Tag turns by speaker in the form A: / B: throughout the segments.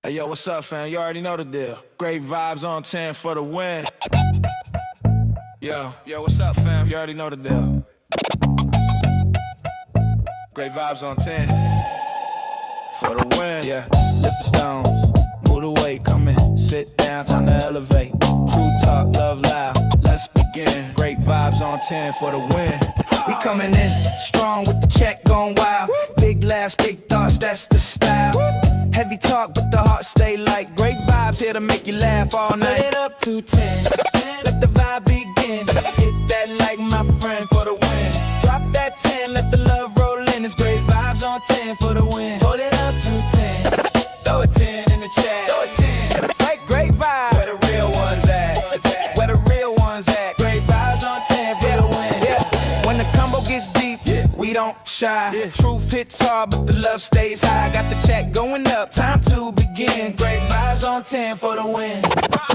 A: Hey yo, what's up, fam? You already know the deal. Great vibes on 10 for the win. Yo, what's up, fam? You already know the deal. Great vibes on 10 for the win. Yeah, lift the stones, move the weight, come in, sit down, time to elevate. True talk, love loud, let's begin. Great vibes on 10 for the win. We coming in strong with the check going wild. Big laughs, big thoughts, that's the style. Heavy talk, but the heart stay light. Great vibes here to make you laugh all night. Put it up to 10, let the vibe begin. Hit that like my friend for the win. Drop that 10, let the love roll in. It's great vibes on 10 for the win. Hold it up to 10, throw a 10 in the chat. Throw a 10, like great vibes. Where the real ones at? Where the real ones at? Great vibes on 10 for the win. Yeah. When the combo gets deep, we don't shy. Truth hits hard, but the love stays high. Got the check going up, time to begin. Great vibes on 10 for the win.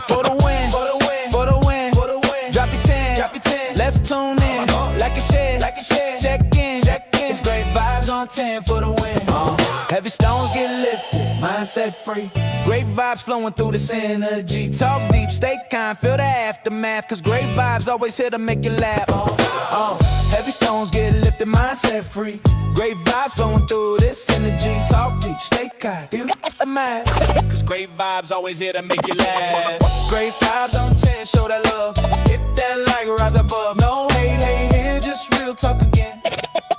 A: For the win, for the win, for the win, for the win. Drop your 10, drop your 10. Let's tune in, like a share, like a share. Check in, check in. It's great vibes on 10 for the win. Heavy stones get lifted, mindset free. Great vibes flowing through this energy. Talk deep, stay kind, feel the aftermath. Cause great vibes always here to make you laugh. Heavy stones get lifted, mindset free. Great vibes flowing through this energy. Talk deep, stay kind, feel the aftermath. Cause great vibes always here to make you laugh. Great vibes on 10, show that love. Hit that like, rise above. No hate, hate here, just real talk again.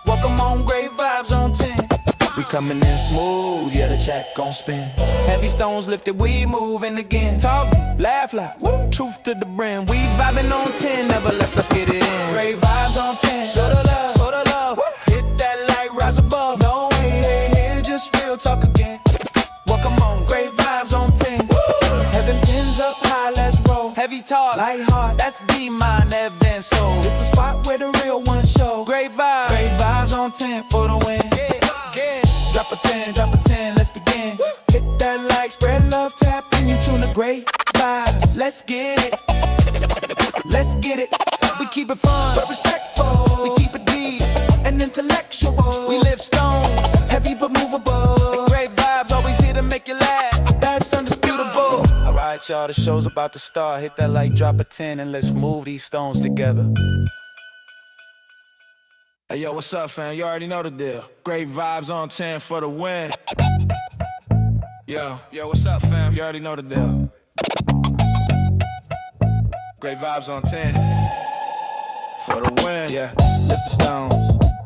A: Welcome on, great vibes on 10. We coming in smooth, yeah, the check gon' spin. Heavy stones lifted, we moving again. Talk deep, laugh loud, woo, truth to the brim. We vibing on 10, never less, let's get it in. Great vibes on 10, show the love, show the love. Woo. Hit that light, rise above. No hate, hate here, just real talk again. Welcome on, great vibes on 10. Woo. Heaven 10's up high, let's roll. Heavy talk, light heart, that's V-Mind, Evan Soul. It's the spot where the real ones show. Great vibes on 10 for the win. Drop a 10, drop a 10, let's begin. Hit that like, spread love, tap in, you tune the great vibes. Let's get it, let's get it. We keep it fun, but respectful. We keep it deep and intellectual. We lift stones, heavy but movable. Great vibes, always here to make you laugh. That's undisputable. Alright y'all, the show's about to start. Hit that like, drop a 10, and let's move these stones together. Hey yo, what's up, fam? You already know the deal. Great vibes on 10 for the win. Yo, what's up, fam? You already know the deal. Great vibes on 10 for the win. Yeah, lift the stones,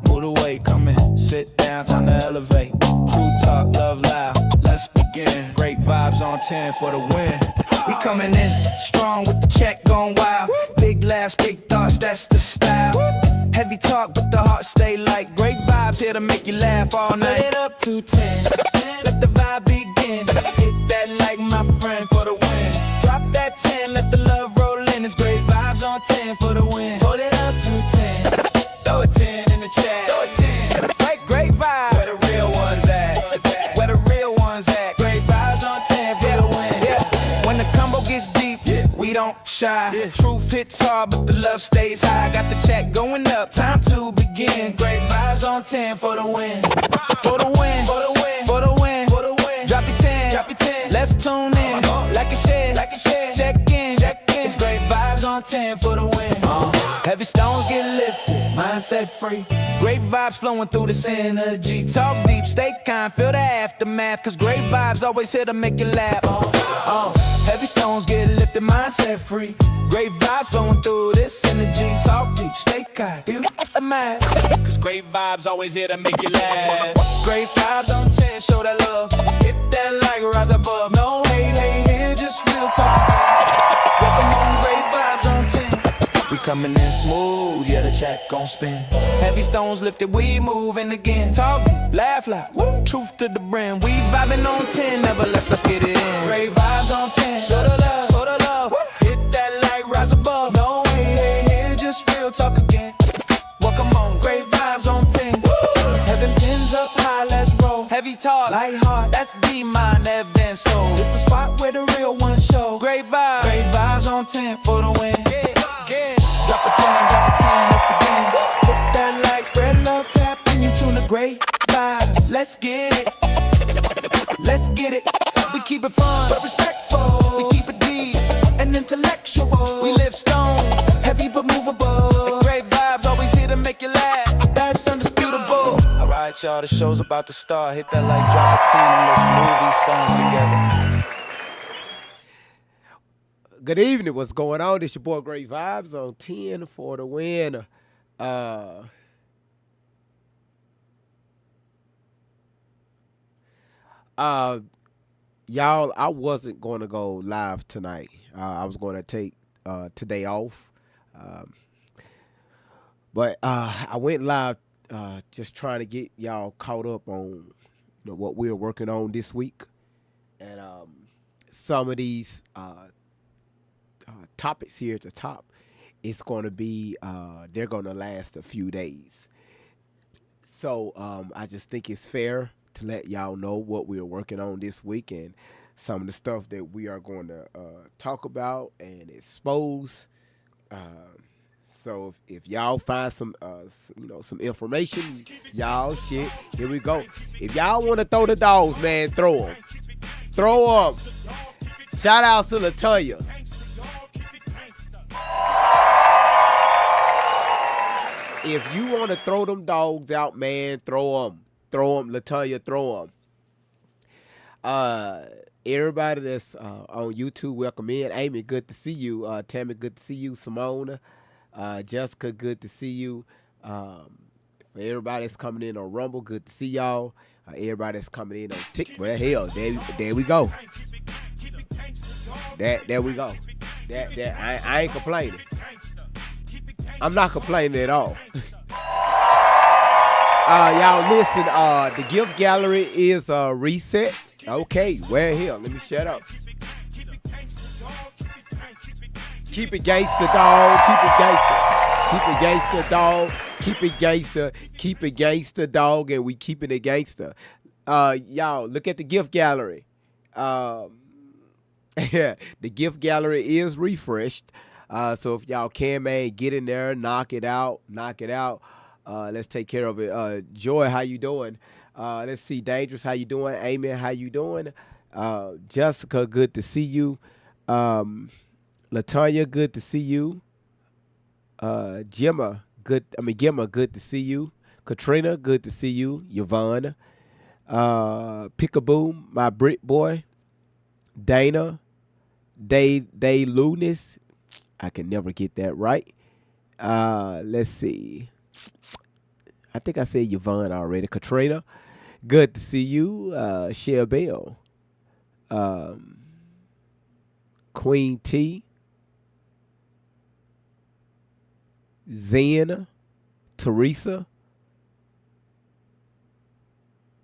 A: move the weight, come in, sit down, time to elevate. True talk, love loud, let's begin. Great vibes on 10 for the win. We coming in strong with the check going wild. Big laughs, big thoughts, that's the style. Heavy talk, but the heart stay light. Great vibes here to make you laugh all night. Put it up to 10, let the vibe begin. Hit that like my friend for the win. Drop that 10, let the love roll in. It's great vibes on 10 for the win. Hold it up to 10, throw a 10 in the chat. Throw a 10, like great vibes. Where the real ones at? Where the real ones at? Great vibes on 10 for the win. Yeah. When the combo gets deep, we don't shy. Truth hits hard, but the love stays high. Got the check going up, time to begin. Great vibes on 10 for the win. For the win, for the win, for the win, for the win. Drop your 10, drop your 10. Let's tune in, like a share, like a share. Check in, check in. It's great vibes on 10 for the win. Heavy stones get lifted, mindset free. Great vibes flowing through this energy. Talk deep, stay kind, feel the aftermath. Cause great vibes always here to make you laugh. Heavy stones get lifted, mindset free. Great vibes flowing through this energy. Talk deep, stay kind, feel the aftermath. Cause great vibes always here to make you laugh. Great vibes on 10, show that love. Hit that like, rise above. No hate, hate here, just real talk again. Welcome on, great vibes on 10. We coming in smooth, yeah, the check gon' spin. Heavy stones lifted, we moving again. Talk deep, laugh loud, woo, truth to the brim. We vibing on 10, never less, let's get it in. Great vibes on 10, show the love, show the love. Woo. Hit that like, rise above. No hate, hate here, just real talk again. Welcome on, great vibes on 10. Woo. Heaven 10's up high, let's roll. Heavy talk, light heart, that's V-Mind, Evan Soul. It's the spot where the real ones show. Great vibes on 10 for the win. Drop a 10, drop a 10, let's begin. Hit that like, spread love, tap in, you tune the great vibes. Let's get it, let's get it. We keep it fun, but respectful. We keep it deep and intellectual. We live stones, heavy but movable. Great vibes, always here to make you laugh. That's undisputable. Alright, y'all, the show's about to start. Hit that like, drop a 10, and let's move these stones together.
B: Good evening. What's going on? It's your boy Great Vibes on 10 for the win. Y'all, I wasn't going to go live tonight. I was going to take today off. Um, but I went live just trying to get y'all caught up on what we're working on this week. And some of these topics here at the top, it's going to be, they're going to last a few days. So I just think it's fair to let y'all know what we're working on this week and some of the stuff that we are going to talk about and expose. So if y'all find some some information, y'all shit, here we go. If y'all want to throw the dogs, man, throw them. Shout out to Latoya. If you want to throw them dogs out, man, throw them. Latoya, throw them. Everybody that's on YouTube, welcome in. Amy, good to see you. Tammy, good to see you. Simone, Jessica, good to see you. For everybody that's coming in on Rumble, good to see y'all. Everybody that's coming in on TikTok, well, hell, there we go. There we go. I ain't complaining. I'm not complaining at all. Y'all listen, the gift gallery is reset. Okay, well, here, let me shut up. Keep it gangster, dog. Keep it gangster. Keep it gangster, dog. Keep it gangster. Keep it gangster, dog. And we keeping it gangster. Y'all, look at the gift gallery. Yeah, the gift gallery is refreshed. So if y'all can, man, get in there, knock it out. Let's take care of it. Joy, how you doing? Let's see, Dangerous, how you doing? Amy, how you doing? Jessica, good to see you. Latanya, good to see you. Gemma, good to see you. Katrina, good to see you. Yvonne, Pickaboom, my Brit boy. Dana, Day Lunis. I can never get that right. Let's see. I think I said Yvonne already. Katrina, good to see you. Shea Bell. Queen T. Zen. Teresa.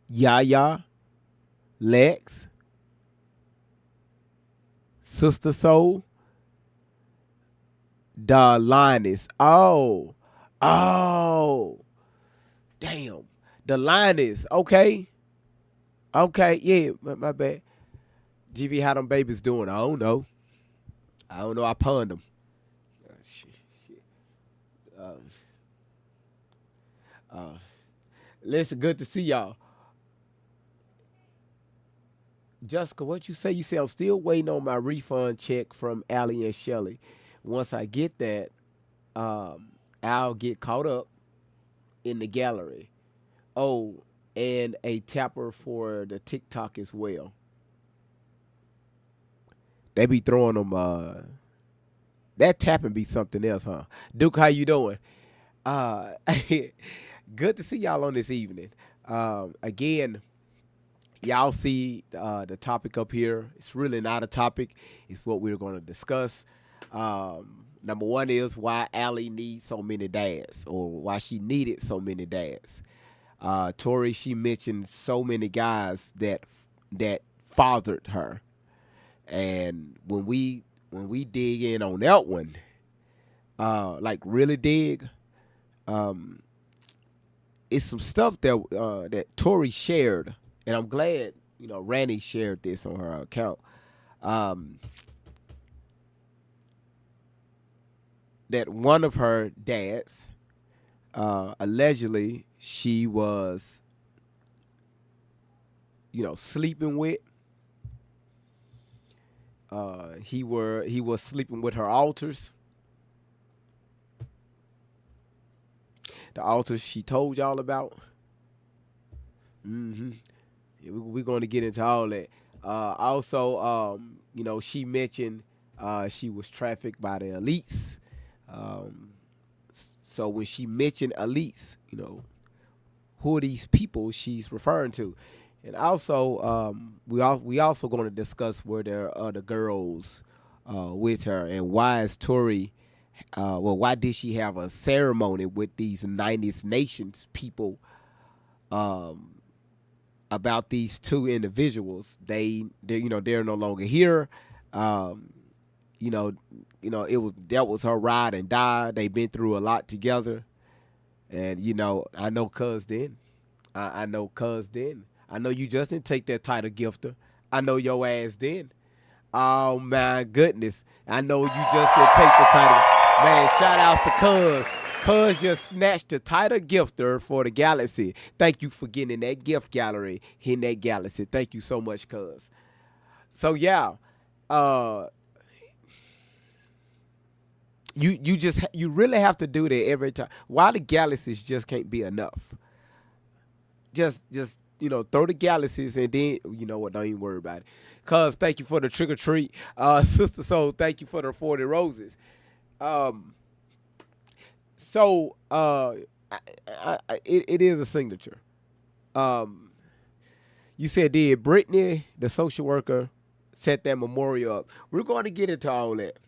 B: Yaya. Lex. Sister Soul. The Linus. Oh, damn. The Linus. Okay, yeah, my bad. GV, how them babies doing? I don't know. I punned them. Shit. Listen, good to see y'all. Jessica, what you say? You say I'm still waiting on my refund check from Allie and Shelly. Once I get that, I'll get caught up in the gallery. Oh, and a tapper for the TikTok as well. They be throwing them. That tapping be something else, huh? Duke, how you doing? Good to see y'all on this evening. Again, y'all see the topic up here. It's really not a topic. It's what we're going to discuss. Number one is why Allie needs so many dads, or why she needed so many dads. Tori, she mentioned so many guys that fathered her, and when we dig in on that one, like really dig, it's some stuff that Tori shared, and I'm glad Randy shared this on her account. That one of her dads, allegedly, she was, sleeping with, He was sleeping with her alters, the alters she told y'all about. hmm Yeah, we're going to get into all that. Also, she mentioned she was trafficked by the elites. Um, so when she mentioned elites, who are these people she's referring to? And also, we also going to discuss where there are other girls with her, and why is Tori? Why did she have a ceremony with these 90s Nations people um, about these two individuals? They're no longer here. Um, you know, that was her ride and die. They've been through a lot together, and I know Cuz then. I know Cuz then. I know you just didn't take that title, Gifter. I know your ass then. Oh my goodness. I know you just didn't take the title. Man, shout outs to Cuz. Cuz just snatched the title Gifter for the Galaxy. Thank you for getting in that gift gallery, in that Galaxy. Thank you so much, Cuz. So yeah, uh, you really have to do that every time. Why the Galaxies just can't be enough? Just throw the Galaxies, and then you know what, don't even worry about it. Cuz thank you for the trick or treat. Sister Soul, thank you for the 40 roses. Um so it is a signature. Um you said, did Brittany, the social worker, set that memorial up? We're going to get into all that.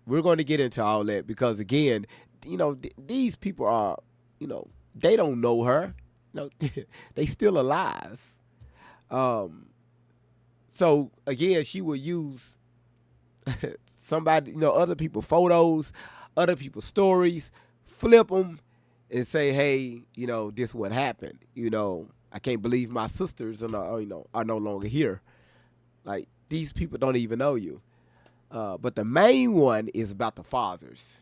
B: We're going to get into all that because again, these people are, they don't know her. No, they still alive. Um, so again, she will use somebody, other people's photos, other people's stories, flip them, and say, "Hey, this what happened. I can't believe my sisters are no longer here. Like these people don't even know you." But the main one is about the fathers.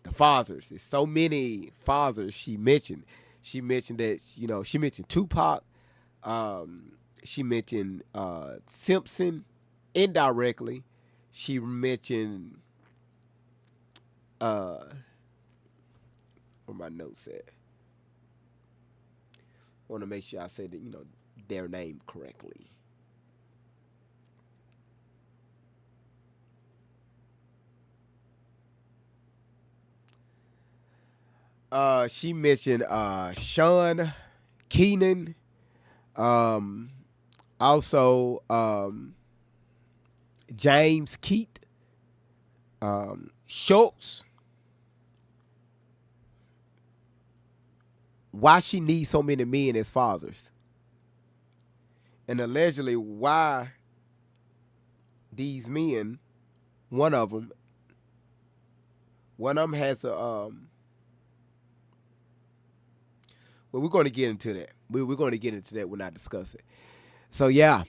B: The fathers. There's so many fathers she mentioned. She mentioned that she mentioned Tupac. She mentioned Simpson indirectly. She mentioned where my notes at. I want to make sure I say that their name correctly. She mentioned Sean Keenan. Um, Also, James Keat, Schultz. Why she needs so many men as fathers, and allegedly why these men, one of them, has a Well, we're going to get into that. We're going to get into that when I discuss it. So yeah,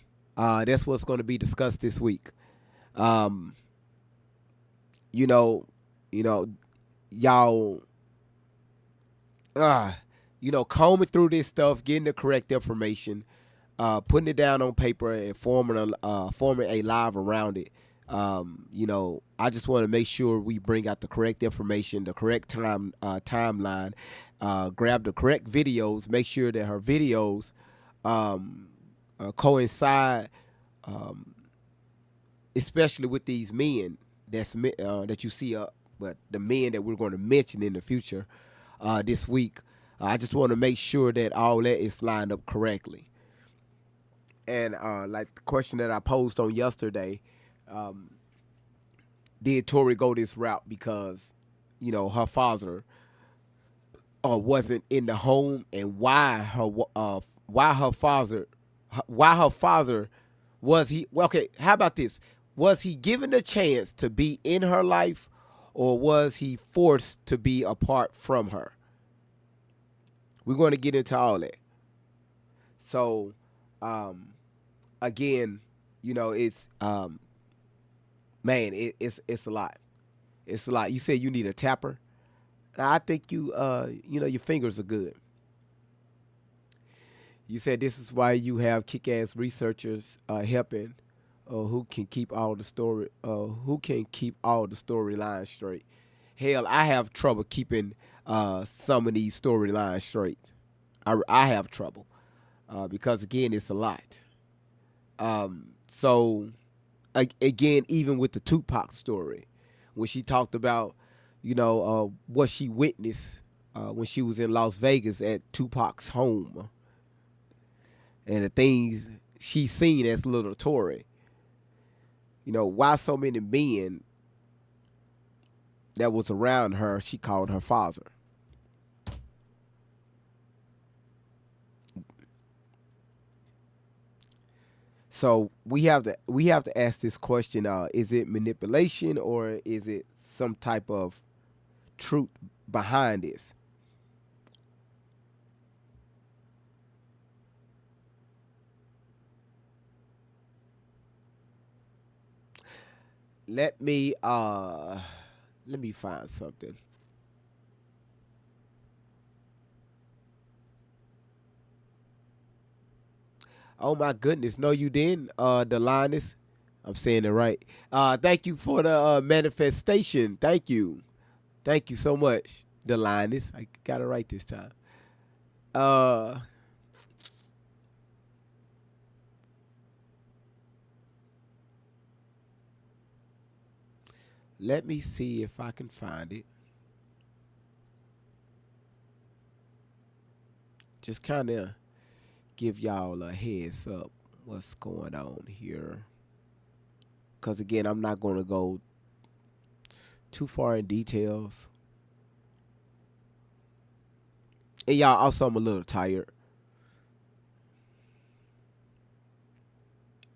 B: that's what's going to be discussed this week. Um, you know, you know, y'all, uh, combing through this stuff, getting the correct information, putting it down on paper, and forming a live around it. I just want to make sure we bring out the correct information, the correct timeline, grab the correct videos, make sure that her videos coincide, um, especially with these men that you see, but the men that we're going to mention in the future this week. I just want to make sure that all that is lined up correctly. And like the question that I posed on yesterday, um, did Tori go this route because, her father wasn't in the home, and why her father was he? Well, okay, how about this? Was he given the chance to be in her life, or was he forced to be apart from her? We're going to get into all that. So, again, it's man, it's a lot. It's a lot. You said you need a tapper. I think your fingers are good. You said this is why you have kick-ass researchers helping. who can keep all the storylines straight. Hell, I have trouble keeping some of these storylines straight. I have trouble because again, it's a lot. So again, even with the Tupac story, when she talked about, what she witnessed when she was in Las Vegas at Tupac's home, and the things she seen as little Tory. Why so many men that was around her, she called her father. So we have to ask this question: is it manipulation or is it some type of truth behind this? Let me find something. Oh my goodness, no, you didn't, Delinus. I'm saying it right. Thank you for the manifestation. Thank you so much, Delinus. I got it right this time. Uh, Let me see if I can find it. Just kind of give y'all a heads up what's going on here. Because again, I'm not going to go too far in details. And y'all, also, I'm a little tired.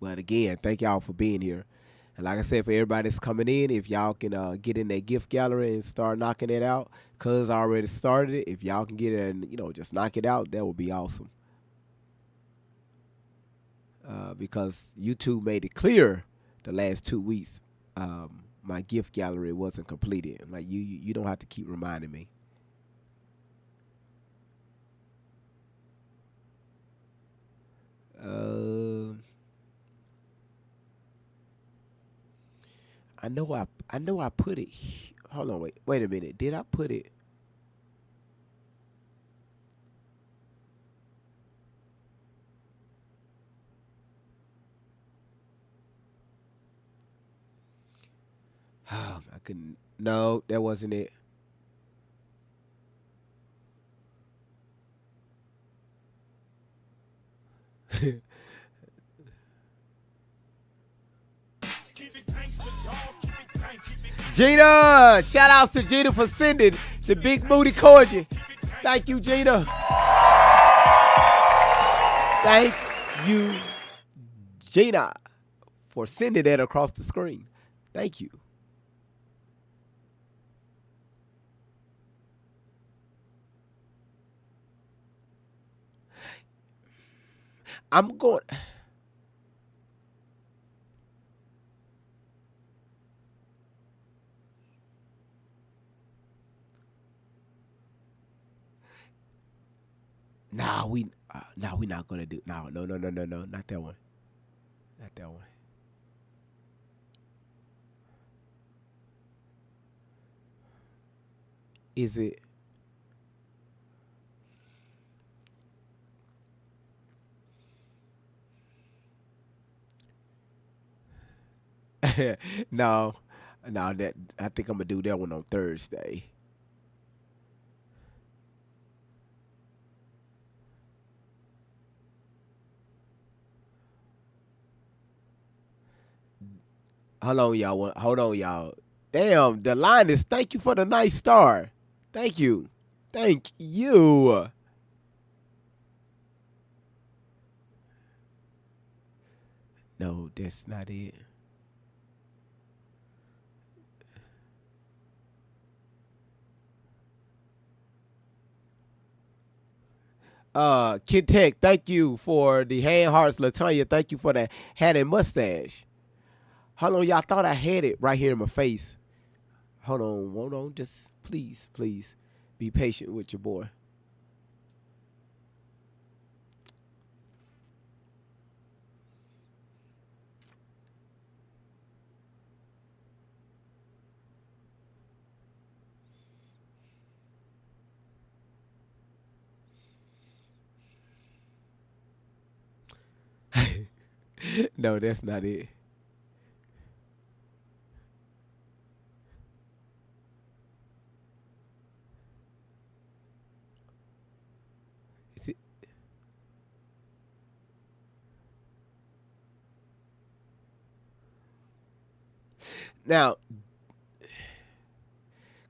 B: But again, thank y'all for being here. And like I said, for everybody that's coming in, if y'all can get in that gift gallery and start knocking it out, cuz I already started it. If y'all can get it and just knock it out, that would be awesome. Because YouTube made it clear the last 2 weeks, my gift gallery wasn't completed. Like you don't have to keep reminding me. Uh, I know I put it. Hold on, wait a minute. Did I put it? I couldn't. No, that wasn't it. Gina, shout outs to Gina for sending the big booty cordial. Thank you, Gina. Thank you, Gina, for sending that across the screen. Thank you. I'm going. Nah, we not gonna do. No, not that one. Not that one. Is it? No, no. That I think I'm gonna do that one on Thursday. Hold on, y'all. Hold on, y'all. Damn, the line is. Thank you for the nice star. Thank you. Thank you. No, that's not it. Kid Tech, thank you for the hand hearts. Latanya, thank you for the hat and mustache. Hold on, y'all. Thought I had it right here in my face. Hold on. Just please, be patient with your boy. No, that's not it. Is it- Now,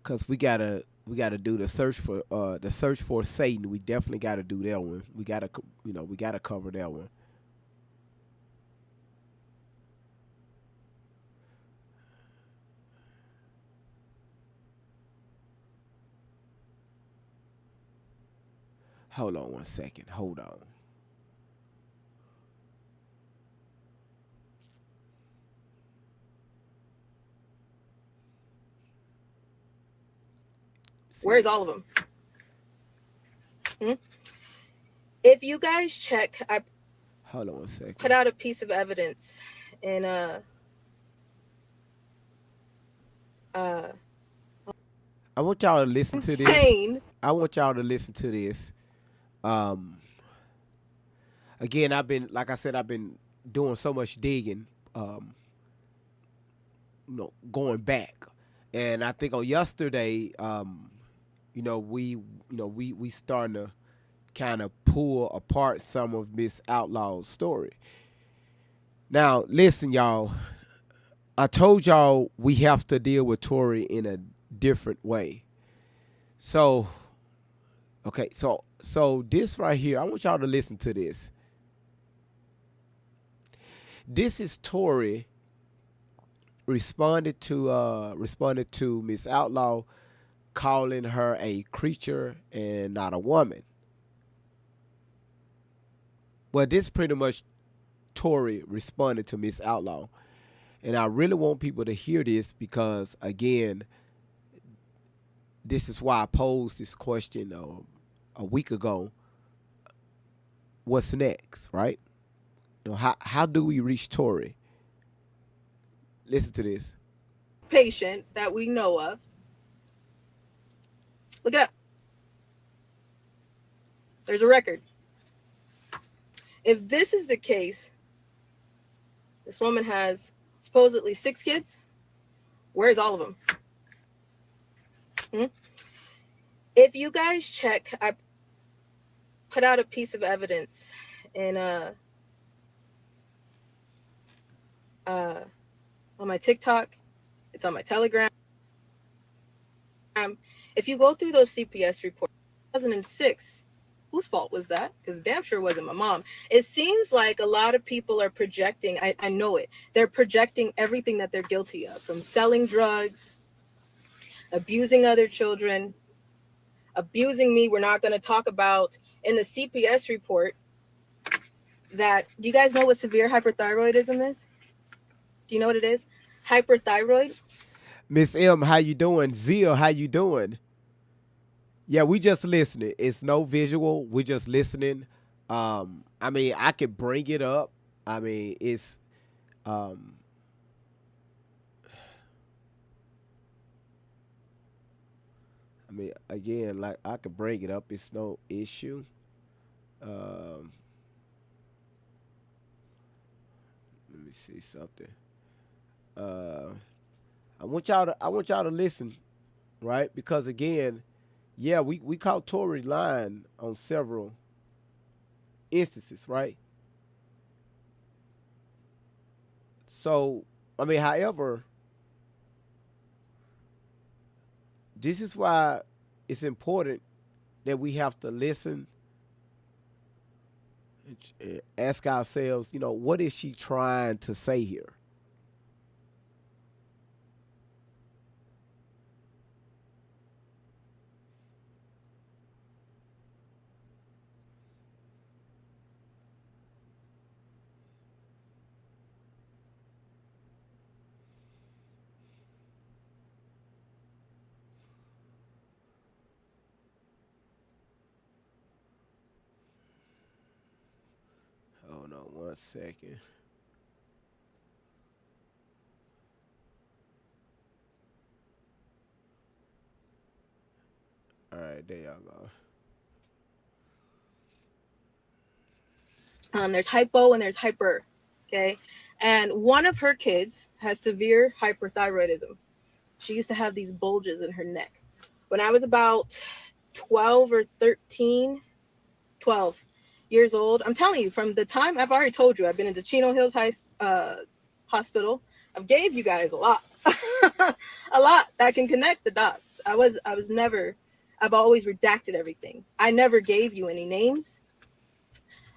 B: cause we gotta do the search for Satan. We definitely gotta do that one. We gotta cover that one. Hold on one second. Hold on.
C: Where's
B: See,
C: all of them? Hmm? If you guys check, I
B: hold on one
C: put
B: second.
C: out a piece of evidence in uh
B: I want y'all to listen to this.
C: insane.
B: I want y'all to listen to this. Um, Again, like I said, I've been doing so much digging. Um, going back, and I think on yesterday, we starting to kind of pull apart some of Miss Outlaw's story. Now, listen, y'all. I told y'all we have to deal with Tory in a different way. So, okay, so this right here, I want y'all to listen to this. This is Tory responded to Miss Outlaw calling her a creature and not a woman. Well, this pretty much Tory responded to Miss Outlaw. And I really want people to hear this because, again, this is why I posed this question a week ago. What's next, right? How do we reach Tory? Listen to this.
C: Patient that we know of. Look it up. There's a record. If this is the case, this woman has supposedly 6 kids. Where's all of them? Hmm? If you guys check, I put out a piece of evidence in on my TikTok. It's on my Telegram. If you go through those CPS reports, 2006, whose fault was that? Because damn sure wasn't my mom. It seems like a lot of people are projecting. I know it. They're projecting everything that they're guilty of, from selling drugs, abusing other children, abusing me. We're not going to talk about in the CPS report that. Do you guys know what severe hyperthyroidism is? Do you know what it is? Hyperthyroid.
B: Miss M, how you doing? Zia, how you doing? Yeah, we just listening. It's no visual. We just listening. I mean, I could bring it up. I mean, it's um, I mean, again, like I could bring it up. It's no issue. Um, Let me see something. Uh, I want y'all to listen, right? Because again, yeah, we caught Tory lying on several instances, right? So, I mean, however, this is why it's important that we have to listen and ask ourselves, what is she trying to say here? Hold on one second. All right, there y'all go.
C: There's hypo and there's hyper. Okay. And one of her kids has severe hyperthyroidism. She used to have these bulges in her neck. When I was about 12 or 13, 12 years old, I'm telling you, from the time I've already told you, I've been into Chino Hills Hospital. I've gave you guys a lot, a lot that can connect the dots. I was never, I've always redacted everything. I never gave you any names.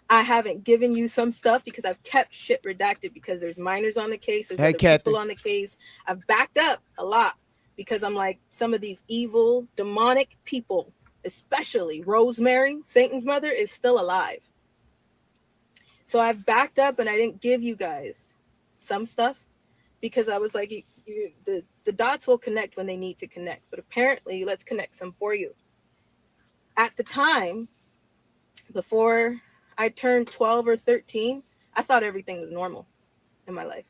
C: I haven't given you some stuff because I've kept shit redacted because there's minors on the case, there's
B: Hey,
C: other people
B: Kathy.
C: on the case. I've backed up a lot because I'm like, some of these evil, demonic people, especially Rosemary, Satan's mother, is still alive. So I've backed up and I didn't give you guys some stuff because I was like, the dots will connect when they need to connect. But apparently, let's connect some for you. At the time, before I turned 12 or 13, I thought everything was normal in my life.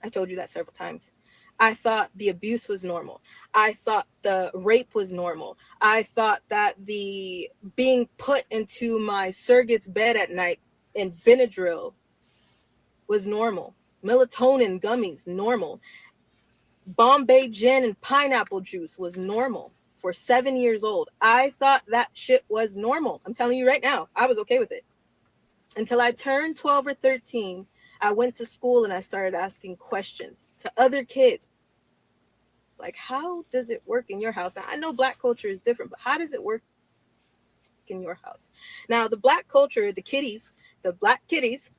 C: I told you that several times. I thought the abuse was normal. I thought the rape was normal. I thought that the being put into my surrogate's bed at night in Benadryl was normal. Melatonin gummies, normal. Bombay gin and pineapple juice was normal for 7 years old. I thought that shit was normal. I'm telling you right now, I was okay with it. Until I turned 12 or 13, I went to school and I started asking questions to other kids. Like, how does it work in your house? Now, I know Black culture is different, but how does it work in your house? Now, the Black culture, the kiddies, the Black kiddies,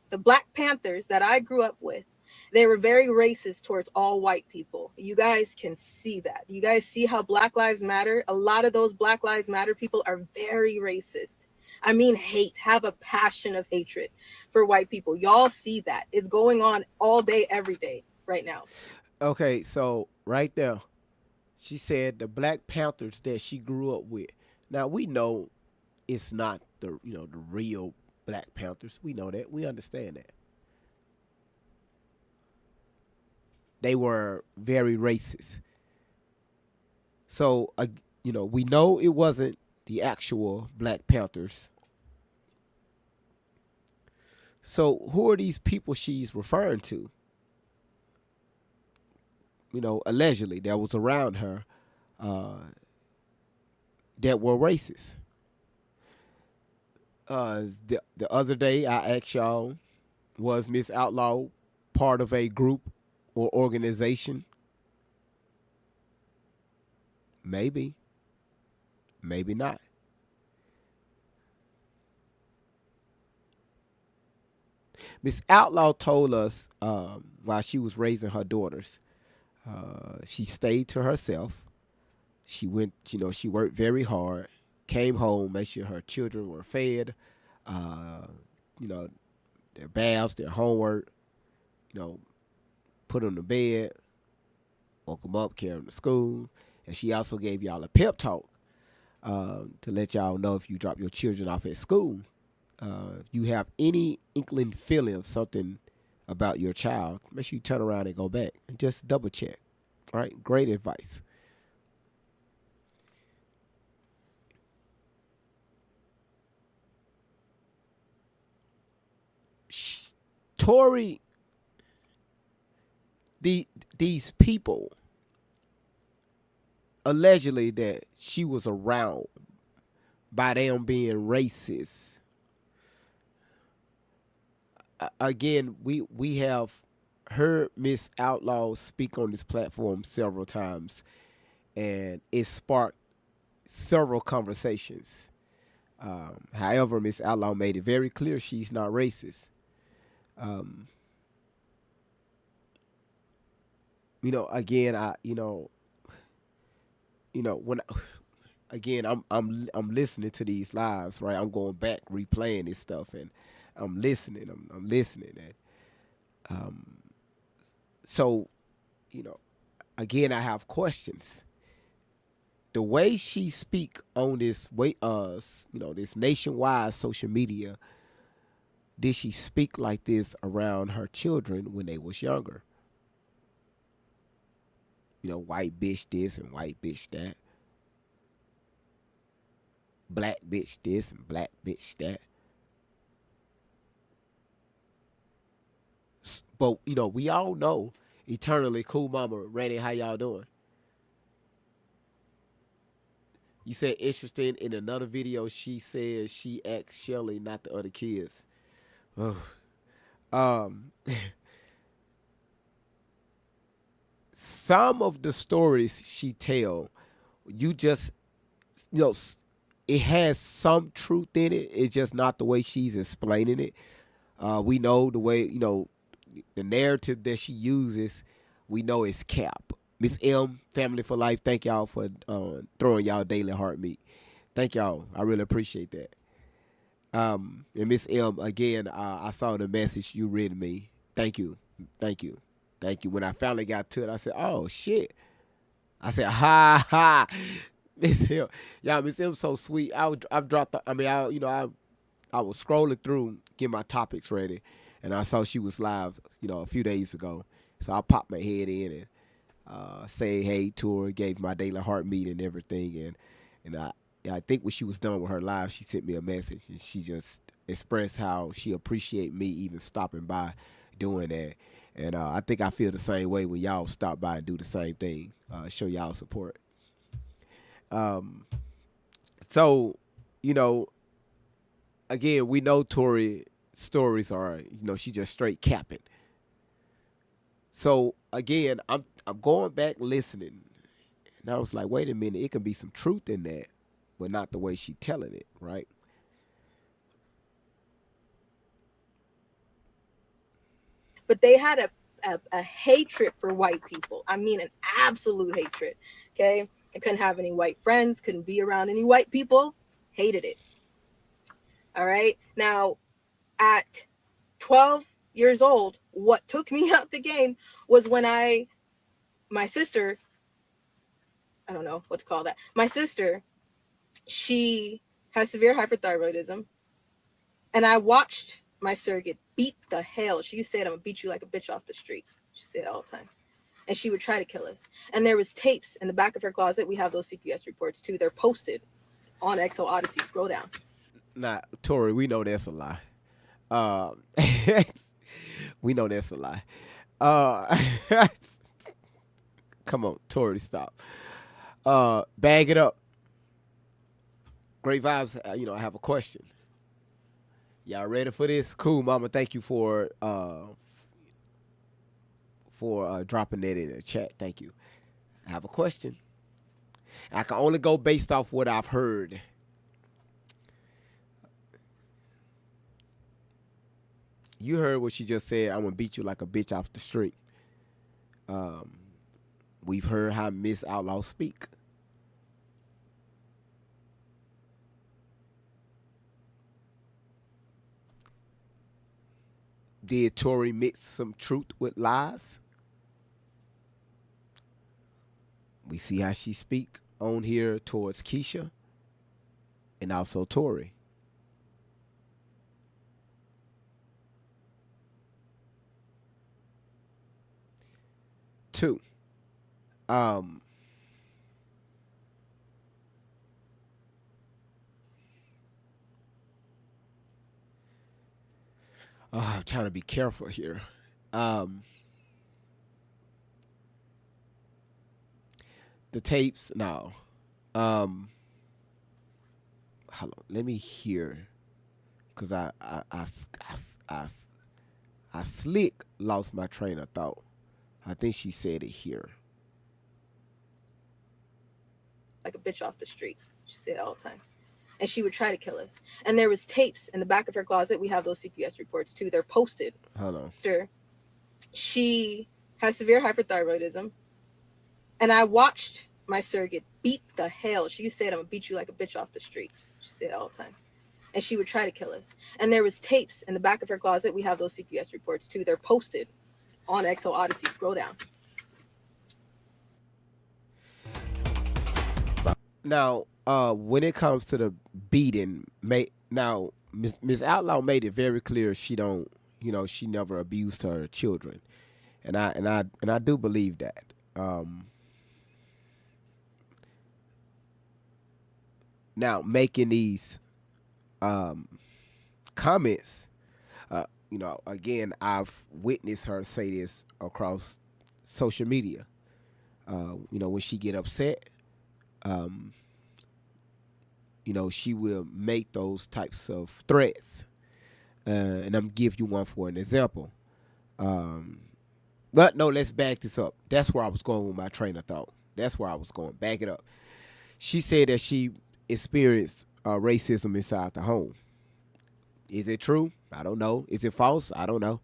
C: the Black Panthers that I grew up with, they were very racist towards all white people. You guys can see that. You guys see how Black Lives Matter, a lot of those Black Lives Matter people are very racist. I mean, hate, have a passion of hatred for white people. Y'all see that. It's going on all day, every day right now.
B: Okay, so right there, she said the Black Panthers that she grew up with. Now we know it's not the real Black Panthers. We know that. We understand that. They were very racist. So we know it wasn't the actual Black Panthers. So who are these people she's referring to? Allegedly that was around her that were racist. The other day I asked y'all, was Miss Outlaw part of a group or organization? Maybe. Maybe not. Miss Outlaw told us while she was raising her daughters, she stayed to herself. She went, she worked very hard, came home, made sure her children were fed, you know, their baths, their homework, put them to bed, woke them up, carried them to school. And she also gave y'all a pep talk to let y'all know if you drop your children off at school, if you have any inkling feeling of something about your child, make sure you turn around and go back and just double check. All right, great advice. Tory, these people allegedly that she was around by them being racist. Again, we have heard Miss Outlaw speak on this platform several times, and it sparked several conversations. However, Miss Outlaw made it very clear she's not racist. Um, Again, when again I'm listening to these lives, right? I'm going back, replaying this stuff, and I'm listening. I'm listening, and so again, I have questions. The way she speak on this way, this nationwide social media, did she speak like this around her children when they was younger? White bitch this and white bitch that. Black bitch this and black bitch that. But we all know eternally, cool mama, Randy, how y'all doing? You said interesting in another video. She says she asked Shelly, not the other kids. Oh. Um, some of the stories she tell, you just it has some truth in it. It's just not the way she's explaining it. We know the way the narrative that she uses. We know it's cap. Miss M, Family for Life. Thank y'all for throwing y'all daily heart meat. Thank y'all. I really appreciate that. And Miss M, again, I saw the message you read me. Thank you. Thank you. Thank you. When I finally got to it, I said, oh, shit. I said, ha, ha. Miss M. Y'all, Miss M so sweet. I've dropped, I was scrolling through, getting my topics ready, and I saw she was live, a few days ago. So I popped my head in and say hey to her, gave my daily heart meet and everything. And I think when she was done with her live, she sent me a message, and she just expressed how she appreciate me even stopping by doing that. And I think I feel the same way when y'all stop by and do the same thing, show y'all support. So, again, we know Tori stories are, she just straight capping. So again, I'm going back listening, and I was like, wait a minute, it can be some truth in that, but not the way she telling it, right?
C: But they had a hatred for white people. I mean, an absolute hatred. Okay, I couldn't have any white friends, couldn't be around any white people, hated it. All right, now at 12 years old, what took me out the game was when my sister, I don't know what to call that. My sister, she has severe hyperthyroidism, and I watched my surrogate beat the hell. She said, I'm gonna beat you like a bitch off the street. She said it all the time. And she would try to kill us. And there was tapes in the back of her closet. We have those CPS reports too. They're posted on XO Odyssey. Scroll down.
B: Nah, Tori, we know that's a lie. We know that's a lie. Come on, Tori, stop. Bag it up. Great vibes. I have a question. Y'all ready for this? Cool, mama. Thank you for dropping that in the chat. Thank you. I have a question. I can only go based off what I've heard. You heard what she just said. I'm gonna beat you like a bitch off the street. We've heard how Miss Outlaw speak. Did Tori mix some truth with lies? We see how she speak on here towards Keisha and also Tori. Two. I'm trying to be careful here. The tapes, no. Hold on, let me hear, cause I slick lost my train of thought. I think she said it here.
C: Like a bitch off the street. She said it all the time. And she would try to kill us. And there was tapes in the back of her closet. We have those CPS reports too. They're posted.
B: Hold on.
C: She has severe hyperthyroidism. And I watched my surrogate beat the hell. She said, I'm gonna beat you like a bitch off the street. She said it all the time. And she would try to kill us. And there was tapes in the back of her closet. We have those CPS reports too. They're posted on XO Odyssey. Scroll down.
B: Now, when it comes to the beating, Miss Outlaw made it very clear she don't, she never abused her children, and I do believe that. Now making these comments, again, I've witnessed her say this across social media. When she get upset, um, she will make those types of threats. And I'm give you one for an example. But no, let's back this up. That's where I was going with my train of thought. That's where I was going. Back it up. She said that she experienced racism inside the home. Is it true? I don't know. Is it false? I don't know.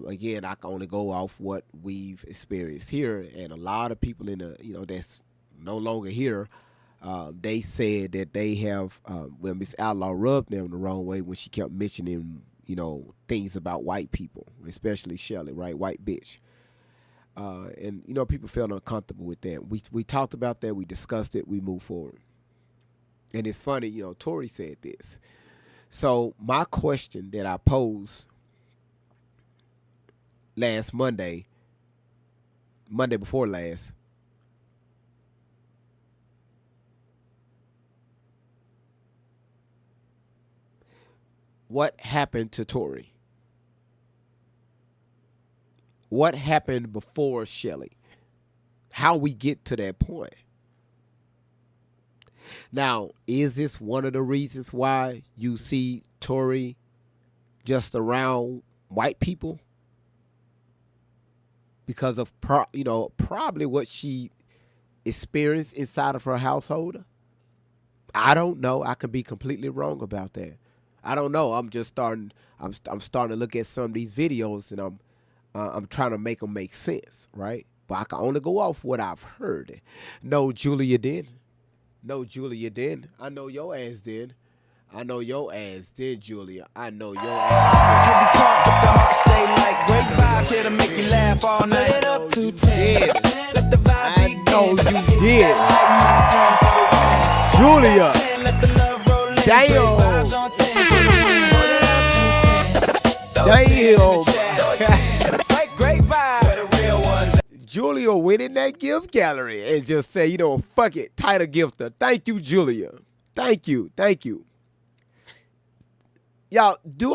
B: Again, I can only go off what we've experienced here, and a lot of people in the that's no longer here. They said that they have Miss Outlaw rubbed them the wrong way when she kept mentioning things about white people, especially Shelly, right? White bitch. And people felt uncomfortable with that. We talked about that. We discussed it. We moved forward. And it's funny, Tori said this. So my question that I posed last Monday before last, what happened to Tori? What happened before Shelly? How we get to that point? Now, is this one of the reasons why you see Tori just around white people? Because of probably what she experienced inside of her household? I don't know. I could be completely wrong about that. I don't know. I'm just starting. I'm starting to look at some of these videos, and I'm trying to make them make sense, right? But I can only go off what I've heard. No, Julia did. No, Julia did. I know your ass did. I know your ass did, Julia. I know your ass
A: Heavy talk, but the heart stay like great vibes here to make you laugh all night. Put it up to 10. Let the vibe
B: I
A: begin.
B: know you
A: Hit
B: did.
A: that light, my friend, for the win.
B: Julia.
A: 10, let the love roll in.
B: Damn.
A: Great vibes on 10 for the win. Put it up to 10. Throw 10 in the chat. Throw 10. Great vibe. Where the real ones.
B: Julia went in that gift gallery and just said, fuck it, title gifter. Thank you, Julia. Thank you. Y'all, do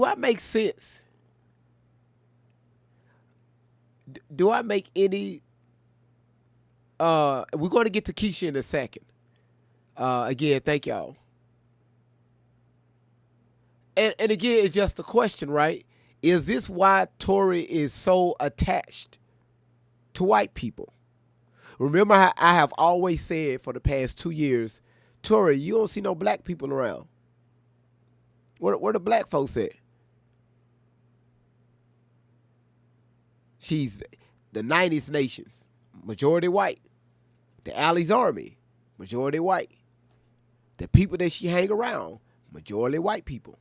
B: I make sense? Do I make any? We're going to get to Keisha in a second. Again, thank y'all. And again, it's just a question, right? Is this why Tori is so attached to white people? Remember how I have always said for the past 2 years, Tori, you don't see no black people around. Where the black folks at? She's the 90s nations, majority white. The Alley's Army, majority white. The people that she hang around, majority white people.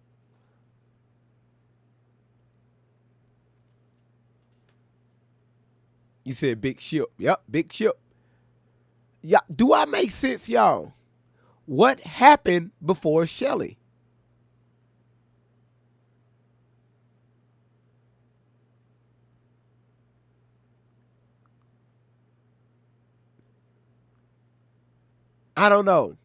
B: You said big ship. Yep, big ship. Yeah, do I make sense, y'all? What happened before Shelly? I don't know.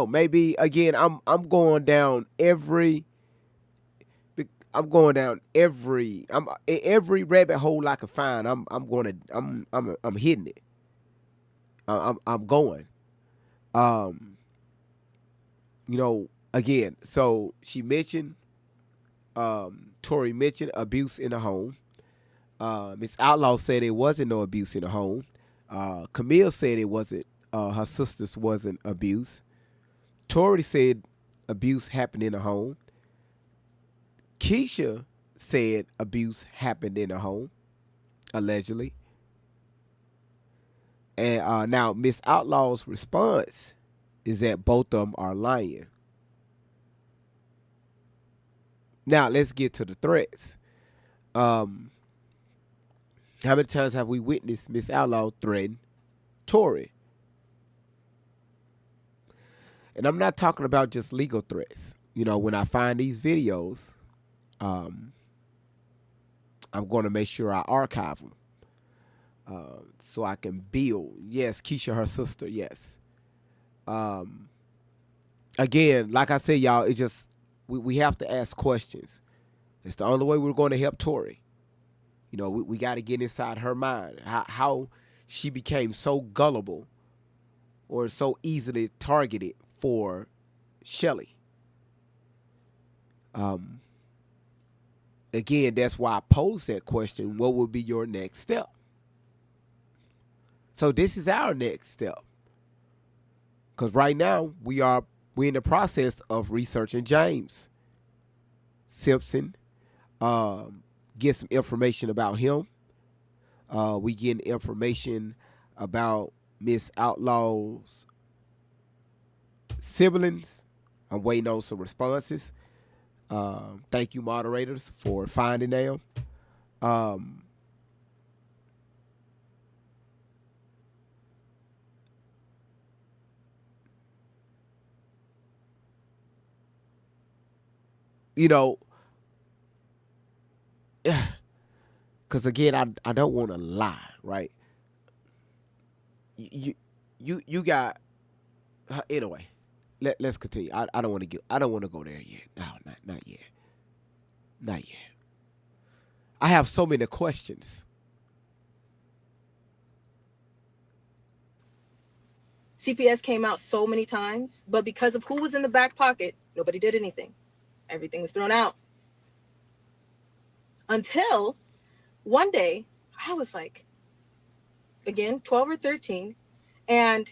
B: Maybe again, I'm going down every. I'm going down every. I'm every rabbit hole I can find. I'm hitting it. I'm going. Again. So she mentioned. Tori mentioned abuse in the home. Miss Outlaw said it wasn't no abuse in the home. Camille said it wasn't. Her sisters wasn't abuse. Tori said abuse happened in the home. Keisha said abuse happened in the home, allegedly. And now Miss Outlaw's response is that both of them are lying. Now let's get to the threats. How many times have we witnessed Miss Outlaw threaten Tori? And I'm not talking about just legal threats. When I find these videos, I'm going to make sure I archive them so I can build. Yes, Keisha, her sister, yes. Again, like I said, y'all, it's just we have to ask questions. It's the only way we're going to help Tori. You know, we got to get inside her mind. How she became so gullible or so easily targeted for Shelly. Again, that's why I posed that question. What would be your next step? So this is our next step. Because right now we're in the process of researching James Simpson. Get some information about him. We getting information about Miss Outlaw's siblings. I'm waiting on some responses. Thank you, moderators, for finding them. You know, because again, I don't want to lie, right? You got anyway. Let's continue. I don't want to go there yet. No, not yet. Not yet. I have so many questions.
C: CPS came out so many times, but because of who was in the back pocket, nobody did anything. Everything was thrown out. Until one day, I was like, again, 12 or 13, and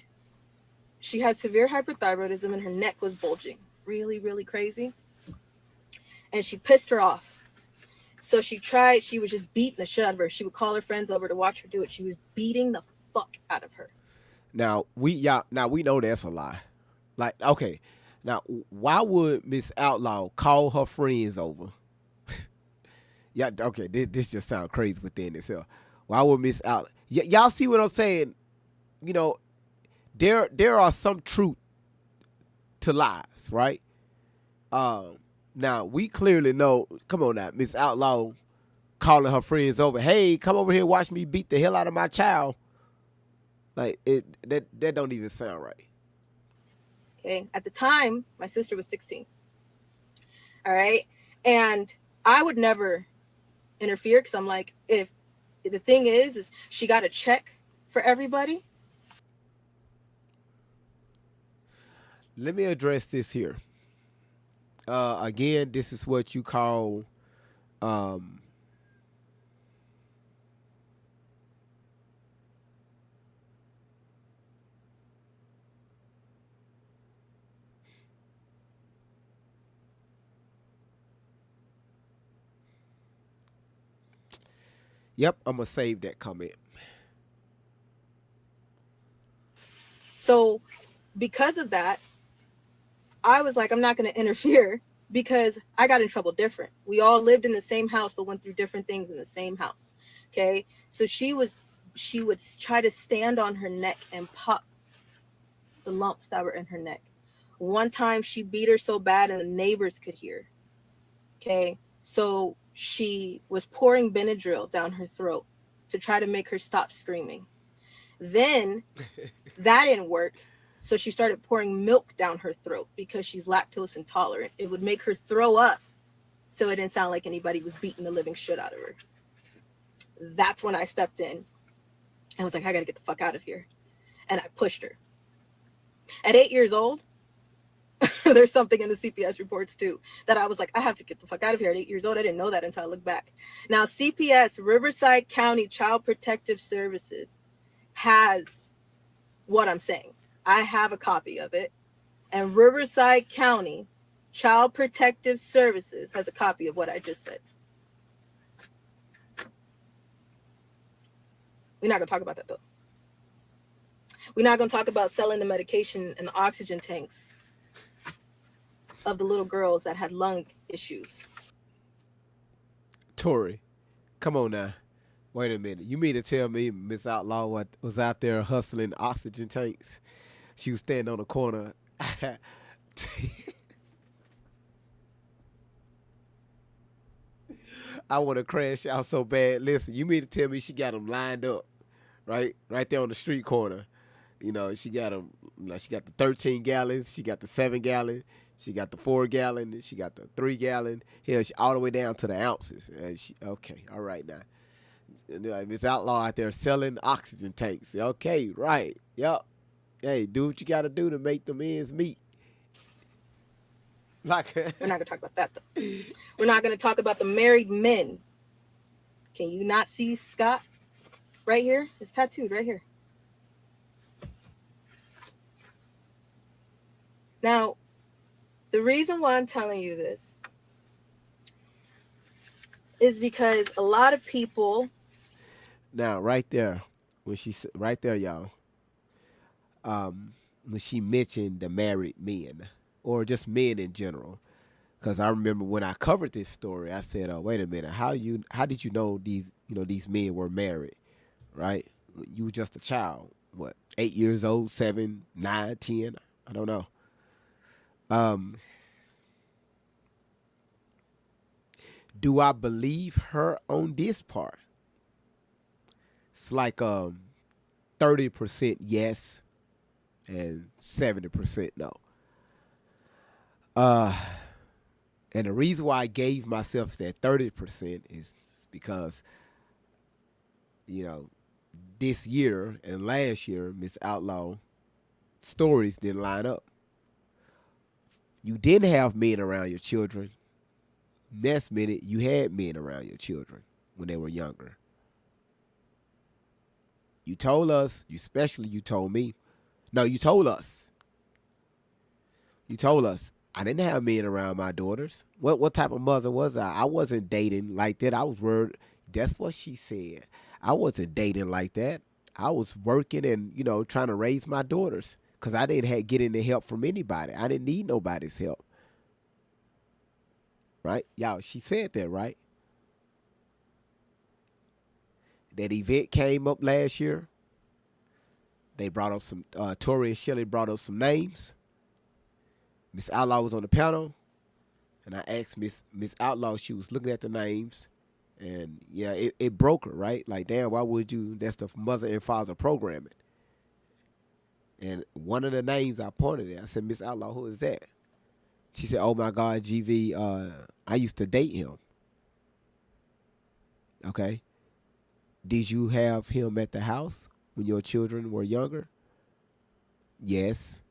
C: she had severe hyperthyroidism and her neck was bulging. Really, really crazy. And she pissed her off. So she was just beating the shit out of her. She would call her friends over to watch her do it. She was beating the fuck out of her.
B: Now we know that's a lie. Like, okay, now why would Miss Outlaw call her friends over? Yeah, okay, this just sounds crazy within itself. Why would Miss Outlaw? Y'all see what I'm saying? You know, there are some truth to lies, right? Now we clearly know. Come on now, Miss Outlaw calling her friends over. Hey, come over here, and watch me beat the hell out of my child. Like that don't even sound right.
C: Okay, at the time, my sister was 16. All right, and I would never interfere because I'm like, if the thing is she got a check for everybody.
B: Let me address this here. Again, this is what you call Yep, I'm gonna save that comment.
C: So because of that, I was like, I'm not going to interfere because I got in trouble different. We all lived in the same house, but went through different things in the same house. Okay. So she would try to stand on her neck and pop the lumps that were in her neck. One time she beat her so bad and the neighbors could hear. Okay. So she was pouring Benadryl down her throat to try to make her stop screaming. Then that didn't work. So she started pouring milk down her throat because she's lactose intolerant. It would make her throw up. So it didn't sound like anybody was beating the living shit out of her. That's when I stepped in and was like, I got to get the fuck out of here. And I pushed her. At 8 years old, there's something in the CPS reports too that I was like, I have to get the fuck out of here at 8 years old. I didn't know that until I looked back. Now, CPS, Riverside County Child Protective Services, has what I'm saying. I have a copy of it. And Riverside County Child Protective Services has a copy of what I just said. We're not going to talk about that, though. We're not going to talk about selling the medication and the oxygen tanks of the little girls that had lung issues.
B: Tori, come on now. Wait a minute. You mean to tell me Miss Outlaw was out there hustling oxygen tanks? She was standing on the corner. I want to crash out so bad. Listen, you mean to tell me she got them lined up, right there on the street corner? You know, she got them. She got the 13 gallons. She got the 7 gallons. She got the 4-gallon, she got the 3-gallon. Hell, she all the way down to the ounces. Okay, all right now. Miss Outlaw out there selling oxygen tanks. Okay, right. Yep. Hey, do what you got to do to make them ends meet. Like
C: We're not gonna talk about that though. We're not gonna talk about the married men. Can you not see Scott right here? It's tattooed right here. Now, the reason why I'm telling you this is because a lot of people.
B: Now, right there, when she said, right there, y'all, when she mentioned the married men or just men in general, because I remember when I covered this story, I said, "Oh, wait a minute, how did you know these men were married, right? You were just a child, what, 8 years old, 7, 9, 10, I don't know." Do I believe her on this part? It's like 30% yes and 70% no. And the reason why I gave myself that 30% is because, this year and last year, Miss Outlaw stories didn't line up. You didn't have men around your children. Next minute, you had men around your children when they were younger. You told us, especially you told me. No, you told us. You told us. I didn't have men around my daughters. What type of mother was I? I wasn't dating like that. I was worried. That's what she said. I wasn't dating like that. I was working and, trying to raise my daughters because I didn't get any help from anybody. I didn't need nobody's help. Right? Y'all, she said that, right? That event came up last year. They brought up some, Tori and Shelley brought up some names. Miss Outlaw was on the panel, and I asked Miss Outlaw, she was looking at the names, and yeah, it broke her, right? Like, damn, why would you? That's the mother and father programming. And one of the names I pointed at, I said, Miss Outlaw, who is that? She said, oh my God, GV, I used to date him. Okay. Did you have him at the house when your children were younger? Yes.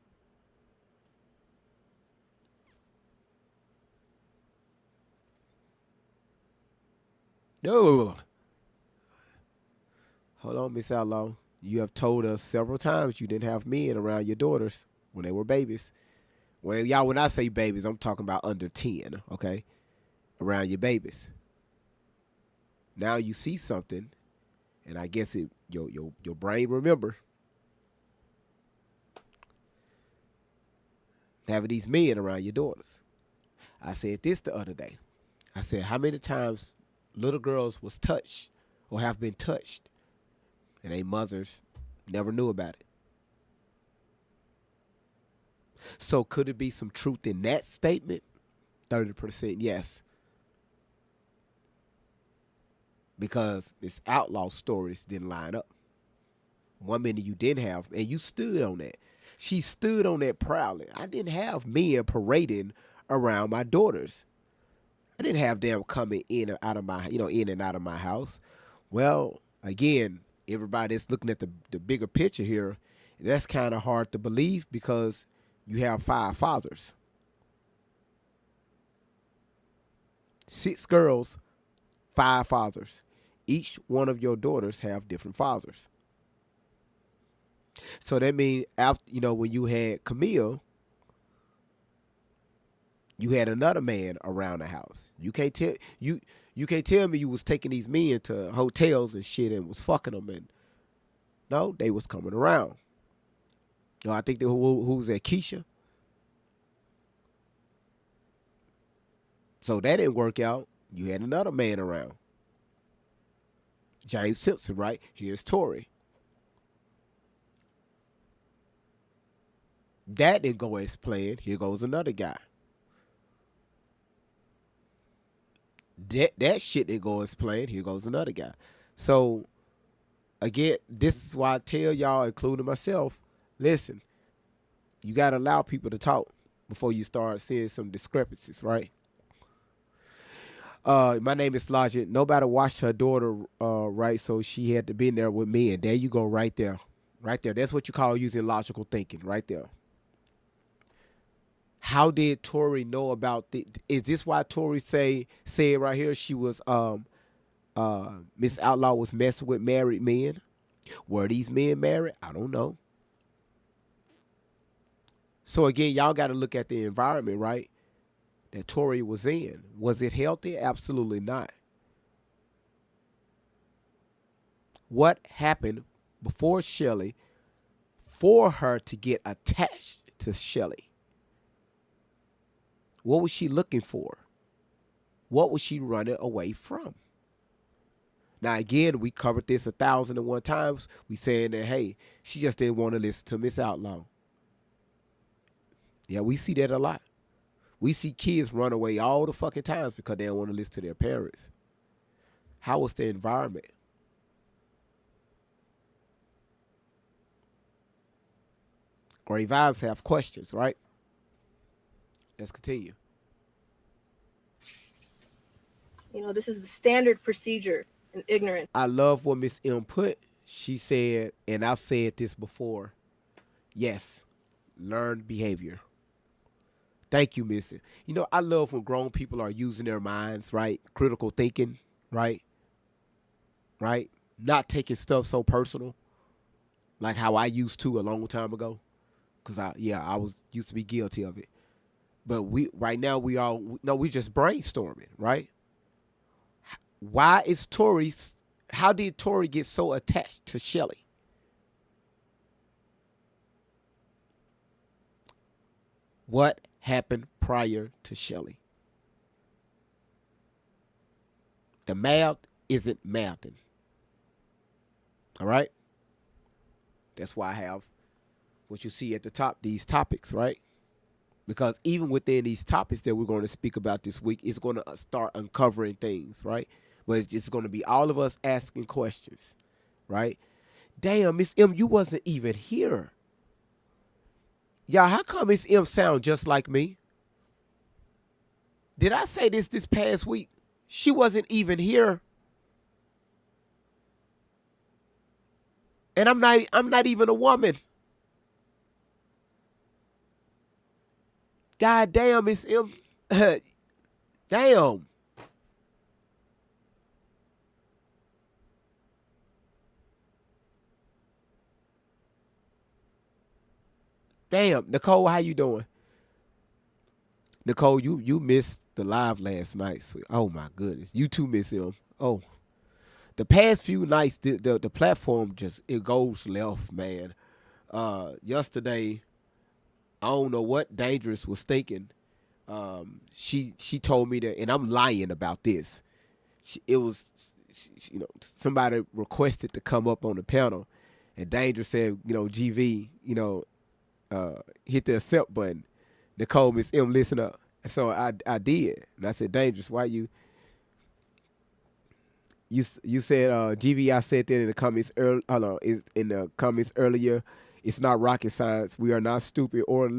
B: No. Hold on, Miss Outlaw. You have told us several times you didn't have men around your daughters when they were babies. Well, y'all, when I say babies, I'm talking about under 10, okay? Around your babies. Now you see something, and I guess your brain remember having these men around your daughters. I said this the other day. I said, how many times little girls was touched or have been touched and their mothers never knew about it? So could it be some truth in that statement? 30% yes. Because Miss Outlaw stories didn't line up. 1 minute you didn't have, and you stood on that. She stood on that proudly. I didn't have men parading around my daughters. I didn't have them coming in and out of my, in and out of my house. Well, again, everybody that's looking at the bigger picture here, that's kind of hard to believe because you have 5 fathers. 6 girls, 5 fathers. Each one of your daughters have different fathers. So that means after, when you had Camille, you had another man around the house. You can't tell me you was taking these men to hotels and shit and was fucking them, and no, they was coming around. I think who was that, Keisha? So that didn't work out. You had another man around. James Simpson, right? Here's Tori. That didn't go as planned. Here goes another guy. That shit didn't go as planned. Here goes another guy. So, again, this is why I tell y'all, including myself, listen, you got to allow people to talk. before you start seeing some discrepancies, right? My name is Logic. Nobody watched her daughter, right? So she had to be in there with me, and there you go, right there, right there. That's what you call using logical thinking, right there. How did Tori know about the? Is this why Tori said right here she was Miss Outlaw was messing with married men? Were these men married? I don't know. So again, y'all got to look at the environment, right? That Tori was in. Was it healthy? Absolutely not. What happened before Shelly for her to get attached to Shelly? What was she looking for? What was she running away from? Now again, we covered this 1,001 times. We saying that hey, she just didn't want to listen to Miss Outlaw. Yeah, we see that a lot. We see kids run away all the fucking times because they don't want to listen to their parents. How was the environment? Great Vibes have questions, right? Let's continue.
C: You know, this is the standard procedure in ignorance.
B: I love what Miss M put. She said, and I've said this before, yes, learned behavior. Thank you, Miss M. You know, I love when grown people are using their minds, right? Critical thinking, right? Right? Not taking stuff so personal, like how I used to a long time ago. Cause I was used to be guilty of it. But we right now we just brainstorming, right? Why is how did Tori get so attached to Shelly? What happened prior to Shelly? The math isn't mathing. All right? That's why I have what you see at the top, these topics, right? Because even within these topics that we're going to speak about this week, it's going to start uncovering things, right? But it's just going to be all of us asking questions, right? Damn, Miss M, you wasn't even here. Y'all, how come Miss M sound just like me? Did I say this past week? She wasn't even here. And I'm not even a woman. God damn, Miss M. Damn. Damn. Nicole, how you doing? Nicole, you missed the live last night. So, oh my goodness. You too, Miss M. Oh. The past few nights, the platform just, it goes left, man. Yesterday, I don't know what Dangerous was thinking. She told me that, and I'm lying about this. Somebody requested to come up on the panel, and Dangerous said, GV, hit the accept button. Nicole, Miss M, listen up. And so I did, and I said, Dangerous, why you said GV? I said that in the comments earlier. It's not rocket science. We are not stupid or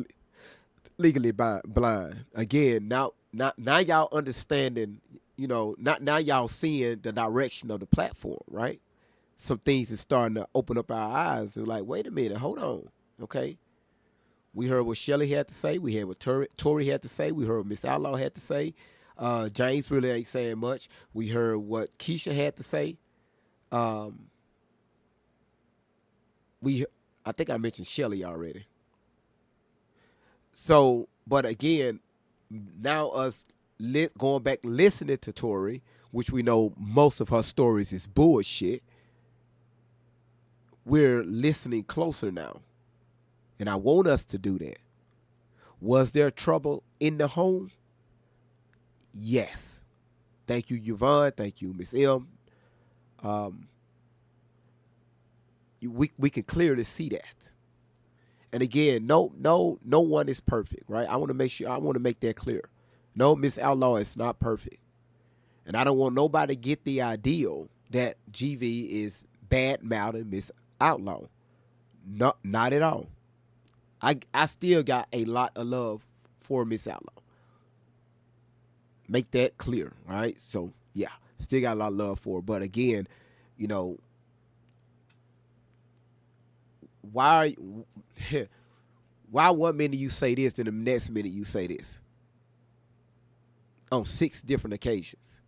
B: legally blind. Again, now y'all understanding, now y'all seeing the direction of the platform, right? Some things is starting to open up our eyes. We're like, wait a minute, hold on, okay? We heard what Shelly had to say. We heard what Tori had to say. We heard what Miss Outlaw had to say. James really ain't saying much. We heard what Keisha had to say. I think I mentioned Shelly already. So, but again, now us going back listening to Tori, which we know most of her stories is bullshit, we're listening closer now. And I want us to do that. Was there trouble in the home? Yes. Thank you, Yvonne. Thank you, Miss M. We can clearly see that. And again, no one is perfect, right? I want to make that clear. No, Miss Outlaw is not perfect. And I don't want nobody to get the ideal that GV is bad mouthing Miss Outlaw. Not at all. I still got a lot of love for Miss Outlaw. Make that clear, all right? So yeah, still got a lot of love for her. But again, you know, why why one minute you say this and the next minute you say this on 6 different occasions?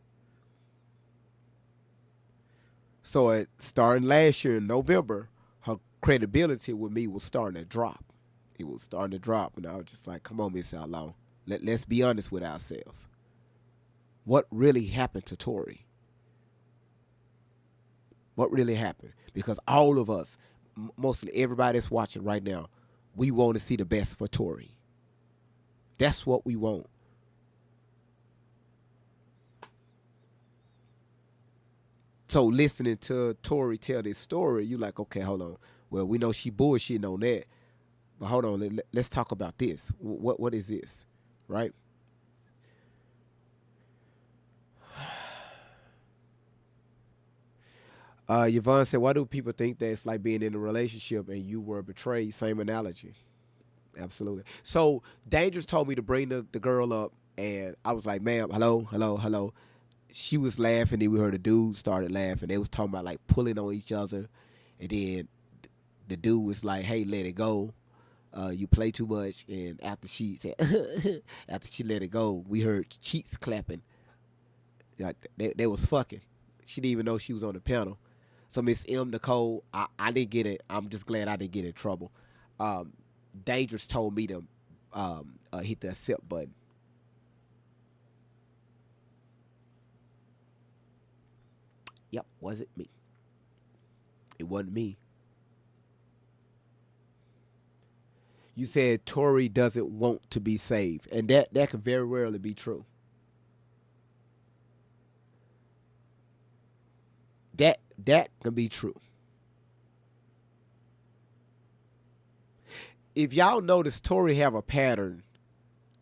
B: So starting last year in November, her credibility with me was starting to drop. It was starting to drop, and I was just like, "Come on, Miss Outlaw, let's be honest with ourselves. What really happened to Tori? What really happened? Because all of us, mostly everybody that's watching right now, we want to see the best for Tori. That's what we want." So listening to Tori tell this story, you like, okay, hold on. Well, we know she bullshitting on that, but hold on, let's talk about this. What is this, right? Yvonne said, "Why do people think that it's like being in a relationship and you were betrayed?" Same analogy. Absolutely. So Dangerous told me to bring the girl up, and I was like, "Ma'am, hello, hello, hello." She was laughing, then we heard the dude started laughing. They was talking about like pulling on each other, and then the dude was like, "Hey, let it go. You play too much." And after she said, after she let it go, we heard cheeks clapping. Like they was fucking. She didn't even know she was on the panel. So Miss M. Nicole, I didn't get it. I'm just glad I didn't get in trouble. Um, Dangerous told me to hit the accept button. Yep, wasn't me. It wasn't me. You said Tori doesn't want to be saved, and that can very rarely be true. That can be true. If y'all notice, Tori have a pattern.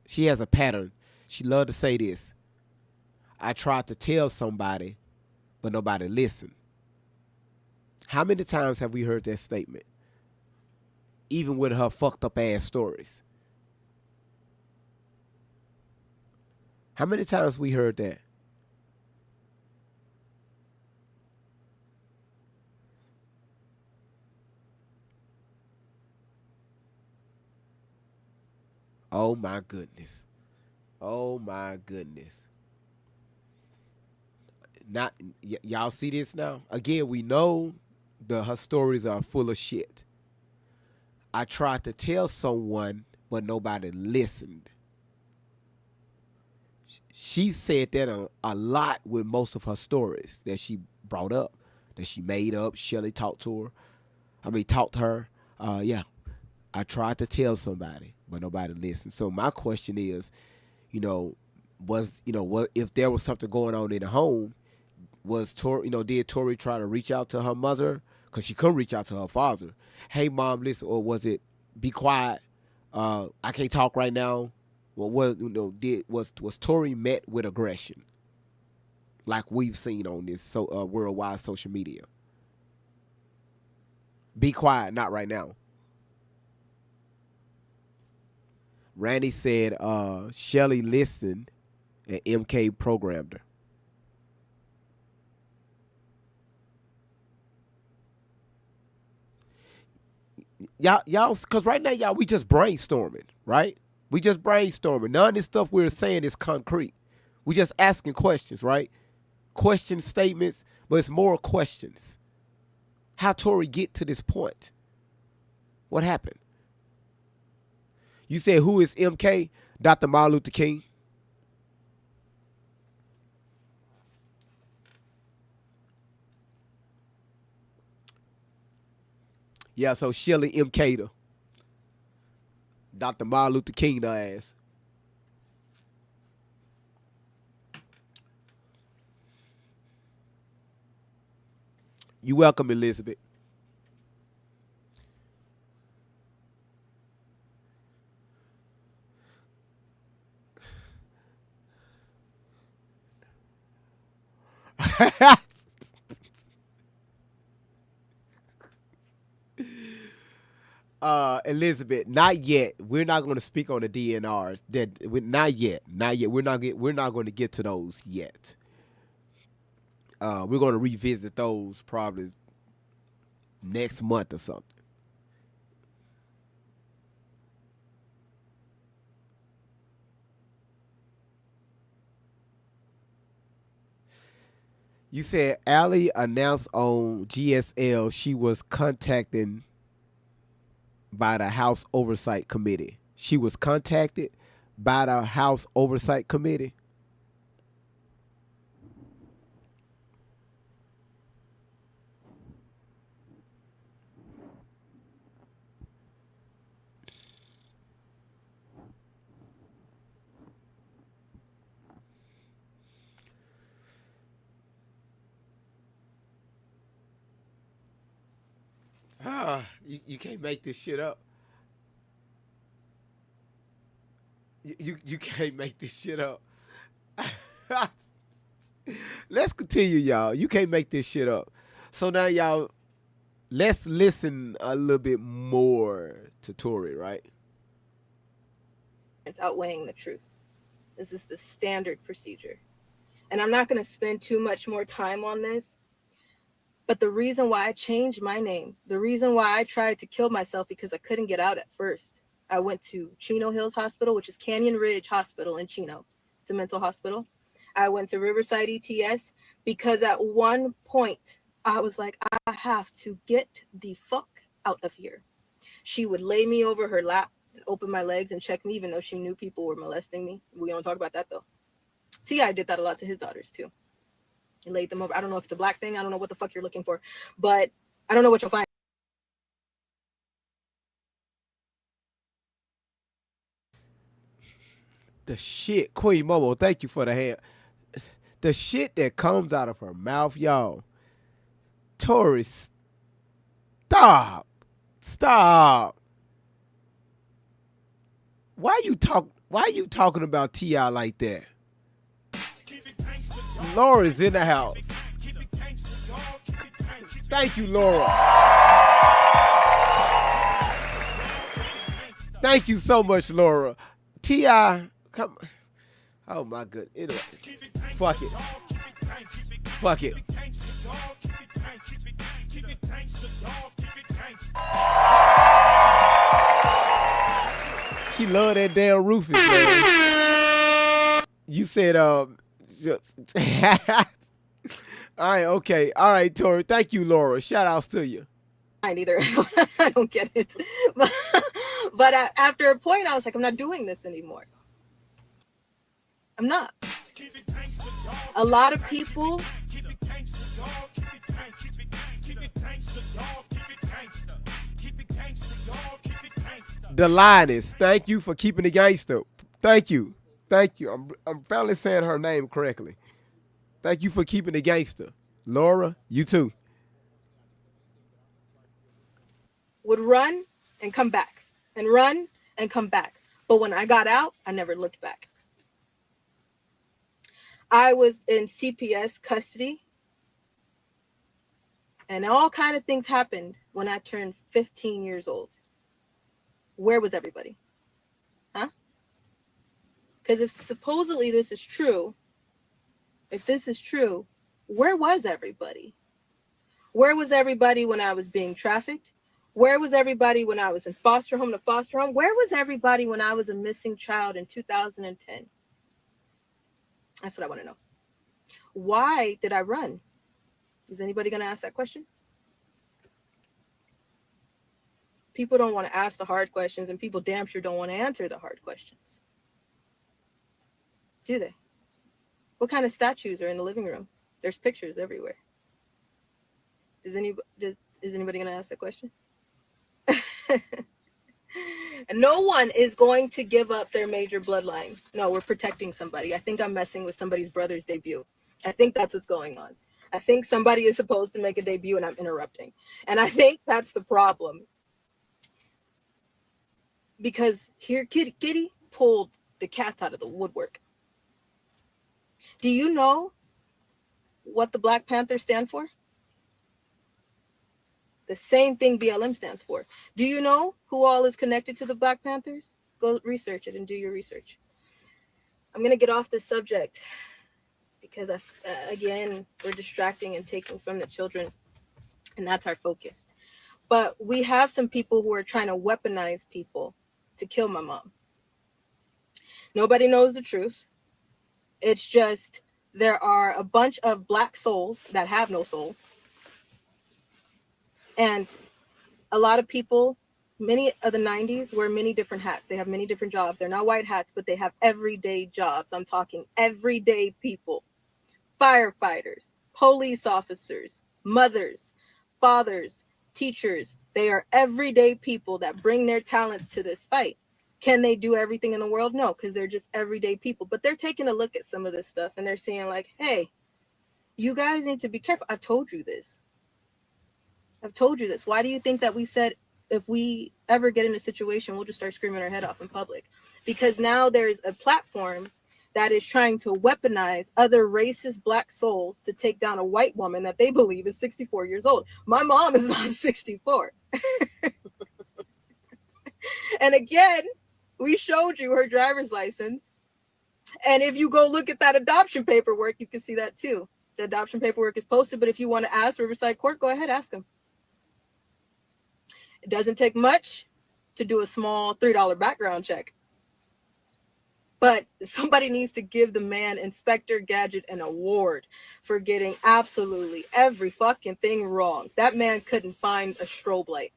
B: She has a pattern. She love to say this. I tried to tell somebody, but nobody listened. How many times have we heard that statement? Even with her fucked up ass stories. How many times we heard that? Oh my goodness. Oh my goodness. Not y'all see this now? Again, we know her stories are full of shit. I tried to tell someone, but nobody listened. She said that a lot with most of her stories that she brought up, that she made up. Shelly talked to her. Talked to her. Yeah, I tried to tell somebody, but nobody listened. So my question is, you know, what if there was something going on in the home? Was Tori, did Tori try to reach out to her mother because she couldn't reach out to her father? Hey, mom, listen, or was it be quiet? I can't talk right now. Well, what was Tori met with aggression, like we've seen on this worldwide social media? Be quiet, not right now. Randy said Shelly listened and MK programmed her. Y'all, because right now, y'all, we just brainstorming, right? We just brainstorming. None of this stuff we're saying is concrete. We just asking questions, right? Question statements, but it's more questions. How Tori get to this point? What happened? You said who is MK? Dr. Martin Luther King. Yeah, so Shelly MK'd her. Dr. Martin Luther King, her ass. You welcome, Elizabeth. Elizabeth, not yet. We're not going to speak on the DNRs. Not yet. Not yet. We're not going to get to those yet. We're going to revisit those probably next month or something. You said Allie announced on GSL she was contacted by the House Oversight Committee. She was contacted by the House Oversight Committee. You can't make this shit up. You can't make this shit up. Let's continue, y'all. You can't make this shit up. So now, y'all, let's listen a little bit more to Tori, right?
C: It's outweighing the truth. This is the standard procedure. And I'm not going to spend too much more time on this. But the reason why I changed my name, the reason why I tried to kill myself because I couldn't get out at first. I went to Chino Hills Hospital, which is Canyon Ridge Hospital in Chino. It's a mental hospital. I went to Riverside ETS because at one point I was like, I have to get the fuck out of here. She would lay me over her lap and open my legs and check me, even though she knew people were molesting me. We don't talk about that though. T.I. did that a lot to his daughters too. He laid them over. I don't know if it's a black thing. I don't know what the fuck you're looking for, but I don't know what you'll find.
B: The shit, Queen Momo, thank you for the hand. The shit that comes out of her mouth, y'all. Tori, stop. Stop. Why you talking about T.I. like that? Laura's in the house. Thank you, Laura. Thank you so much, Laura. T.I., come. Oh my goodness. Anyway, fuck it. Fuck it. She love that damn Rufus, man. You said, all right, okay. All right, Tori. Thank you, Laura. Shout outs to you.
C: Either. I don't get it. But after a point, I was like, I'm not doing this anymore. I'm not. A lot of people.
B: The Lioness, thank you for keeping the gangster. Thank you. Thank you. I'm finally saying her name correctly. Thank you for keeping the gangster. Laura, you too.
C: Would run and come back and run and come back. But when I got out, I never looked back. I was in CPS custody. And all kind of things happened when I turned 15 years old. Where was everybody? Huh? Because if supposedly this is true, if this is true, where was everybody? Where was everybody when I was being trafficked? Where was everybody when I was in foster home to foster home? Where was everybody when I was a missing child in 2010? That's what I want to know. Why did I run? Is anybody going to ask that question? People don't want to ask the hard questions, and people damn sure don't want to answer the hard questions. Do they? What kind of statues are in the living room? There's pictures everywhere. Is anybody going to ask that question? And no one is going to give up their major bloodline. No, we're protecting somebody. I think I'm messing with somebody's brother's debut. I think that's what's going on. I think somebody is supposed to make a debut and I'm interrupting. And I think that's the problem. Because here, Kitty pulled the cats out of the woodwork. Do you know what the Black Panthers stand for? The The same thing BLM stands for. Do you know who all is connected to the Black Panthers? Go research it and do your research. I'm going to get off this subject because, again, we're distracting and taking from the children, and that's our focus. But we have some people who are trying to weaponize people to kill my mom. Nobody knows the truth. It's just there are a bunch of black souls that have no soul. And a lot of people, many of the 90s wear many different hats. They have many different jobs. They're not white hats, but they have everyday jobs. I'm talking everyday people. Firefighters, police officers, mothers, fathers, teachers. They are everyday people that bring their talents to this fight. Can they do everything in the world? No, because they're just everyday people. But they're taking a look at some of this stuff and they're saying like, hey, you guys need to be careful. I've told you this. Why do you think that we said if we ever get in a situation, we'll just start screaming our head off in public? Because now there's a platform that is trying to weaponize other racist black souls to take down a white woman that they believe is 64 years old. My mom is not 64. And again, we showed you her driver's license. And if you go look at that adoption paperwork, you can see that too. The adoption paperwork is posted, but if you want to ask Riverside Court, go ahead, ask them. It doesn't take much to do a small $3 background check. But somebody needs to give the man, Inspector Gadget, an award for getting absolutely every fucking thing wrong. That man couldn't find a strobe light.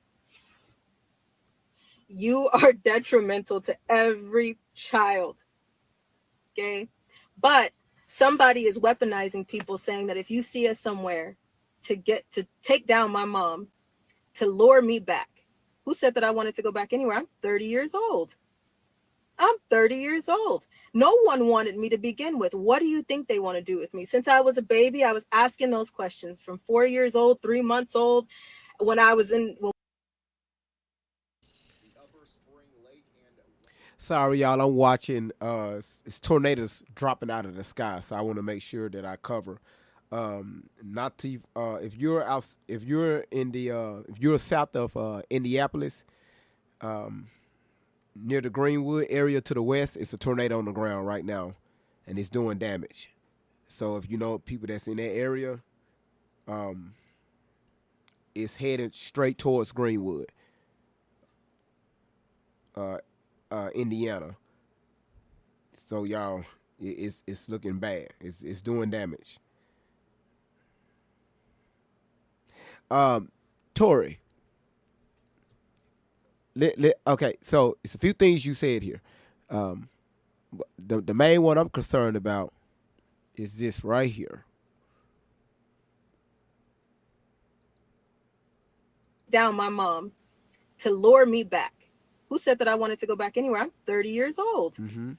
C: You are detrimental to every child. Okay? But somebody is weaponizing people, saying that if you see us somewhere to take down my mom, to lure me back. Who said that I wanted to go back anywhere? I'm 30 years old. No one wanted me to begin with. What do you think they want to do with me? Since I was a baby, I was asking those questions from 4 years old, 3 months old, when I was in.
B: Sorry, y'all. I'm watching. It's tornadoes dropping out of the sky, so I want to make sure that I cover. Not to if you're south of Indianapolis, near the Greenwood area to the west, it's a tornado on the ground right now, and it's doing damage. So if you know people that's in that area, it's headed straight towards Greenwood, Indiana. So y'all, it's looking bad. It's doing damage. Tori. Okay, so it's a few things you said here. The main one I'm concerned about is this right here.
C: Down my mom to lure me back. Who said that I wanted to go back anywhere? I'm 30 years old.
B: Mm-hmm.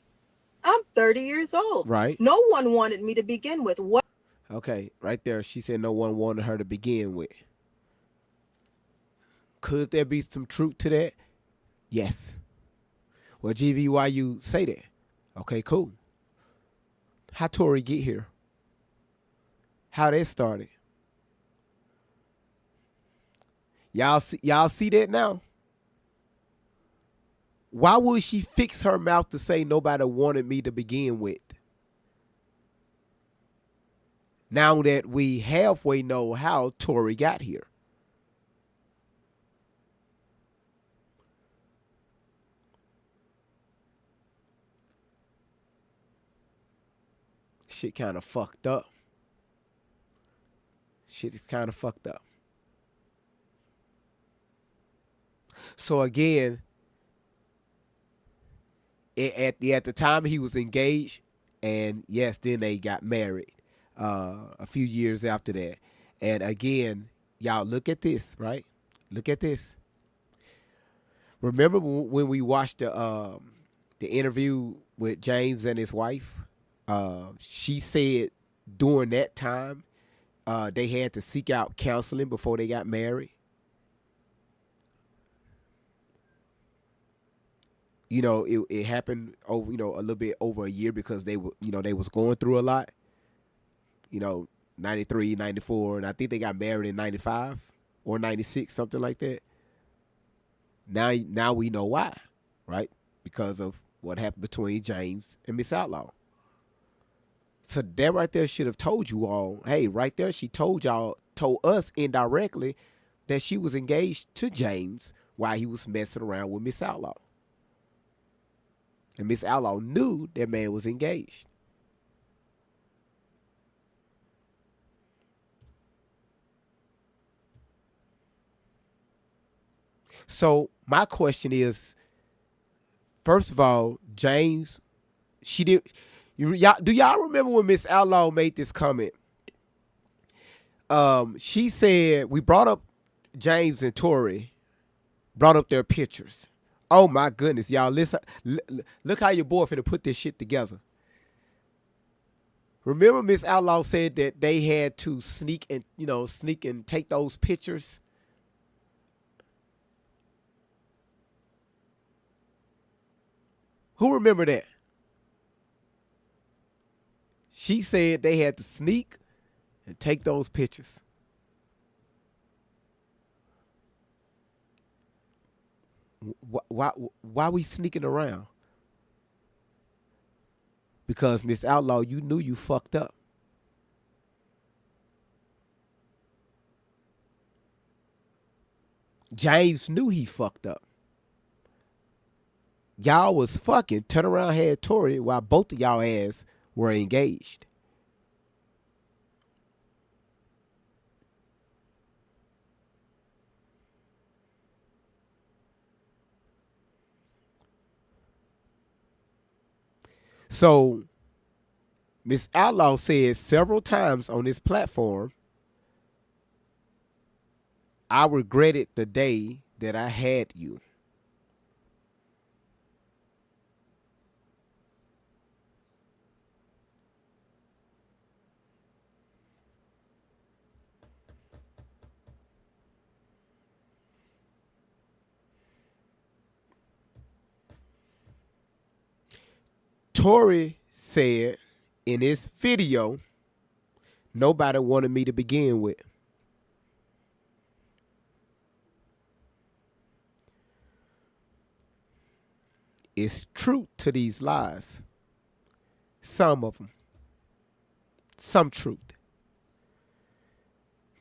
C: I'm 30 years old.
B: Right.
C: No one wanted me to begin with. What?
B: Okay, right there. She said no one wanted her to begin with. Could there be some truth to that? Yes. Well, GV, why you say that? Okay, cool. How Tori get here? How that started? Y'all see that now? Why would she fix her mouth to say nobody wanted me to begin with? Now that we halfway know how Tori got here. Shit kind of fucked up. Shit is kind of fucked up. So again, at the time he was engaged, and yes, then they got married a few years after that. And again, y'all look at this, right? Look at this. Remember when we watched the interview with James and his wife? She said during that time they had to seek out counseling before they got married. You know, it happened over, a little bit over a year because they were, they was going through a lot. 93, 94, and I think they got married in 95 or 96, something like that. Now we know why, right? Because of what happened between James and Miss Outlaw. So that right there should have told you all, hey, right there she told us indirectly that she was engaged to James while he was messing around with Miss Outlaw. And Miss Outlaw knew that man was engaged. So my question is, first of all, James, she did. Do y'all remember when Miss Outlaw made this comment? She said we brought up James and Tori, brought up their pictures. Oh my goodness, y'all! Listen, look how your boy finna put this shit together. Remember, Miss Outlaw said that they had to sneak and take those pictures. Who remember that? She said they had to sneak and take those pictures. Why we sneaking around? Because Miss Outlaw, you knew you fucked up. James knew he fucked up. Y'all was fucking, turn around, had Tori while both of y'all ass were engaged. So Miss Outlaw said several times on this platform, I regretted the day that I had you. Tori said in this video, nobody wanted me to begin with. It's truth to these lies. Some of them. Some truth.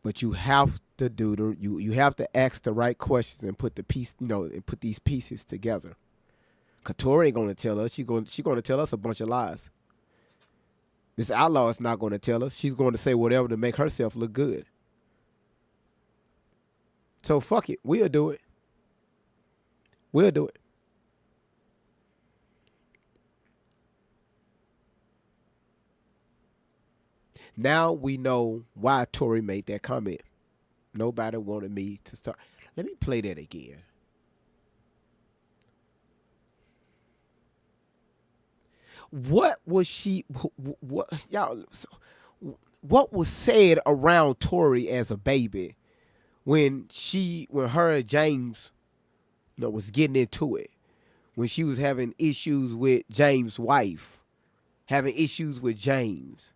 B: But you have to you have to ask the right questions and put the piece, and put these pieces together. Cause Tori ain't gonna tell us. She's gonna tell us a bunch of lies. This Outlaw is not gonna tell us. She's going to say whatever to make herself look good. So fuck it. We'll do it. We'll do it. Now we know why Tori made that comment. Nobody wanted me to start. Let me play that again. What was she? What y'all? What was said around Tori as a baby when her and James, was getting into it, when she was having issues with James' wife, having issues with James?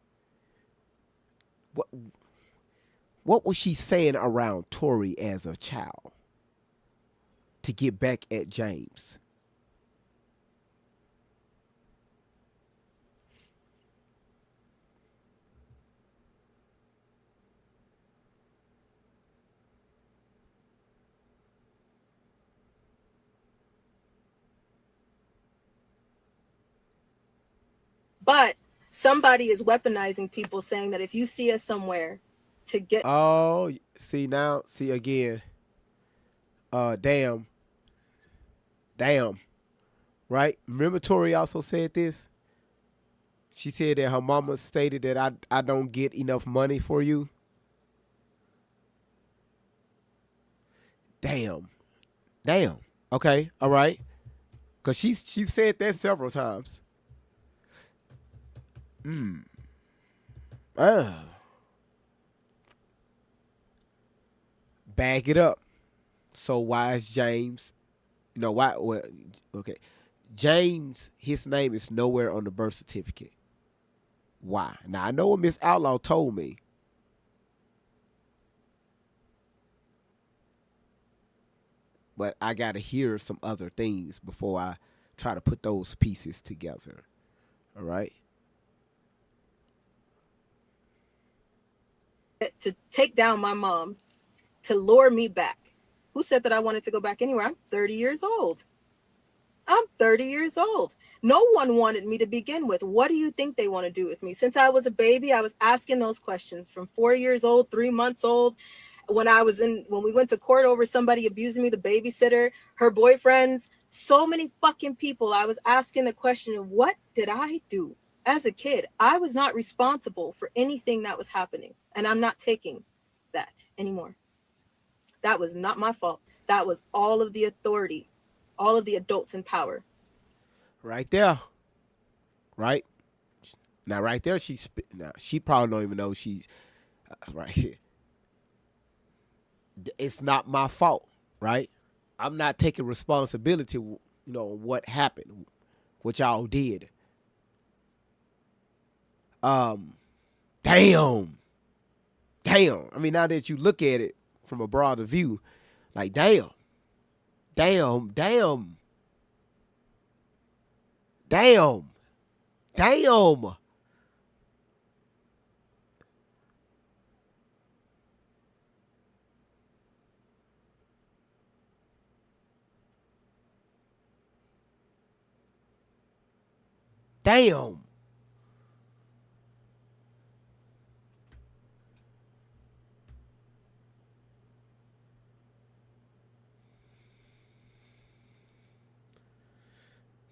B: What was she saying around Tori as a child to get back at James?
C: But somebody is weaponizing people, saying that if you see us somewhere to get.
B: Oh, see again. Damn. Right? Remember Tori also said this? She said that her mama stated that I don't get enough money for you. Damn. Okay, all right. Because she said that several times. Back it up. So why is James? Why? Well, okay. James, his name is nowhere on the birth certificate. Why? Now I know what Miss Outlaw told me. but I got to hear some other things before I try to put those pieces together. All right.
C: To take down my mom, to lure me back. Who said that I wanted to go back anywhere? I'm 30 years old. I'm 30 years old. No one wanted me to begin with. What do you think they want to do with me? Since I was a baby, I was asking those questions from 4 years old, 3 months old. When we went to court over somebody abusing me, the babysitter, her boyfriends, so many fucking people, I was asking the question, what did I do? As a kid, I was not responsible for anything that was happening. And I'm not taking that anymore. That was not my fault. That was all of the authority, all of the adults in power.
B: Right there. Right? Now, right there, now, she probably don't even know she's right here. It's not my fault, right? I'm not taking responsibility, what happened, what y'all did. Damn. I mean, now that you look at it from a broader view, like, damn. Damn.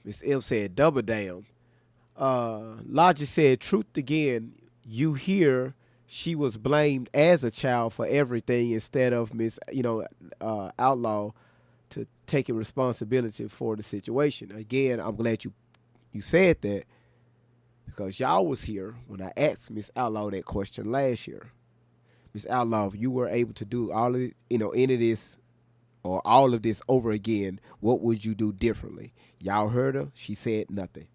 B: Miss M said double damn. Logic said truth again. You hear she was blamed as a child for everything instead of Miss Outlaw to taking responsibility for the situation. Again, I'm glad you said that, because y'all was here when I asked Miss Outlaw that question last year. Miss Outlaw, if you were able to do all of any of this or all of this over again, what would you do differently? Y'all heard her. She said nothing.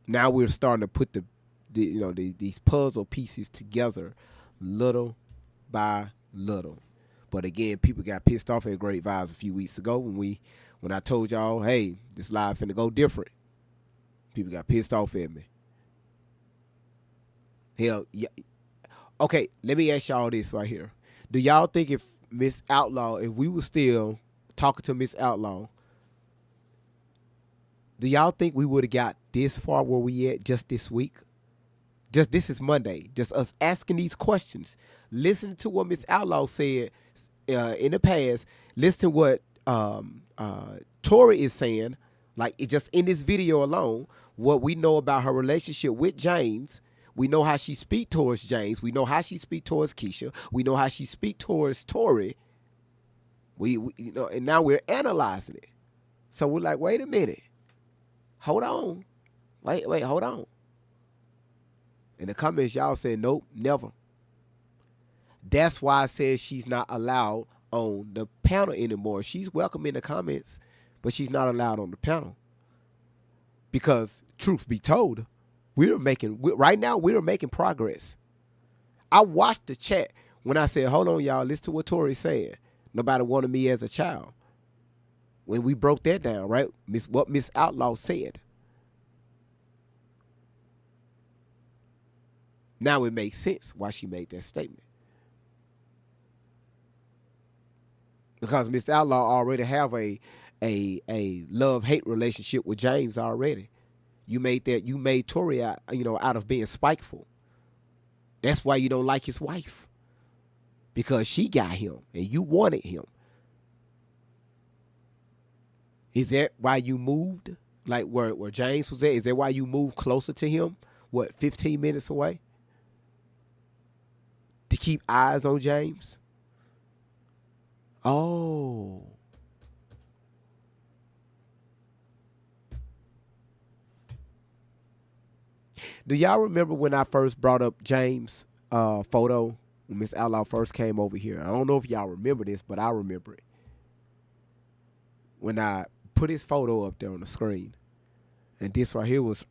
B: Now we're starting to put these puzzle pieces together little by little. But again, people got pissed off at Great Vibes a few weeks ago when I told y'all, hey, this live finna go different. People got pissed off at me. Hell, yeah. Okay, let me ask y'all this right here. Do y'all think if we were still talking to Miss Outlaw, do y'all think we would have got this far where we at just this week? Just this is Monday. Just us asking these questions. Listen to what Miss Outlaw said in the past. Listen to what Tori is saying. Like, it just in this video alone, what we know about her relationship with James. We know how she speak towards James. We know how she speak towards Keisha. We know how she speak towards Tori. We and now we're analyzing it. So we're like, wait a minute. Hold on. Wait, hold on. In the comments, y'all said, nope, never. That's why I said she's not allowed on the panel anymore. She's welcome in the comments, but she's not allowed on the panel. Because, truth be told, right now we're making progress. I watched the chat when I said, hold on, y'all, listen to what Tori's saying. Nobody wanted me as a child. When we broke that down, right? What Miss Outlaw said. Now it makes sense why she made that statement. Because Miss Outlaw already have a love-hate relationship with James already. You made Tori out of being spiteful. That's why you don't like his wife. Because she got him and you wanted him. Is that why you moved? Like where James was at? Is that why you moved closer to him? 15 minutes away? To keep eyes on James? Oh. Do y'all remember when I first brought up James' photo when Miss Outlaw first came over here? I don't know if y'all remember this, but I remember it. When I put his photo up there on the screen, and this right here was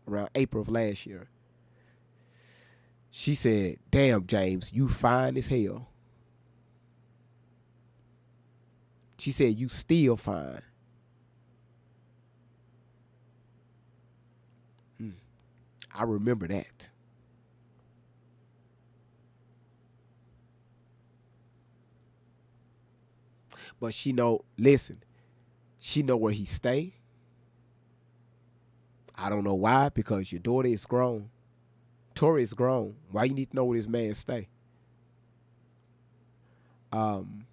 B: around April of last year. She said, "Damn, James, you fine as hell." She said, "You still fine." I remember that. But she know, listen, she know where he stay. I don't know why, because your daughter is grown. Tori is grown. Why you need to know where this man stay? Um,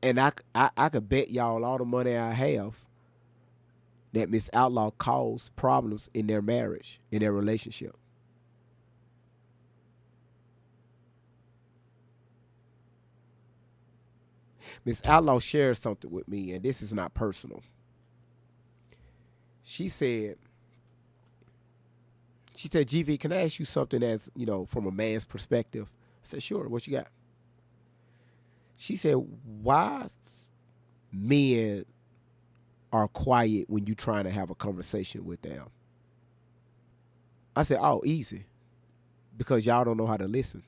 B: and I could bet y'all all the money I have that Miss Outlaw caused problems in their marriage, in their relationship. Miss Outlaw shared something with me, and this is not personal. She said, GV, can I ask you something that's, from a man's perspective? I said, sure, what you got? She said, why men are quiet when you trying to have a conversation with them? I said, oh, easy. Because y'all don't know how to listen.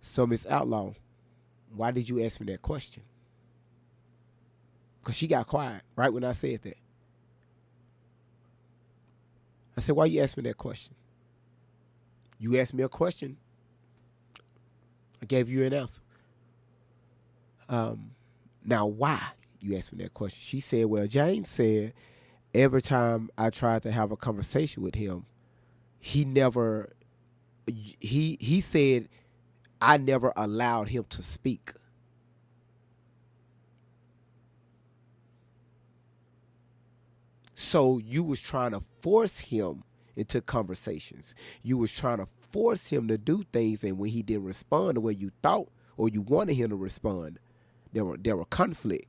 B: So, Miss Outlaw, why did you ask me that question? Because she got quiet right when I said that. I said, why you ask me that question? You asked me a question. I gave you an answer. Now, why you asked me that question? She said, well, James said every time I tried to have a conversation with him, he never, he said I never allowed him to speak. So you was trying to force him into conversations. You was trying to force him to do things, and when he didn't respond the way you thought or you wanted him to respond, there were conflict.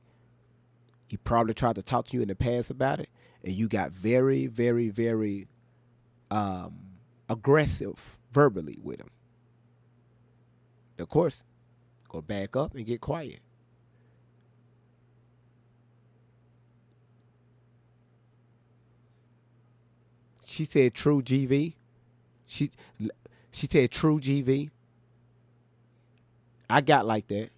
B: He probably tried to talk to you in the past about it, and you got very, very, very aggressive verbally with him. Of course, go back up and get quiet. She said, "True GV." She she said, "True GV." I got like that.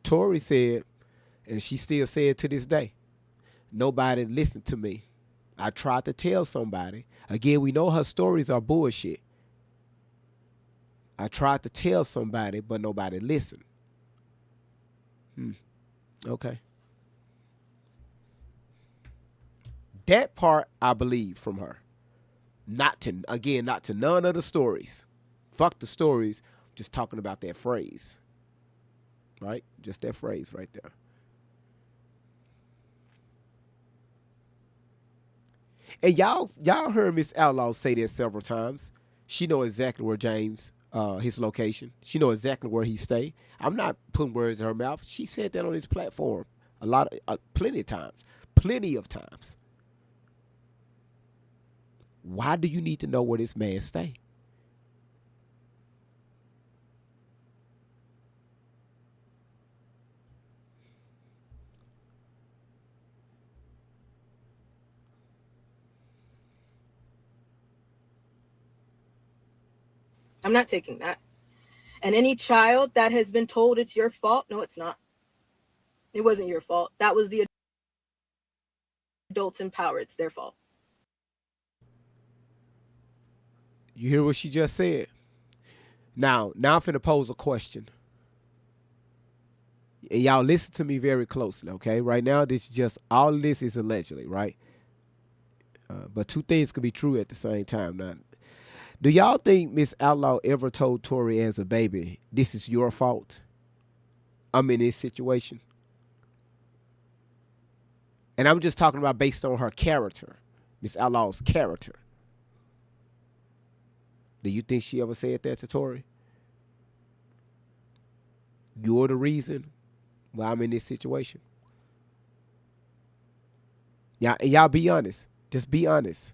B: Tori said, and she still said to this day, nobody listened to me. I tried to tell somebody. Again, we know her stories are bullshit. I tried to tell somebody, but nobody listened. Okay. That part I believe from her. Not to none of the stories. Fuck the stories. Just talking about that phrase. Right? Just that phrase right there. And y'all heard Miss Outlaw say that several times. She know exactly where James, his location. She know exactly where he stay. I'm not putting words in her mouth. She said that on his platform plenty of times, plenty of times. Why do you need to know where this man stay?
C: I'm not taking that. And any child that has been told it's your fault, no, it's not. It wasn't your fault. That was the adults in power. It's their fault.
B: You hear what she just said? Now I'm finna pose a question. And y'all listen to me very closely, okay? Right now, all of this is allegedly, right? But two things could be true at the same time. Now, do y'all think Miss Outlaw ever told Tori as a baby, this is your fault? I'm in this situation. And I'm just talking about based on her character, Miss Outlaw's character. Do you think she ever said that to Tori? You're the reason why I'm in this situation. Y'all be honest. Just be honest.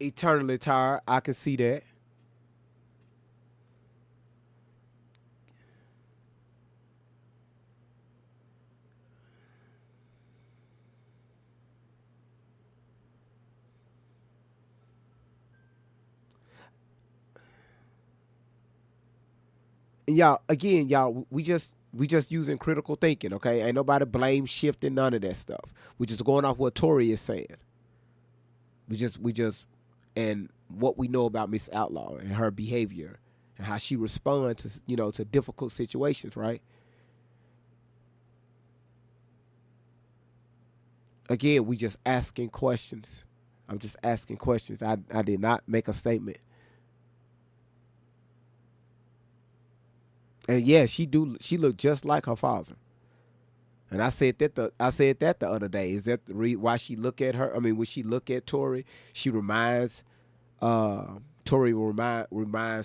B: Eternally tired. I can see that. And y'all, again, y'all, we just using critical thinking, okay? Ain't nobody blame shifting, none of that stuff. We just going off what Tori is saying. We just and what we know about Miss Outlaw and her behavior and how she responds to to difficult situations, right? Again, we just asking questions. I'm just asking questions. I did not make a statement. And yeah, she looked just like her father. And I said that the other day. Is that why she look at her? I mean, when she look at Tori, she uh reminds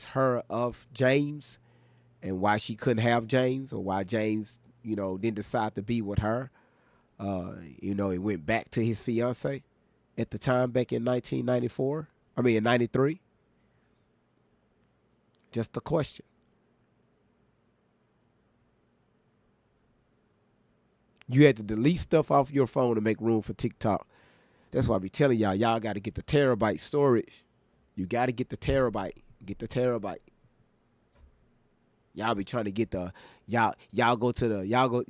B: her of James, and why she couldn't have James, or why James didn't decide to be with her. He went back to his fiance at the time back in 1994. I mean in 93. Just a question. You had to delete stuff off your phone to make room for TikTok. That's why I be telling y'all got to get the terabyte storage. You got to get the terabyte. Get the terabyte. Y'all be trying to get the y'all go to the y'all go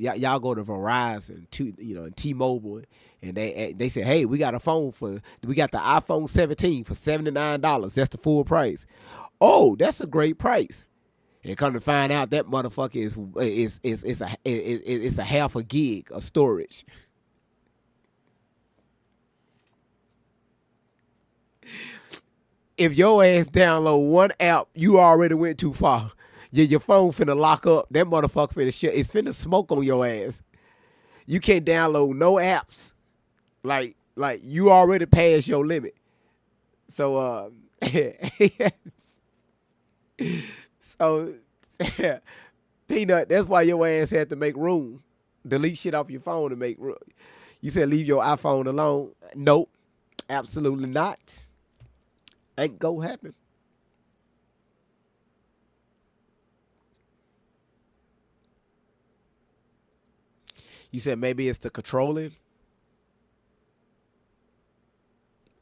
B: to Verizon and T-Mobile, and they say, hey, we got the iPhone 17 for $79. That's the full price. Oh, that's a great price. And come to find out, that motherfucker is a half a gig of storage. If your ass download one app, you already went too far. Your phone finna lock up. That motherfucker finna shit. It's finna smoke on your ass. You can't download no apps. Like you already passed your limit. So so Peanut, that's why your ass had to make room. Delete shit off your phone to make room. You said leave your iPhone alone. Nope. Absolutely not. Ain't gonna happen. You said maybe it's the controlling.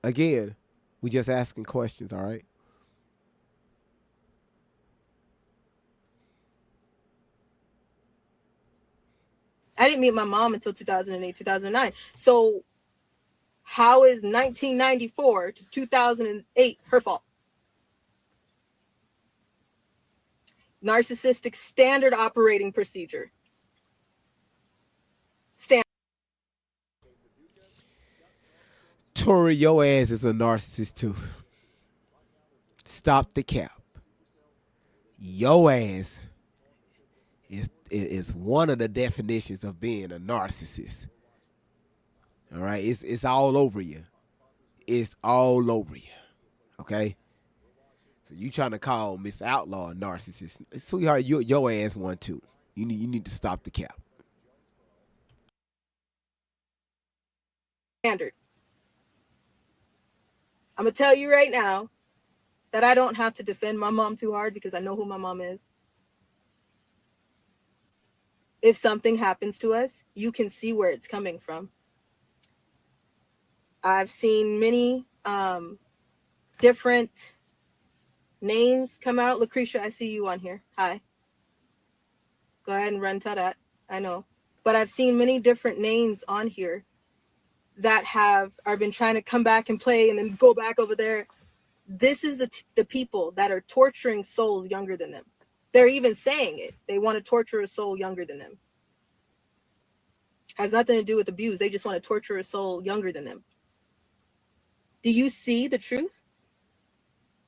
B: Again, we just asking questions, all right?
C: I didn't meet my mom until 2008, 2009. So how is 1994 to 2008 her fault? Narcissistic standard operating procedure.
B: Tori, your ass is a narcissist too. Stop the cap. Your ass is one of the definitions of being a narcissist. All right, it's all over you. It's all over you. Okay. So you trying to call Miss Outlaw a narcissist, sweetheart? Your ass one too. You need to stop the cap.
C: Standard. I'm gonna tell you right now that I don't have to defend my mom too hard because I know who my mom is. If something happens to us, you can see where it's coming from. I've seen many different names come out. Lucretia, I see you on here. Hi. Go ahead and run to that. I know. But I've seen many different names on here that are been trying to come back and play and then go back over there. This is the people that are torturing souls younger than them. They're even saying it. They want to torture a soul younger than them. Has nothing to do with abuse. They just want to torture a soul younger than them. Do you see the truth?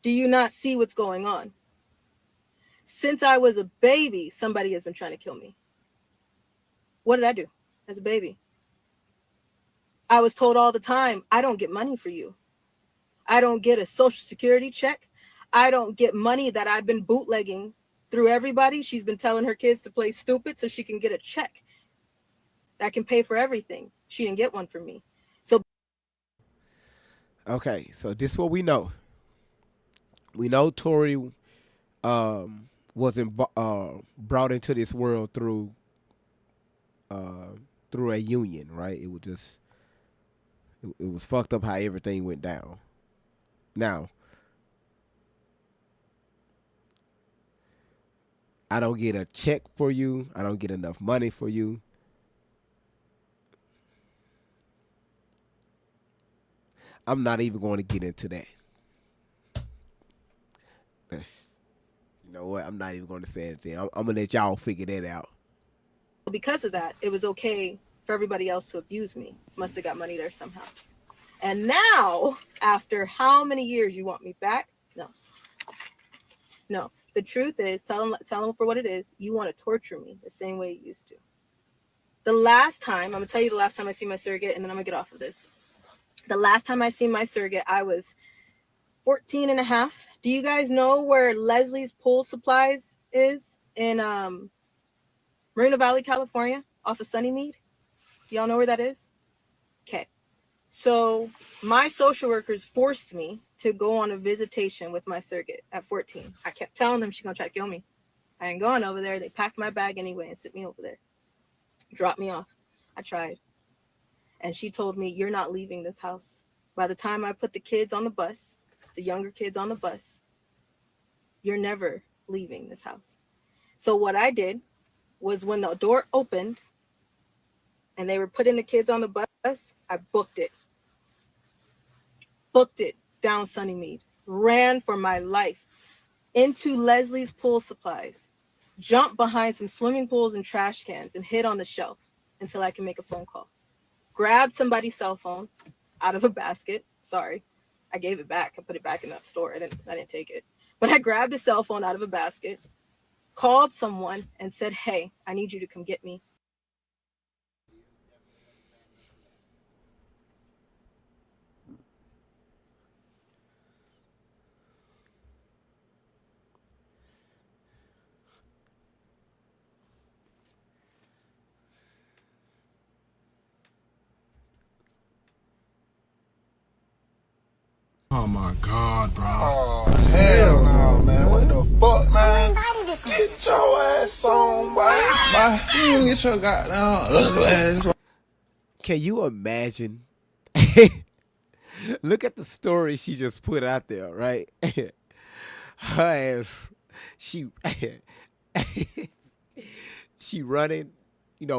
C: Do you not see what's going on? Since I was a baby, somebody has been trying to kill me. What did I do as a baby? I was told all the time, I don't get money for you. I don't get a social security check. I don't get money that I've been bootlegging through everybody. She's been telling her kids to play stupid so she can get a check that can pay for everything. She didn't get one from me. So,
B: Okay, so this is what we know. We know Tori wasn't brought into this world through a union, right? It was just it was fucked up how everything went down. Now, I don't get a check for you. I don't get enough money for you. I'm not even going to get into that. You know what? I'm not even going to say anything. I'm going to let y'all figure that out.
C: because of that, it was okay for everybody else to abuse me. Must have got money there somehow. And now, after how many years you want me back? No. The truth is, tell them for what it is. You want to torture me the same way you used to. The last time, I'm going to tell you the last time I seen my surrogate, and then I'm going to get off of this. The last time I seen my surrogate, I was 14 and a half. Do you guys know where Leslie's Pool Supplies is in Moreno Valley, California, off of Sunnymead? Do y'all know where that is? Okay. So my social workers forced me to go on a visitation with my surrogate at 14. I kept telling them she's going to try to kill me. I ain't going over there. They packed my bag anyway and sent me over there. Dropped me off. I tried. And she told me, you're not leaving this house. By the time I put the kids on the bus, the younger kids on the bus, you're never leaving this house. So what I did was when the door opened and they were putting the kids on the bus, I booked it. Booked it down Sunnymead. Ran for my life into Leslie's Pool Supplies. Jumped behind some swimming pools and trash cans and hid on the shelf until I can make a phone call. Grabbed somebody's cell phone out of a basket. Sorry, I gave it back. I put it back in the store. I didn't take it. But I grabbed a cell phone out of a basket, called someone and said, hey, I need you to come get me.
D: Oh my God, bro.
E: Oh, hell no, man. What the fuck, man? Get your ass on, boy. Bye. You get your goddamn ugly ass on.
B: Can you imagine? Look at the story she just put out there, right? Her ass, she running,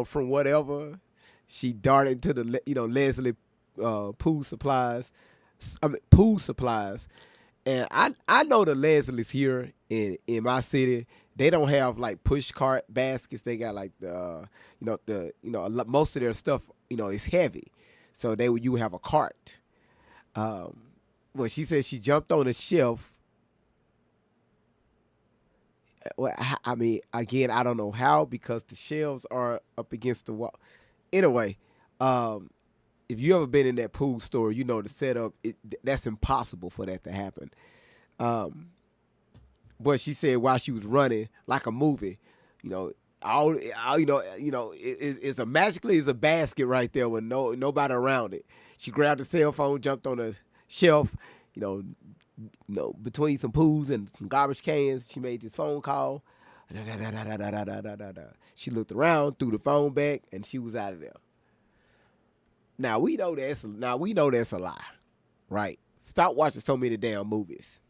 B: from whatever. She darted to the, Leslie Pool Supplies. Pool Supplies. And I know the Leslie's here in my city. They don't have like push cart baskets. They got like most of their stuff, is heavy. So you have a cart. Well, she said she jumped on a shelf. Well, I mean, again, I don't know how because the shelves are up against the wall. Anyway, if you ever been in that pool store, the setup, that's impossible for that to happen. But she said while she was running like a movie, it's a basket right there with nobody around it. She grabbed the cell phone, jumped on a shelf, between some pools and some garbage cans. She made this phone call. She looked around, threw the phone back, and she was out of there. Now we know that's a lie, right? Stop watching so many damn movies.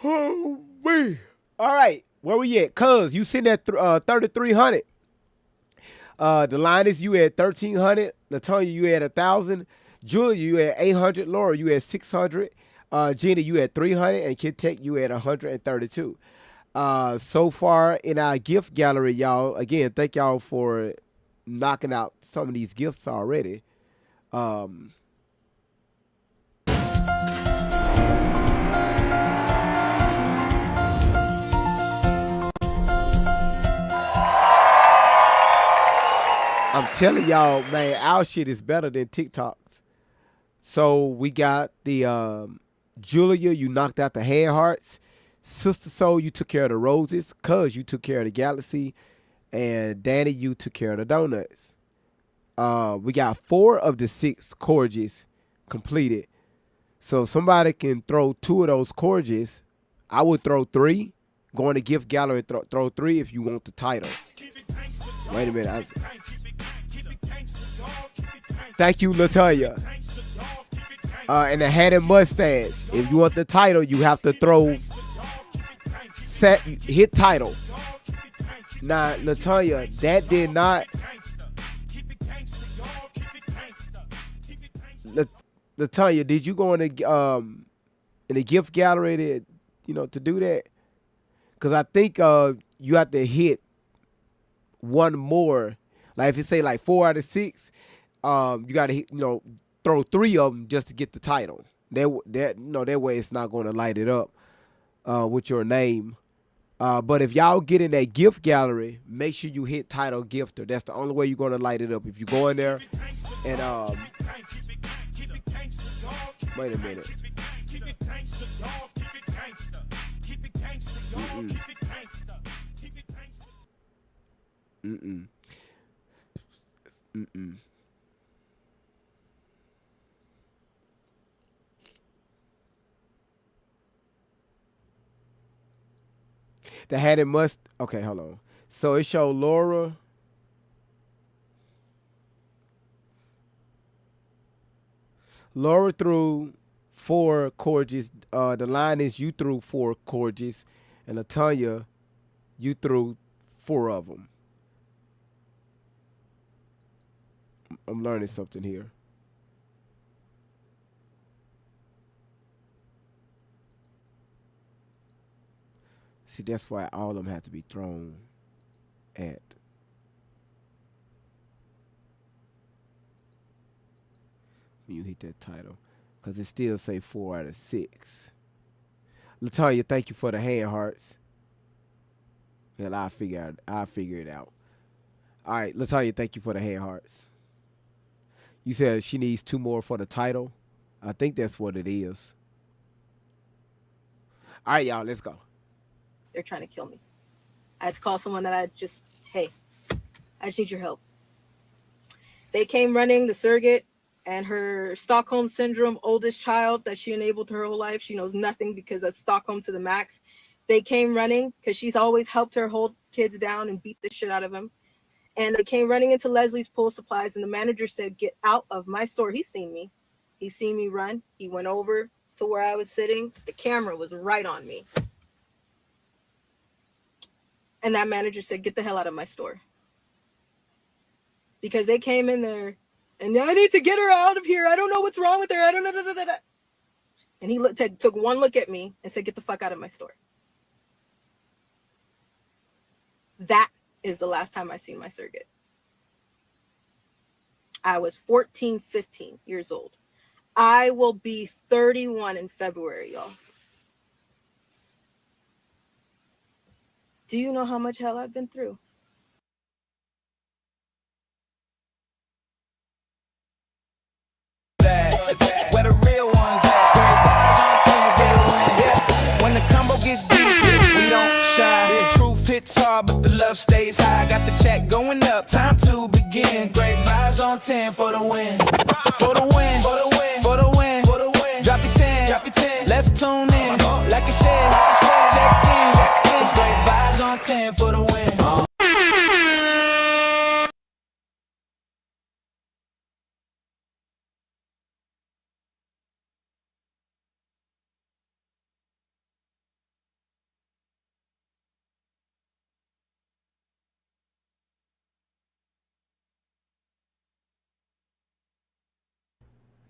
B: Oh man! All right, where we at? Cuz you sitting at 3,300. The line is you at 1,300. Latonya, you at 1,000. Julia, you at 800. Laura, you at 600. Gina, you at 300, and Kid Tech, you at 132. So far in our gift gallery, y'all, again, thank y'all for knocking out some of these gifts already. Um, I'm telling y'all, man, our shit is better than TikTok's. So we got the Julia, you knocked out the hand hearts. Sister Soul, you took care of the roses. Cuz, you took care of the galaxy. And Danny, you took care of the donuts. We got 4 of the 6 corgis completed. So if somebody can throw 2 of those corgis, I would throw 3. Go in the gift gallery, throw 3 if you want the title. Wait a minute. Thank you, Latoya. And the hat and mustache. If you want the title, you have to throw hit title. Now, Latoya, that did not. Latoya, did you go in the gift gallery to do that? Because I think you have to hit one more. Like if it say like 4 out of 6, you got to throw 3 of them just to get the title. That way it's not going to light it up with your name. But if y'all get in that gift gallery, make sure you hit title gifter. That's the only way you're going to light it up. If you go in there and wait a minute. The hat it must. Okay, hold on. So it showed Laura. Laura threw 4 corgis. The line is you threw 4 corgis, and Latonya, you threw 4 of them. I'm learning something here. See, that's why all of them have to be thrown at. When you hit that title. Because it still say 4 out of 6. Latonya, thank you for the hand hearts. Well, I'll figure it out. All right, Latonya, thank you for the hand hearts. You said she needs 2 more for the title. I think that's what it is. All right, y'all, let's go.
C: They're trying to kill me. I had to call someone that I just need your help. They came running, the surrogate and her Stockholm Syndrome oldest child that she enabled her whole life. She knows nothing because that's Stockholm to the max. They came running because she's always helped her hold kids down and beat the shit out of them. And they came running into Leslie's Pool Supplies, and the manager said, "Get out of my store." He's seen me. He's seen me run. He went over to where I was sitting. The camera was right on me. And that manager said, "Get the hell out of my store." Because they came in there, and I need to get her out of here. I don't know what's wrong with her. I don't know. And he took one look at me and said, "Get the fuck out of my store." That is the last time I seen my surrogate. I was 14, 15 years old. I will be 31 in February, y'all. Do you know how much hell I've been through?
A: Where the real ones at? When the combo gets deep, we don't shy. Truth hits hard, but the love stays high. Got the check going up, time to begin. Great vibes on 10 for the win. For the win, for the win, for the win, for the win. Drop your 10, drop your 10. Let's tune in. Like a share, check in. It's great vibes on 10 for the win.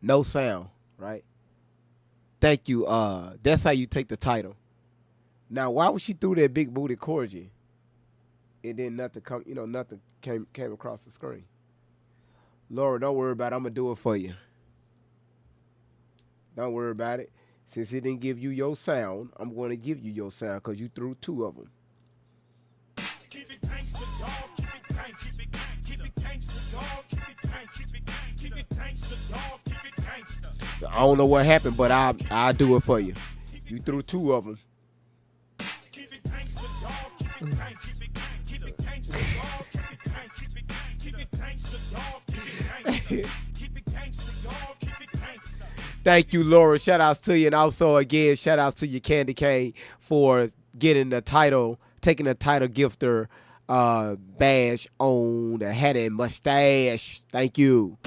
B: No sound, right? Thank you. That's how you take the title. Now, why would she threw that big booty Corgi? And then nothing came across the screen. Laura, don't worry about it. I'm gonna do it for you. Don't worry about it. Since it didn't give you your sound, I'm going to give you your sound because you threw two of them. I don't know what happened, but I'll do it for you. You threw two of them. Thank you, Laura. Shout outs to you. And also, again, shout outs to you, Candy Cane, for getting the title, taking the title gifter badge on the head and mustache. Thank you.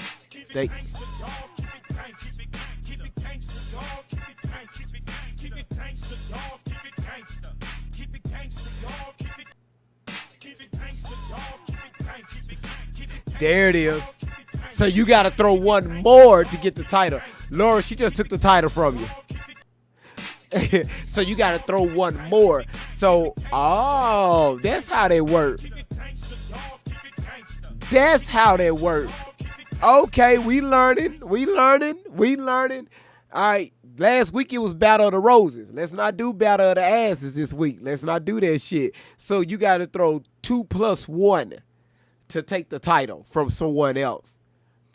B: There it is. So you got to throw one more to get the title. Laura, she just took the title from you. So you got to throw one more. So, oh, that's how they work. That's how they work. Okay, we learning. All right, last week it was Battle of the Roses. Let's not do Battle of the Asses this week. Let's not do that shit. So you got to throw 2 + 1 to take the title from someone else.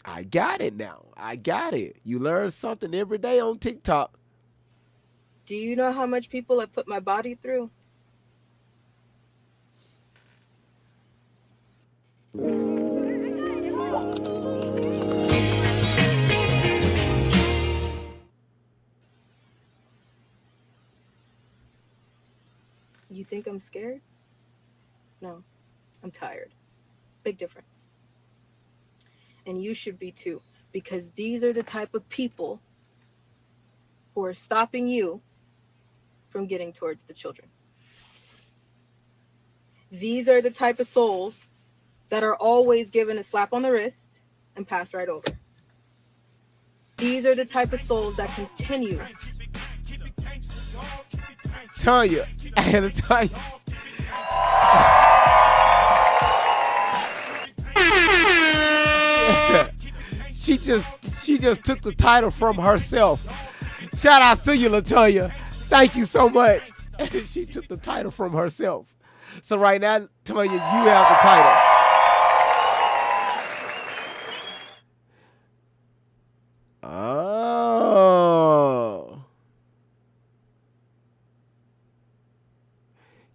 B: I got it now. I got it. You learn something every day on TikTok.
C: Do you know how much people I put my body through? You think I'm scared? No, I'm tired. Big difference. And you should be too, because these are the type of people who are stopping you from getting towards the children. These are the type of souls that are always given a slap on the wrist and pass right over. These are the type of souls that continue.
B: Tanya, I had to tell you. She just took the title from herself. Shout out to you, LaToya. Thank you so much. She took the title from herself. So right now, Tonya, you have the title. Oh.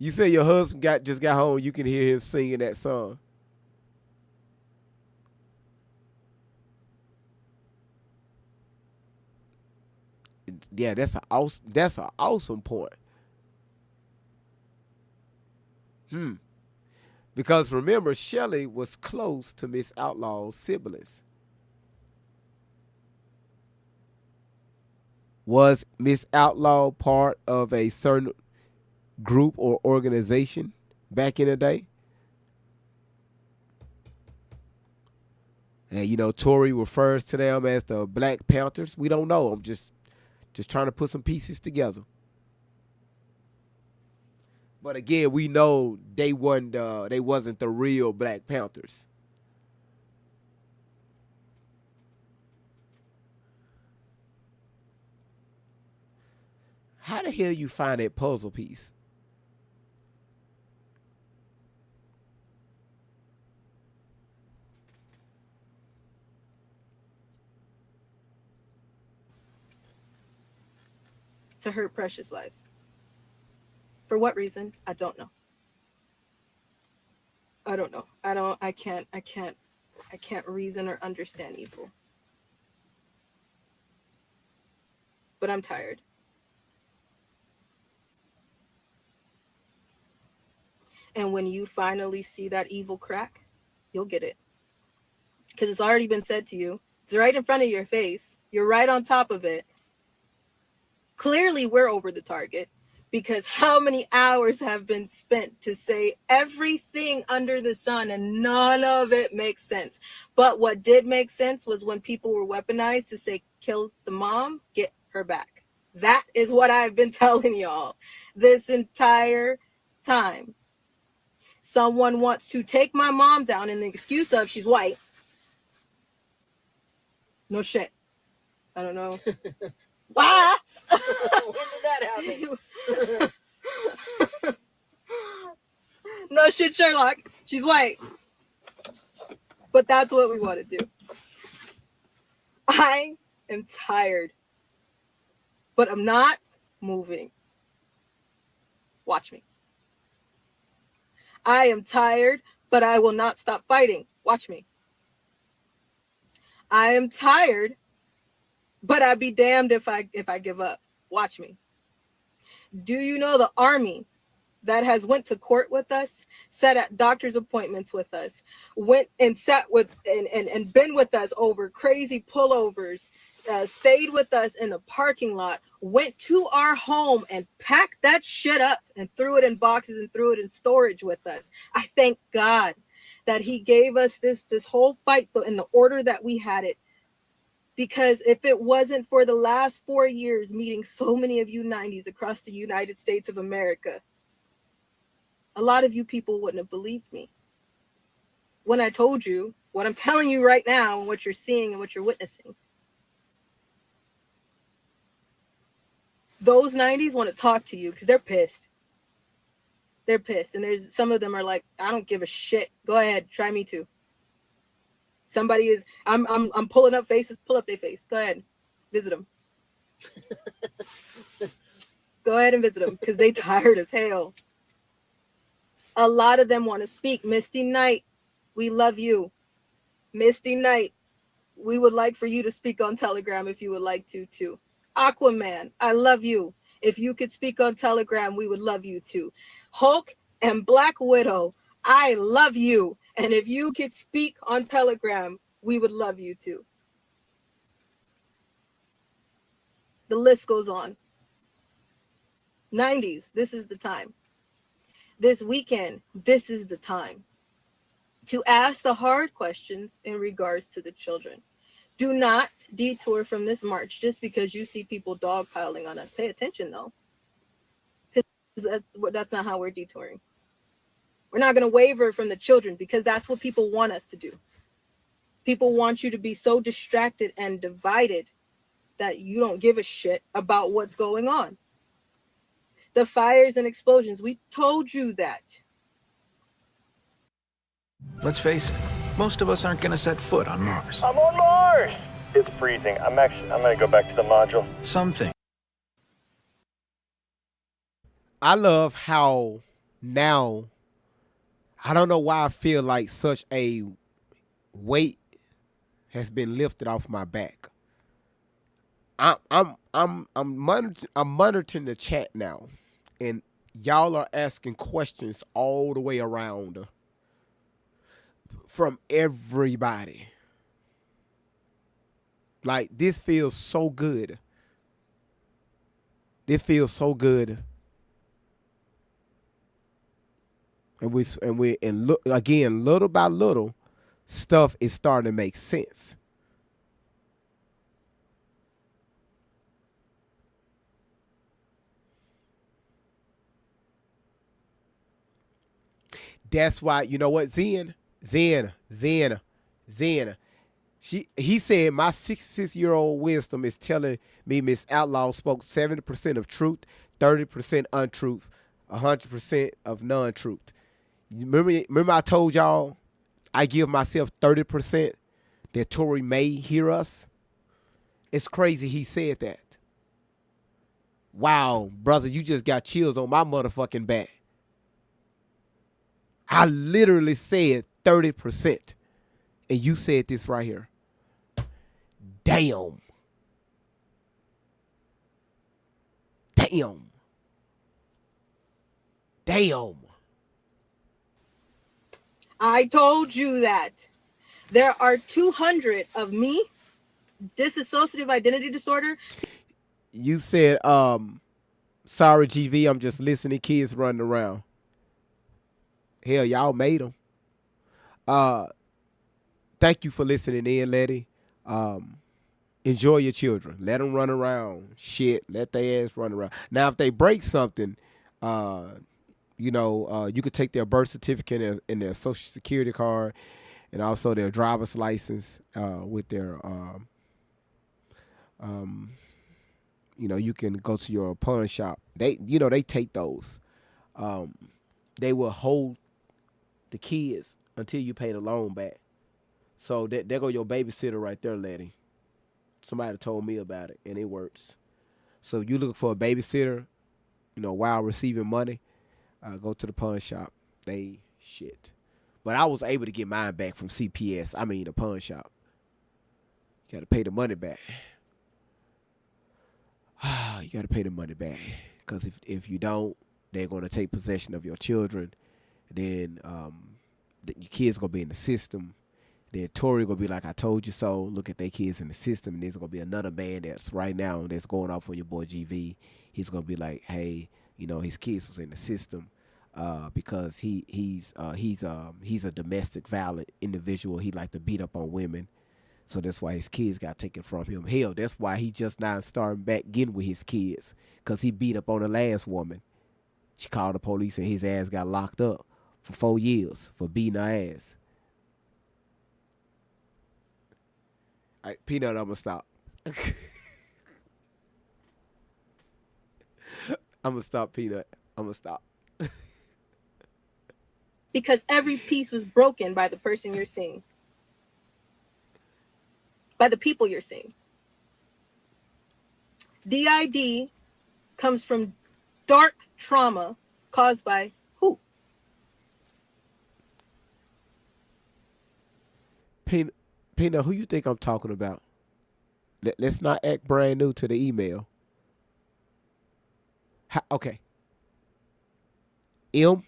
B: You say your husband just got home. You can hear him singing that song. Yeah, that's an awesome point. Because remember, Shelly was close to Miss Outlaw's siblings. Was Miss Outlaw part of a certain group or organization back in the day? And you know, Tory refers to them as the Black Panthers. We don't know. I'm just trying to put some pieces together. But again, we know they wasn't the real Black Panthers. How the hell you find that puzzle piece?
C: To hurt precious lives. For what reason? I don't know. I can't reason or understand evil. But I'm tired. And when you finally see that evil crack, you'll get it. Because it's already been said to you. It's right in front of your face. You're right on top of it. Clearly, we're over the target, because how many hours have been spent to say everything under the sun and none of it makes sense. But what did make sense was when people were weaponized to say, kill the mom, get her back. That is what I've been telling y'all this entire time. Someone wants to take my mom down in the excuse of she's white. No shit. I don't know. Why?
F: When did that happen?
C: No shit, Sherlock. She's white. But that's what we want to do. I am tired. But I'm not moving. Watch me. I am tired, but I will not stop fighting. Watch me. I am tired, but I'd be damned if I give up. Watch me. Do you know the army that has went to court with us, sat at doctor's appointments with us, went and sat with and been with us over crazy pullovers, stayed with us in the parking lot, went to our home and packed that shit up and threw it in boxes and threw it in storage with us. I thank God that he gave us this whole fight in the order that we had it. Because if it wasn't for the last 4 years meeting so many of you 90s across the United States of America, a lot of you people wouldn't have believed me when I told you what I'm telling you right now and what you're seeing and what you're witnessing. Those 90s want to talk to you because they're pissed. They're pissed. And there's some of them are like, I don't give a shit. Go ahead. Try me too. Somebody is, I'm pulling up faces. Pull up their face. Go ahead. Visit them. Go ahead and visit them because they tired as hell. A lot of them want to speak. Misty Knight, we love you. Misty Knight, we would like for you to speak on Telegram if you would like to too. Aquaman, I love you. If you could speak on Telegram, we would love you too. Hulk and Black Widow, I love you. And if you could speak on Telegram, we would love you too. The list goes on. 90s, this is the time. This weekend, this is the time to ask the hard questions in regards to the children. Do not detour from this march just because you see people dogpiling on us. Pay attention, though, because that's not how we're detouring. We're not going to waver from the children because that's what people want us to do. People want you to be so distracted and divided that you don't give a shit about what's going on. The fires and explosions, we told you that.
G: Let's face it, most of us aren't going to set foot on Mars.
H: I'm on Mars! It's freezing. I'm going to go back to the module.
G: Some things
B: I love how now, I don't know why I feel like such a weight has been lifted off my back. I'm monitoring the chat now, and y'all are asking questions all the way around from everybody. Like, this feels so good. It feels so good. And look again, little by little, stuff is starting to make sense. That's why, you know what, Zen. He said, my 66-year-old wisdom is telling me Miss Outlaw spoke 70% of truth, 30% untruth, 100% of non-truth. Remember I told y'all I give myself 30% that Tory may hear us? It's crazy he said that. Wow, brother, you just got chills on my motherfucking back. I literally said 30%. And you said this right here. Damn. Damn. Damn.
C: I told you that. There are 200 of me, dissociative identity disorder.
B: You said, sorry, GV, I'm just listening, kids running around. Hell, y'all made them. Thank you for listening in, Letty. enjoy your children. Let them run around. Shit, let their ass run around. Now, if they break something, you could take their birth certificate and their social security card, and also their driver's license with their, you can go to your pawn shop. They take those. They will hold the kids until you pay the loan back. So there go your babysitter right there, Letty. Somebody told me about it, and it works. So you look for a babysitter, while receiving money, go to the pawn shop. They shit. But I was able to get mine back from CPS. I mean, the pawn shop. You got to pay the money back. You got to pay the money back. Because if you don't, they're going to take possession of your children. Then your kids going to be in the system. Then Tory going to be like, I told you so. Look at their kids in the system. And there's going to be another man that's right now that's going off on your boy GV. He's going to be like, hey, his kids was in the system because he's a domestic violent individual. He like to beat up on women. So that's why his kids got taken from him. Hell, that's why he just now starting back getting with his kids, because he beat up on the last woman. She called the police and his ass got locked up for 4 years for beating her ass. All right, Peanut, I'm going to stop. I'm going to stop, Peanut. I'm going to stop.
C: Because every piece was broken by the person you're seeing. By the people you're seeing. DID comes from dark trauma caused by who?
B: Peanut, who you think I'm talking about? Let's not act brand new to the email. Okay. M.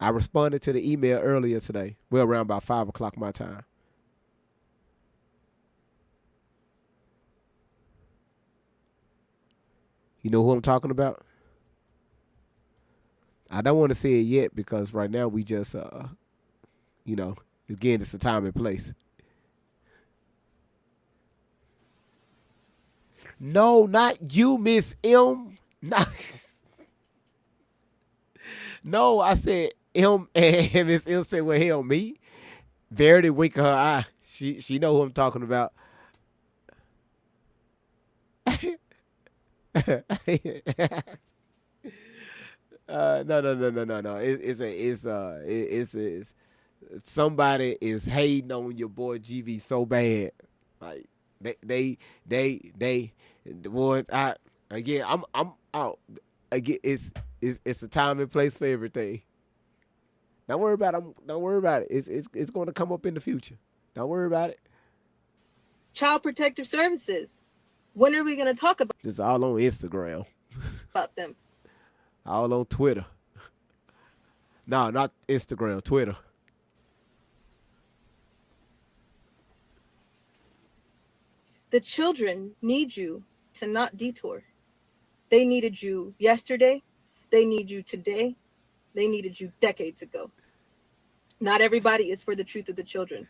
B: I responded to the email earlier today. Well, around about 5 o'clock my time. You know who I'm talking about? I don't want to say it yet because right now we just, again, it's the time and place. No, not you, Miss M. No, I said M, and Miss M said, well, hell, me? Verity wink of her eye. She know who I'm talking about. No. It's somebody is hating on your boy GV so bad. Like they boy, I'm out. Again, it's a time and place for everything. Don't worry about it. Don't worry about it. It's going to come up in the future. Don't worry about it.
C: Child Protective Services. When are we going to talk about
B: Just all on Instagram.
C: them?
B: All on Twitter. No, not Instagram, Twitter.
C: The children need you to not detour. They needed you yesterday. They need you today. They needed you decades ago. Not everybody is for the truth of the children.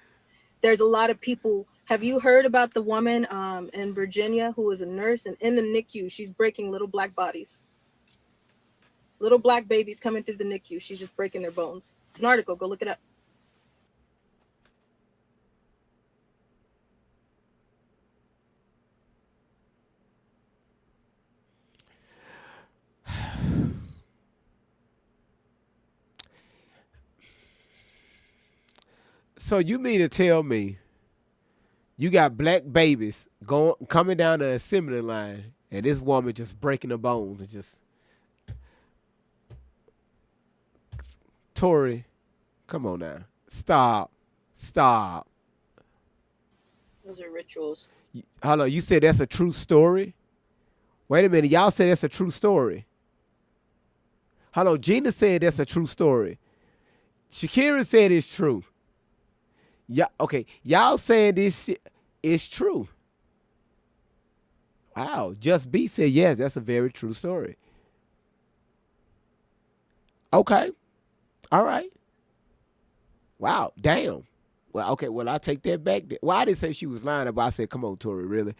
C: There's a lot of people. Have you heard about the woman in Virginia who is a nurse, and in the NICU, she's breaking little black bodies? Little black babies coming through the NICU. She's just breaking their bones. It's an article. Go look it up.
B: So you mean to tell me you got black babies coming down the assembly line, and this woman just breaking the bones and just Tory, come on now. Stop.
C: Those are rituals.
B: Hello, you said that's a true story? Wait a minute, y'all said that's a true story. Hello, Gina said that's a true story. Shakira said it's true. Yeah, okay. Y'all saying this shit is true. Wow. Just B said, yes, that's a very true story. Okay. All right. Wow. Damn. Well, okay, well, I take that back. Well, I didn't say she was lying, but I said, come on, Tori, really?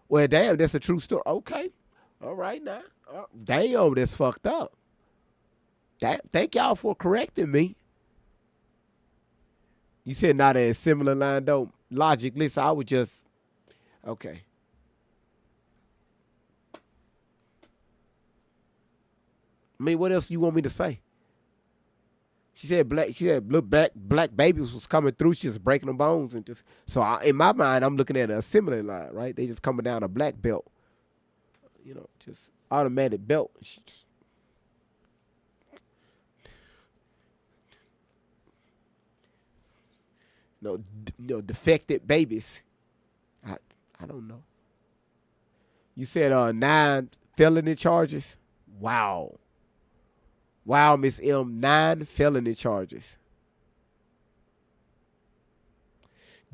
B: Well, damn, that's a true story. Okay. All right, now. Damn, that's fucked up. Thank y'all for correcting me. You said not a similar line, though. Logic, listen, I would just, okay. I mean, what else you want me to say? She said black babies was coming through. She just breaking them bones and just. So in my mind, I'm looking at a similar line, right? They just coming down a black belt, just automatic belt. She just, defected babies. I don't know. You said 9 felony charges. Wow. Wow, Miss M, 9 felony charges.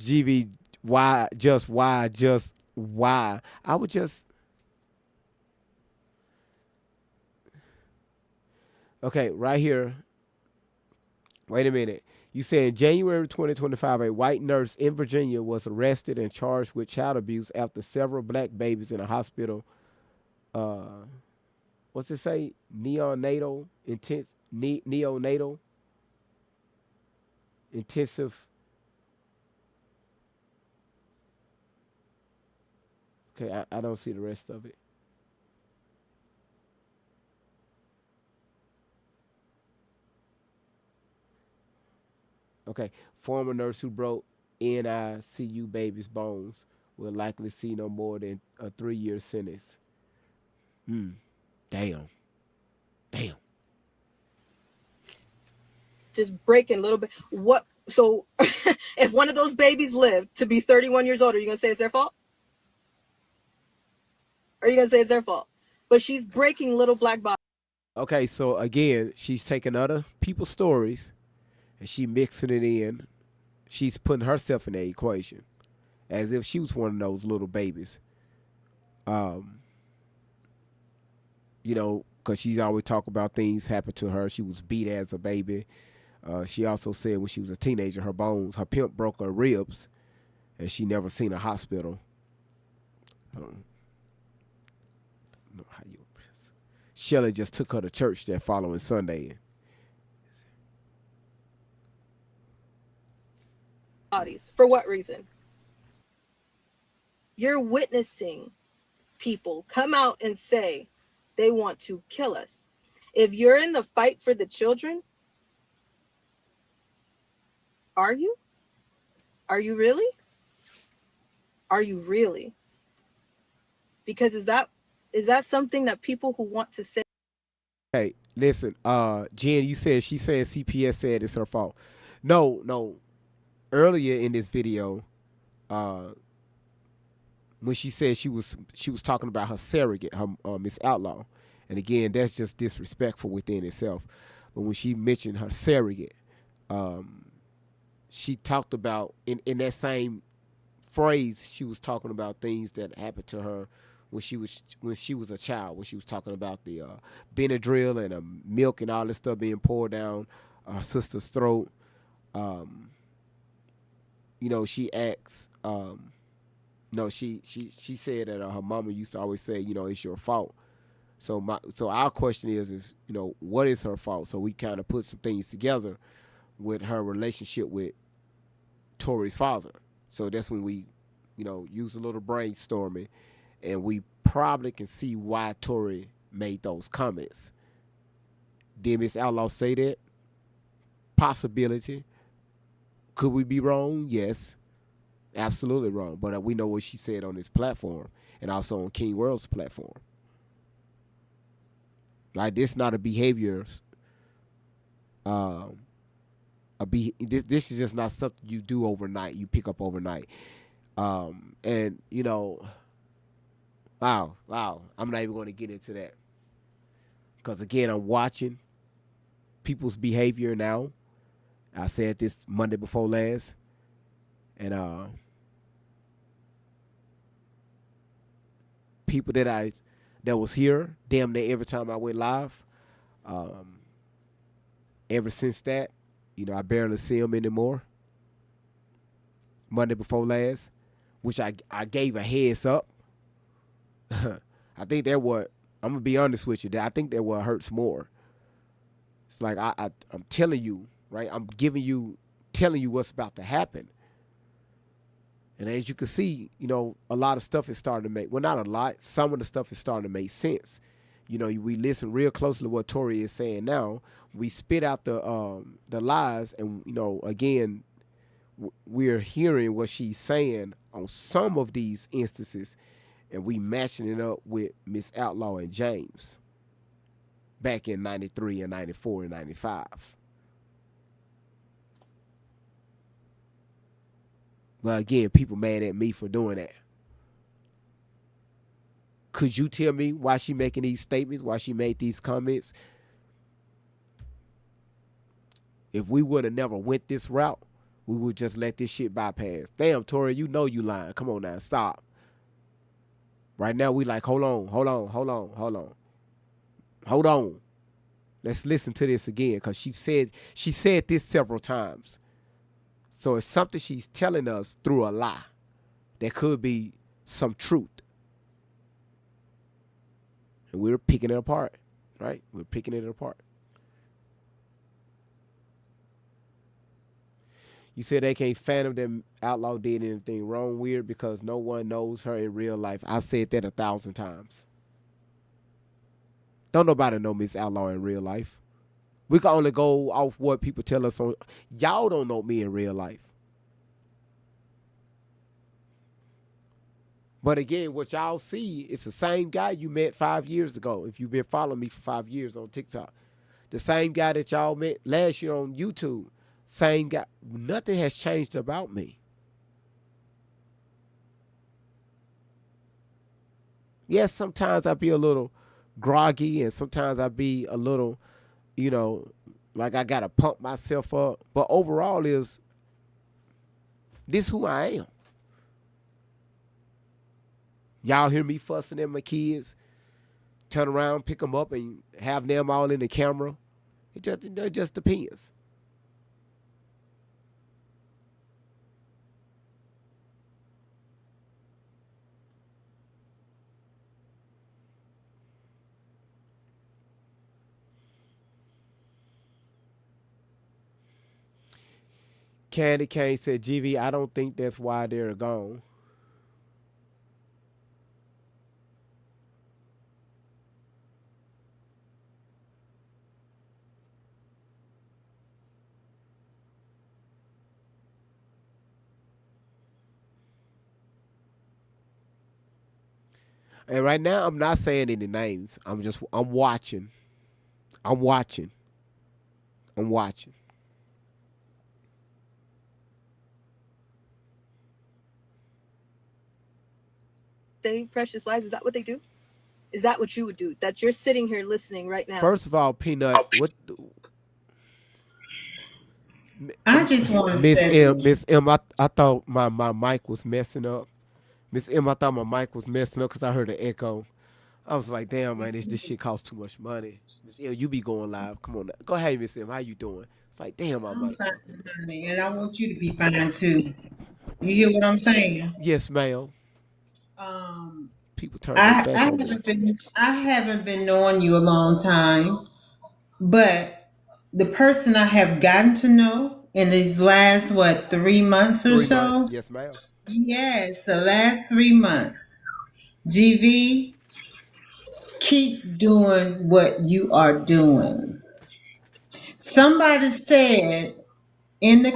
B: GV, why? I would just. Okay, right here. Wait a minute. You said in January 2025, a white nurse in Virginia was arrested and charged with child abuse after several black babies in a hospital. What's it say? Neonatal intensive. Okay, I don't see the rest of it. Okay, former nurse who broke NICU baby's bones will likely see no more than a 3-year sentence. Damn.
C: Just breaking a little bit. What? So if one of those babies lived to be 31 years old, are you going to say it's their fault? Are you going to say it's their fault? But she's breaking little black bodies.
B: Okay, so again, she's taking other people's stories and she mixing it in. She's putting herself in the equation as if she was one of those little babies. Because she's always talk about things happened to her. She was beat as a baby. She also said when she was a teenager, her pimp broke her ribs, and she never seen a hospital. I don't know how you. Shelley just took her to church that following Sunday.
C: Bodies. For what reason? You're witnessing people come out and say they want to kill us. If you're in the fight for the children, are you? Are you really? Are you really? Because is that something that people who want to say?
B: Hey, listen, Jen, she said CPS said it's her fault. No. Earlier in this video, when she said she was talking about her surrogate, her Miss Outlaw, and again, that's just disrespectful within itself. But when she mentioned her surrogate, she talked about in that same phrase, she was talking about things that happened to her when she was a child. When she was talking about the Benadryl and the milk and all this stuff being poured down her sister's throat. She asks. She said that her mama used to always say, it's your fault. So our question is, what is her fault? So we kind of put some things together with her relationship with Tori's father. So that's when we, use a little brainstorming, and we probably can see why Tori made those comments. Did Miss Outlaw say that? Possibility. Could we be wrong? Yes. Absolutely wrong. But we know what she said on this platform and also on King World's platform. Like, this is not a behavior. This is just not something you do overnight. You pick up overnight. Wow. I'm not even going to get into that. Because, again, I'm watching people's behavior now. I said this Monday before last. And people that was here damn near every time I went live. Ever since that, I barely see them anymore. Monday before last, which I gave a heads up. I think that what I'm gonna be honest with you. I think that what hurts more. It's like I'm telling you, right? I'm telling you what's about to happen. And as you can see, you know, a lot of stuff is starting to make, well, not a lot, some of the stuff is starting to make sense. You know, we listen real closely to what Tori is saying now. We spit out the lies, and, you know, again, we're hearing what she's saying on some of these instances, and we matching it up with Miss Outlaw and James back in 93 and 94 and 95. But again, people mad at me for doing that. Could you tell me why she making these statements, why she made these comments? If we would have never went this route, we would just let this shit bypass. Damn, Tori, you know you lying. Come on now, stop. Right now, we like, hold on. Let's listen to this again, because she said this several times. So it's something she's telling us through a lie. There could be some truth. And we're picking it apart, right? We're picking it apart. You said they can't fathom that Outlaw did anything wrong, weird, because no one knows her in real life. I said that 1,000 times. Don't nobody know Miss Outlaw in real life. We can only go off what people tell us on. Y'all don't know me in real life. But again, what y'all see, it's the same guy you met 5 years ago. If you've been following me for 5 years on TikTok. The same guy that y'all met last year on YouTube. Same guy. Nothing has changed about me. Yes, sometimes I be a little groggy, and sometimes I be a little, you know, like I got to pump myself up. But overall is, this who I am. Y'all hear me fussing at my kids, turn around, pick them up, and have them all in the camera. It just depends. Candy Cane said, GV, I don't think that's why they're gone. And right now, I'm not saying any names. I'm watching. I'm watching.
C: Save precious lives. Is that what they do? Is that what you would do? That you're sitting here listening right now?
B: First of all, Peanut, what?
I: I just want to say,
B: Miss M, I thought my mic was messing up. Miss M, I thought my mic was messing up because I heard an echo. I was like, damn, man, this shit costs too much money. Miss M, you be going live. Come on now. Go ahead, Miss M. How you doing? It's like, damn, my
I: I'm
B: mic.
I: fine, honey, and I want you to be fine too. You hear what I'm saying?
B: Yes, ma'am. People turn their
I: I
B: back on me.
I: haven't been knowing you a long time, but the person I have gotten to know in these last 3 months or
B: 3
I: so.
B: months. Yes, ma'am.
I: Yes, the last 3 months. GV, keep doing what you are doing. Somebody said in the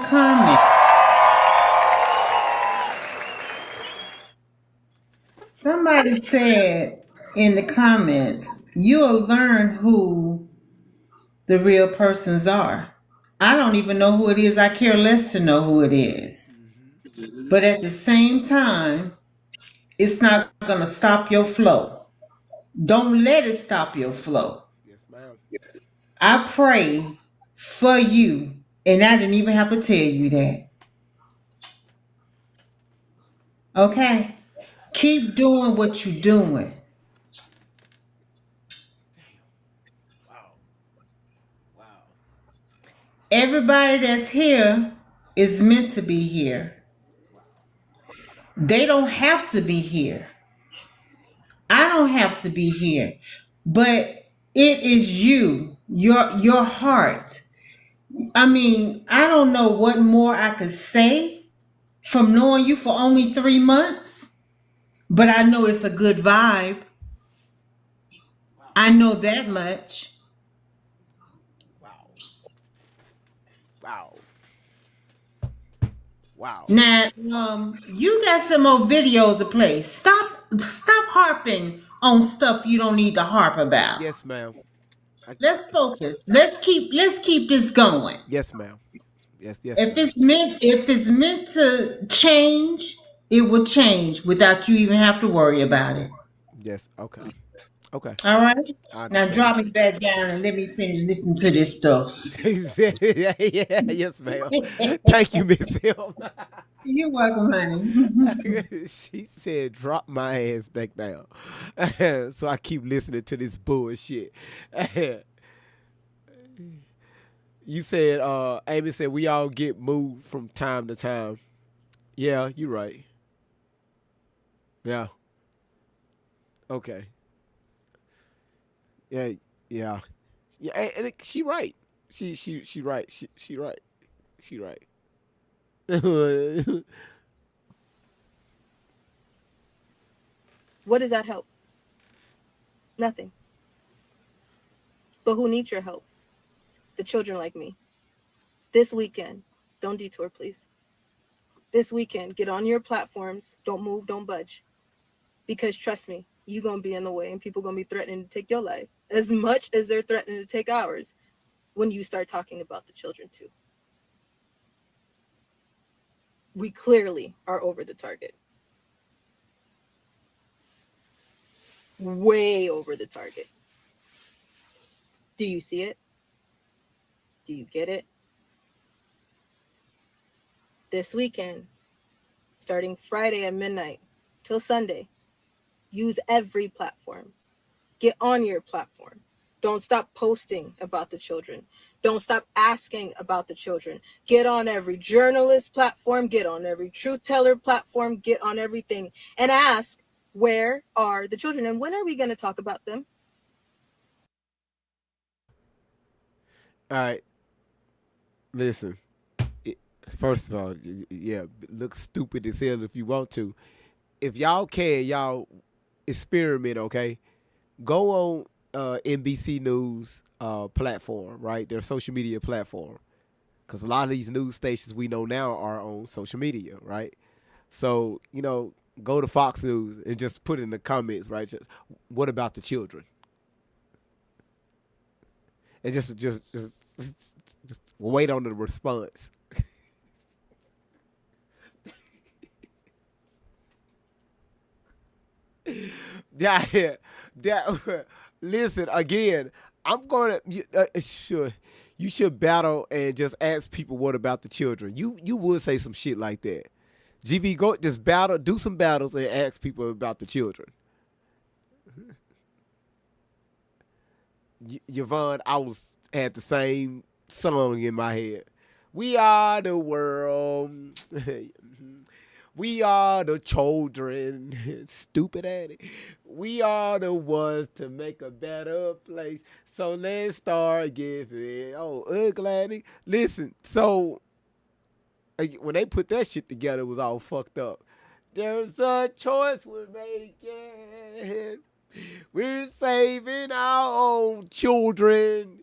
I: comments, you'll learn who the real persons are. I don't even know who it is. I care less to know who it is. But at the same time, it's not going to stop your flow. Don't let it stop your flow.
B: Yes, ma'am.
I: I pray for you, and I didn't even have to tell you that. Okay? Keep doing what you're doing.
B: Wow.
I: Everybody that's here is meant to be here. They don't have to be here. I don't have to be here. But it is you, your heart. I mean, I don't know what more I could say from knowing you for only 3 months, but I know it's a good vibe. I know that much.
B: Wow. Wow. Wow.
I: Now, you got some more videos to play. Stop harping on stuff you don't need to harp about.
B: Yes, ma'am.
I: Let's focus. Let's keep this going.
B: Yes, ma'am. Yes,
I: If
B: ma'am.
I: it's meant to change, it will change without you even have to worry about it.
B: Yes. Okay. Okay.
I: All right.
B: I
I: Now
B: understand.
I: drop me back down and let me finish listening to this stuff.
B: Yeah, yes, ma'am. Thank you, Miss Hill.
I: You're welcome, honey.
B: She said, "Drop my ass back down." So I keep listening to this bullshit. You said, Amy said, we all get moved from time to time. Yeah, you're right. Yeah. Okay. Yeah. Yeah. Yeah. She right. She right. She right. She right.
C: What does that help? Nothing. But who needs your help? The children like me. This weekend, don't detour, please. This weekend, get on your platforms. Don't move, don't budge. Because trust me, you're going to be in the way and people going to be threatening to take your life as much as they're threatening to take ours when you start talking about the children too. We clearly are over the target. Way over the target. Do you see it? Do you get it? This weekend, starting Friday at midnight till Sunday, use every platform. Get on your platform. Don't stop posting about the children. Don't stop asking about the children. Get on every journalist platform. Get on every truth teller platform. Get on everything and ask, where are the children and when are we going to talk about them?
B: All right. Listen. First of all, yeah, look stupid as hell if you want to. If y'all can, y'all experiment, okay? Go on NBC News platform, right? Their social media platform. Because a lot of these news stations we know now are on social media, right? So, go to Fox News and just put in the comments, right? Just, what about the children? And just wait on the response. Yeah. Listen again. I'm gonna. Sure, you should battle and just ask people what about the children. You would say some shit like that. GV, go just battle, do some battles and ask people about the children. Yvonne, had the same song in my head. We are the world. We are the children. Stupid at it. We are the ones to make a better place. So let's start giving. Oh, ugly. Listen, so when they put that shit together, it was all fucked up. There's a choice we're making. We're saving our own children.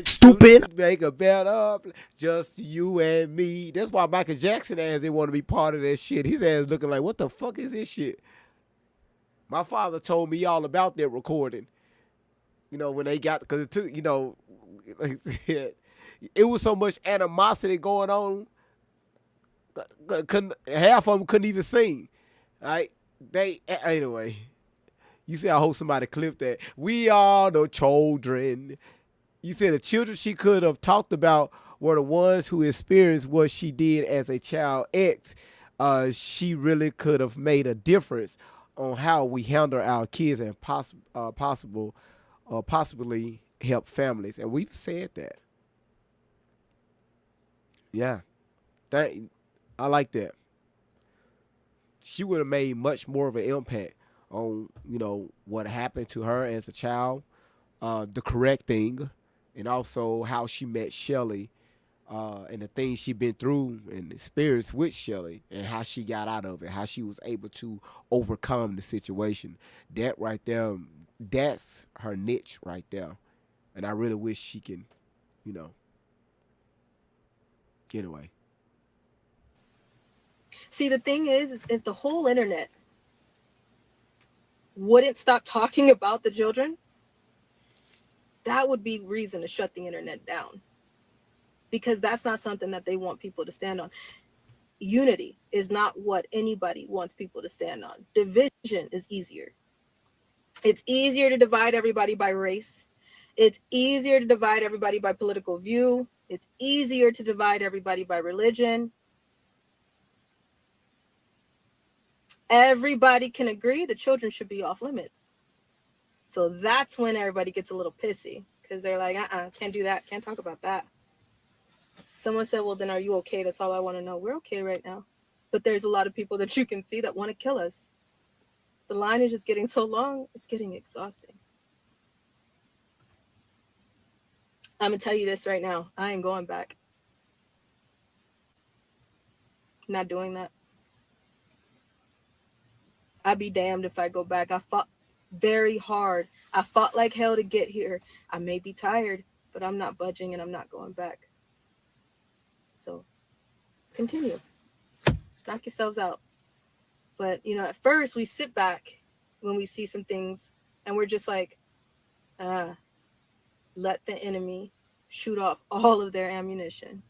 B: Stupid. Make a better, just you and me. That's why Michael Jackson ass didn't want to be part of that shit. His ass looking like, what the fuck is this shit? My father told me all about that recording. When they got, because it took, it was so much animosity going on. Half of them couldn't even sing. Right? Anyway. You see, I hope somebody clipped that. We are the children. You said the children she could have talked about were the ones who experienced what she did as a child X. She really could have made a difference on how we handle our kids and possibly help families. And we've said that. Yeah. I like that. she would have made much more of an impact on, you know, what happened to her as a child, the correct thing, and also how she met Shelly, and the things she been through and experienced with Shelly, and how she got out of it, how she was able to overcome the situation. That right there, that's her niche right there. And I really wish she can, you know. Anyway.
C: See, the thing is if the whole internet wouldn't stop talking about the children, that would be reason to shut the internet down. Because that's not something that they want people to stand on. Unity is not what anybody wants people to stand on. Division is easier. It's easier to divide everybody by race. It's easier to divide everybody by political view. It's easier to divide everybody by religion. Everybody can agree the children should be off limits. So that's when everybody gets a little pissy, because they're like, can't do that. Can't talk about that. Someone said, well, then are you okay? That's all I want to know. We're okay right now. But there's a lot of people that you can see that want to kill us. The line is just getting so long, it's getting exhausting. I'm going to tell you this right now. I ain't going back. I'm not doing that. I'd be damned if I go back. I fought very hard. I fought like hell to get here. I may be tired, but I'm not budging and I'm not going back. So continue. Knock yourselves out. But, you know, at first we sit back when we see some things and we're just like, let the enemy shoot off all of their ammunition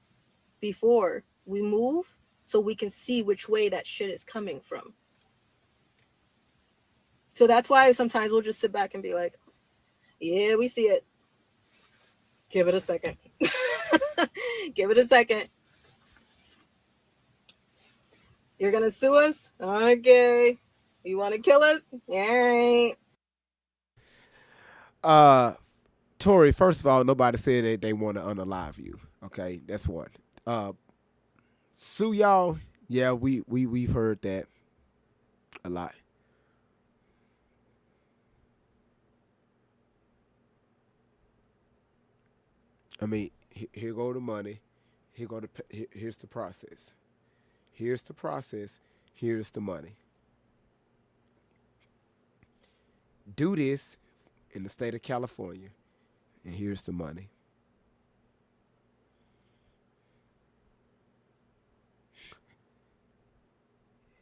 C: before we move so we can see which way that shit is coming from. So that's why sometimes we'll just sit back and be like, yeah, we see it. Give it a second. Give it a second. You're going to sue us? Okay. You want to kill us? All
B: right. Tori, first of all, nobody said that they want to unalive you. Okay, that's one. Sue y'all, yeah, we've heard that a lot. I mean, here go the money. Here's the process. Here's the process. Here's the money. Do this in the state of California, and here's the money.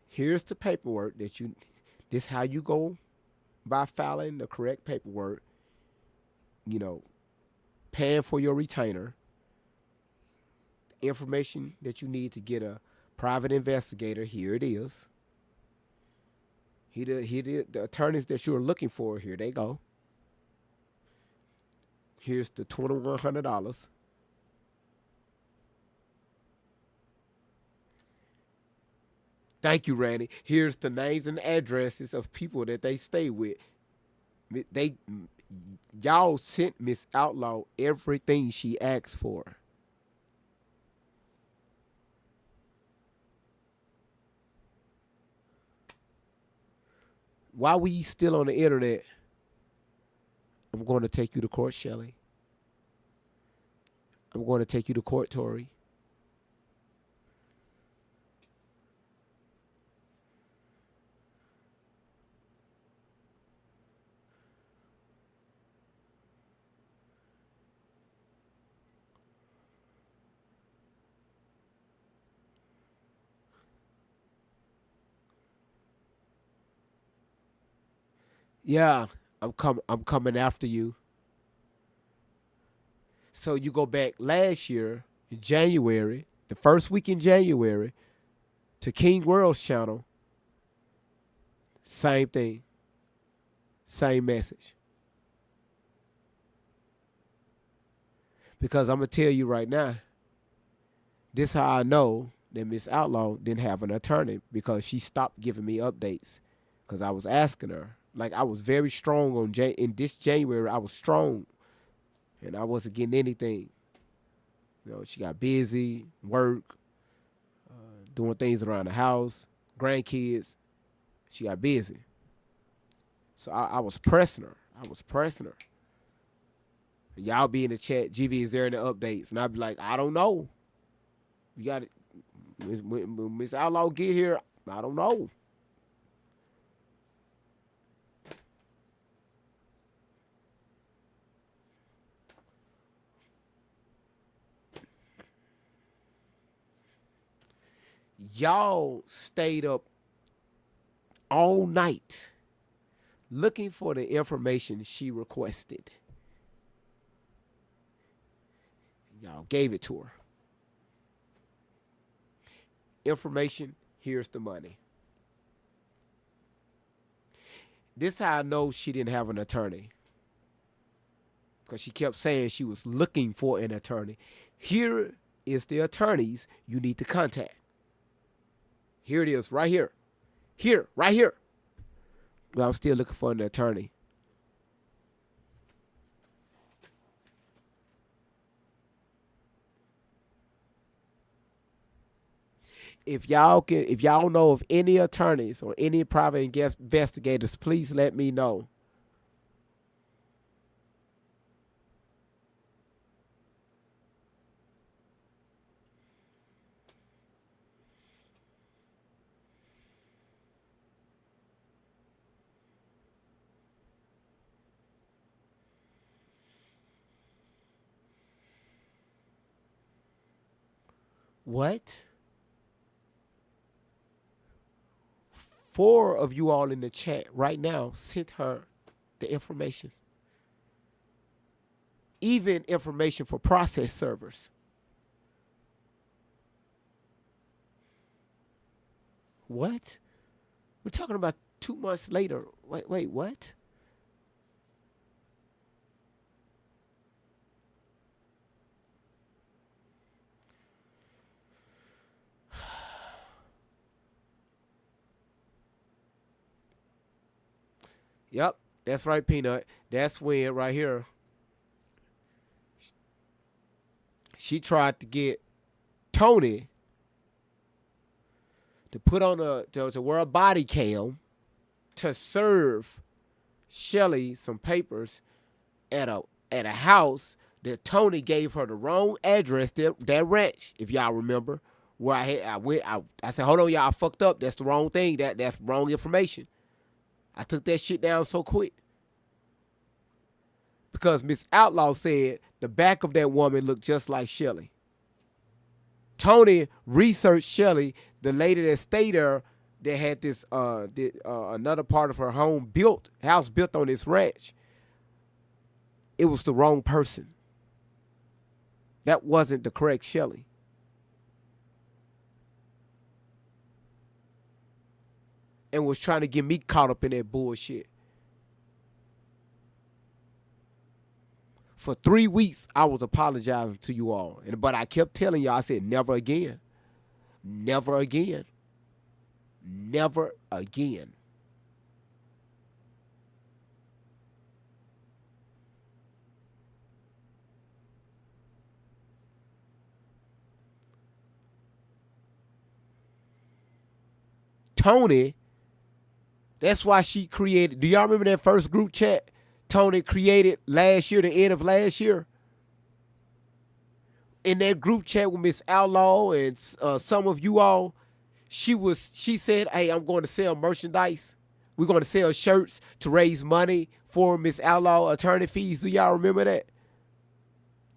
B: Here's the paperwork that you. This how you go by filing the correct paperwork. You know, paying for your retainer. Information that you need to get a private investigator. Here it is. The attorneys that you're looking for. Here they go. Here's the $2,100. Thank you, Randy. Here's the names and addresses of people that they stay with. Y'all sent Miss Outlaw everything she asked for. While we still on the internet, I'm going to take you to court, Shelly. I'm going to take you to court, Tori. Yeah, I'm coming after you. So you go back last year in January, the first week in January, to King World's channel. Same thing. Same message. Because I'm going to tell you right now, this how I know that Miss Outlaw didn't have an attorney, because she stopped giving me updates because I was asking her. Like, I was very strong in this January. I was strong, and I wasn't getting anything. You know, she got busy, work, doing things around the house, grandkids. She got busy. So I was pressing her. Y'all be in the chat. GV is there in the updates. And I'd be like, I don't know. You got it. When Miss Outlaw get here, I don't know. Y'all stayed up all night looking for the information she requested. Y'all gave it to her. Information, here's the money. This is how I know she didn't have an attorney. Because she kept saying she was looking for an attorney. Here is the attorneys you need to contact. Here it is, right here. Here, right here. But I'm still looking for an attorney. If y'all know of any attorneys or any private investigators, please let me know. What? 4 of you all in the chat right now sent her the information. Even information for process servers. What? We're talking about 2 months later. Wait, what? Yep, that's right, Peanut. That's when right here she tried to get Tony to put on to wear a body cam to serve Shelly some papers at a house that Tony gave her the wrong address, that ranch, if y'all remember, where I said, hold on, y'all, I fucked up. That's the wrong thing. That's wrong information. I took that shit down so quick. Because Miss Outlaw said the back of that woman looked just like Shelly. Tony researched Shelly, the lady that stayed there that had this another part of her house built on this ranch. It was the wrong person. That wasn't the correct Shelly. And was trying to get me caught up in that bullshit. For 3 weeks, I was apologizing to you all. But I kept telling y'all, I said, never again. Never again. Never again. Tony, that's why she created, do y'all remember that first group chat Tony created last year, the end of last year? In that group chat with Miss Outlaw and some of you all, she said, hey, I'm going to sell merchandise. We're going to sell shirts to raise money for Miss Outlaw attorney fees. Do y'all remember that?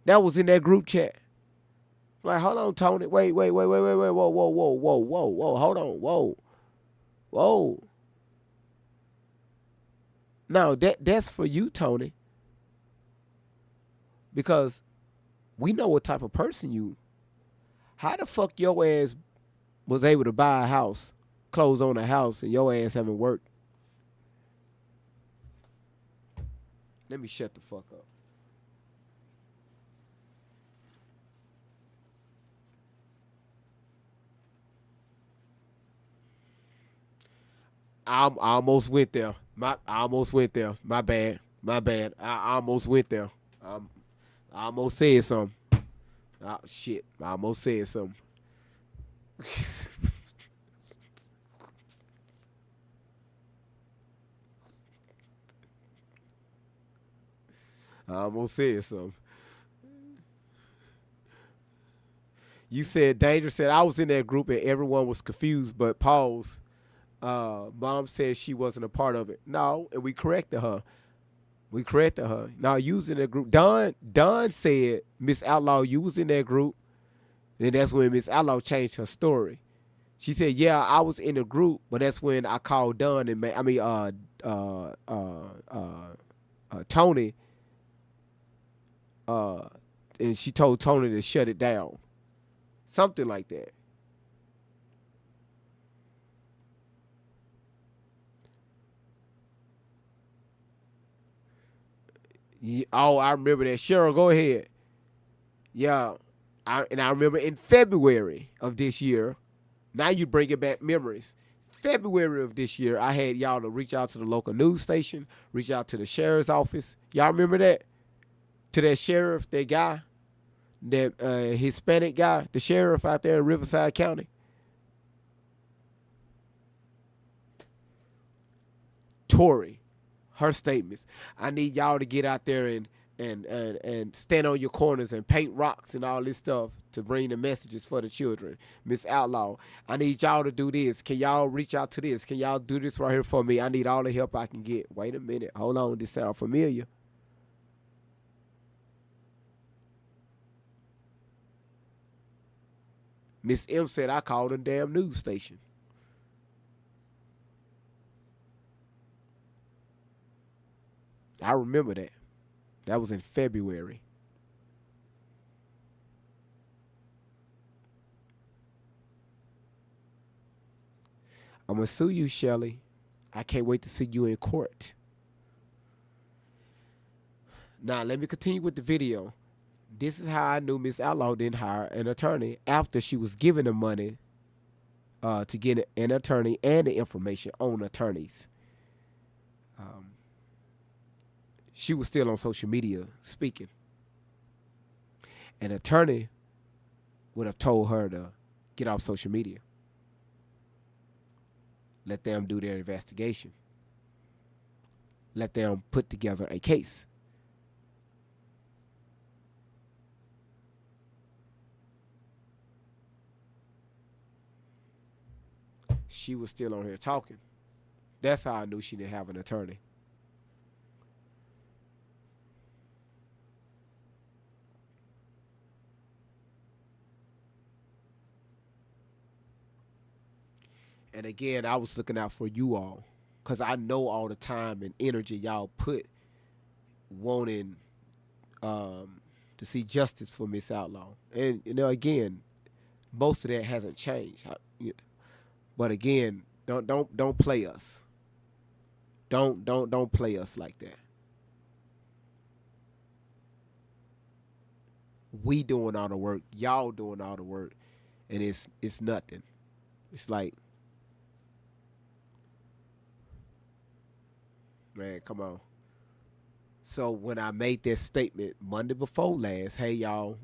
B: That was in that group chat. Like, hold on, Tony. Wait, whoa, hold on, whoa. No, that's for you, Tony. Because we know what type of person you. How the fuck your ass was able to buy a house, close on a house, and your ass haven't worked? Let me shut the fuck up. I almost went there. I almost went there. My bad. I almost went there. I almost said something. Oh, shit. I almost said something. I almost said something. You said Danger said I was in that group and everyone was confused, but pause. Mom said she wasn't a part of it. No, and we corrected her. Now you was in that group. Don said, Miss Outlaw, you was in that group. And that's when Miss Outlaw changed her story. She said, yeah, I was in the group, but that's when I called Don and Tony. And she told Tony to shut it down. Something like that. Yeah, oh, I remember that. Cheryl, go ahead. Yeah. I remember in February of this year, now you bringing back memories. February of this year, I had y'all to reach out to the local news station, reach out to the sheriff's office. Y'all remember that? To that sheriff, that guy, that Hispanic guy, the sheriff out there in Riverside County. Tori, her statements. I need y'all to get out there and stand on your corners and paint rocks and all this stuff to bring the messages for the children. Miss Outlaw, I need y'all to do this. Can y'all reach out to this? Can y'all do this right here for me? I need all the help I can get. Wait a minute. Hold on. This sound familiar. Miss M said I called a damn news station. I remember that. That was in February. I'm going to sue you, Shelly. I can't wait to see you in court. Now, let me continue with the video. This is how I knew Miss Outlaw didn't hire an attorney after she was given the money to get an attorney and the information on attorneys. She was still on social media speaking. An attorney would have told her to get off social media. Let them do their investigation. Let them put together a case. She was still on here talking. That's how I knew she didn't have an attorney. And again, I was looking out for you all because I know all the time and energy y'all put wanting to see justice for Miss Outlaw. And, you know, again, most of that hasn't changed. But again, don't play us. Don't play us like that. We doing all the work, y'all doing all the work, and it's nothing. It's like, man, come on. So when I made that statement Monday before last, hey y'all,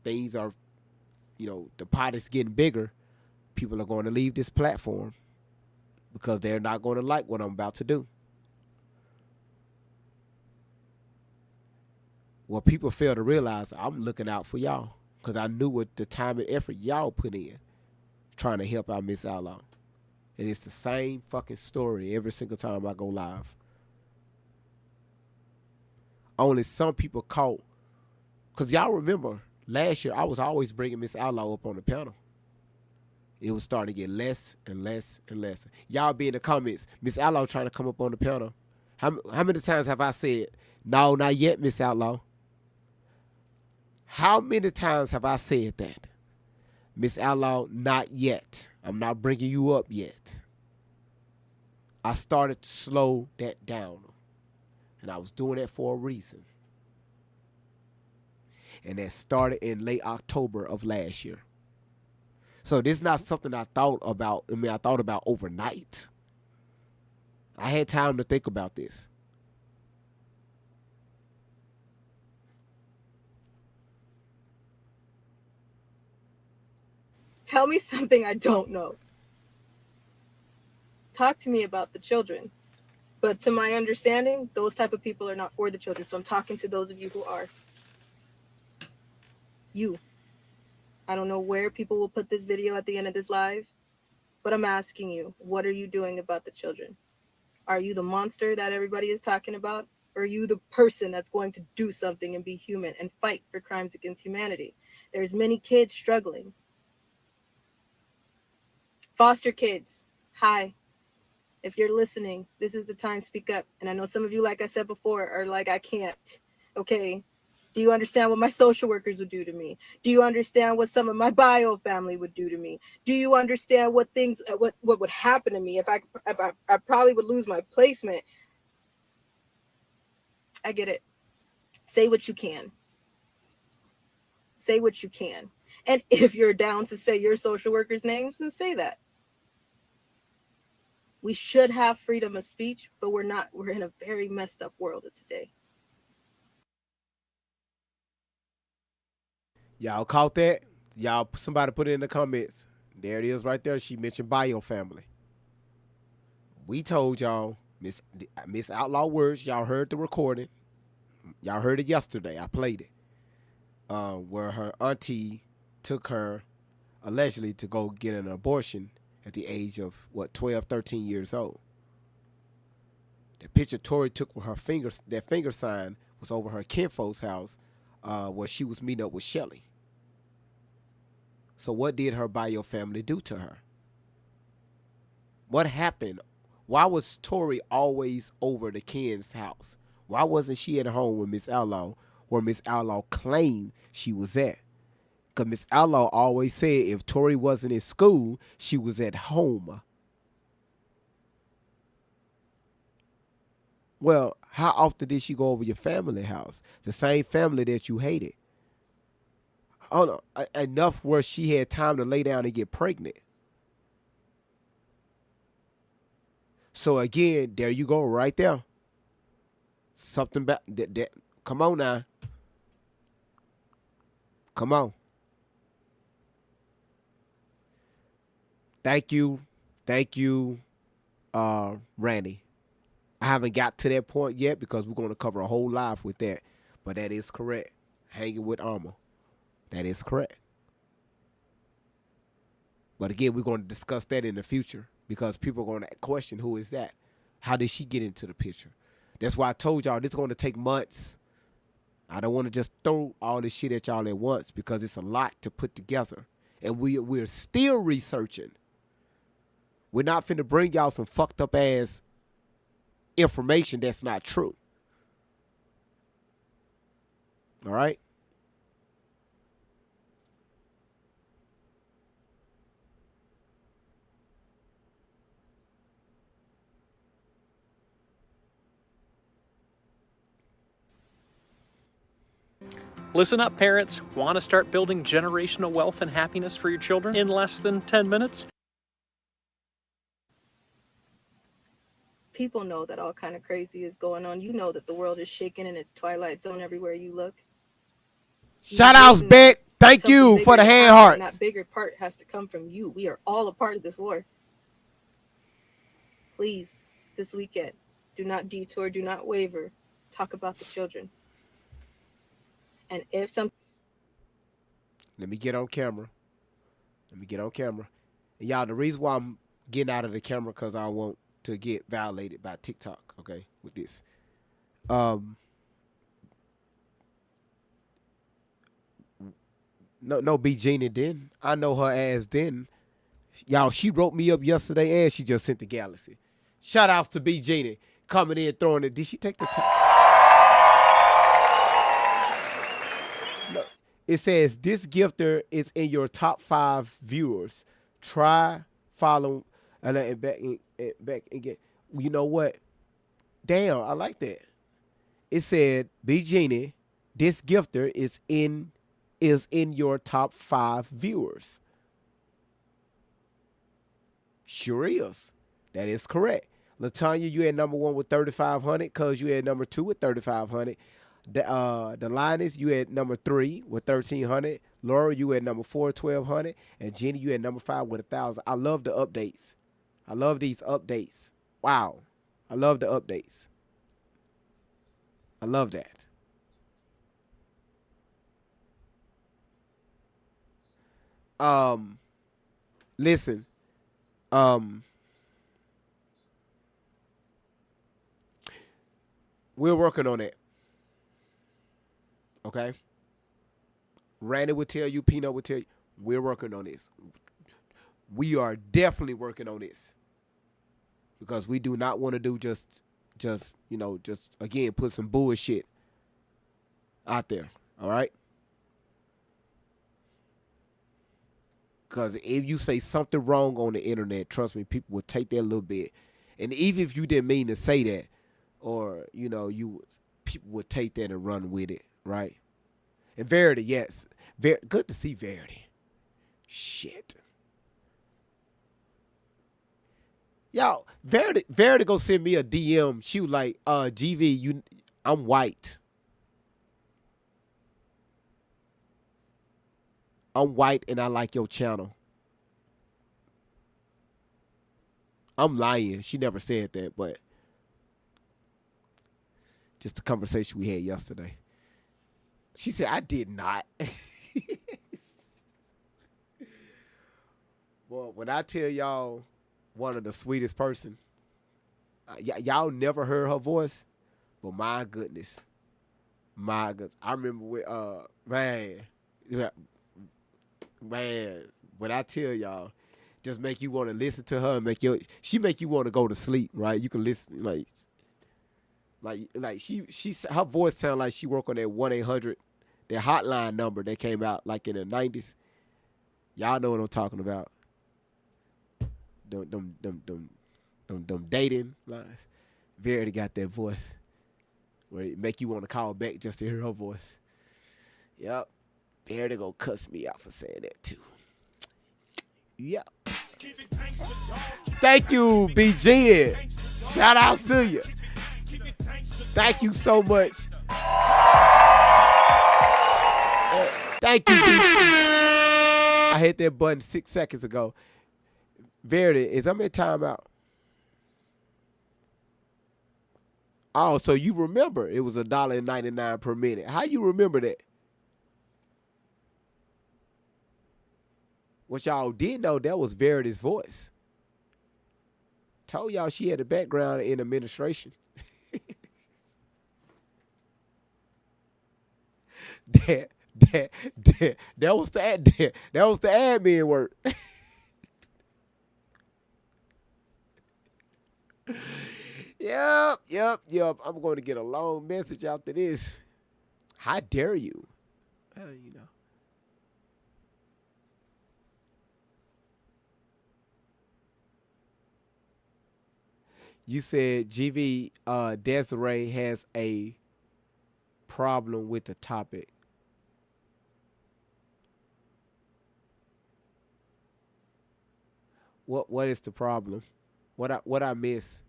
B: things are, you know, the pot is getting bigger. People are going to leave this platform because they're not going to like what I'm about to do. What people fail to realize, I'm looking out for y'all because I knew what the time and effort y'all put in trying to help out Miss Outlaw. And it's the same fucking story every single time I go live. Only some people caught. Because y'all remember, last year I was always bringing Miss Outlaw up on the panel. It was starting to get less and less and less. Y'all be in the comments, Miss Outlaw trying to come up on the panel. How many times have I said, no, not yet, Miss Outlaw? How many times have I said that? Miss Outlaw, not yet. I'm not bringing you up yet. I started to slow that down. And I was doing that for a reason. And that started in late October of last year. So this is not something I thought about. I mean, I thought about overnight. I had time to think about this.
C: Tell me something I don't know. Talk to me about the children. But to my understanding, those type of people are not for the children. So I'm talking to those of you who are. You. I don't know where people will put this video at the end of this live, but I'm asking you, what are you doing about the children? Are you the monster that everybody is talking about? Or are you the person that's going to do something and be human and fight for crimes against humanity? There's many kids struggling. Foster kids, hi. If you're listening, this is the time to speak up. And I know some of you, like I said before, are like, I can't. Okay. Do you understand what my social workers would do to me? Do you understand what some of my bio family would do to me? Do you understand what things, what would happen to me if I probably would lose my placement? I get it. Say what you can. Say what you can. And if you're down to say your social workers' names, then say that. We should have freedom of speech, but we're not. We're in a very messed up world of today.
B: Y'all caught that? Y'all, somebody put it in the comments. There it is right there. She mentioned bio family. We told y'all, Miss Outlaw Words, y'all heard the recording. Y'all heard it yesterday. I played it. Where her auntie took her allegedly to go get an abortion at the age of, 12, 13 years old. The picture Tori took with her fingers, that finger sign was over her kinfolk's house where she was meeting up with Shelly. So what did her bio family do to her? What happened? Why was Tori always over the Ken's house? Why wasn't she at home with Miss Outlaw, where Miss Outlaw claimed she was at? Because Miss Outlaw always said if Tori wasn't in school, she was at home. Well, how often did she go over your family house? The same family that you hated. Oh no, enough where she had time to lay down and get pregnant. So again, there you go, right there. Something about that. Come on now. Come on. Thank you, Randy. I haven't got to that point yet because we're going to cover a whole live with that. But that is correct. Hanging with Armor. That is correct. But again, we're going to discuss that in the future because people are going to question, who is that? How did she get into the picture? That's why I told y'all this is going to take months. I don't want to just throw all this shit at y'all at once because it's a lot to put together. And we're still researching. We're not finna bring y'all some fucked up ass information that's not true. All right?
J: Listen up, parents. Want to start building generational wealth and happiness for your children in less than 10 minutes?
C: People know that all kind of crazy is going on. You know that the world is shaking in its twilight zone everywhere you look.
B: Shout outs, Beck. Thank you for the hand hearts.
C: And that bigger part has to come from you. We are all a part of this war. Please, this weekend, do not detour, do not waver. Talk about the children. And if some...
B: Let me get on camera. And y'all, the reason why I'm getting out of the camera because I want to get violated by TikTok, okay, with this. No, B Genie didn't. I know her ass didn't. Y'all, she wrote me up yesterday and she just sent the Galaxy. Shout outs to B Genie coming in throwing it. Did she take the time? No. It says this gifter is in your top 5 viewers. Try, follow, and back again. You know what? Damn, I like that. It said, B Genie, this gifter is in your top 5 viewers. Sure is. That is correct. Latanya, you had number 1 with 3,500. Cuz you had number 2 with 3,500. The Linus, you had number 3 with 1,300. Laura, you had number 4, 1,200. And Jenny, you had number 5 with 1,000. I love the updates. I love these updates. Wow. I love the updates. I love that. Listen. We're working on it. Okay? Randy would tell you, Peanut would tell you, we're working on this. We are definitely working on this. Because we do not want to do just again put some bullshit out there. All right? Because if you say something wrong on the internet, trust me, people will take that a little bit. And even if you didn't mean to say that, or people would take that and run with it, right? And Verity, yes, good to see Verity. Shit, y'all, Verity go send me a DM. She was like, "GV, I'm white. I'm white, and I like your channel." I'm lying. She never said that, but just the conversation we had yesterday. She said, I did not. Well, when I tell y'all one of the sweetest person, y'all never heard her voice, but my goodness. I remember with, man, when I tell y'all, just make you want to listen to her and she make you want to go to sleep, right? You can listen, like her voice sound like she work on that 1-800, that hotline number that came out like in the 90s. Y'all know what I'm talking about. Them dating lines. Verity got that voice where it make you want to call back just to hear her voice. Yep. Verity gonna cuss me out for saying that too. Yep. Thank you, BG. Shout out to you. Thank you so much. Thank you, BG. I hit that button 6 seconds ago. Verity, is I'm in timeout? Oh, so you remember it was $1.99 per minute. How you remember that? What y'all did know, that was Verity's voice. Told y'all she had a background in administration. that was the admin work. Yep. I'm going to get a long message after this. How dare you? You said GV Desiree has a problem with the topic. What is the problem? What I miss?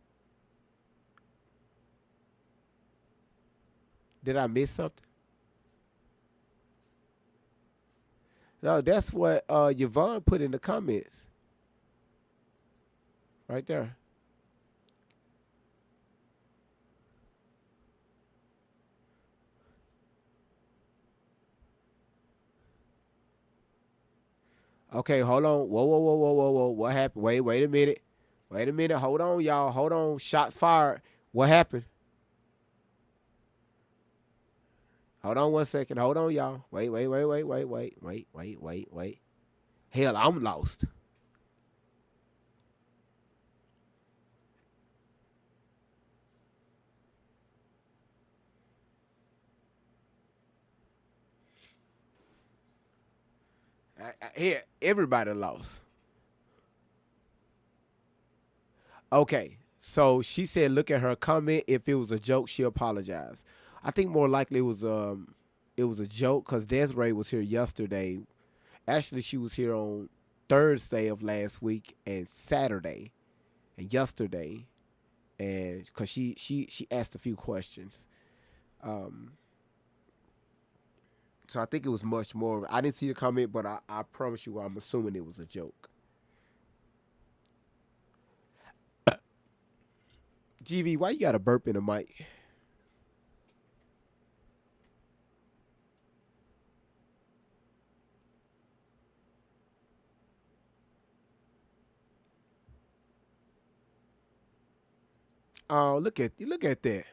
B: Did I miss something? No, that's what Yvonne put in the comments. Right there. Okay, hold on. Whoa. What happened? Wait a minute. Hold on, y'all. Hold on. Shots fired. What happened? Hold on 1 second. Hold on, y'all. Wait. Hell, I'm lost. Here, everybody lost. Okay, so she said, look at her comment. If it was a joke, she apologized. I think more likely it was a joke because Desiree was here yesterday. Actually, she was here on Thursday of last week and Saturday and yesterday, and because she asked a few questions. So I think it was much more. I didn't see the comment, but I promise you, I'm assuming it was a joke. GV, why you got a burp in the mic? Oh, look at that.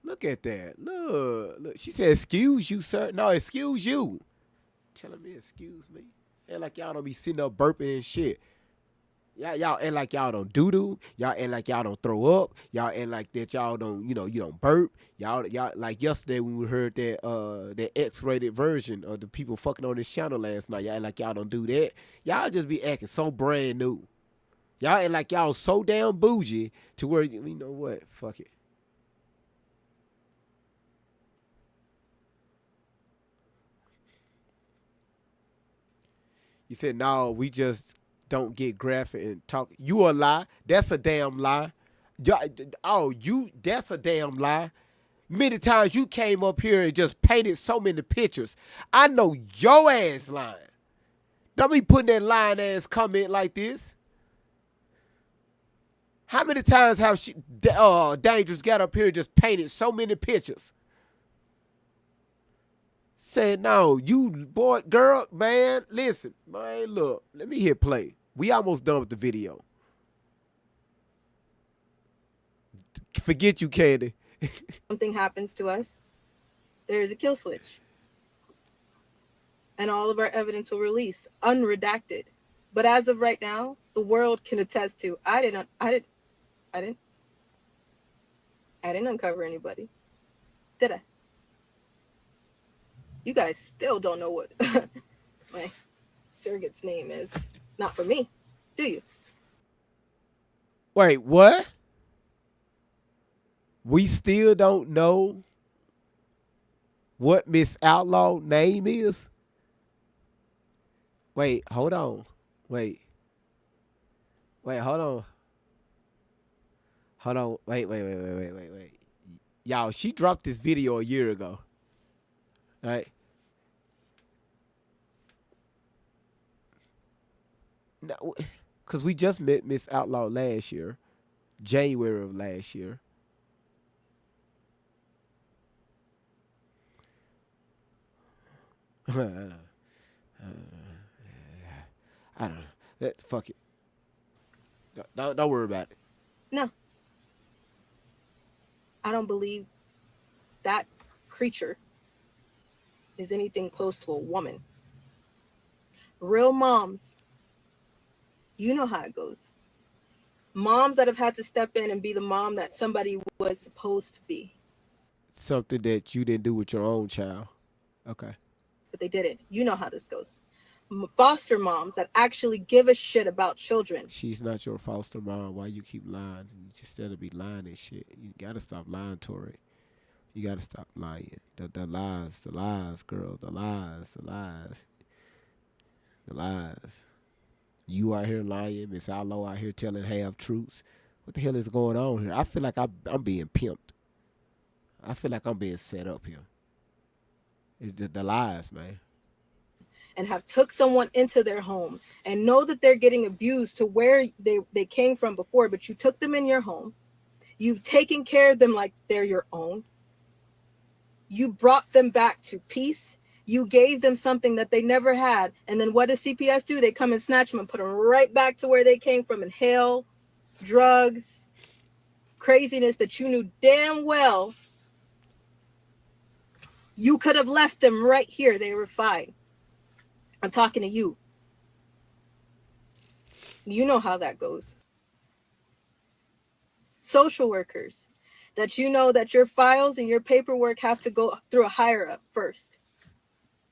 B: Look at that. Look. She said, "Excuse you, sir." No, excuse you. Telling me, excuse me. And like y'all don't be sitting up burping and shit. Y'all act like y'all don't doo-doo. Y'all act like y'all don't throw up. Y'all act like that y'all don't, you don't burp. Y'all like yesterday when we heard that X-rated version of the people fucking on this channel last night. Y'all act like y'all don't do that. Y'all just be acting so brand new. Y'all act like y'all so damn bougie to where, you know what? Fuck it. You said, no, we just don't get graphic and talk. You a lie. That's a damn lie. That's a damn lie. Many times you came up here and just painted so many pictures. I know your ass lying. Don't be putting that lying ass comment like this. How many times have Dangerous got up here and just painted so many pictures? Said, no, you boy, girl, man, listen, man, look, let me hit play. We almost done with the video. Forget you, Candy.
C: Something happens to us, there is a kill switch. And all of our evidence will release, unredacted. But as of right now, the world can attest to, I didn't uncover anybody. Did I? You guys still don't know what my surrogate's name is. Not for me, do you?
B: Wait, what? We still don't know what Miss Outlaw name is? Wait, hold on. Wait, hold on. Hold on. Wait. Y'all, she dropped this video a year ago. All right. No, because we just met Miss Outlaw last year, January of last year. I don't know. Fuck it. Don't worry about it.
C: No. I don't believe that creature is anything close to a woman. Real moms, you know how it goes. Moms that have had to step in and be the mom that somebody was supposed to be.
B: Something that you didn't do with your own child. Okay.
C: But they didn't. You know how this goes. Foster moms that actually give a shit about children.
B: She's not your foster mom. Why you keep lying? You just instead of be lying and shit. You gotta stop lying, Tori. You gotta stop lying. The lies, girl. The lies. You out here lying. Miss Outlaw out here telling half truths. What the hell is going on here? I feel like I'm being pimped. I feel like I'm being set up here. It's the lies, man.
C: And have took someone into their home and know that they're getting abused to where they came from before, but you took them in your home. You've taken care of them like they're your own. You brought them back to peace. You gave them something that they never had. And then what does CPS do? They come and snatch them and put them right back to where they came from in hell, drugs, craziness that you knew damn well you could have left them right here. They were fine. I'm talking to you. You know how that goes. Social workers, that you know that your files and your paperwork have to go through a higher up first.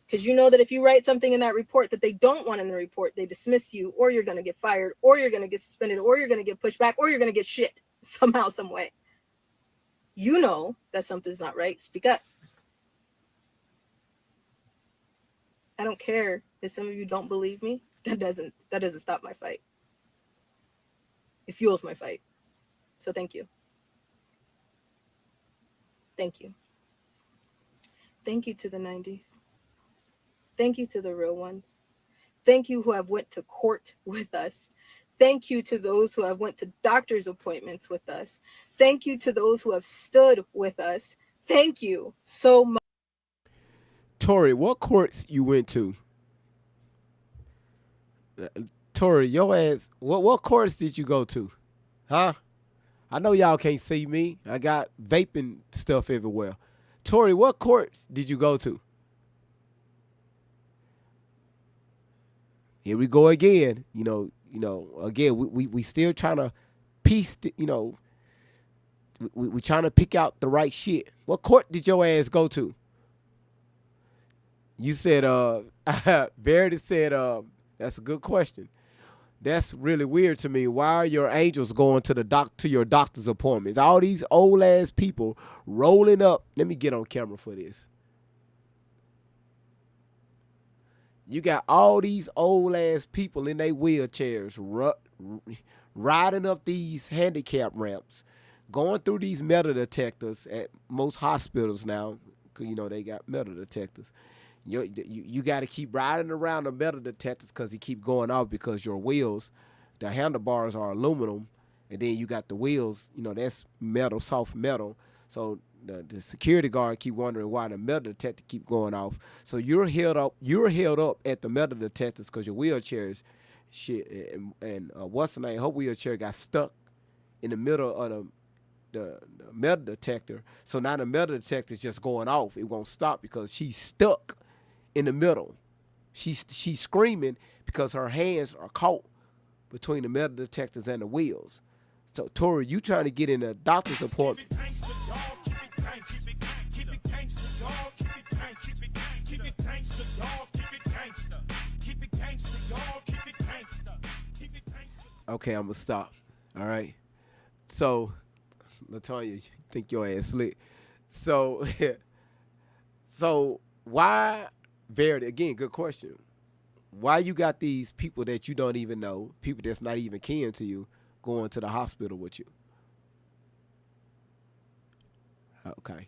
C: Because you know that if you write something in that report that they don't want in the report, they dismiss you, or you're going to get fired, or you're going to get suspended, or you're going to get pushed back, or you're going to get shit somehow, some way. You know that something's not right. Speak up. I don't care if some of you don't believe me. That doesn't stop my fight. It fuels my fight. So thank you. Thank you. Thank you to the 90s. Thank you to the real ones. Thank you who have went to court with us. Thank you to those who have went to doctor's appointments with us. Thank you to those who have stood with us. Thank you so much.
B: Tori, what courts you went to? Tori, your ass, what courts did you go to? Huh? I know y'all can't see me. I got vaping stuff everywhere. Tori, what courts did you go to? Here we go again. Again, we still trying to piece, we trying to pick out the right shit. What court did your ass go to? You said, Verity said, that's a good question. That's really weird to me. Why are your angels going to your doctor's appointments? All these old ass people rolling up. Let me get on camera for this. You got all these old ass people in their wheelchairs riding up these handicap ramps, going through these metal detectors at most hospitals now, because they got metal detectors. You got to keep riding around the metal detectors because he keep going off because your wheels, the handlebars are aluminum, and then you got the wheels, that's metal, soft metal. So the security guard keep wondering why the metal detector keep going off. So you're held up at the metal detectors because your wheelchair is shit. And what's the name? Her wheelchair got stuck in the middle of the metal detector. So now the metal detector is just going off. It won't stop because she's stuck in the middle. She's screaming because her hands are caught between the metal detectors and the wheels. So Tori, you trying to get in a doctor's appointment. Okay, I'm gonna stop. All right. So, LaTonya, you think your ass slick. So, why, Verity, again, good question. Why you got these people that you don't even know, people that's not even kin to you, going to the hospital with you? Okay.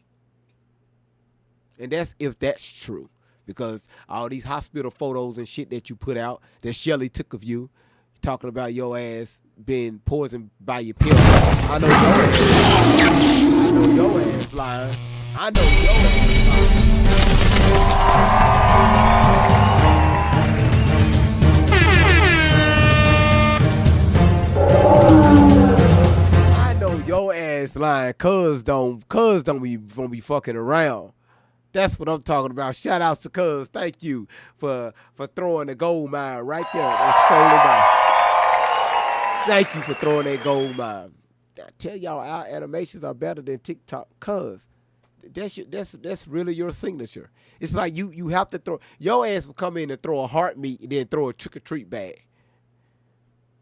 B: And that's if that's true. Because all these hospital photos and shit that you put out that Shelly took of you, talking about your ass being poisoned by your pill. I know your ass lying. I know your ass lying. I know your ass lying. Cuz don't be fucking around. That's what I'm talking about. Shout out to Cuz. Thank you for throwing the gold mine right there. That's scrolling by. Thank you for throwing that gold mine. I tell y'all, our animations are better than TikTok. Cuz that's really your signature. It's like you have to throw your ass will come in and throw a heart meat and then throw a trick or treat bag.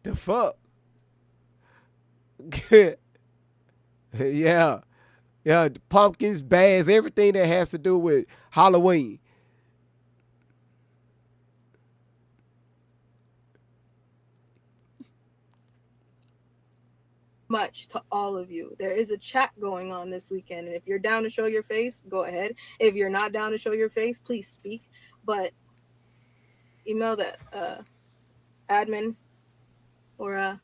B: The fuck? Yeah. Yeah, pumpkins, bags, everything that has to do with Halloween.
C: Much to all of you. There is a chat going on this weekend, and if you're down to show your face, go ahead. If you're not down to show your face, please speak. But email that admin or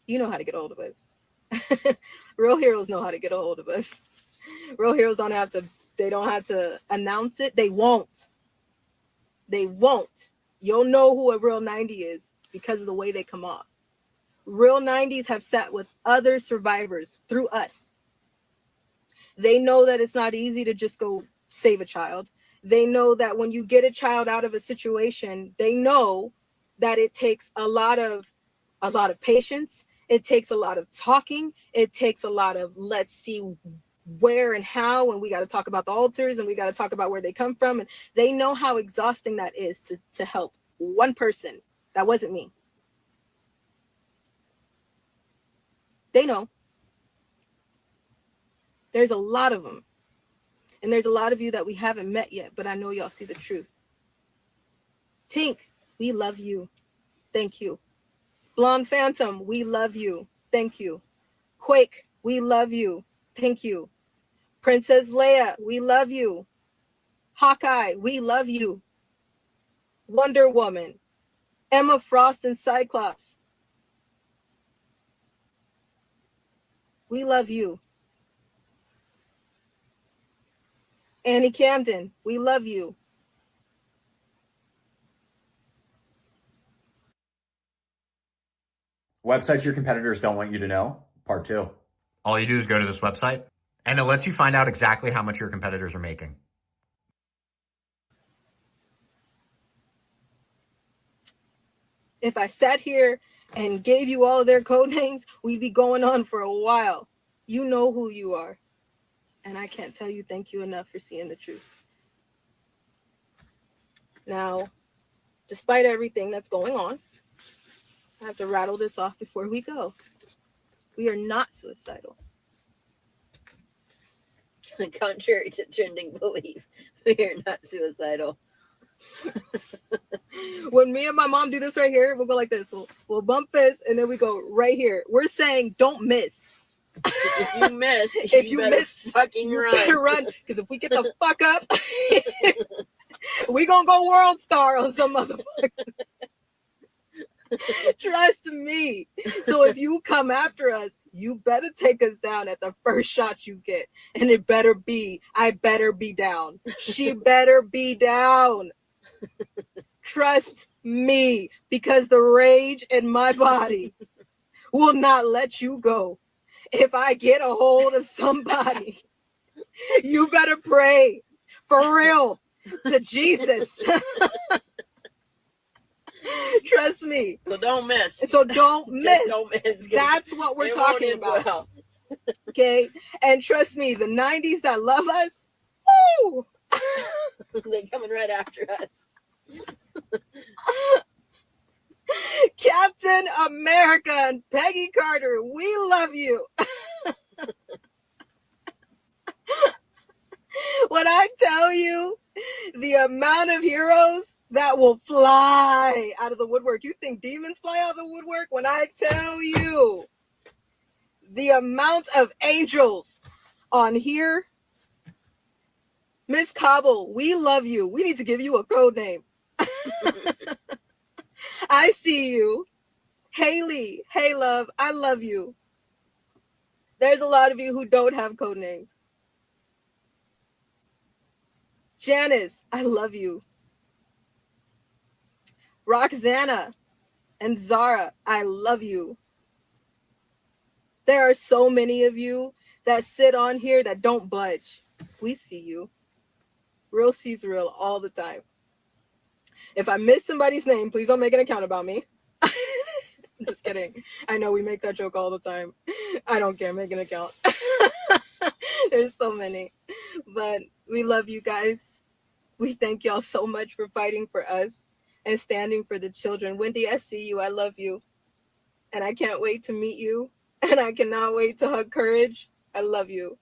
C: you know how to get a hold of us. Real heroes know how to get a hold of us. Real heroes don't have to announce it. They won't. You'll know who a real 90 is because of the way they come off. Real 90s have sat with other survivors through us. They know that it's not easy to just go save a child. They know that when you get a child out of a situation, they know that it takes a lot of patience. It takes a lot of talking. It takes a lot of let's see where and how, and we got to talk about the altars, and we got to talk about where they come from. And they know how exhausting that is to help one person. That wasn't me. They know. There's a lot of them. And there's a lot of you that we haven't met yet, but I know y'all see the truth. Tink, we love you. Thank you. Blonde Phantom, we love you. Thank you. Quake, we love you. Thank you. Princess Leia, we love you. Hawkeye, we love you. Wonder Woman, Emma Frost and Cyclops, we love you. Annie Camden, we love you.
K: Websites your competitors don't want you to know, part 2. All you do is go to this website, and it lets you find out exactly how much your competitors are making.
C: If I sat here and gave you all of their code names, we'd be going on for a while. You know who you are. And I can't tell you thank you enough for seeing the truth. Now, despite everything that's going on, I have to rattle this off before we go. We are not suicidal.
F: Contrary to trending belief, we are not suicidal.
C: When me and my mom do this right here, we'll go like this. We'll bump this, and then we go right here. We're saying don't miss.
F: If you miss,
C: if you
F: better
C: miss,
F: fucking
C: you
F: run.
C: better run. Because if we get the fuck up, we gonna go world star on some motherfuckers. Trust me. So if you come after us, you better take us down at the first shot you get. And it better be, I better be down. She better be down. Trust me, because the rage in my body will not let you go. If I get a hold of somebody, you better pray for real to Jesus. Trust me.
F: So don't miss.
C: So don't miss.
F: Don't miss.
C: That's what we're talking about. Well. Okay? And trust me, the 90s that love us, woo!
F: They're coming right after us.
C: Captain America and Peggy Carter, we love you. When I tell you the amount of heroes that will fly out of the woodwork, you think demons fly out of the woodwork? When I tell you the amount of angels on here, Miss Cobble, we love you. We need to give you a code name. I see you. Haley, hey love, I love you. There's a lot of you who don't have code names. Janice, I love you. Roxana and Zara, I love you. There are so many of you that sit on here that don't budge. We see you. Real sees real all the time. If I miss somebody's name, please don't make an account about me. Just kidding. I know we make that joke all the time. I don't care. Make an account. There's so many. But we love you guys. We thank y'all so much for fighting for us and standing for the children. Wendy, I see you. I love you. And I can't wait to meet you. And I cannot wait to hug Courage. I love you.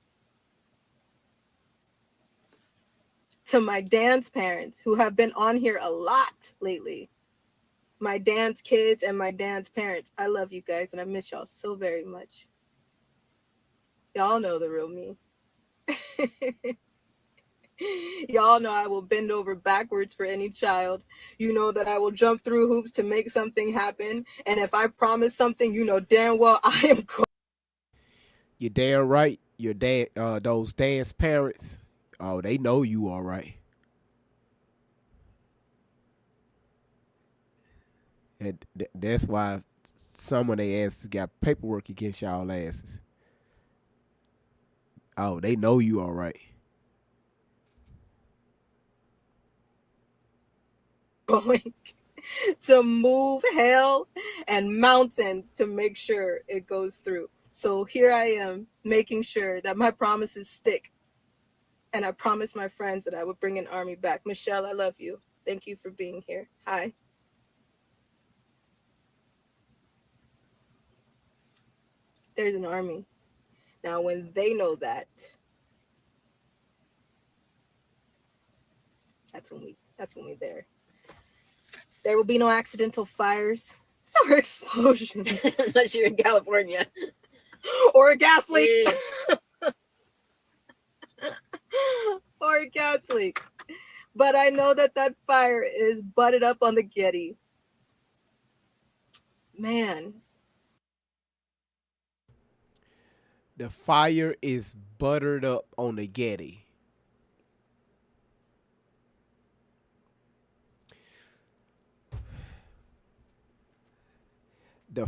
C: To my dance parents who have been on here a lot lately. My dance kids and my dance parents. I love you guys and I miss y'all so very much. Y'all know the real me. Y'all know I will bend over backwards for any child. You know that I will jump through hoops to make something happen. And if I promise something, you know damn well I am going.
B: You're damn right. Your those dance parents, oh, they know you all right. And that's why some of their asses got paperwork against y'all asses. Oh, they know you all right.
C: Going to move hell and mountains to make sure it goes through. So here I am making sure that my promises stick. And I promised my friends that I would bring an army back. Michelle, I love you. Thank you for being here. Hi. There's an army. Now, when they know that, that's when we're there. There will be no accidental fires or explosions.
F: Unless you're in California.
C: Or a gas leak. Yeah. Or a gas leak. But I know that fire is butted up on the Getty. Man,
B: The fire is buttered up on the Getty. The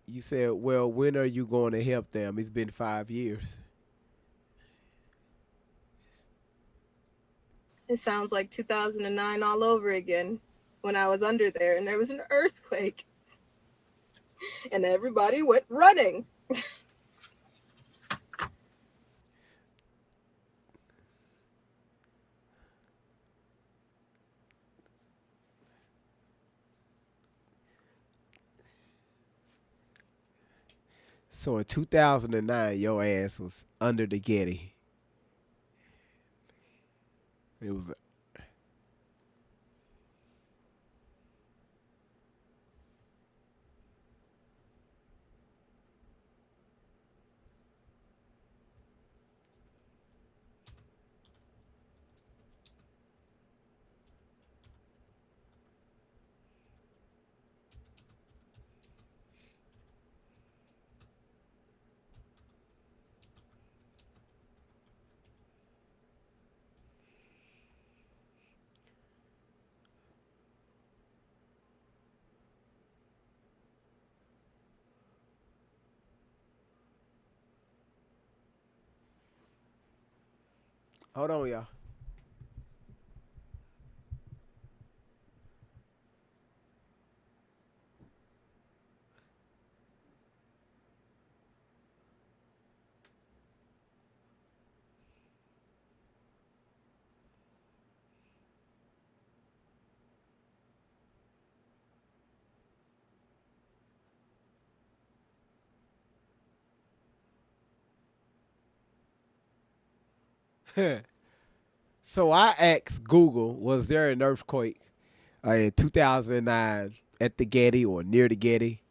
B: you said, well, when are you going to help them? It's been 5 years.
C: it sounds like 2009 all over again when I was under there and there was an earthquake and everybody went running.
B: So in 2009, your ass was under the Getty. It was hold on, y'all. So I asked Google, was there an earthquake in 2009 at the Getty or near the Getty?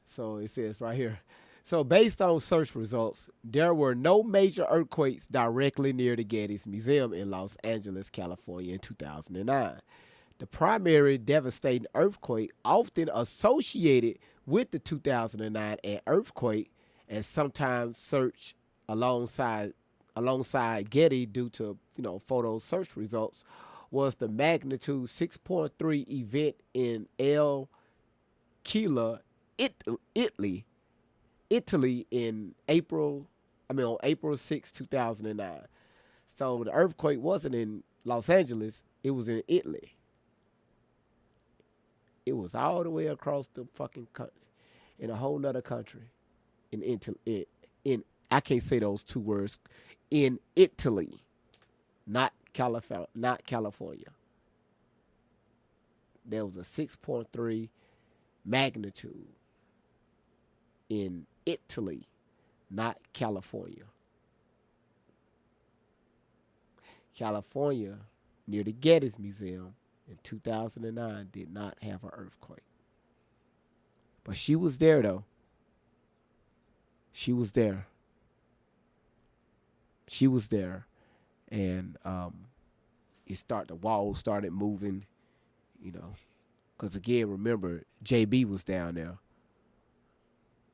B: So it says right here. So based on search results, there were no major earthquakes directly near the Getty's Museum in Los Angeles, California in 2009. The primary devastating earthquake often associated with the 2009 earthquake and sometimes searched alongside Getty due to photo search results was the magnitude 6.3 event in El Kila, Italy on April 6, 2009. So the earthquake wasn't in Los Angeles, it was in Italy. It was all the way across the fucking country, in a whole nother country, in I can't say those two words, in Italy, not California. There was a 6.3 magnitude in Italy, not California. California, near the Getty's Museum in 2009, did not have an earthquake. But she was there, though. She was there. She was there. And the walls started moving, because again, remember, JB was down there.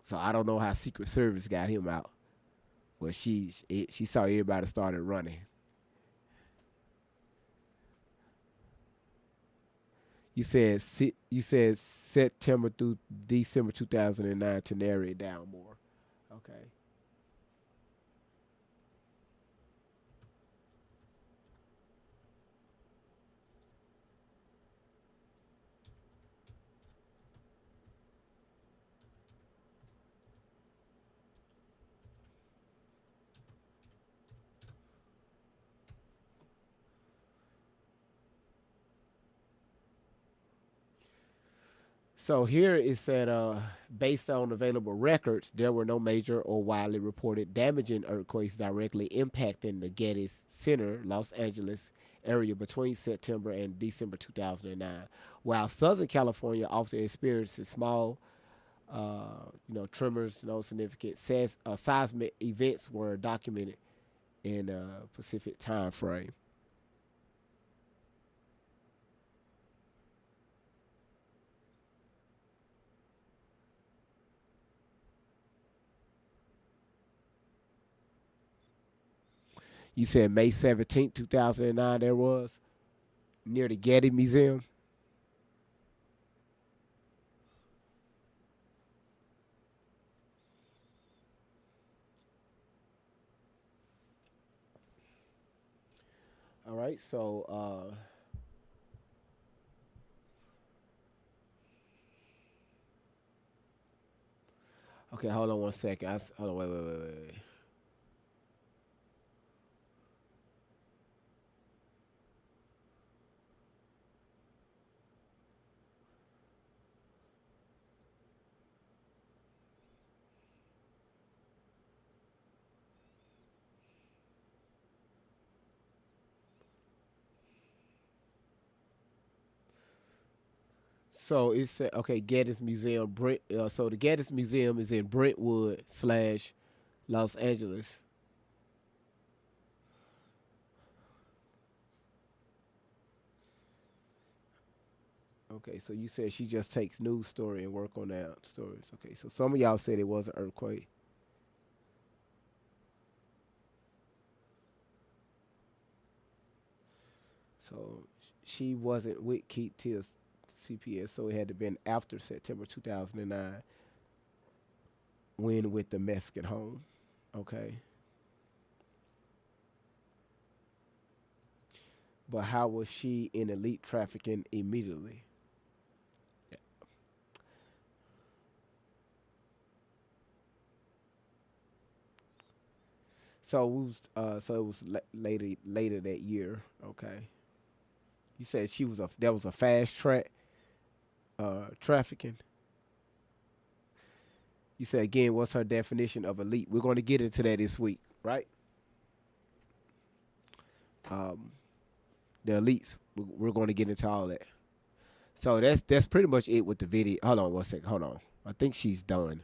B: So I don't know how Secret Service got him out. But she saw everybody started running. You said September through December 2009 to narrow it down more. Okay. So here it said, based on available records, there were no major or widely reported damaging earthquakes directly impacting the Getty's Center, Los Angeles area between September and December 2009. While Southern California often experiences small, tremors, no significant seismic events were documented in a Pacific time frame. You said May 17th, 2009 there was? Near the Getty Museum? All right, so okay, hold on one second. Hold on, wait. So it's okay. Geddes Museum, so the Geddes Museum is in Brentwood / Los Angeles. Okay, so you said she just takes news story and work on that stories. Okay, so some of y'all said it was an earthquake. So she wasn't with Keith till CPS, so it had to been after September 2009 when with the Mexican home. Okay. But how was she in elite trafficking immediately? So it was later that year. Okay. You said that was a fast track trafficking. You said again, what's her definition of elite? We're going to get into that this week, right? The elites. We're going to get into all that. So that's pretty much it with the video. Hold on one second. Hold on. I think she's done.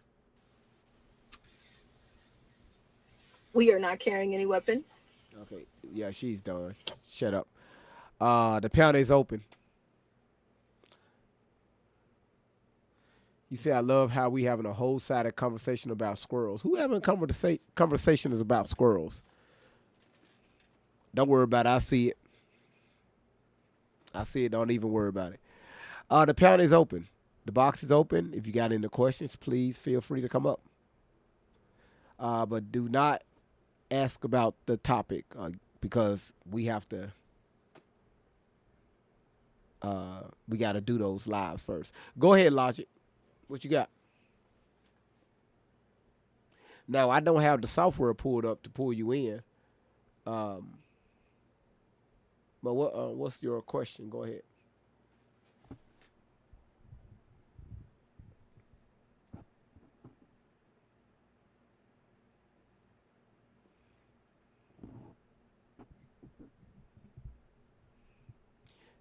C: We are not carrying any weapons.
B: Okay. Yeah, she's done. Shut up. The panel is open. You say I love how we having a whole-sided conversation about squirrels. Who having conversations about squirrels? Don't worry about it. I see it. I see it. Don't even worry about it. The panel is open. The box is open. If you got any questions, please feel free to come up. But do not ask about the topic because we have to. We got to do those lives first. Go ahead, Logic. What you got? Now, I don't have the software pulled up to pull you in. But what's your question? Go ahead.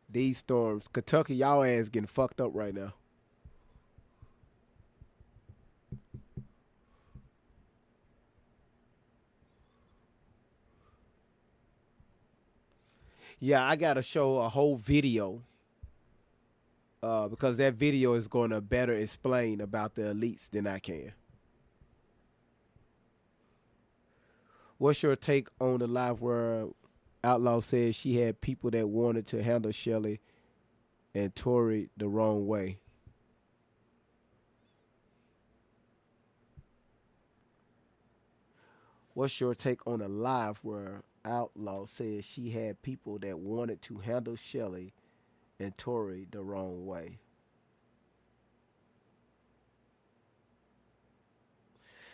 B: These storms, Kentucky, y'all ass getting fucked up right now. Yeah, I gotta show a whole video because that video is going to better explain about the elites than I can. What's your take on the live where Outlaw says she had people that wanted to handle Shelly and Tory the wrong way? What's your take on a live where Outlaw says she had people that wanted to handle Shelly and Tory the wrong way?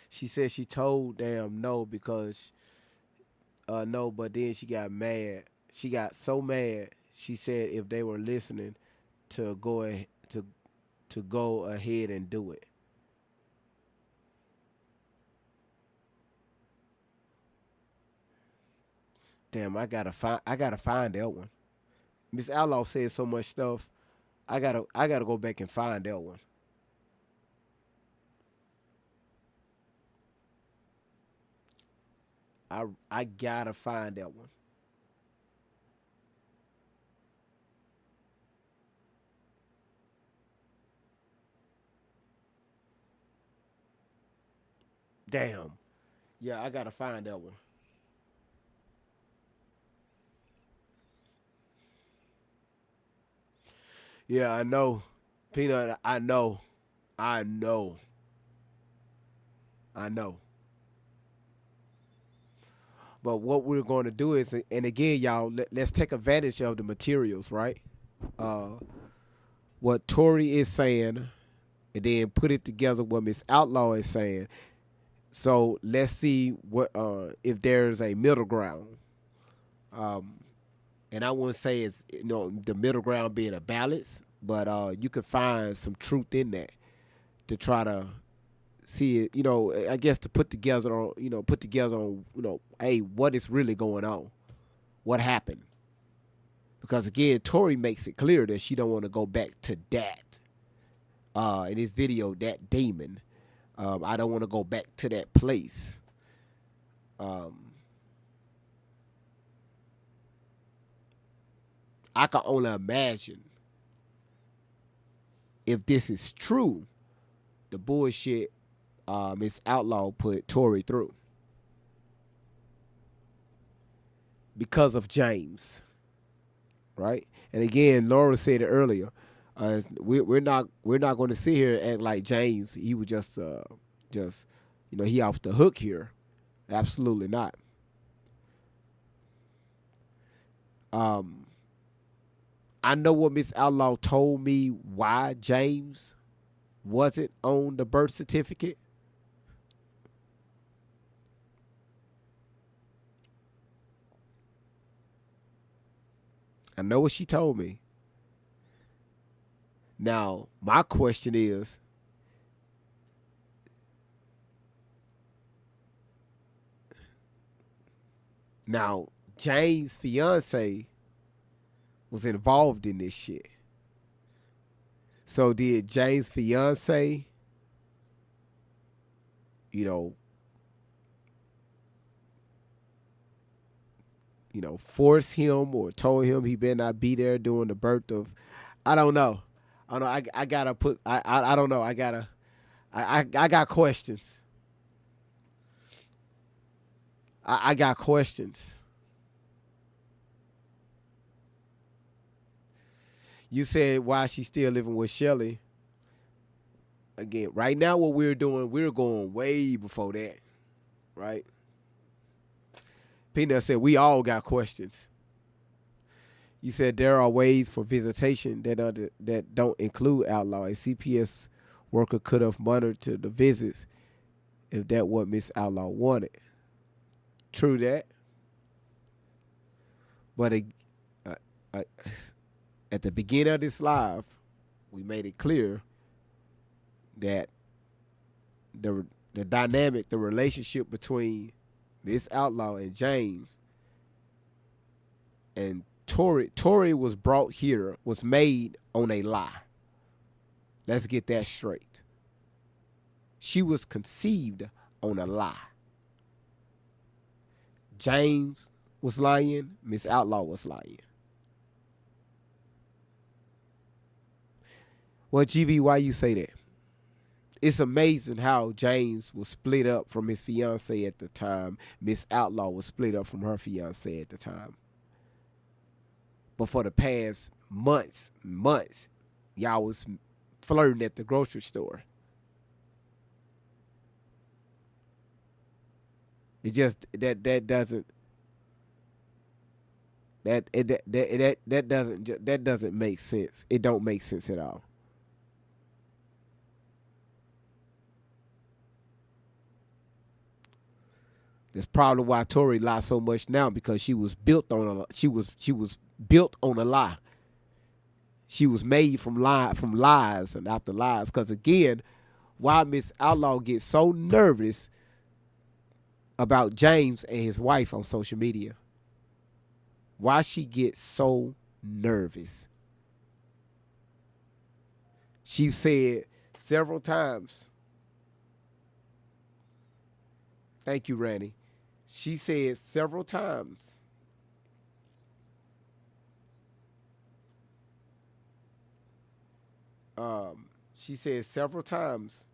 B: She said she told them no because no, but then she got mad. She got so mad. She said if they were listening to go ahead and do it. Damn, I gotta find that one. Miss Outlaw said so much stuff. I gotta go back and find that one. I gotta find that one. Damn. Yeah, I gotta find that one. Yeah, I know. Peanut, I know. I know. I know. But what we're going to do is, and again, y'all, let's take advantage of the materials, right? Uh, what Tori is saying, and then put it together what Miss Outlaw is saying. So let's see what if there's a middle ground. And I wouldn't say it's the middle ground being a balance, but you could find some truth in that to try to see it. I guess to put together on hey, what is really going on, what happened? Because again, Tori makes it clear that she don't want to go back to that. In this video, that demon. I don't want to go back to that place. I can only imagine if this is true, the bullshit Miss Outlaw put Tori through because of James, right? And again, Laura said it earlier. We're not going to sit here and act like James. He was just he off the hook here. Absolutely not. I know what Miss Outlaw told me why James wasn't on the birth certificate. I know what she told me. Now, my question is, now, James' fiance was involved in this shit. So did James' fiance, force him or told him he better not be there during the birth of? I don't know. I gotta put. I don't know. I got questions. I got questions. You said why she's still living with Shelly. Again, right now what we're doing, we're going way before that, right? Peanut said we all got questions. You said there are ways for visitation that don't include Outlaw. A CPS worker could have monitored the visits if that what Miss Outlaw wanted. True that. But at the beginning of this live, we made it clear that the dynamic, the relationship between Miss Outlaw and James and Tori was brought here, was made on a lie. Let's get that straight. She was conceived on a lie. James was lying, Miss Outlaw was lying. Well, GV, why you say that? It's amazing how James was split up from his fiance at the time. Miss Outlaw was split up from her fiance at the time. But for the past months, y'all was flirting at the grocery store. It just that doesn't make sense. It don't make sense at all. That's probably why Tori lies so much now, because she was built on a built on a lie. She was made from lies and after lies. Because again, why Miss Outlaw gets so nervous about James and his wife on social media? Why she gets so nervous? She said several times. Thank you, Randy. She said several times she said several times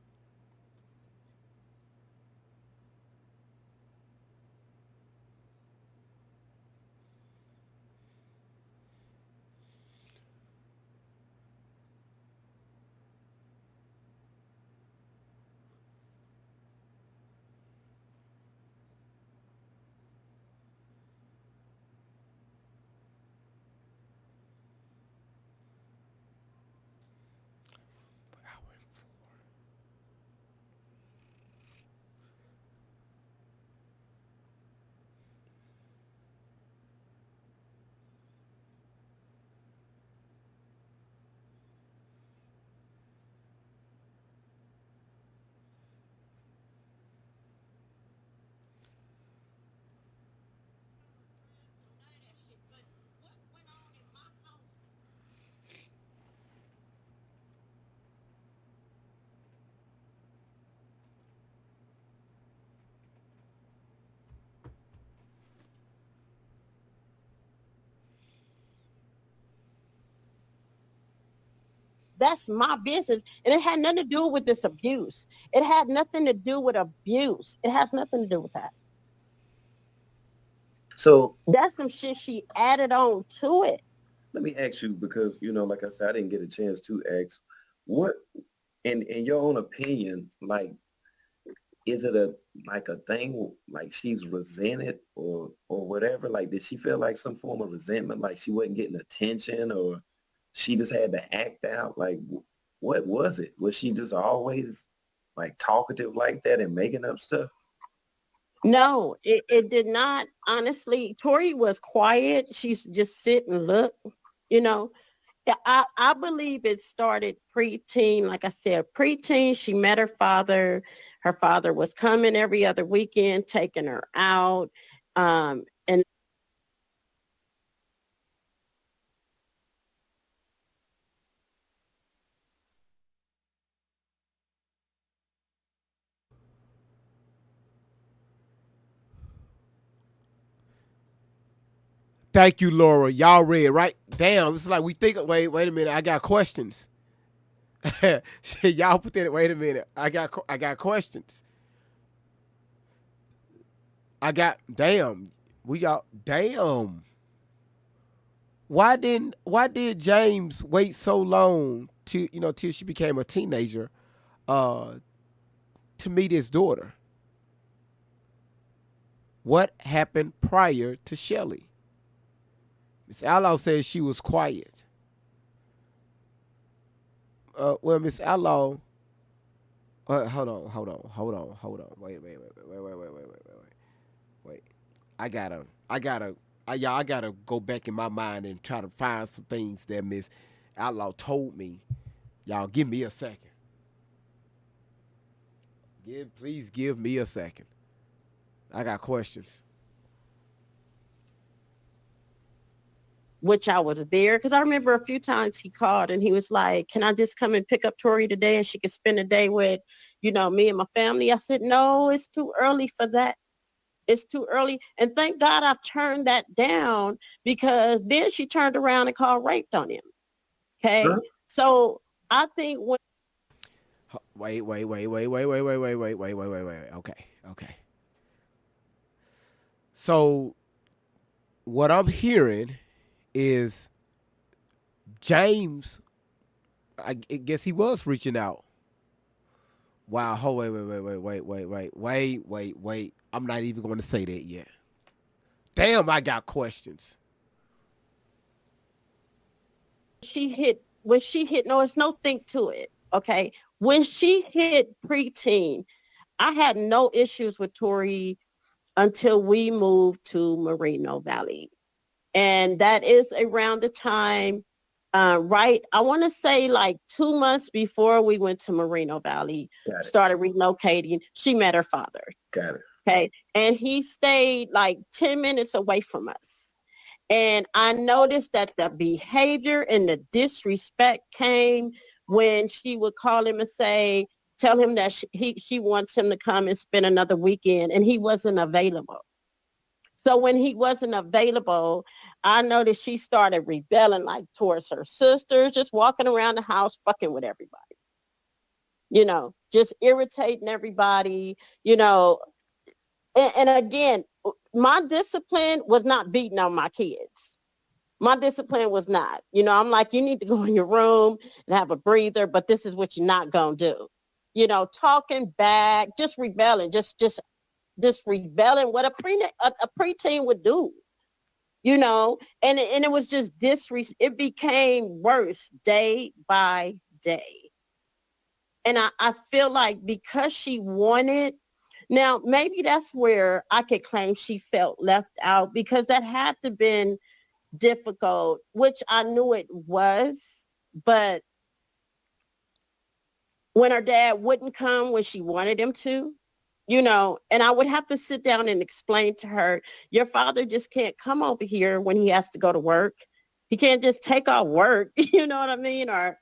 L: That's my business. And it had nothing to do with this abuse. It had nothing to do with abuse. It has nothing to do with that.
M: So
L: that's some shit she added on to it.
M: Let me ask you, because, you know, like I said, I didn't get a chance to ask, what, in your own opinion, like, is it a thing like she's resented or whatever? Like, did she feel like some form of resentment, like she wasn't getting attention, or she just had to act out? Like, what was it? Was she just always like talkative like that and making up stuff?
L: No, it did not. Honestly, Tori was quiet. She's just sit and look, you know. I believe it started preteen. Like I said, preteen, she met her father. Her father was coming every other weekend, taking her out. And
B: Thank you, Laura. Y'all read, right? Damn, it's like we think, wait a minute, I got questions. Y'all put that, wait a minute, I got questions. Damn. Why did James wait so long till she became a teenager to meet his daughter? What happened prior to Shelly? Miss Outlaw says she was quiet. Well, Miss Outlaw, hold on. Wait. I gotta go back in my mind and try to find some things that Miss Outlaw told me. Y'all, give me a second. Please give me a second. I got questions.
L: which I was there, because I remember a few times he called and he was like, can I just come and pick up Tori today and she could spend a day with, me and my family? I said, no, it's too early for that. It's too early. And thank God I've turned that down, because then she turned around and called raped on him. Okay. Huh? So I think when.
B: Wait. Okay. So what I'm hearing is James, I guess he was reaching out. Wow. Wait. I'm not even going to say that yet. Damn, I got questions.
L: When she hit, no, it's no think to it. Okay. When she hit preteen, I had no issues with Tori until we moved to Moreno Valley. And that is around the time, right? I want to say like 2 months before we went to Moreno Valley, started relocating. She met her father.
M: Got it.
L: Okay. And he stayed like 10 minutes away from us. And I noticed that the behavior and the disrespect came when she would call him and tell him that she wants him to come and spend another weekend, and he wasn't available. So when he wasn't available, I noticed she started rebelling, like towards her sisters, just walking around the house, fucking with everybody, just irritating everybody, and again, my discipline was not beating on my kids. My discipline was not, I'm like, you need to go in your room and have a breather, but this is what you're not going to do. Talking back, just rebelling, just rebelling, what a preteen would do, and it was just it became worse day by day. And I feel like because she wanted, now maybe that's where I could claim she felt left out, because that had to been difficult, which I knew it was, but when her dad wouldn't come when she wanted him to, and I would have to sit down and explain to her, your father just can't come over here when he has to go to work. He can't just take off work, you know what I mean? Or,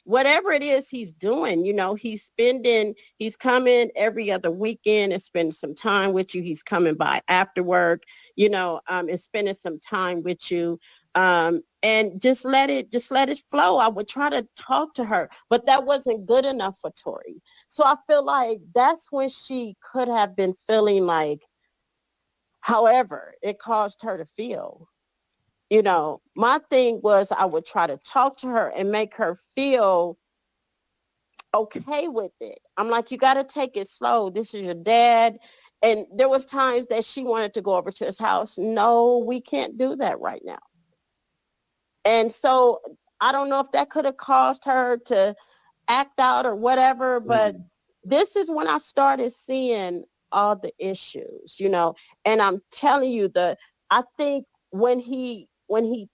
L: whatever it is he's doing, he's coming every other weekend and spending some time with you. He's coming by after work, and spending some time with you. And just let it flow. I would try to talk to her, but that wasn't good enough for Tori. So I feel like that's when she could have been feeling like, however it caused her to feel. My thing was I would try to talk to her and make her feel okay with it. I'm like, you got to take it slow. This is your dad. And there was times that she wanted to go over to his house. No, we can't do that right now. And so I don't know if that could have caused her to act out or whatever, but this is when I started seeing all the issues, and I'm telling you I think when he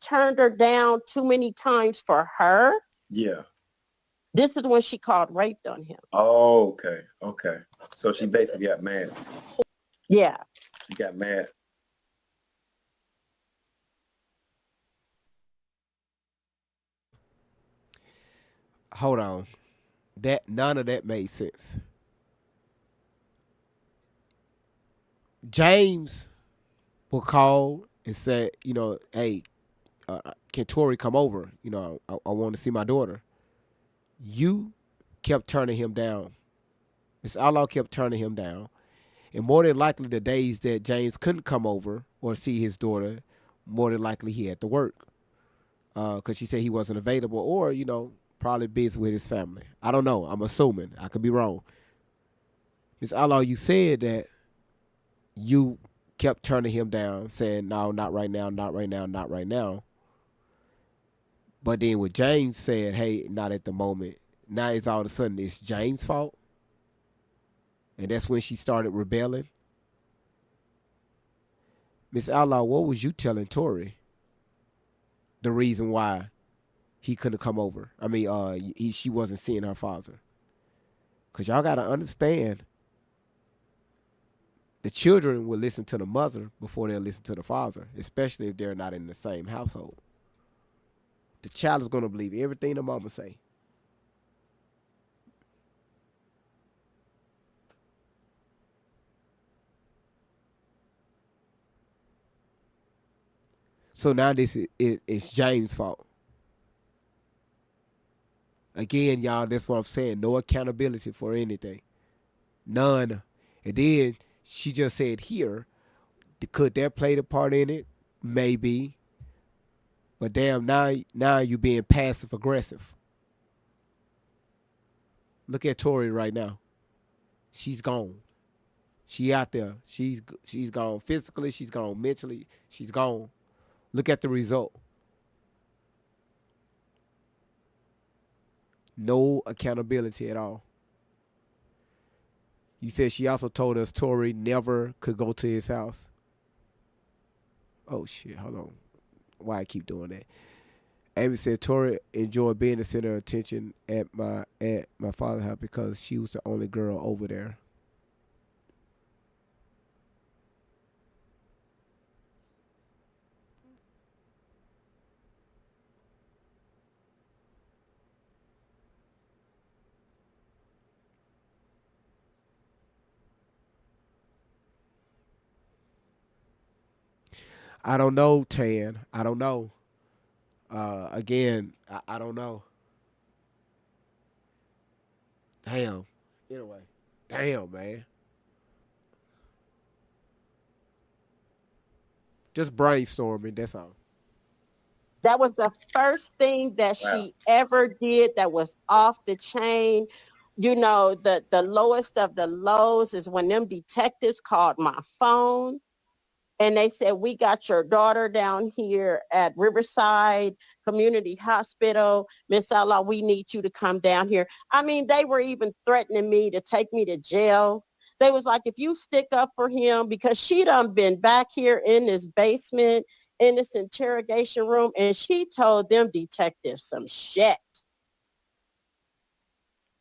L: turned her down too many times for her, this is when she called rape on him.
M: Oh, okay. So she basically got mad.
L: Yeah.
M: She got mad.
B: Hold on. None of that made sense. James will call and say, hey, can Tori come over? I want to see my daughter. You kept turning him down. Miss Outlaw kept turning him down. And more than likely, the days that James couldn't come over or see his daughter, more than likely he had to work. Because she said he wasn't available or, probably busy with his family. I don't know. I'm assuming. I could be wrong. Miss Outlaw, you said that you kept turning him down, saying, no, not right now, not right now, not right now. But then when James said, hey, not at the moment, now it's all of a sudden it's James' fault. And that's when she started rebelling. Miss Outlaw, what was you telling Tori? The reason why he couldn't come over. I mean, she wasn't seeing her father. Because y'all got to understand, the children will listen to the mother before they'll listen to the father, especially if they're not in the same household. The child is going to believe everything the mama say. So now this is James' fault. Again, y'all, that's what I'm saying. No accountability for anything. None. And then she just said here, could that play the part in it? Maybe. But damn, now you're being passive aggressive. Look at Tori right now. She's gone. She out there. She's gone physically. She's gone mentally. She's gone. Look at the result. No accountability at all. You said she also told us Tori never could go to his house. Oh, shit. Hold on. Why I keep doing that? Amy said Tori enjoyed being the center of attention at my father's house because she was the only girl over there. I don't know, Tan. I don't know. Again, I don't know. Damn. Anyway. Damn, man. Just brainstorming, that's all.
L: That was the first thing that she ever did that was off the chain. The lowest of the lows is when them detectives called my phone. And they said, we got your daughter down here at Riverside Community Hospital. Miss Outlaw, we need you to come down here. I mean, they were even threatening me to take me to jail. They was like, if you stick up for him, because she done been back here in this basement, in this interrogation room, and she told them detectives some shit.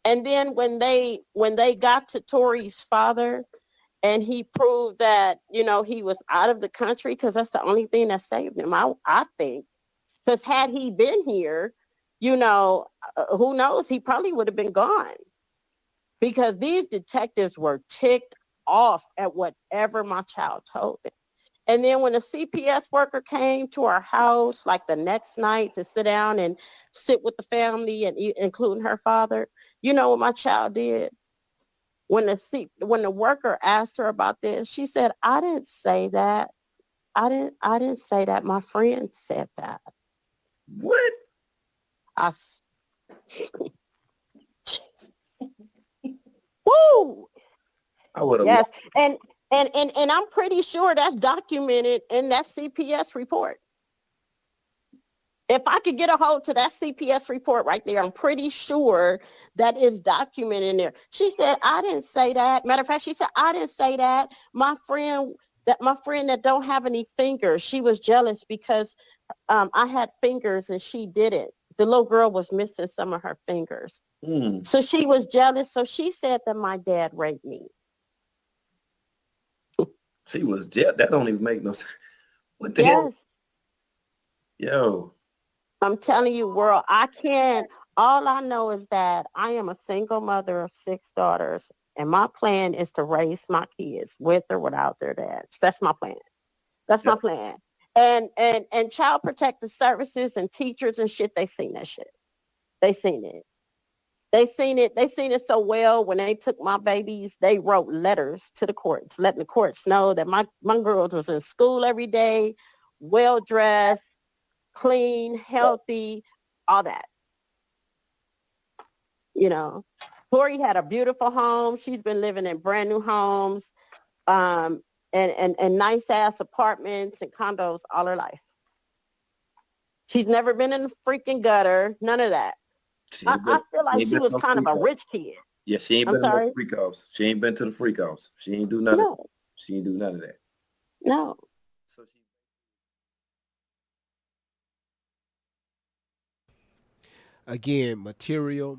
L: And then when they got to Tori's father, and he proved that, he was out of the country, because that's the only thing that saved him, I think. Because had he been here, you know, who knows? He probably would have been gone, because these detectives were ticked off at whatever my child told them. And then when a CPS worker came to our house, like the next night, to sit down and sit with the family, and including her father, you know what my child did? When the worker asked her about this, she said, "I didn't say that. I didn't say that. My friend said that."
M: What?
L: Woo!
M: I would have.
L: Yes, and I'm pretty sure that's documented in that CPS report. If I could get a hold to that CPS report right there, I'm pretty sure that is documented in there. She said, "I didn't say that." Matter of fact, she said, "I didn't say that. My friend that don't have any fingers, she was jealous because I had fingers and she didn't. The little girl was missing some of her fingers. So she was jealous. So she said that my dad raped me."
M: She was jealous. That don't even make no sense. What the hell? Yo.
L: I'm telling you, world, all I know is that I am a single mother of 6 daughters, and my plan is to raise my kids with or without their dads. That's my plan. That's my plan. And child protective services and teachers and shit, they seen that shit. They seen it. They seen it so well. When they took my babies, they wrote letters to the courts, letting the courts know that my girls was in school every day, well-dressed, clean, healthy, all that. You know, Tori had a beautiful home. She's been living in brand new homes, and nice ass apartments and condos all her life. She's never been in the freaking gutter, none of that. I feel like she was kind of a rich kid.
M: Yeah, she ain't been to no freak offs. She ain't been to the freak offs. She ain't do none of that. She ain't do none of that.
L: No.
M: So she
B: Again, material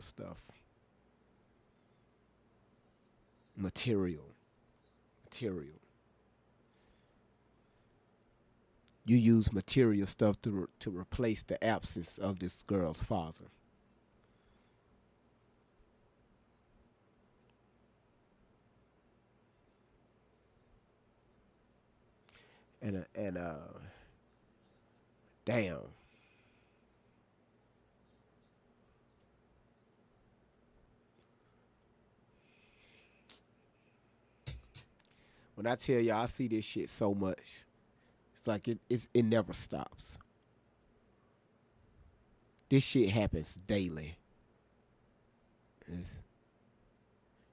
B: stuff. Material. You use material stuff to replace the absence of this girl's father. And damn. When I tell y'all, I see this shit so much. It's like it never stops. This shit happens daily.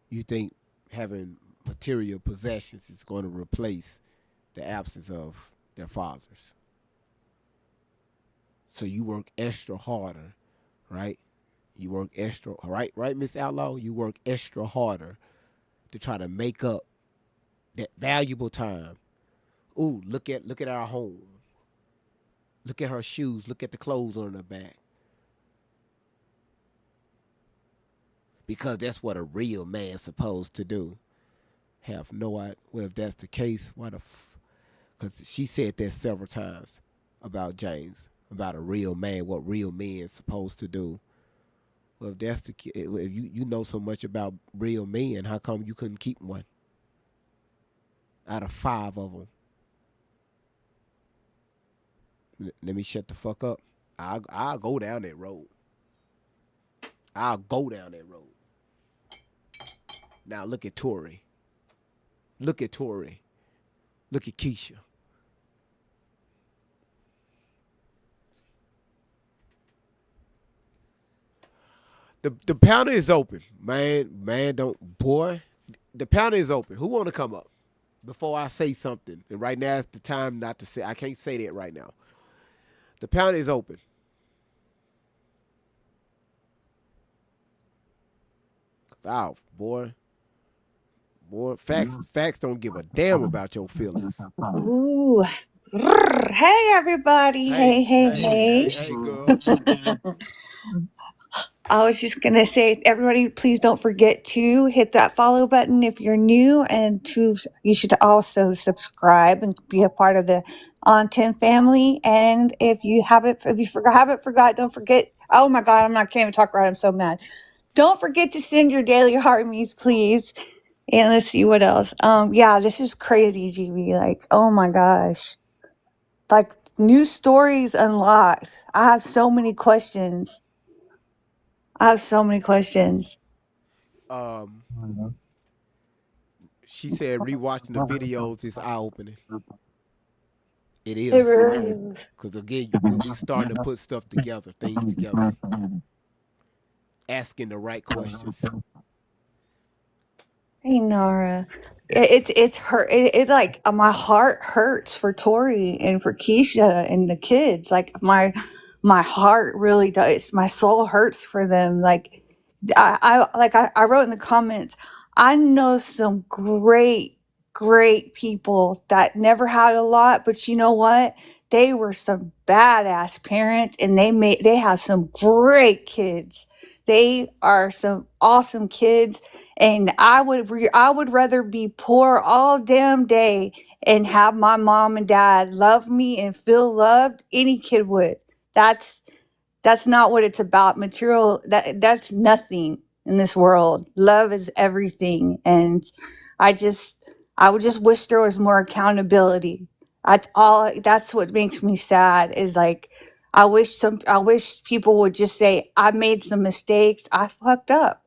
B: You think having material possessions is going to replace the absence of their fathers. So you work extra harder, right? You work extra, right, Miss Outlaw? You work extra harder to try to make up that valuable time. Ooh, look at our home. Look at her shoes. Look at the clothes on her back. Because that's what a real man's supposed to do. Have no idea. Well, if that's the case, why the because she said that several times about James, about a real man, what real men's supposed to do. Well, if that's the if you know so much about real men, how come you couldn't keep one out of 5 of them? Let me shut the fuck up. I'll go down that road. I'll go down that road. Now look at Tori. Look at Tori. Look at Keisha. The panel is open. Man, don't, boy. The panel is open. Who want to come up before I say something? And right now is the time not to say. I can't say that right now. The panel is open. Oh, boy, facts don't give a damn about your feelings.
N: Ooh. Hey everybody. Hey.
B: Hey, girl.
N: I was just going to say, everybody, please don't forget to hit that follow button if you're new, and you should also subscribe and be a part of the On 10 family. And if you haven't forgot, don't forget. Oh my God, can't even talk right. I'm so mad. Don't forget to send your daily heart me's, please. And let's see what else. Yeah, this is crazy, GB. Like, oh my gosh. Like, new stories unlocked. I have so many questions.
B: Um, she said rewatching the videos is eye opening. It
N: It
B: is.
N: really is.
B: Because again, when we starting to put stuff together, things together, asking the right questions.
N: Hey, Nara. It's hurt. It like my heart hurts for Tori and for Keisha and the kids. Like my heart really does. My soul hurts for them. Like I wrote in the comments. I know some great people that never had a lot, but you know what? They were some badass parents, and they have some great kids. They are some awesome kids, and I would rather be poor all damn day and have my mom and dad love me and feel loved. Any kid would. That's not what it's about. Material, that's nothing in this world. Love is everything, and I would just wish there was more accountability. That's what makes me sad, is like I wish people would just say, I made some mistakes. I fucked up.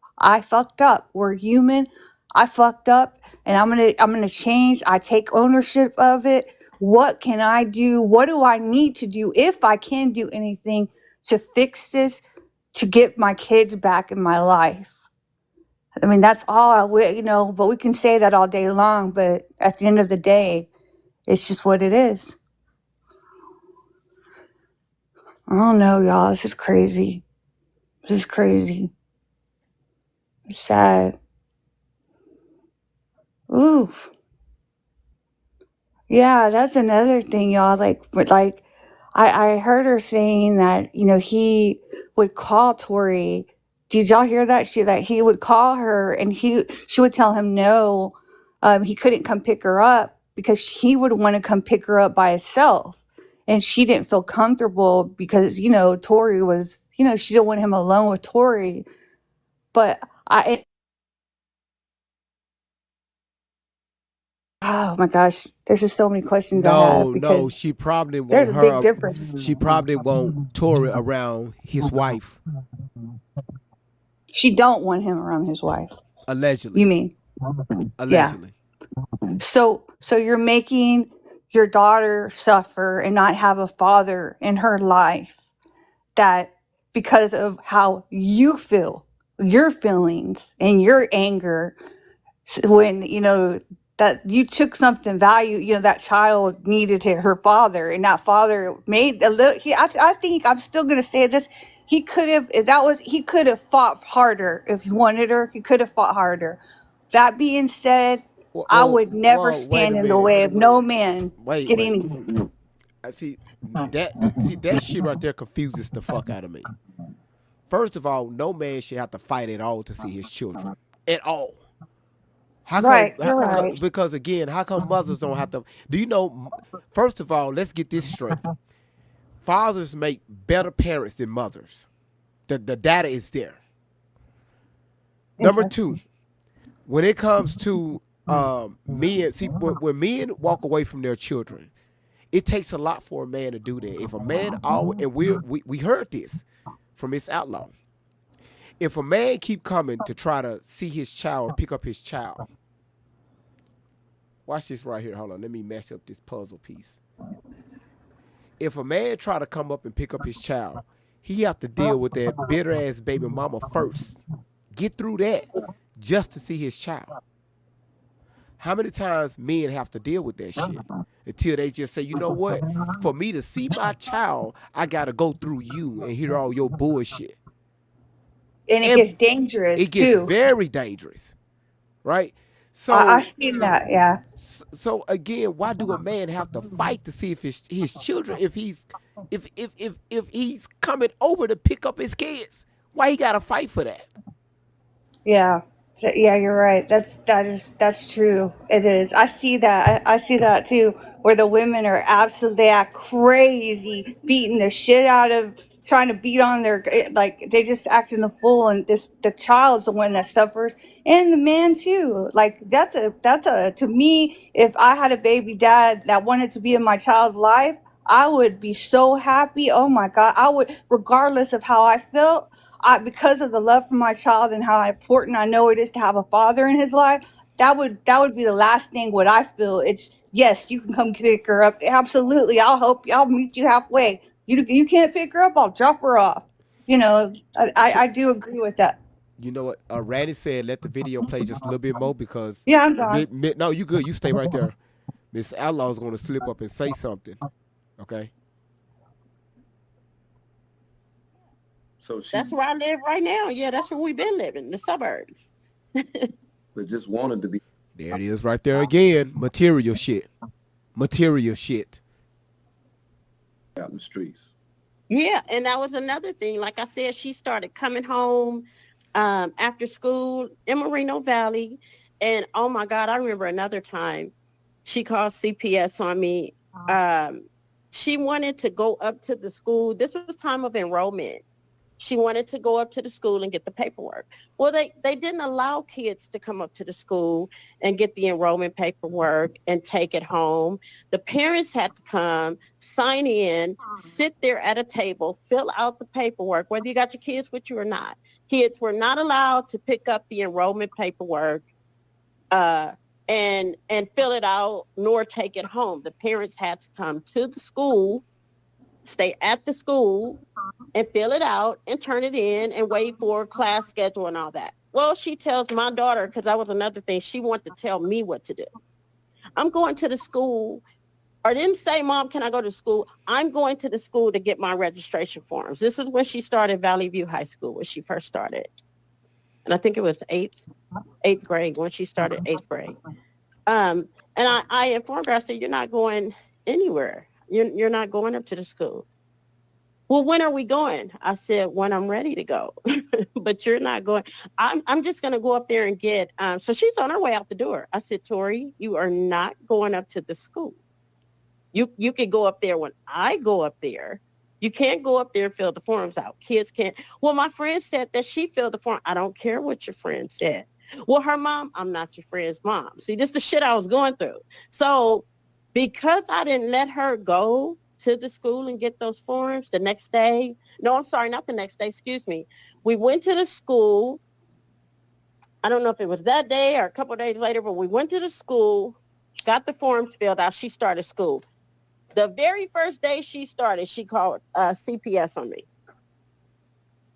N: We're human. I fucked up, and I'm going to change. I take ownership of it. What can I do? What do I need to do, if I can do anything, to fix this, to get my kids back in my life? I mean, that's all but we can say that all day long, but at the end of the day, it's just what it is. I don't know, y'all. This is crazy. It's sad. Oof. Yeah, that's another thing, y'all. I heard her saying that, he would call Tori. Did y'all hear that? That he would call her, and she would tell him no, he couldn't come pick her up because he would want to come pick her up by himself. And she didn't feel comfortable because, Tori was, she didn't want him alone with Tori. But oh my gosh, there's just so many questions I have, because
B: No, she probably won't.
N: there's a big difference.
B: She probably won't Tori around his wife.
N: She don't want him around his wife.
B: Allegedly.
N: You mean?
B: Allegedly.
N: Yeah. So you're making your daughter suffer and not have a father in her life, that because of how you feel, your feelings and your anger, when that you took something value, that child needed her father, and that father made a little. I think I'm still gonna say this. He could have fought harder if he wanted her. He could have fought harder. That being said, I would never stand in the way of no man getting.
B: See that shit right there confuses the fuck out of me. First of all, no man should have to fight at all to see his children at all. Right. Because again, how come mothers don't have to? Do you know? First of all, let's get this straight. Fathers make better parents than mothers. The data is there. Number two, when it comes to men, see, when men walk away from their children, it takes a lot for a man to do that. If a man and we heard this from Miss Outlaw. If a man keep coming to try to see his child or pick up his child, watch this right here. Hold on, let me match up this puzzle piece. If a man try to come up and pick up his child, he have to deal with that bitter ass baby mama first. Get through that just to see his child. How many times men have to deal with that shit until they just say, you know what? For me to see my child, I gotta go through you and hear all your bullshit.
N: And it gets dangerous too.
B: It gets very dangerous, right? So
N: I see that, yeah.
B: So again, why do a man have to fight to see if his children, if he's coming over to pick up his kids? Why he got to fight for that?
N: Yeah. Yeah, you're right. That's true. It is. I see that. I see that too, where the women are absolutely, they act crazy, beating the shit out of, trying to beat on their, like they just acting a fool, and the child's the one that suffers, and the man too. Like that's a to me, if I had a baby dad that wanted to be in my child's life, I would be so happy. Oh my God, I would, regardless of how I felt. Because of the love for my child and how important I know it is to have a father in his life, that would be the last thing what I feel. It's, yes, you can come pick her up. Absolutely, I'll help you. I'll meet you halfway. You can't pick her up. I'll drop her off. I do agree with that.
B: You know what? Randy said, let the video play just a little bit more because.
N: Yeah, I'm gone.
B: No, you good. You stay right there. Miss Outlaw's going to slip up and say something. Okay.
M: So she,
L: That's where I live right now. Yeah, that's where we've been living, the suburbs.
M: but just wanted to be.
B: There it is right there again. Material shit. Material shit.
M: Out in the streets.
L: Yeah, and that was another thing. Like I said, she started coming home after school in Moreno Valley. And oh my God, I remember another time she called CPS on me. She wanted to go up to the school. This was time of enrollment. She wanted to go up to the school and get the paperwork. Well, they didn't allow kids to come up to the school and get the enrollment paperwork and take it home. The parents had to come, sign in, sit there at a table, fill out the paperwork, whether you got your kids with you or not. Kids were not allowed to pick up the enrollment paperwork and fill it out, nor take it home. The parents had to come to the school, stay at the school, and fill it out and turn it in and wait for class schedule and all that. Well, she tells my daughter, because that was another thing, she wanted to tell me what to do. I'm going to the school, or didn't say, Mom, can I go to school? I'm going to the school to get my registration forms. This is when she started Valley View High School, when she first started. And I think it was eighth grade when she started 8th grade. And I informed her, I said, you're not going anywhere. You're not going up to the school. Well, when are we going? I said, when I'm ready to go. But you're not going. I'm just going to go up there and get. So she's on her way out the door. I said, Tori, you are not going up to the school. You can go up there when I go up there. You can't go up there and fill the forms out. Kids can't. Well, my friend said that she filled the form. I don't care what your friend said. Well, her mom, I'm not your friend's mom. See, this is the shit I was going through. So because I didn't let her go to the school and get those forms the next day. No, I'm sorry, not the next day. Excuse me. We went to the school. I don't know if it was that day or a couple of days later, but we went to the school, got the forms filled out. She started school. The very first day she started, she called CPS on me.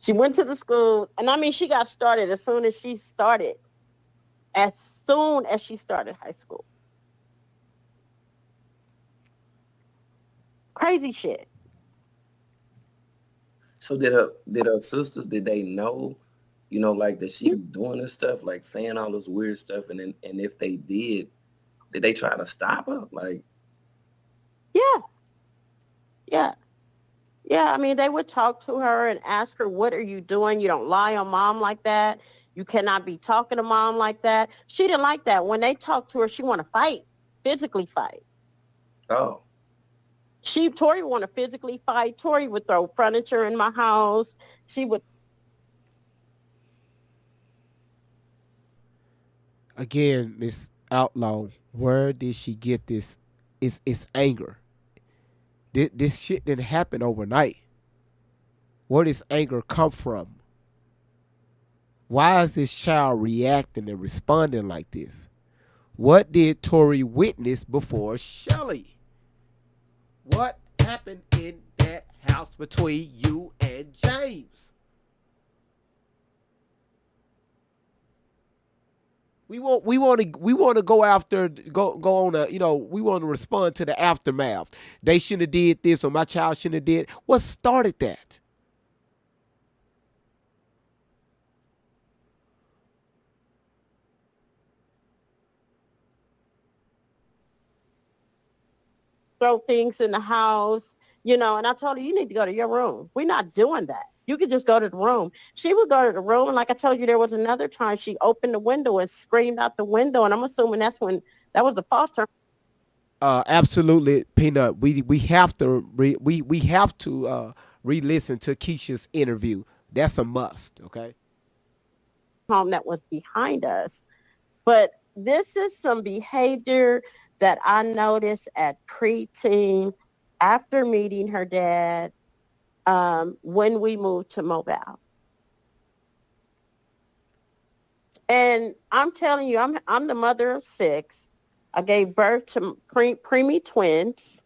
L: She went to the school, and I mean, she got started as soon as she started high school. Crazy shit.
M: So did her sisters, did they know, like that she was doing this stuff, like saying all this weird stuff, and if they did they try to stop her? Like,
L: Yeah. I mean, they would talk to her and ask her, what are you doing? You don't lie on Mom like that. You cannot be talking to Mom like that. She didn't like that. When they talked to her, she want to fight, physically fight.
M: Oh.
L: Tori would want to physically fight. Tori would throw furniture in my house. She would.
B: Again, Miss Outlaw, where did she get this? It's anger. This shit didn't happen overnight. Where does anger come from? Why is this child reacting and responding like this? What did Tori witness before Shelly? What happened in that house between you and James? We want to go on a, we want to respond to the aftermath. They shouldn't have did this, or my child shouldn't have did. What started that?
L: Throw things in the house, and I told her, you need to go to your room. We're not doing that. You could just go to the room. She would go to the room, and like I told you, there was another time she opened the window and screamed out the window, and I'm assuming that was the foster.
B: Absolutely, Peanut. We have to re-listen to Keisha's interview. That's a must. Okay.
L: Home that was behind us, but this is some behavior that I noticed at preteen after meeting her dad when we moved to Mobile. And I'm telling you, I'm the mother of 6. I gave birth to preemie twins.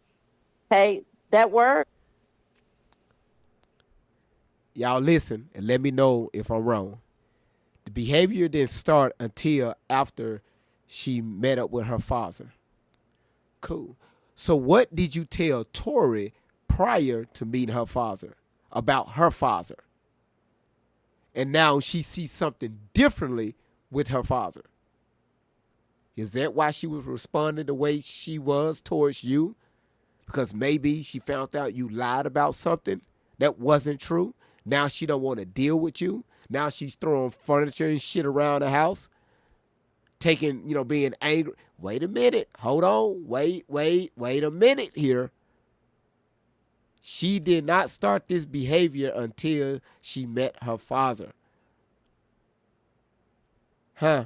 L: Hey, that word.
B: Y'all listen and let me know if I'm wrong. The behavior didn't start until after she met up with her father. Cool. So what did you tell Tori prior to meeting her father about her father? And now she sees something differently with her father. Is that why she was responding the way she was towards you? Because maybe she found out you lied about something that wasn't true. Now she don't want to deal with you. Now she's throwing furniture and shit around the house. Being angry. Wait a minute. Hold on. Wait a minute here. She did not start this behavior until she met her father. Huh.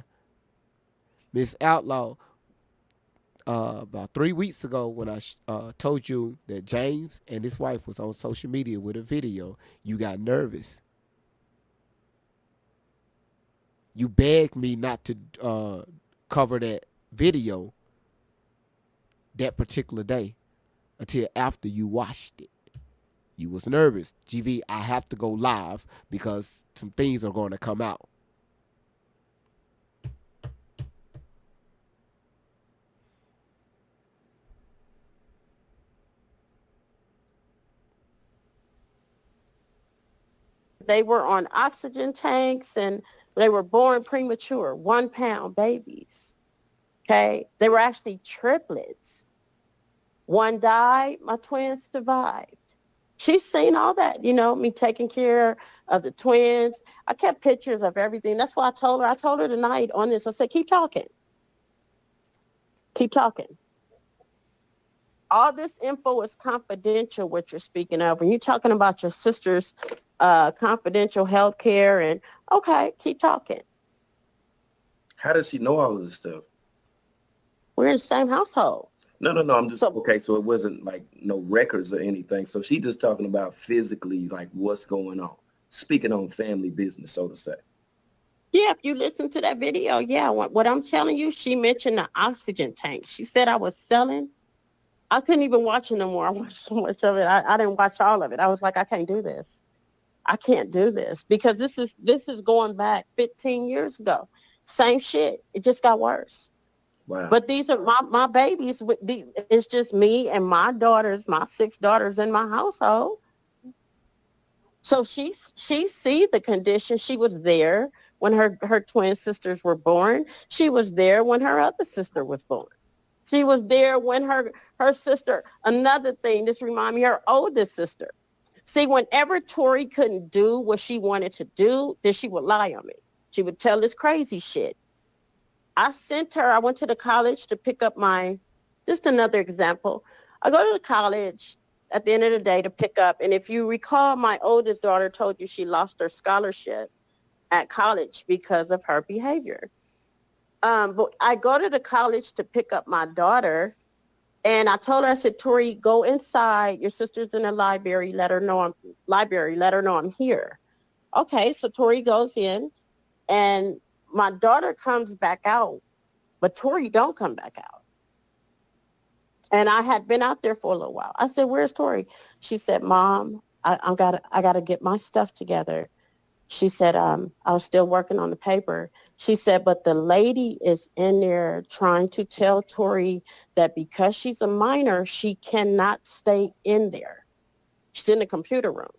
B: Miss Outlaw, about 3 weeks ago when I told you that James and his wife was on social media with a video, you got nervous. You begged me not to cover that video that particular day until after you watched it. You was nervous. GV, I have to go live because some things are going to come out.
L: They were on oxygen tanks and they were born premature, 1 pound babies. Okay. They were actually triplets. One died, my twins survived. She's seen all that, me taking care of the twins. I kept pictures of everything. That's why I told her tonight on this, I said, keep talking. Keep talking. All this info is confidential, what you're speaking of. When you're talking about your sister's confidential health care, and okay, keep talking.
M: How does she know all of this stuff?
L: We're in the same household.
M: No. I'm just okay. So it wasn't like no records or anything. So she just talking about physically, like what's going on, speaking on family business, so to say.
L: Yeah, if you listen to that video, yeah. What I'm telling you, she mentioned the oxygen tank. She said I was selling. I couldn't even watch it no more. I watched so much of it. I didn't watch all of it. I was like, I can't do this. I can't do this because this is going back 15 years ago. Same shit. It just got worse.
M: Wow.
L: But these are my babies. It's just me and my 6 daughters in my household. So she see the condition. She was there when her twin sisters were born. She was there when her other sister was born. She was there when her sister, another thing, this reminds me, her oldest sister. See, whenever Tori couldn't do what she wanted to do, then she would lie on me. She would tell this crazy shit. I went to the college to pick up just another example. I go to the college at the end of the day to pick up. And if you recall, my oldest daughter told you she lost her scholarship at college because of her behavior. But I go to the college to pick up my daughter. And I told her, I said, Tori, go inside. Your sister's in the library. Let her know I'm here. Okay, so Tori goes in, and my daughter comes back out, but Tori don't come back out. And I had been out there for a little while. I said, where's Tori? She said, Mom, I gotta get my stuff together. She said, I was still working on the paper. She said, but the lady is in there trying to tell Tori that because she's a minor, she cannot stay in there. She's in the computer room.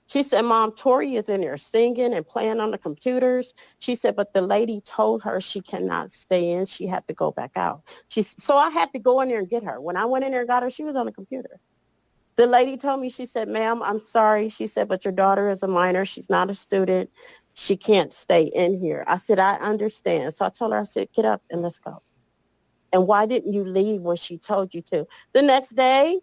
L: She said, Mom, Tori is in there singing and playing on the computers. She said, but the lady told her she cannot stay in. She had to go back out. So I had to go in there and get her. When I went in there and got her, she was on the computer. The lady told me, she said, ma'am, I'm sorry. She said, but your daughter is a minor. She's not a student. She can't stay in here. I said, I understand. So I told her, I said, get up and let's go. And why didn't you leave when she told you to? The next day,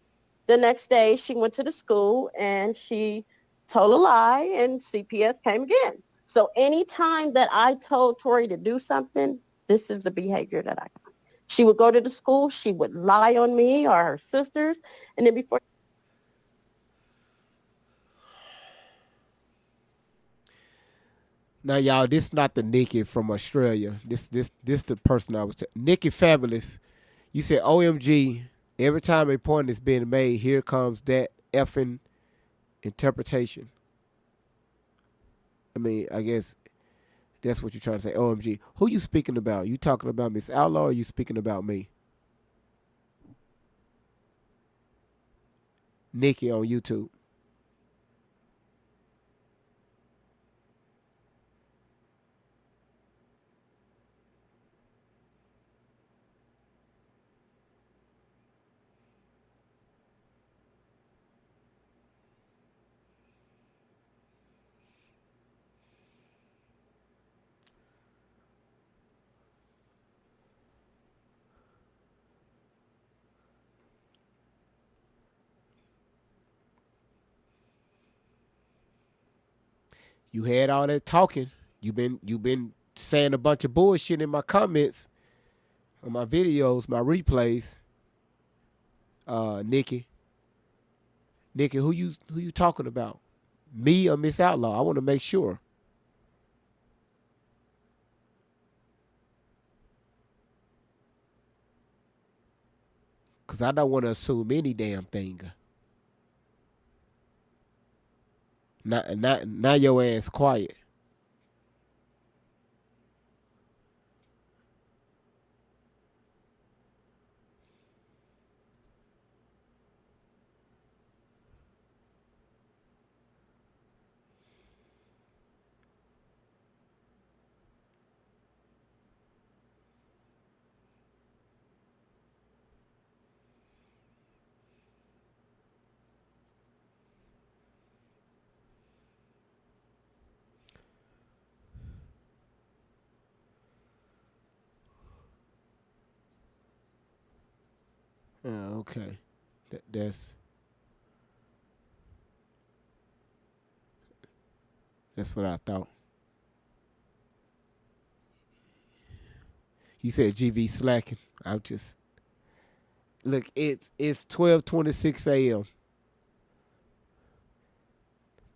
L: she went to the school and she told a lie and CPS came again. So anytime that I told Tori to do something, this is the behavior that I got. She would go to the school, she would lie on me or her sisters, and then before.
B: Now, y'all, this is not the Nikki from Australia. This the person I was Nikki Fabulous. You said, OMG, every time a point is being made, here comes that effing interpretation. I mean, I guess that's what you're trying to say. OMG. Who you speaking about? You talking about Miss Outlaw or you speaking about me? Nikki on YouTube. You had all that talking. You've been saying a bunch of bullshit in my comments on my videos, my replays. Nikki, who you talking about? Me or Miss Outlaw? I want to make sure. Cause I don't want to assume any damn thing. Now your ass quiet. Okay. That's what I thought. You said GV slacking. I'm just look. It's 12:26 a.m.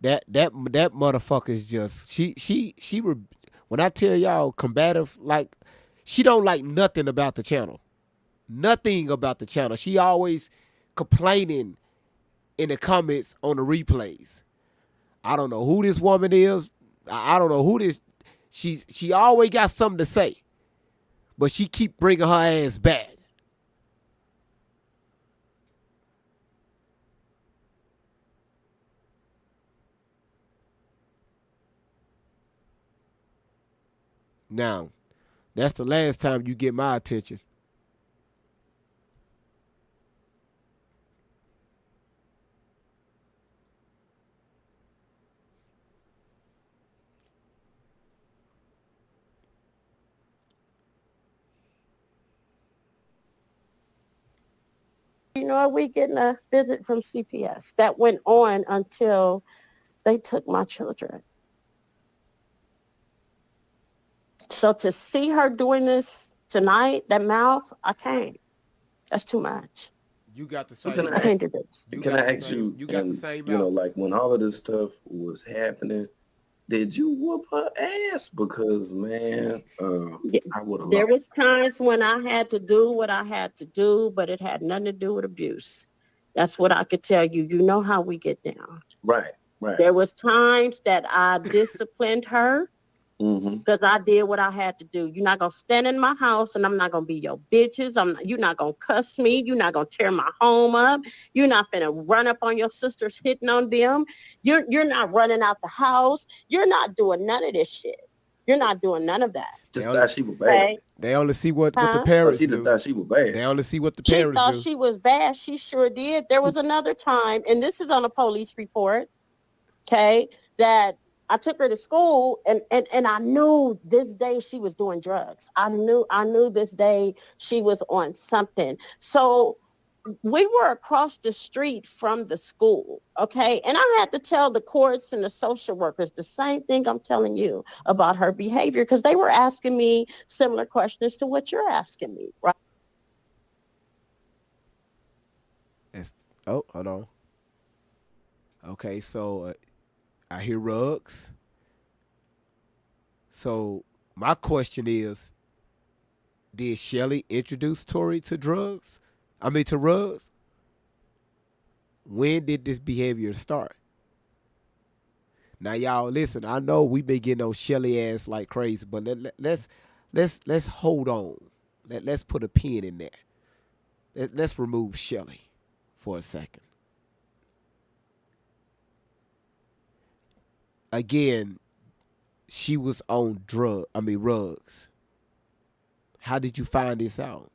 B: That motherfucker is just she when I tell y'all combative, like she don't like nothing about the channel. Nothing about the channel. She always complaining in the comments on the replays. I don't know who this woman is. I don't know who this. She always got something to say, but she keep bringing her ass back. Now, that's the last time you get my attention.
L: You know, we getting a visit from CPS. That went on until they took my children. So to see her doing this tonight, that mouth, I can't. That's too much.
B: You got the
M: So
B: same.
L: I can't do this.
M: Can I ask you?
B: You got the
M: and,
B: same.
M: You know, like when all of this stuff was happening, did you whoop her ass? Because man, I would have.
L: There was times when I had to do what I had to do, but it had nothing to do with abuse. That's what I could tell you. You know how we get down.
M: Right.
L: There was times that I disciplined her because I did what I had to do. You're not gonna stand in my house, and I'm not gonna be your bitches. You're not gonna cuss me. You're not gonna tear my home up. You're not gonna run up on your sisters hitting on them. You're not running out the house. You're not doing none of this shit. You're not doing none of that.
M: Just thought she was bad.
L: Okay?
B: They only see what the
L: Huh?
M: So
B: parents
M: she just
B: do.
M: thought she was bad.
B: They only see what the
L: She
B: parents
L: thought
B: do.
L: she was bad. She sure did. There was another time, and this is on a police report, okay, that I took her to school, and I knew this day she was doing drugs. I knew this day she was on something. So we were across the street from the school, okay? And I had to tell the courts and the social workers the same thing I'm telling you about her behavior, because they were asking me similar questions to what you're asking me, right?
B: Oh, hold on. Okay, so I hear rugs. So my question is, did Shelly introduce Tori to drugs? I mean, to rugs? When did this behavior start? Now, y'all, listen. I know we been getting on Shelly ass like crazy, but let's hold on. Let's put a pin in there. Let's remove Shelly for a second. Again, she was on rugs. How did you find this out?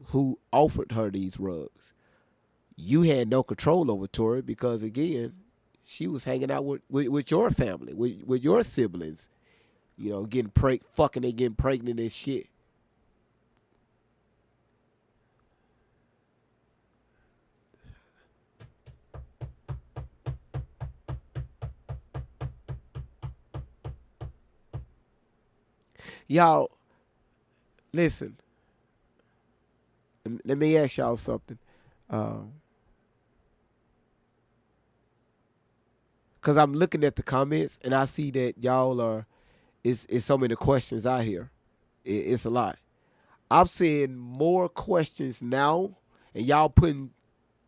B: Who offered her these rugs? You had no control over Tori because, again, she was hanging out with your family, with your siblings, you know, getting pregnant and shit. Y'all, listen. Let me ask y'all something. Because I'm looking at the comments and I see that y'all are, it's so many questions out here. It's a lot. I'm seeing more questions now, and y'all putting,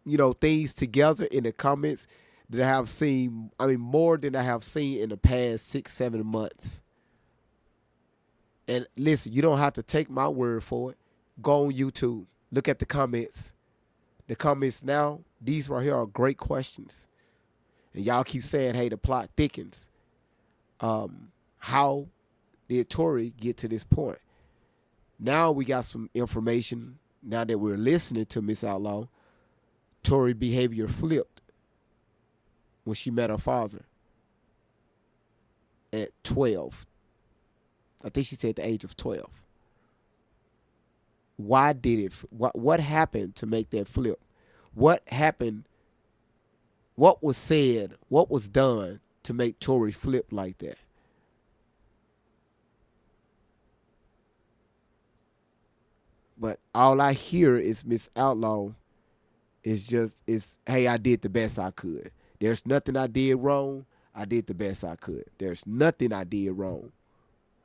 B: you know, things together in the comments that I have seen. I mean, more than I have seen in the past 6-7 months. And listen, you don't have to take my word for it. Go on YouTube. Look at the comments. The comments now, these right here are great questions. And y'all keep saying, hey, the plot thickens. How did Tori get to this point? Now we got some information. Now that we're listening to Miss Outlaw, Tori behavior flipped when she met her father at 12. I think she said at the age of 12. Why did it? What happened to make that flip? What happened? What was said? What was done to make Tori flip like that? But all I hear is Miss Outlaw is hey, I did the best I could. There's nothing I did wrong. I did the best I could. There's nothing I did wrong.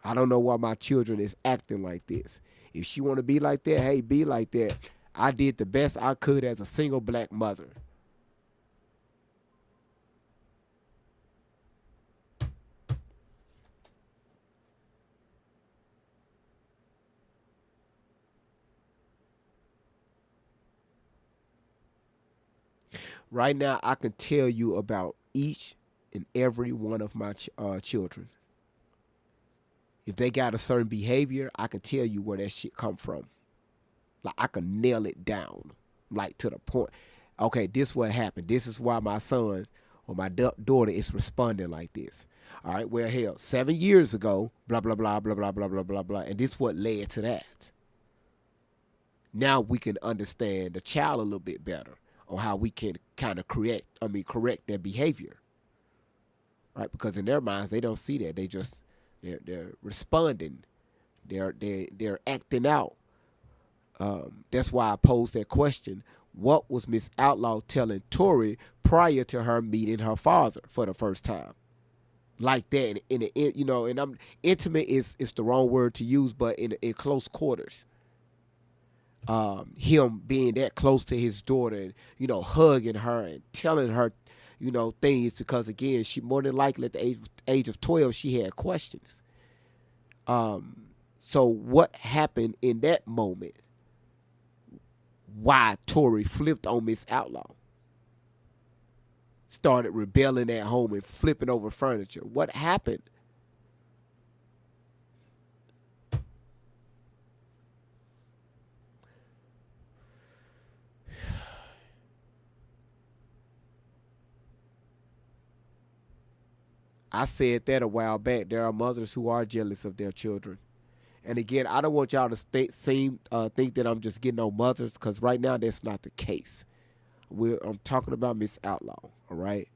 B: I don't know why my children is acting like this. If she want to be like that, hey, be like that. I did the best I could as a single black mother. Right now, I can tell you about each and every one of my children. If they got a certain behavior, I can tell you where that shit come from. Like, I can nail it down, like, to the point. Okay, this what happened. This is why my son or my daughter is responding like this. All right, well, hell, 7 years ago, blah, blah, blah, blah, blah, blah, blah, blah, blah. And this what led to that. Now we can understand the child a little bit better on how we can kind of correct their behavior. Right? Because in their minds, they don't see that. They just, they're responding. They're acting out. That's why I posed that question. What was Miss Outlaw telling Tori prior to her meeting her father for the first time? Like that, and I'm intimate is the wrong word to use, but in close quarters. Him being that close to his daughter and, hugging her and telling her, things, because again, she more than likely at the age of 12, she had questions. So what happened in that moment? Why Tori flipped on Miss Outlaw? Started rebelling at home and flipping over furniture. What happened? I said that a while back. There are mothers who are jealous of their children. And again, I don't want y'all to think that I'm just getting on mothers, because right now that's not the case. I'm talking about Miss Outlaw, all right?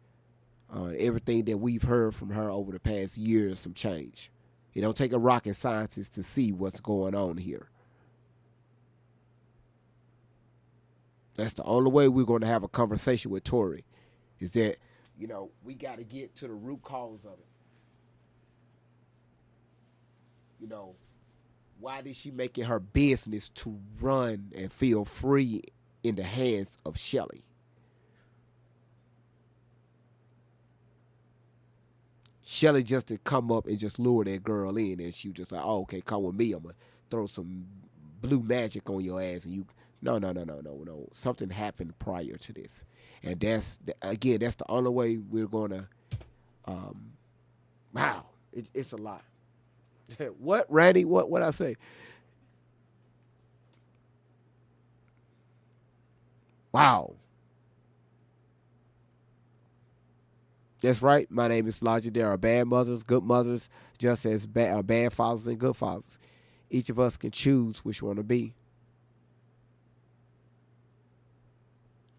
B: Everything that we've heard from her over the past year is some change. It don't take a rocket scientist to see what's going on here. That's the only way we're going to have a conversation with Tori, is that, we got to get to the root cause of it. Why did she make it her business to run and feel free in the hands of Shelly? Shelly just to come up and just lure that girl in, and she was just like, oh, okay, come with me. I'm going to throw some blue magic on your ass. And no. Something happened prior to this. And that's the only way we're going to, wow, it's a lot. What, Randy? What I say? Wow. That's right. My name is Logic. There are bad mothers, good mothers, just as bad fathers and good fathers. Each of us can choose which one to be.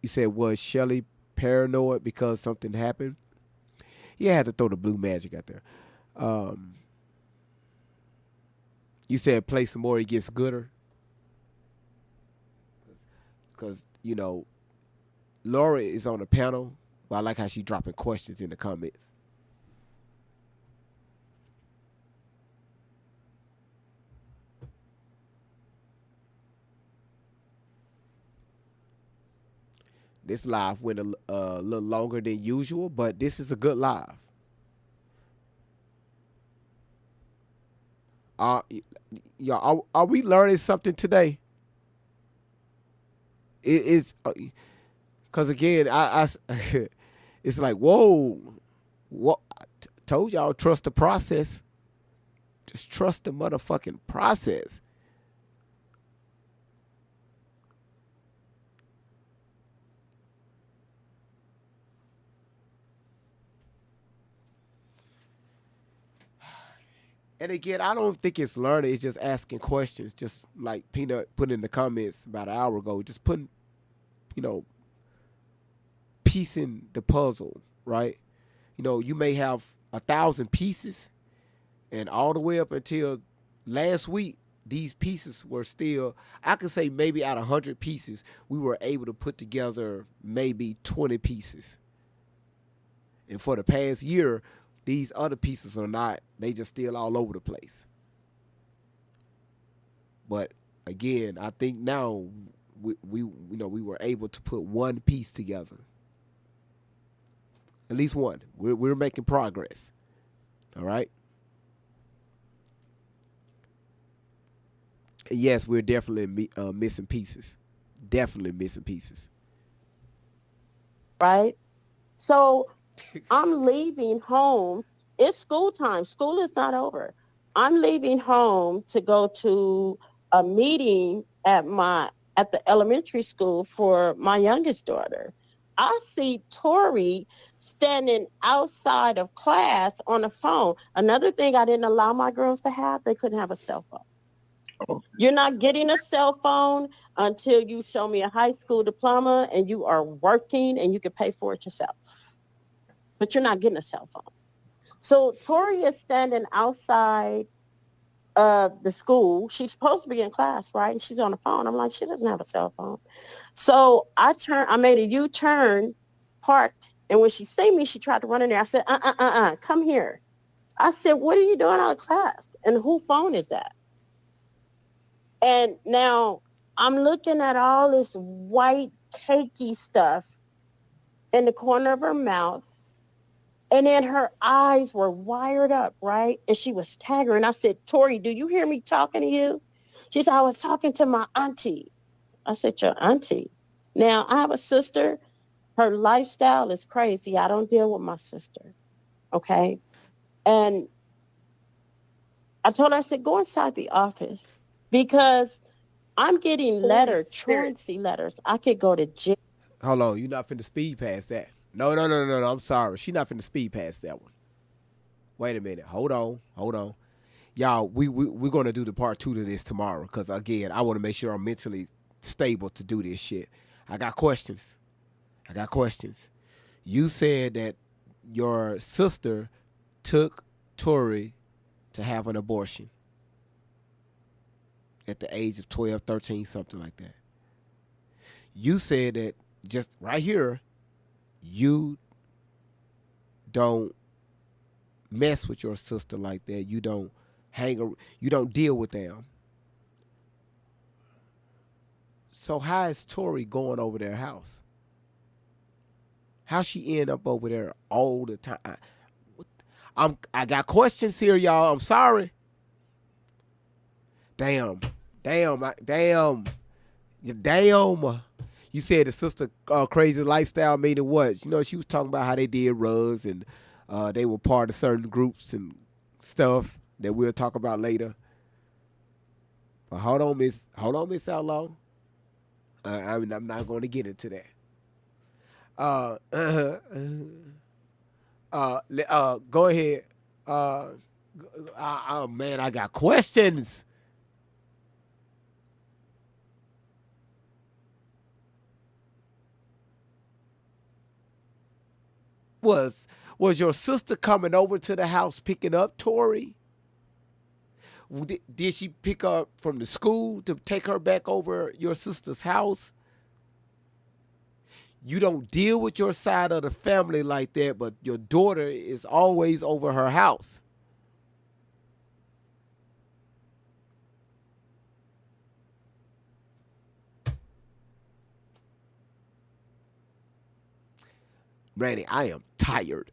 B: You said, was Shelly paranoid because something happened? Yeah, I had to throw the blue magic out there. You said play some more, it gets gooder. Because, Laura is on the panel, but I like how she dropping questions in the comments. This live went a little longer than usual, but this is a good live. Y'all, are we learning something today? It's because again, I it's like, whoa, what? Told y'all, trust the process. Just trust the motherfucking process. And again, I don't think it's learning. It's just asking questions. Just like Peanut put in the comments about an hour ago. Just putting, piecing the puzzle, right? You may have 1,000 pieces, and all the way up until last week, these pieces were still, I could say maybe out of 100 pieces, we were able to put together maybe 20 pieces. And for the past year, these other pieces are not, they just still all over the place. But again, I think now we were able to put one piece together. At least one. We're making progress. All right? Yes, we're definitely missing pieces. Definitely missing pieces.
L: Right? So I'm leaving home. It's school time. School is not over. I'm leaving home to go to a meeting at the elementary school for my youngest daughter. I see Tori standing outside of class on the phone. Another thing I didn't allow my girls to have, they couldn't have a cell phone. Oh. You're not getting a cell phone until you show me a high school diploma and you are working and you can pay for it yourself. But you're not getting a cell phone. So Tori is standing outside of the school. She's supposed to be in class, right? And she's on the phone. I'm like, she doesn't have a cell phone. So I made a U-turn, parked, and when she see me, she tried to run in there. I said, come here. I said, what are you doing out of class? And whose phone is that? And now I'm looking at all this white cakey stuff in the corner of her mouth. And then her eyes were wired up, right? And she was staggering. I said, Tori, do you hear me talking to you? She said, I was talking to my auntie. I said, your auntie? Now, I have a sister. Her lifestyle is crazy. I don't deal with my sister, okay? And I told her, I said, go inside the office because I'm getting truancy letters. I could go to jail.
B: Hold on, you're not finna speed past that. No, I'm sorry. She's not finna speed past that one. Wait a minute. Hold on. Y'all, we're going to do the part 2 to this tomorrow because, again, I want to make sure I'm mentally stable to do this shit. I got questions. You said that your sister took Tori to have an abortion at the age of 12, 13, something like that. You said that just right here, you don't mess with your sister like that. You don't you don't deal with them. So how is Tori going over their house? How she end up over there all the time? I got questions here, y'all. I'm sorry. Damn. You said the sister crazy lifestyle made it what? You know, she was talking about how they did rugs and they were part of certain groups and stuff that we'll talk about later. But hold on, Miss Outlaw. I'm not going to get into that. Go ahead. Oh man, I got questions. Was your sister coming over to the house picking up Tori? Did she pick up from the school to take her back over your sister's house? You don't deal with your side of the family like that, but your daughter is always over her house. Randy, I am tired.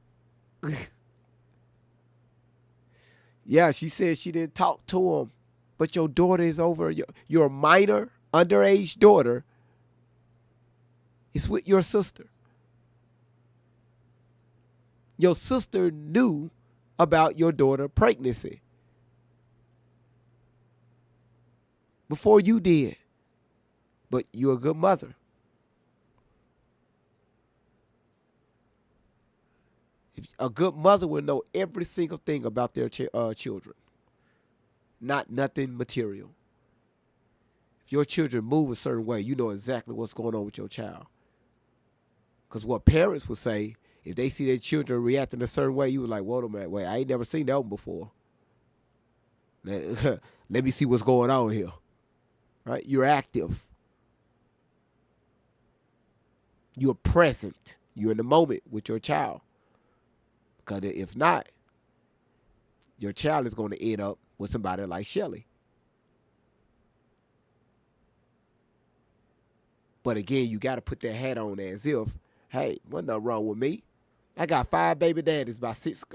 B: Yeah, she said she didn't talk to him, but your daughter is over. Your minor, underage daughter is with your sister. Your sister knew about your daughter's pregnancy before you did, but you're a good mother. A good mother will know every single thing about their children, not nothing material. If your children move a certain way, you know exactly what's going on with your child. Because what parents would say, if they see their children reacting a certain way, you were like, wait a minute, I ain't never seen that one before. Let me see what's going on here. Right? You're active. You're present. You're in the moment with your child. Because if not, your child is going to end up with somebody like Shelly. But again, you got to put that hat on as if, hey, wasn't nothing wrong with me. I got 5 baby daddies by 6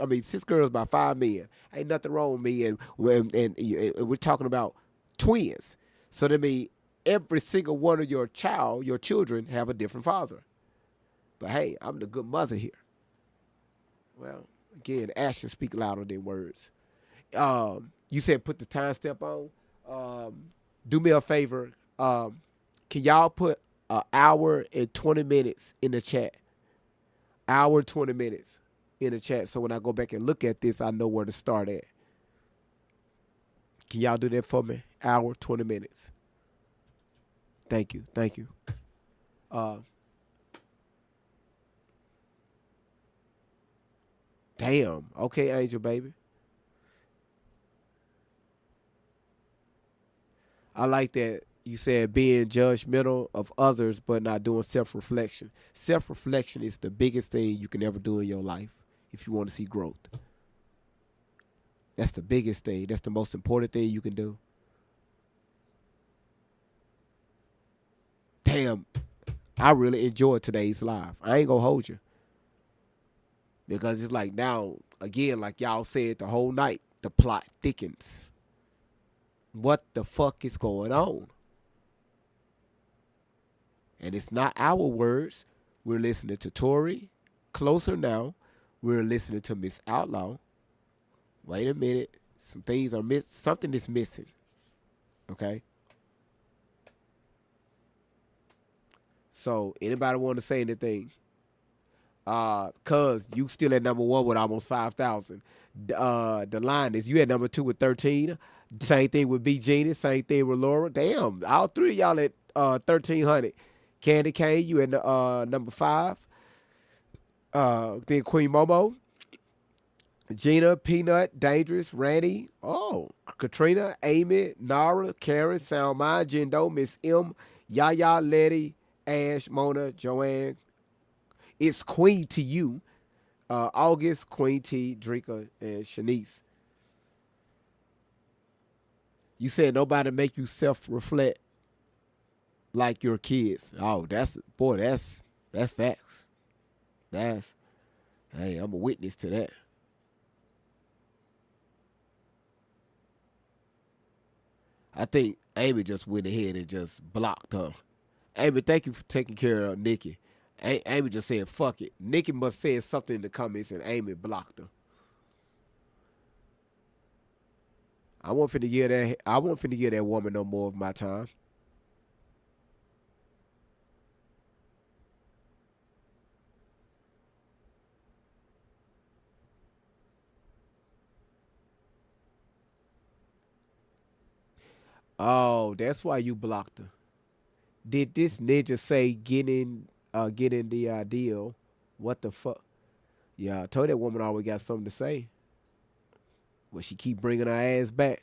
B: girls by 5 men. Ain't nothing wrong with me. And we're talking about twins. So that means every single one of your children have a different father. But hey, I'm the good mother here. Well, again, actions speak louder than words. You said put the time step on. Do me a favor. Can y'all put an hour and 20 minutes in the chat? Hour 20 minutes in the chat. So when I go back and look at this, I know where to start at. Can y'all do that for me? Hour 20 minutes. Thank you. Damn. Okay, Angel baby. I like that you said being judgmental of others but not doing self-reflection. Self-reflection is the biggest thing you can ever do in your life if you want to see growth. That's the biggest thing. That's the most important thing you can do. Damn. I really enjoyed today's live. I ain't gonna hold you. Because it's like now, again, like y'all said the whole night, the plot thickens. What the fuck is going on? And it's not our words. We're listening to Tori. Closer now. We're listening to Miss Outlaw. Wait a minute. Some things are something is missing. Okay? So, anybody want to say anything? Cuz you still at number 1 with almost 5,000. The line is you at number 2 with 13. Same thing with B Genius. Same thing with Laura. Damn, all three of y'all at 1,300. Candy Cane, you at number 5. Then Queen Momo, Gina, Peanut, Dangerous, Randy, Katrina, Amy, Nara, Karen, Soundmind, Jendo, Miss M, Yaya, Letty, Ash, Mona, Joanne. It's Queen to you. August, Queen T, Drinker, and Shanice. You said nobody make you self-reflect like your kids. Oh, that's facts. Hey, I'm a witness to that. I think Amy just went ahead and just blocked her. Amy, thank you for taking care of Nikki. Amy just said, fuck it. Nikki must say something in the comments and Amy blocked her. I won't finna give that woman no more of my time. Oh, that's why you blocked her. Did this ninja say get in the deal? What the fuck? Yeah, I told that woman always got something to say. But she keep bringing her ass back.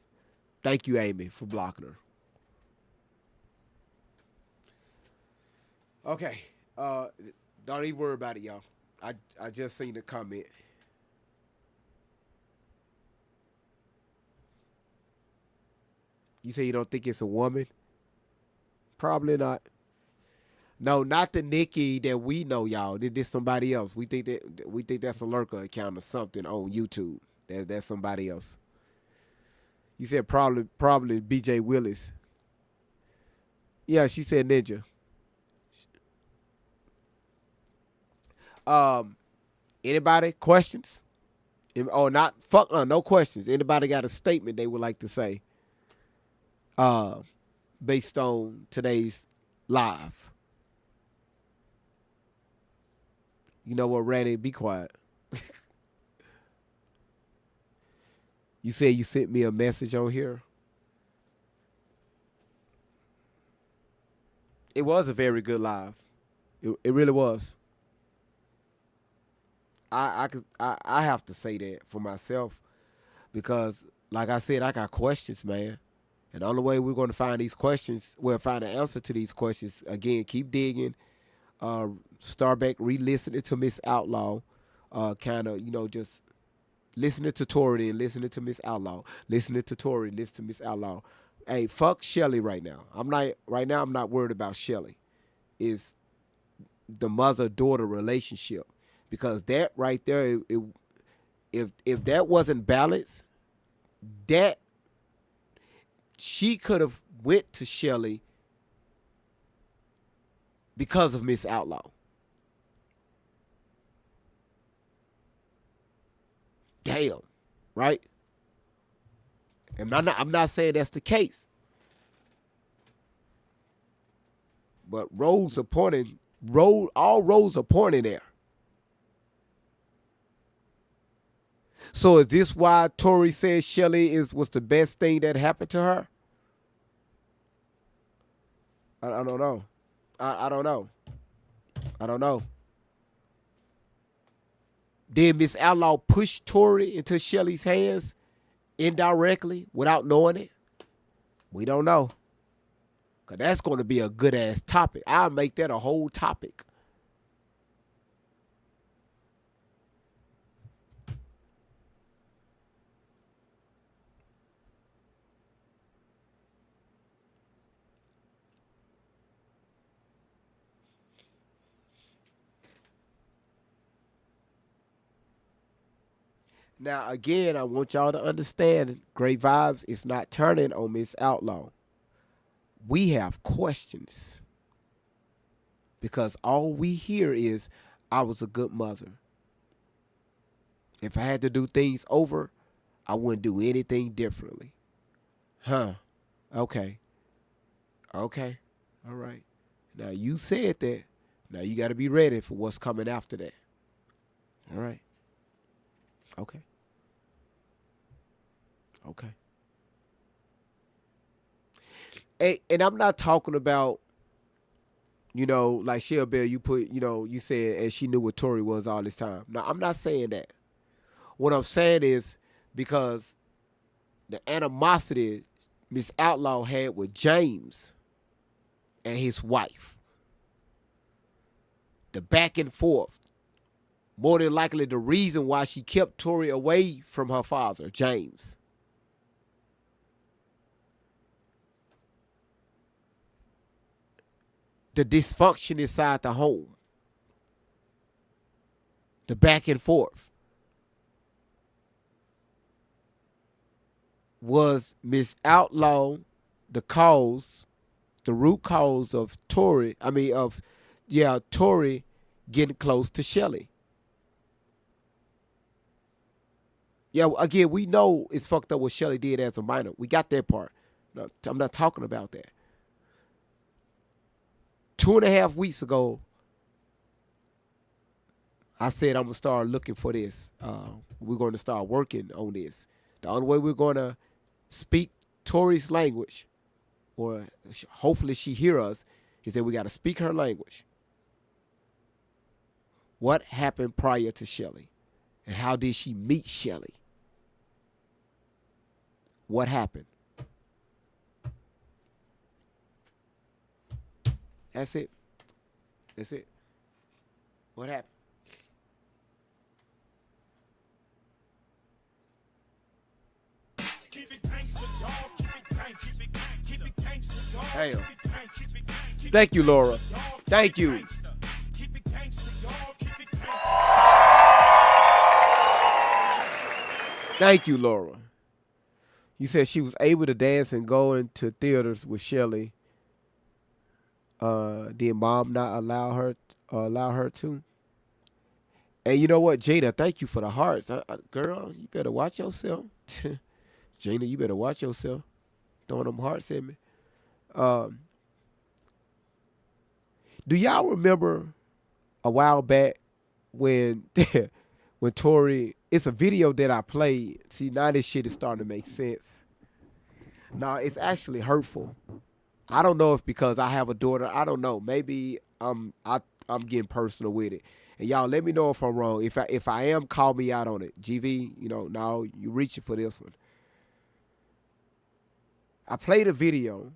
B: Thank you, Amy, for blocking her. Okay. Don't even worry about it, y'all. I just seen the comment. You say you don't think it's a woman? Probably not. No, not the Nikki that we know, y'all. This somebody else. We think that's a lurker account or something on YouTube. That's somebody else. You said probably BJ Willis. Yeah, she said ninja. Anybody questions? No questions. Anybody got a statement they would like to say? Based on today's live. You know what, Randy? Be quiet. You said you sent me a message on here. It was a very good live. It really was. I have to say that for myself because, like I said, I got questions, man. And the only way we're going to find these questions, find an answer to these questions, again, keep digging. Start back, re-listening to Miss Outlaw. Kind of, just listening to Tori and listening to Miss Outlaw. Listening to Tori, listen to Miss Outlaw. Hey, fuck Shelly right now. I'm not worried about Shelly. It's the mother-daughter relationship. Because that right there, if that wasn't balanced, that she could have went to Shelly because of Miss Outlaw. Damn, right? And I'm not saying that's the case. But all roads are pointing there. So is this why Tori says Shelly was the best thing that happened to her? I don't know. I don't know. I don't know. Did Miss Outlaw push Tori into Shelly's hands indirectly without knowing it? We don't know. Because that's going to be a good-ass topic. I'll make that a whole topic. Now, again, I want y'all to understand, Great Vibes is not turning on Miss Outlaw. We have questions. Because all we hear is, I was a good mother. If I had to do things over, I wouldn't do anything differently. Huh. Okay. Okay. All right. Now, you said that. Now, you got to be ready for what's coming after that. All right. Okay. Okay. And I'm not talking about, like Shell Bell, you put, you said, and she knew what Tory was all this time. No, I'm not saying that. What I'm saying is because the animosity Miss Outlaw had with James and his wife, the back and forth, more than likely the reason why she kept Tory away from her father, James. The dysfunction inside the home, the back and forth, was Miss Outlaw the root cause of Tory getting close to Shelly. Yeah, again, we know it's fucked up what Shelly did as a minor. We got that part. No, I'm not talking about that. 2.5 weeks ago, I said I'm going to start looking for this. We're going to start working on this. The only way we're going to speak Tory's language, or hopefully she hear us, is that we got to speak her language. What happened prior to Shelly? And how did she meet Shelly? What happened? That's it. That's it. What happened? Damn. Thank you, Laura. Thank you. Thank you, Laura. You said she was able to dance and go into theaters with Shelly. Did mom not allow her to? And you know what, Jada? Thank you for the hearts, girl. You better watch yourself. Jada, you better watch yourself. Throwing them hearts at me. Do y'all remember a while back when when Tory? It's a video that I played. See, now this shit is starting to make sense. No, it's actually hurtful. I don't know if because I have a daughter. I don't know. Maybe I'm getting personal with it. And y'all, let me know if I'm wrong. If I am, call me out on it. GV, now you reaching for this one. I played a video.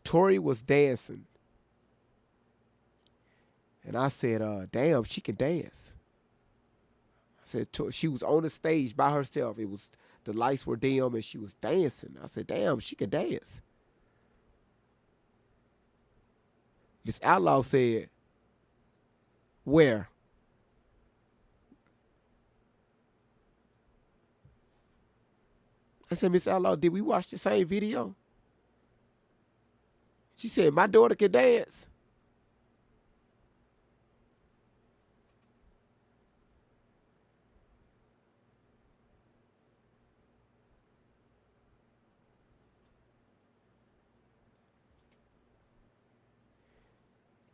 B: Tory was dancing. And I said, damn, she can dance. I said, she was on the stage by herself. The lights were dim and she was dancing. I said, damn, she can dance. Miss Outlaw said, where? I said, Miss Outlaw, did we watch the same video? She said, my daughter can dance.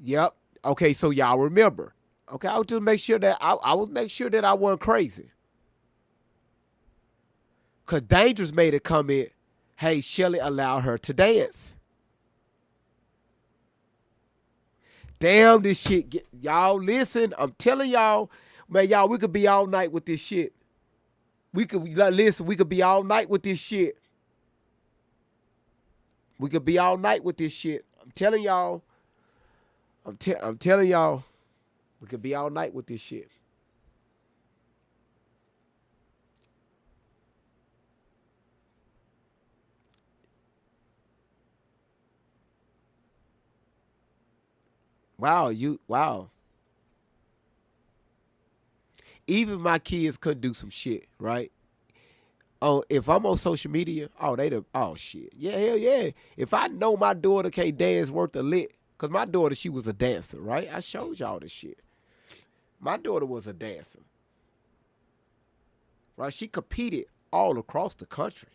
B: Yep. Okay, so y'all remember. Okay, I would just make sure that I would make sure that I wasn't crazy. Cause Dangerous made a comment, hey, Shelly allowed her to dance. Damn, this shit y'all listen, I'm telling y'all, man, y'all, we could be all night with this shit. We could be all night with this shit. We could be all night with this shit. I'm telling y'all. I'm telling y'all, we could be all night with this shit. Wow. Even my kids could do some shit, right? Oh, if I'm on social media, oh shit. Yeah, hell yeah. If I know my daughter can't dance worth a lick, because my daughter, she was a dancer, right? I showed y'all this shit. My daughter was a dancer. Right? She competed all across the country.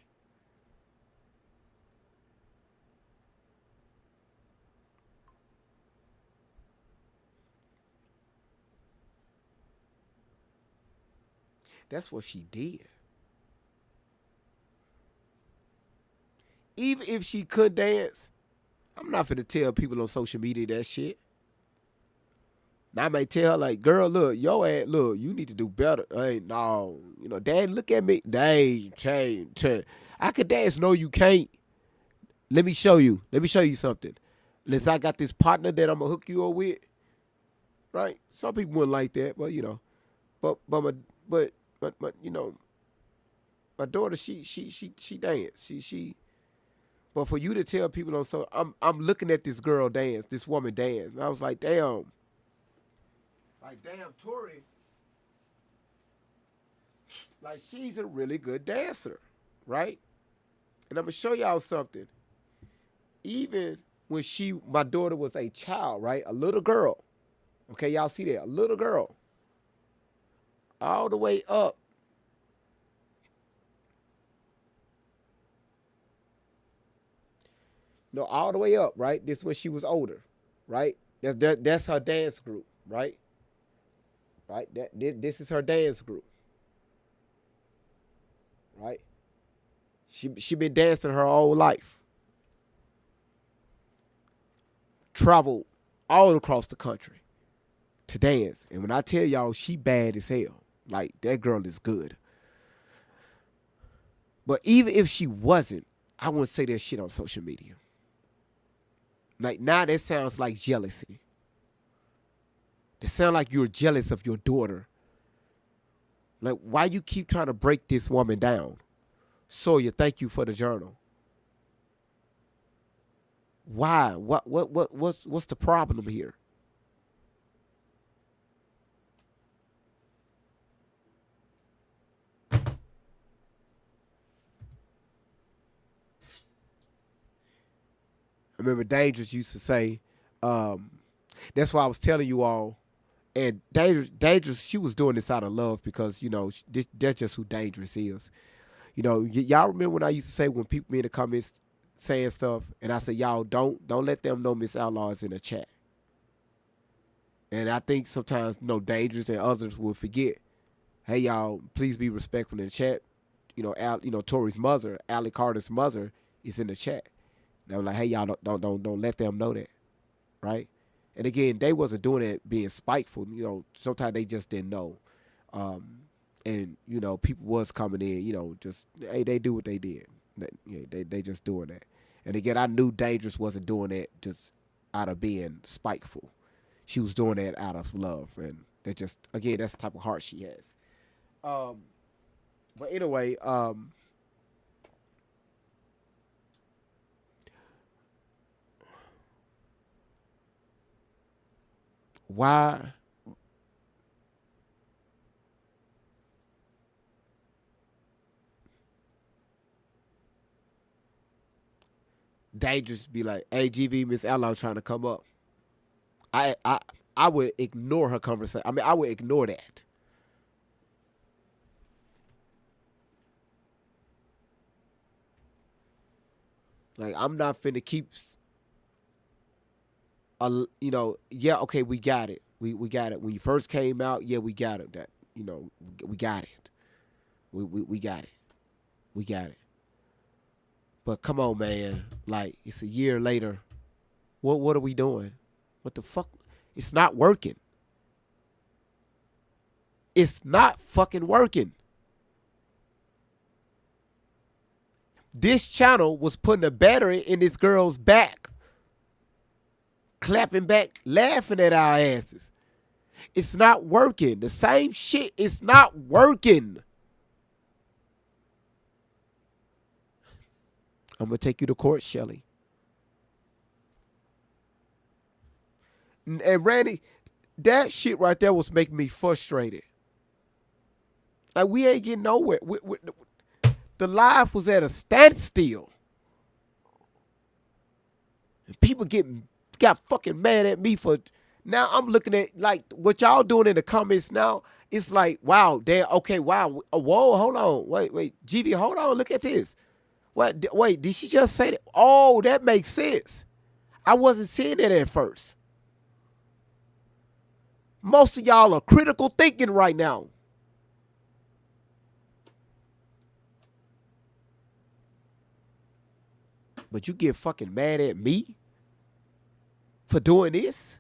B: That's what she did. Even if she could dance, I'm not finna tell people on social media that shit. I may tell her, like, girl, look, your ass, look, you need to do better. Hey, no, you know, Dad, look at me. Dang, I could dance. No, you can't. Let me show you. Let me show you something. Unless I got this partner that I'm gonna hook you up with, right? Some people wouldn't like that, but you know, but you know, my daughter, she danced. She. But for you to tell people on, so I'm looking at this girl dance, this woman dance, and I was like, damn. Like, damn, Tori, like, she's a really good dancer, right? And I'm going to show y'all something. Even when my daughter was a child, right? A little girl. Okay, y'all see that? A little girl. All the way up. No, all the way up, right? This is when she was older, right? That's her dance group, right? Right? This is her dance group. Right? She been dancing her whole life. Traveled all across the country to dance. And when I tell y'all, she bad as hell. Like, that girl is good. But even if she wasn't, I wouldn't say that shit on social media. Like, now that sounds like jealousy. It sounds like you're jealous of your daughter. Like, why you keep trying to break this woman down? Sawyer, thank you for the journal. Why? What's the problem here? I remember Dangerous used to say, that's why I was telling you all. And Dangerous, she was doing this out of love because, you know, that's just who Dangerous is. You know, y'all remember when I used to say, when people in the comments saying stuff, and I said, y'all don't let them know Miss Outlaw is in the chat. And I think sometimes, you know, Dangerous and others will forget, hey, y'all, please be respectful in the chat. You know, Tori's mother, Allie Carter's mother, is in the chat. And I'm like, hey, y'all, don't let them know that, right? And again, they wasn't doing it being spiteful. You know, sometimes they just didn't know. And, you know, people was coming in, you know, just, hey, they do what they did. They just doing that. And again, I knew Dangerous wasn't doing that just out of being spiteful. She was doing that out of love. And that just, again, that's the type of heart she has. But anyway, why Dangerous be like, hey, GV, Miss Outlaw trying to come up. I would ignore her conversation. I mean, I would ignore that. Like, I'm not finna keep, you know, yeah, okay, we got it. We got it. When you first came out, yeah, we got it. That, you know, we got it. We got it. We got it. But come on, man. Like, it's a year later. What are we doing? What the fuck? It's not working. It's not fucking working. This channel was putting a battery in this girl's back. Clapping back, laughing at our asses. It's not working. The same shit is not working. I'm going to take you to court, Shelly. And Randy, that shit right there was making me frustrated. Like, we ain't getting nowhere. The live was at a standstill. And people got fucking mad at me for. Now I'm looking at, like, what y'all doing in the comments now. It's like, wow, damn, okay, wow. Whoa, hold on. Wait. GV, hold on. Look at this. What? Wait, did she just say that? Oh, that makes sense. I wasn't seeing that at first. Most of y'all are critical thinking right now. but you get fucking mad at me for doing this?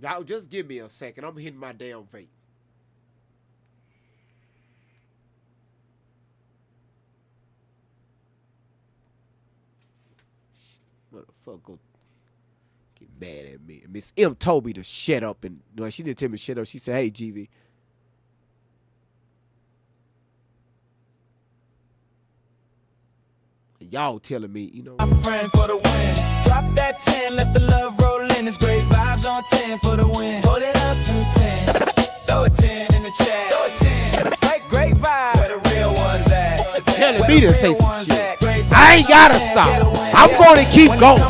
B: Y'all just give me a second. I'm hitting my damn vape. Motherfucker get mad at me. Miss M told me to shut up, and no, she didn't tell me to shut up. She said, "Hey, GV." Y'all telling me, you know.
A: My friend for the win. Drop that 10, let the love roll in. It's great vibes on 10 for the win. Hold it up to 10. Throw a 10 in the chat. Throw a 10. It's like great vibe. Where the real ones at?
B: It's telling me to say some shit. I ain't gotta stop. I'm going to keep going.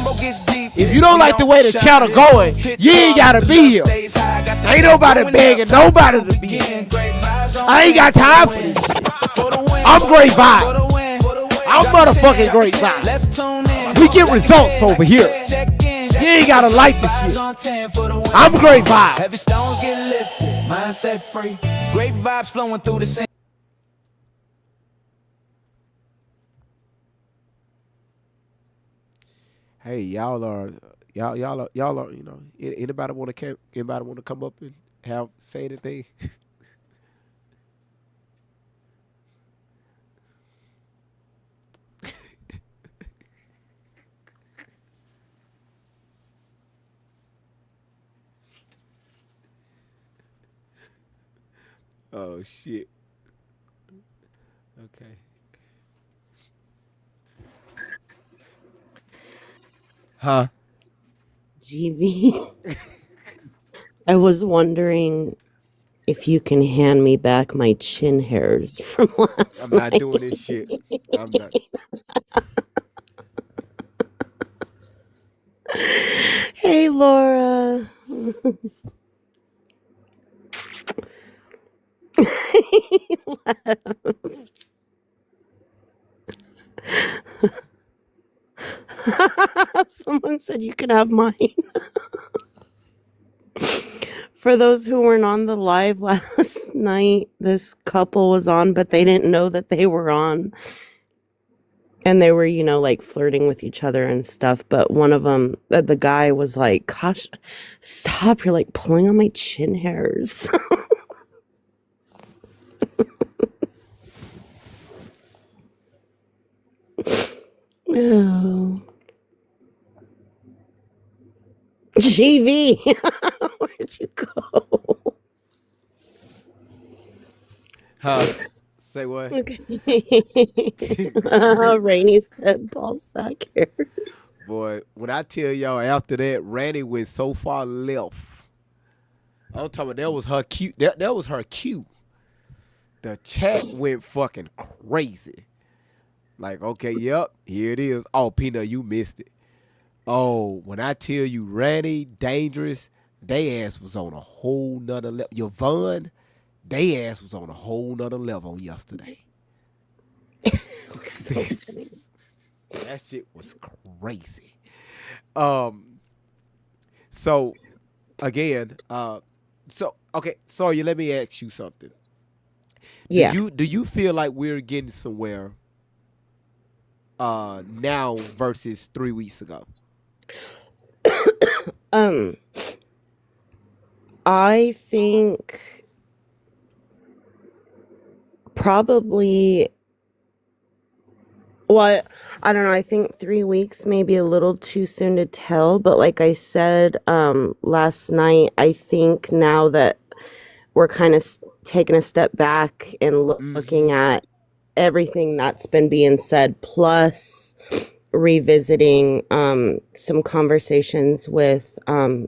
B: If you don't like the way the channel going, you ain't gotta be here. Ain't nobody begging nobody to be here. I ain't got time for this shit. I'm great vibe. I'm motherfucking great vibe. We get results over here. You ain't gotta like this shit. I'm great vibe.
A: Heavy stones get lifted, mindset free. Great vibes flowing through the same.
B: Hey, y'all are, you know, anybody want to come up and say anything? Oh shit. Okay. Huh?
L: GV. I was wondering if you can hand me back my chin hairs from last
B: I'm not
L: night.
B: doing this shit. I'm not.
L: Hey, Laura. He left. Someone said you can have mine. For those who weren't on the live last night, this couple was on, but they didn't know that they were on. And they were, you know, like flirting with each other and stuff. But one of them, the guy was like, gosh, stop. You're like pulling on my chin hairs. Oh. GV, where'd you go?
B: Huh? Say what?
L: Okay. Rainy said ball sack hairs.
B: Boy, when I tell y'all after that, Randy went so far left. I'm talking about that was her cue. That was her cue. The chat went fucking crazy. Like, okay, yep, here it is. Oh, Peanut, you missed it. Oh, when I tell you Randy, Dangerous, they ass was on a whole nother level. Yvonne, they ass was on a whole nother level yesterday.
L: So funny.
B: That shit was crazy. So again, okay, Sawyer, let me ask you something.
L: Yeah.
B: Do you feel like we're getting somewhere now versus 3 weeks ago?
L: I think probably, well, I don't know. I think 3 weeks may be a little too soon to tell, but like I said last night, I think now that we're kind of taking a step back and looking at everything that's been being said, plus revisiting some conversations with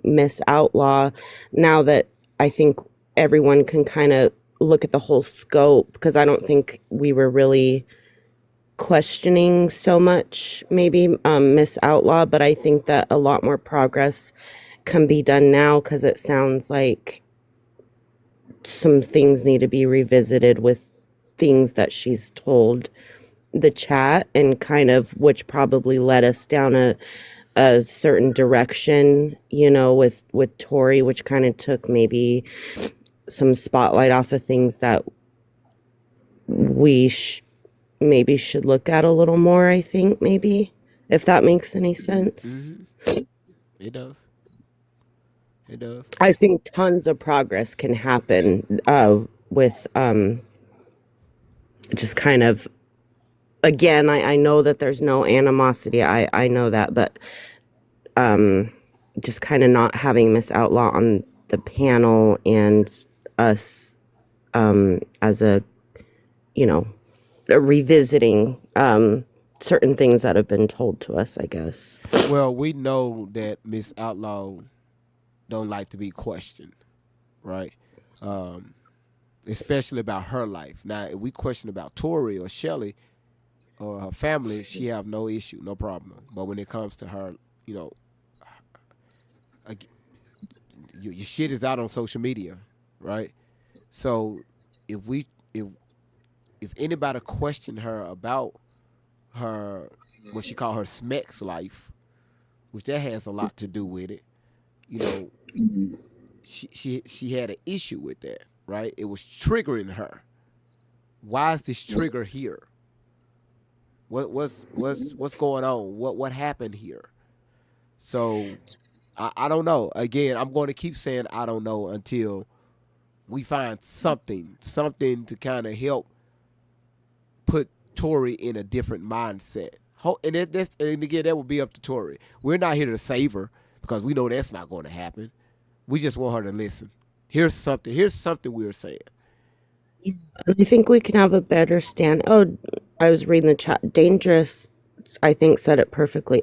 L: Miss Outlaw, now that I think everyone can kind of look at the whole scope, because I don't think we were really questioning so much, maybe Miss Outlaw, but I think that a lot more progress can be done now because it sounds like some things need to be revisited with things that she's told the chat, and kind of which probably led us down a certain direction, you know, with Tori, which kind of took maybe some spotlight off of things that we maybe should look at a little more, I think, maybe, if that makes any sense.
B: It does. It does.
L: I think tons of progress can happen with just kind of, again, I know that there's no animosity. I know that, but just kind of not having Miss Outlaw on the panel and us as a, you know, revisiting certain things that have been told to us, I guess.
B: Well, we know that Miss Outlaw don't like to be questioned, right? Especially about her life. Now, if we question about Tori or Shelly or her family, she have no issue, no problem. But when it comes to her, you know, your shit is out on social media, right? So if anybody question her about her, what she call her Smex life, which that has a lot to do with it, you know, she had an issue with that, right? It was triggering her. Why is this trigger here? What's going on? What happened here? So I don't know. Again, I'm going to keep saying I don't know until we find something to kind of help put Tori in a different mindset. And again, that will be up to Tori. We're not here to save her because we know that's not going to happen. We just want her to listen. Here's something we're saying.
L: I think we can have a better stand. Oh, I was reading the chat. Dangerous, I think, said it perfectly.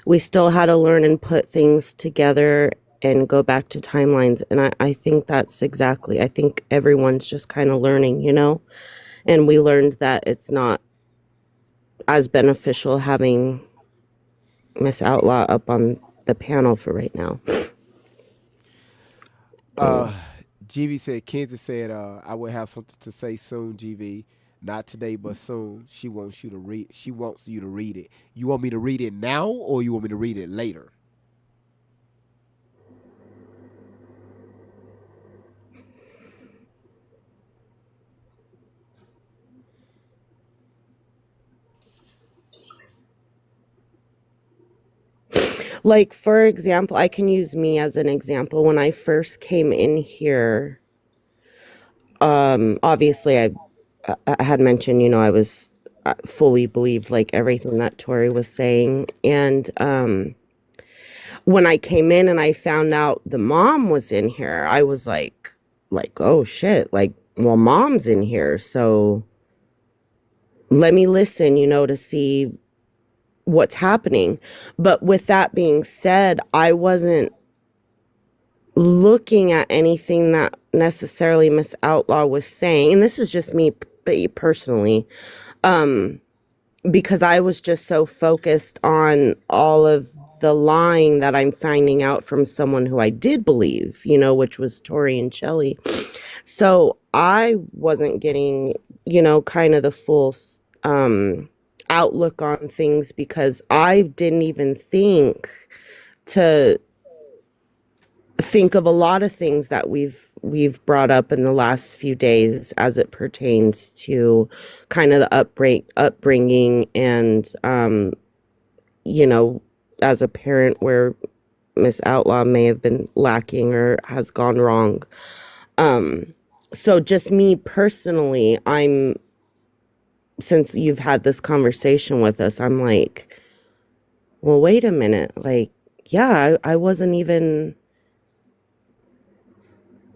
L: We still had to learn and put things together and go back to timelines. And I think that's exactly, I think everyone's just kind of learning, you know? And we learned that it's not as beneficial having Miss Outlaw up on the panel for right now.
B: GV said, Kenzie said, I will have something to say soon, GV. Not today, but soon. She wants you to read it. You want me to read it now or you want me to read it later?
L: Like, for example, I can use me as an example. When I first came in here, obviously I had mentioned, you know, I was fully believed like everything that Tori was saying. And when I came in and I found out the mom was in here, I was like, oh shit, like, well, mom's in here. So let me listen, you know, to see what's happening. But with that being said, I wasn't looking at anything that necessarily Miss Outlaw was saying, and this is just me personally, because I was just so focused on all of the lying that I'm finding out from someone who I did believe, you know, which was Tori and Shelly. So I wasn't getting, you know, kind of the full outlook on things, because I didn't even think of a lot of things that we've brought up in the last few days as it pertains to kind of the upbringing and you know, as a parent where Miss Outlaw may have been lacking or has gone wrong. So just me personally, since you've had this conversation with us, I'm like, well, wait a minute. Like, yeah, I wasn't even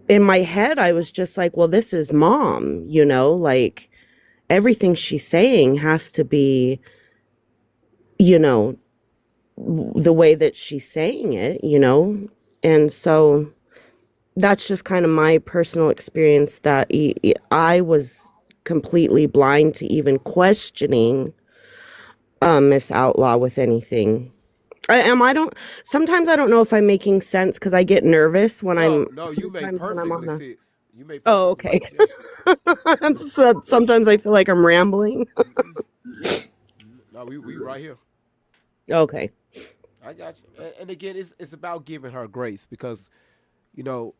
L: in my head. I was just like, well, this is mom, you know, like everything she's saying has to be, you know, the way that she's saying it, you know? And so that's just kind of my personal experience, that I was
O: completely blind to even questioning Miss Outlaw with anything. Sometimes I don't know if I'm making sense because I get nervous when
B: No, you make perfectly sense. You make
O: Oh, okay. So sometimes I feel like I'm rambling.
B: No, we right here.
O: Okay.
B: I got you. And again, it's about giving her grace because, you know,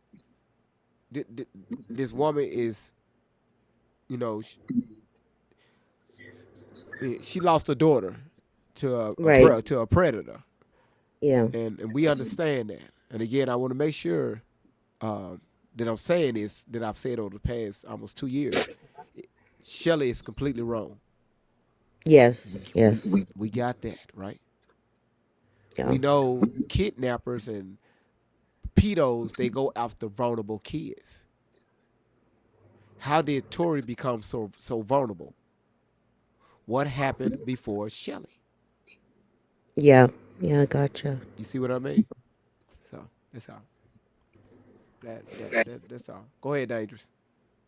B: this woman is, you know, she lost a daughter to a predator.
O: Yeah.
B: And we understand that. And again, I want to make sure that I'm saying this, that I've said over the past almost 2 years. Shelly is completely wrong.
O: Yes.
B: We got that, right?
O: Yeah.
B: We know kidnappers and pedos, they go after vulnerable kids. How did Tori become so vulnerable? What happened before Shelly?
O: Yeah, gotcha.
B: You see what I mean? So that's all. That's all. Go ahead, Dangerous.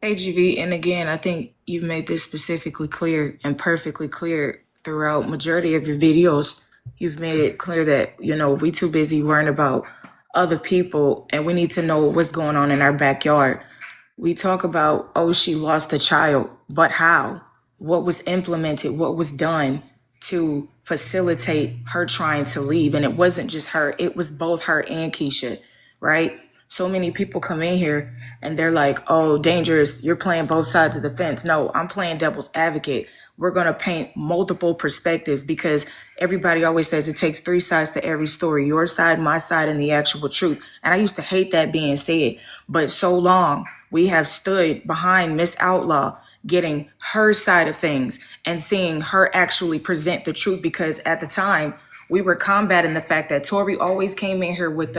P: AGV, and again, I think you've made this specifically clear and perfectly clear throughout majority of your videos. You've made it clear that, you know, we too busy worrying about other people and we need to know what's going on in our backyard. We talk about, oh, she lost a child, but how? What was implemented? What was done to facilitate her trying to leave? And it wasn't just her, it was both her and Keisha, right? So many people come in here and they're like, oh, Dangerous, you're playing both sides of the fence. No, I'm playing devil's advocate. We're going to paint multiple perspectives because everybody always says it takes 3 sides to every story, your side, my side, and the actual truth. And I used to hate that being said, but so long we have stood behind Miss Outlaw getting her side of things and seeing her actually present the truth, because at the time we were combating the fact that Tori always came in here with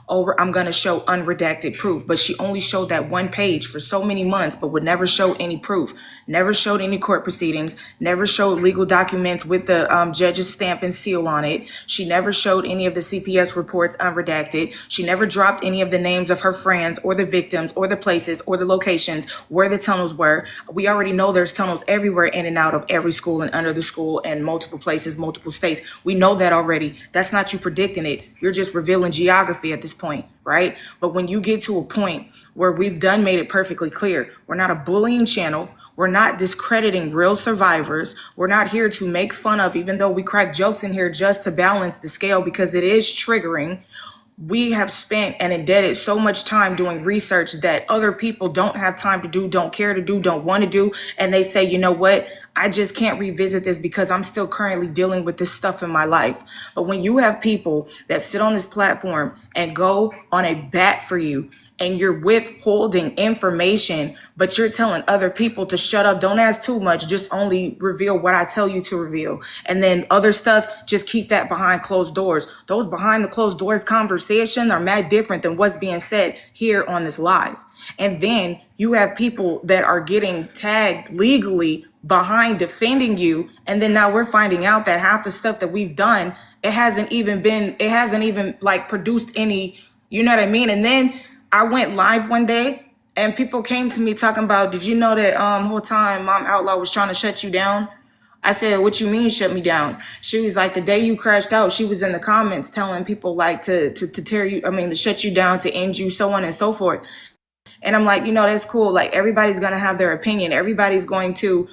P: I'm going to show unredacted proof, but she only showed that one page for so many months, but would never show any proof, never showed any court proceedings, never showed legal documents with the judge's stamp and seal on it. She never showed any of the CPS reports unredacted. She never dropped any of the names of her friends or the victims or the places or the locations where the tunnels were. We already know there's tunnels everywhere in and out of every school and under the school and multiple places, multiple states. We know that already. That's not you predicting it. You're just revealing geography at this point, right? But when you get to a point where we've made it perfectly clear, we're not a bullying channel. We're not discrediting real survivors. We're not here to make fun of, even though we crack jokes in here just to balance the scale because it is triggering. We have spent and indebted so much time doing research that other people don't have time to do, don't care to do, don't want to do. And they say, you know what? I just can't revisit this because I'm still currently dealing with this stuff in my life. But when you have people that sit on this platform and go on a bat for you, and you're withholding information, but you're telling other people to shut up, don't ask too much, just only reveal what I tell you to reveal. And then other stuff, just keep that behind closed doors. Those behind the closed doors conversations are mad different than what's being said here on this live. And then you have people that are getting tagged legally behind defending you. And then now we're finding out that half the stuff that we've done, it hasn't even like produced any, you know what I mean? And then I went live one day and people came to me talking about, did you know that whole time Mom Outlaw was trying to shut you down? I said, what you mean shut me down? She was like, the day you crashed out, she was in the comments telling people like to tear you, to shut you down, to end you, so on and so forth. And I'm like, that's cool. Like everybody's going to have their opinion. Everybody's going to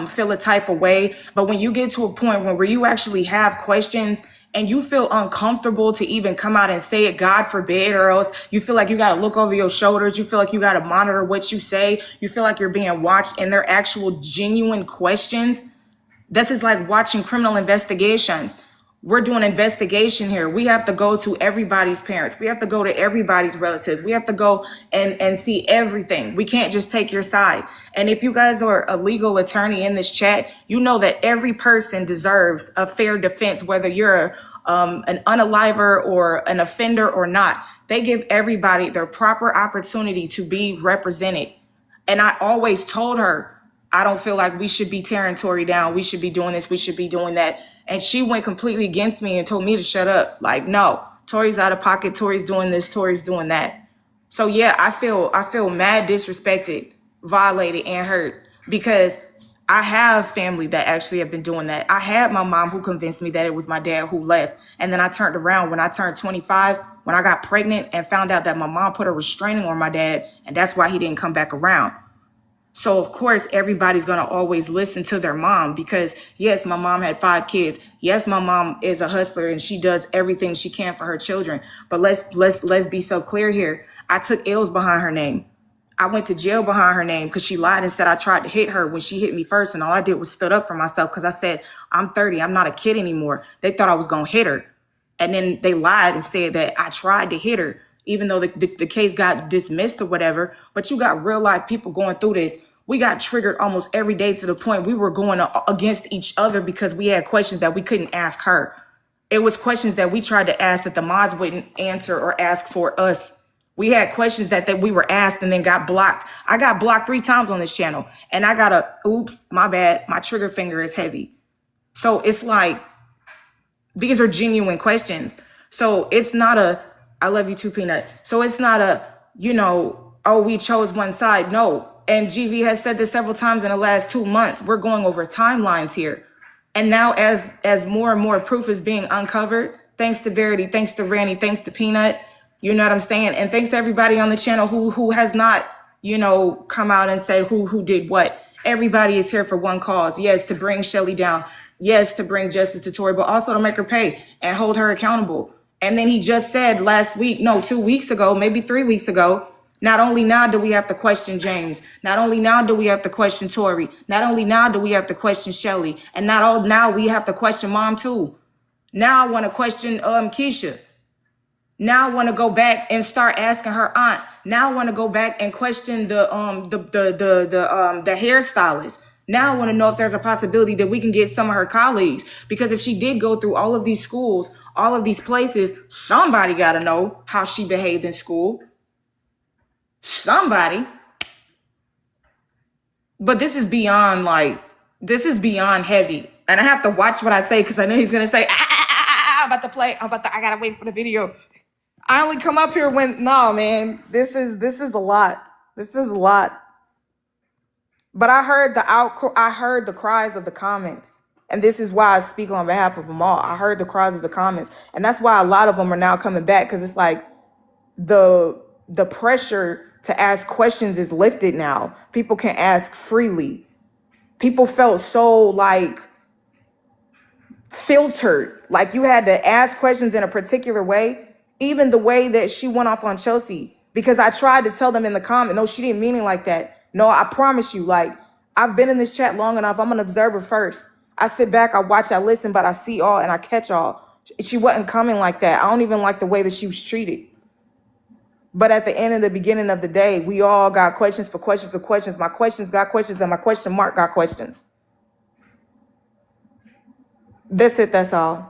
P: feel a type of way. But when you get to a point where you actually have questions and you feel uncomfortable to even come out and say it, God forbid, or else you feel like you got to look over your shoulders. You feel like you got to monitor what you say. You feel like you're being watched, and they're actual genuine questions. This is like watching criminal investigations. We're doing investigation here. We have to go to everybody's parents. We have to go to everybody's relatives. We have to go and see everything. We can't just take your side. And if you guys are a legal attorney in this chat, you know that every person deserves a fair defense, whether you're an unaliver or an offender or not. They give everybody their proper opportunity to be represented. And I always told her, I don't feel like we should be tearing Tori down. We should be doing this. We should be doing that. And she went completely against me and told me to shut up. Like, no, Tori's out of pocket. Tori's doing this. Tori's doing that. So yeah, I feel mad disrespected, violated, and hurt because I have family that actually have been doing that. I had my mom who convinced me that it was my dad who left. And then I turned around when I turned 25, when I got pregnant and found out that my mom put a restraining on my dad, and that's why he didn't come back around. So of course, everybody's going to always listen to their mom because yes, my mom had 5 kids. Yes, my mom is a hustler and she does everything she can for her children. But let's be so clear here. I took L's behind her name. I went to jail behind her name because she lied and said I tried to hit her when she hit me first. And all I did was stood up for myself because I said, I'm 30. I'm not a kid anymore. They thought I was going to hit her. And then they lied and said that I tried to hit her, even though the case got dismissed or whatever. But you got real life people going through this. We got triggered almost every day to the point we were going against each other because we had questions that we couldn't ask her. It was questions that we tried to ask that the mods wouldn't answer or ask for us. We had questions that we were asked and then got blocked. I got blocked 3 times on this channel and I got oops, my bad. My trigger finger is heavy. So it's like, these are genuine questions. So it's not I love you too, Peanut. So it's not oh, we chose one side. No. And GV has said this several times in the last 2 months. We're going over timelines here. And now as more and more proof is being uncovered, thanks to Verity, thanks to Randy, thanks to Peanut, you know what I'm saying? And thanks to everybody on the channel who has not, come out and said who did what. Everybody is here for one cause. Yes, to bring Shelly down. Yes, to bring justice to Tory, but also to make her pay and hold her accountable. And then he just said 2 weeks ago, maybe 3 weeks ago, not only now do we have to question James, not only now do we have to question Tory, not only now do we have to question Shelly, and now we have to question Mom too. Now I want to question Keisha. Now I want to go back and start asking her aunt. Now I want to go back and question the hairstylist. Now I want to know if there's a possibility that we can get some of her colleagues, because if she did go through all of these schools, all of these places, somebody got to know how she behaved in school. Somebody. But this is beyond heavy. And I have to watch what I say because I know he's going to say, I'm about to play. I got to wait for the video. I only come up here when, no, man, this is a lot. This is a lot. But I heard the cries of the comments. And this is why I speak on behalf of them all. I heard the cries of the comments. And that's why a lot of them are now coming back, because it's like the pressure to ask questions is lifted now. People can ask freely. People felt so filtered, like you had to ask questions in a particular way. Even the way that she went off on Chelsea, because I tried to tell them in the comment, no, she didn't mean it like that. No, I promise you, I've been in this chat long enough. I'm an observer first. I sit back, I watch, I listen, but I see all and I catch all. She wasn't coming like that. I don't even like the way that she was treated. But at the end of the beginning of the day, we all got questions for questions of questions. My questions got questions and my question mark got questions. That's it, that's all.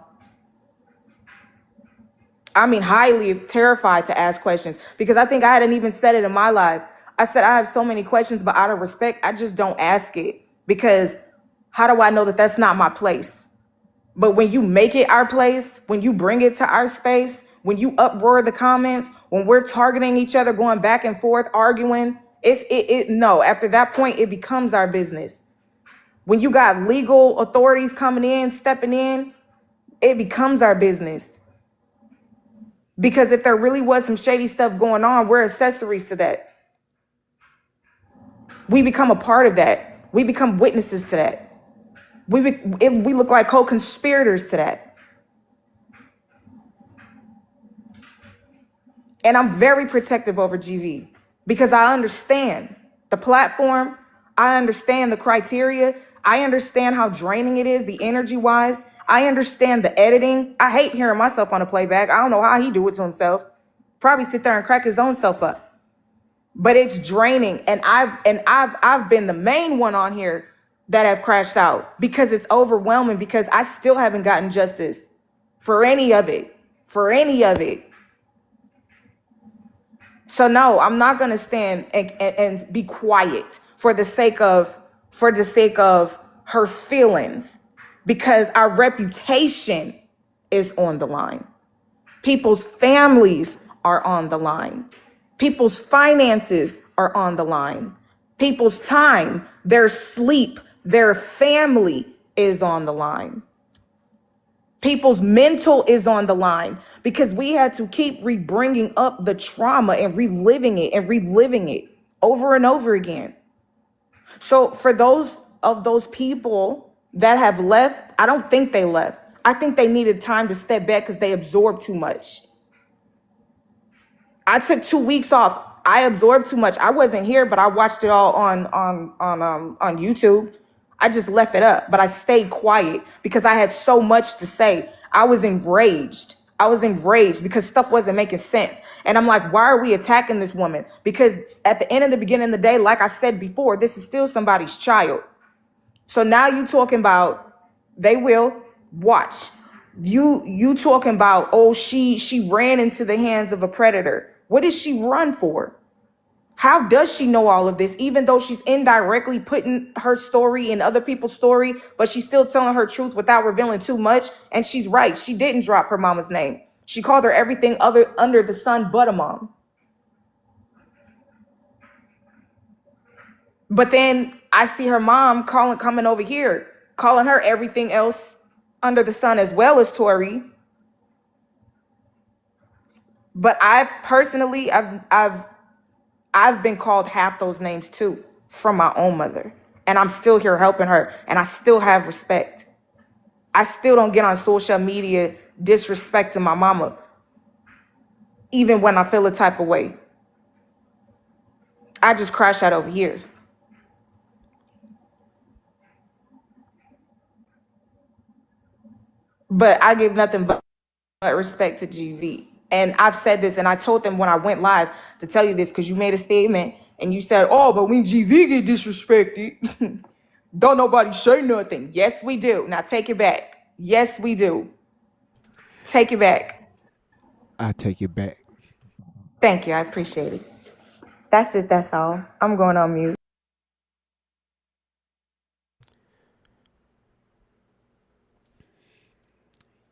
P: I mean, highly terrified to ask questions, because I think I hadn't even said it in my life. I said, I have so many questions, but out of respect, I just don't ask it, because how do I know that that's not my place? But when you make it our place, when you bring it to our space, when you uproar the comments, when we're targeting each other, going back and forth, arguing, no, after that point, it becomes our business. When you got legal authorities coming in, stepping in, it becomes our business. Because if there really was some shady stuff going on, we're accessories to that. We become a part of that. We become witnesses to that. We look like co-conspirators to that. And I'm very protective over GV, because I understand the platform. I understand the criteria. I understand how draining it is, the energy-wise. I understand the editing. I hate hearing myself on a playback. I don't know how he do it to himself. Probably sit there and crack his own self up. But it's draining. And I've been the main one on here that have crashed out, because it's overwhelming, because I still haven't gotten justice for any of it. So no, I'm not gonna stand and be quiet for the sake of her feelings, because our reputation is on the line. People's families are on the line. People's finances are on the line. People's time, their sleep, their family is on the line. People's mental is on the line because we had to keep bringing up the trauma and reliving it over and over again. So for those people that have left, I don't think they left. I think they needed time to step back because they absorbed too much. I took 2 weeks off. I absorbed too much. I wasn't here, but I watched it all on YouTube. I just left it up, but I stayed quiet because I had so much to say. I was enraged. Because stuff wasn't making sense. And I'm like, why are we attacking this woman? Because at the end of the beginning of the day, like I said before, this is still somebody's child. So now you talking about they will watch. You talking about, oh, she ran into the hands of a predator. What did she run for? How does she know all of this, even though she's indirectly putting her story in other people's story, but she's still telling her truth without revealing too much? And she's right. She didn't drop her mama's name. She called her everything other under the sun but a mom. But then I see her mom coming over here, calling her everything else under the sun as well as Tori. But I've been called half those names too from my own mother. And I'm still here helping her. And I still have respect. I still don't get on social media disrespecting my mama, even when I feel a type of way. I just crash out over here. But I give nothing but respect to GV. And I've said this, and I told them when I went live to tell you this, because you made a statement and you said, oh, but when GV get disrespected, don't nobody say nothing. Yes, we do. Now take it back. Yes, we do. Take it back.
B: I take it back.
P: Thank you. I appreciate it. That's it. That's all. I'm going on mute.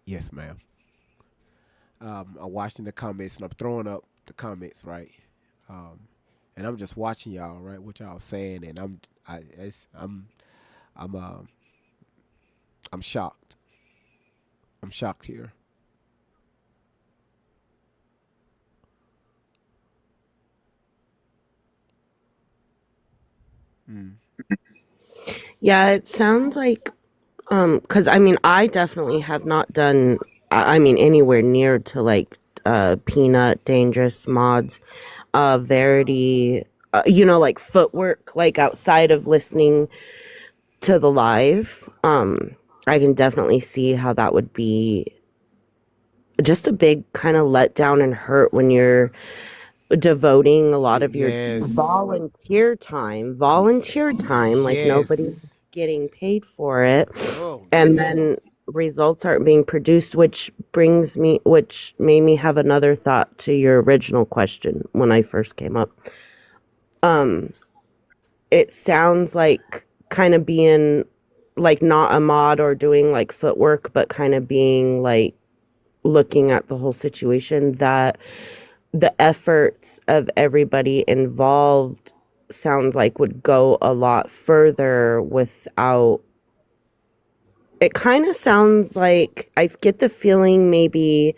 B: Yes, ma'am. I'm watching the comments and I'm throwing up the comments, right? And I'm just watching y'all, right? What y'all saying, and I'm shocked. I'm shocked here.
O: Yeah, it sounds like, because I mean, I definitely have not done, I mean, anywhere near to like Peanut, Dangerous, Mods, Verity, like footwork, like outside of listening to the live. I can definitely see how that would be just a big kind of letdown and hurt when you're devoting a lot of your volunteer time, like nobody's getting paid for it. And then results aren't being produced, which made me have another thought to your original question when I first came up. It sounds like kind of being like not a mod or doing like footwork, but kind of being like looking at the whole situation, that the efforts of everybody involved sounds like would go a lot further without. It kind of sounds like I get the feeling maybe,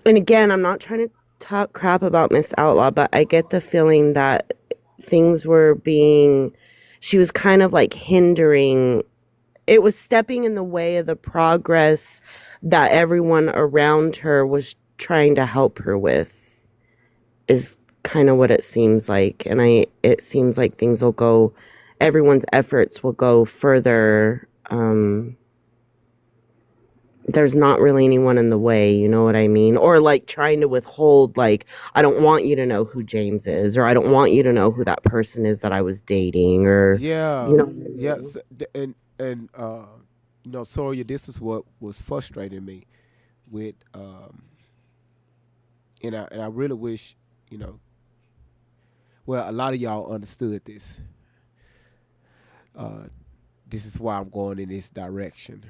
O: and again, I'm not trying to talk crap about Miss Outlaw, but I get the feeling that she was kind of like hindering, it was stepping in the way of the progress that everyone around her was trying to help her with, is kind of what it seems like. And it seems like everyone's efforts will go further. There's not really anyone in the way, you know what I mean? Or like trying to withhold, like, I don't want you to know who James is, or I don't want you to know who that person is that I was dating, or
B: yes, and Soria, this is what was frustrating me with and I really wish, well, a lot of y'all understood this. This is why I'm going in this direction.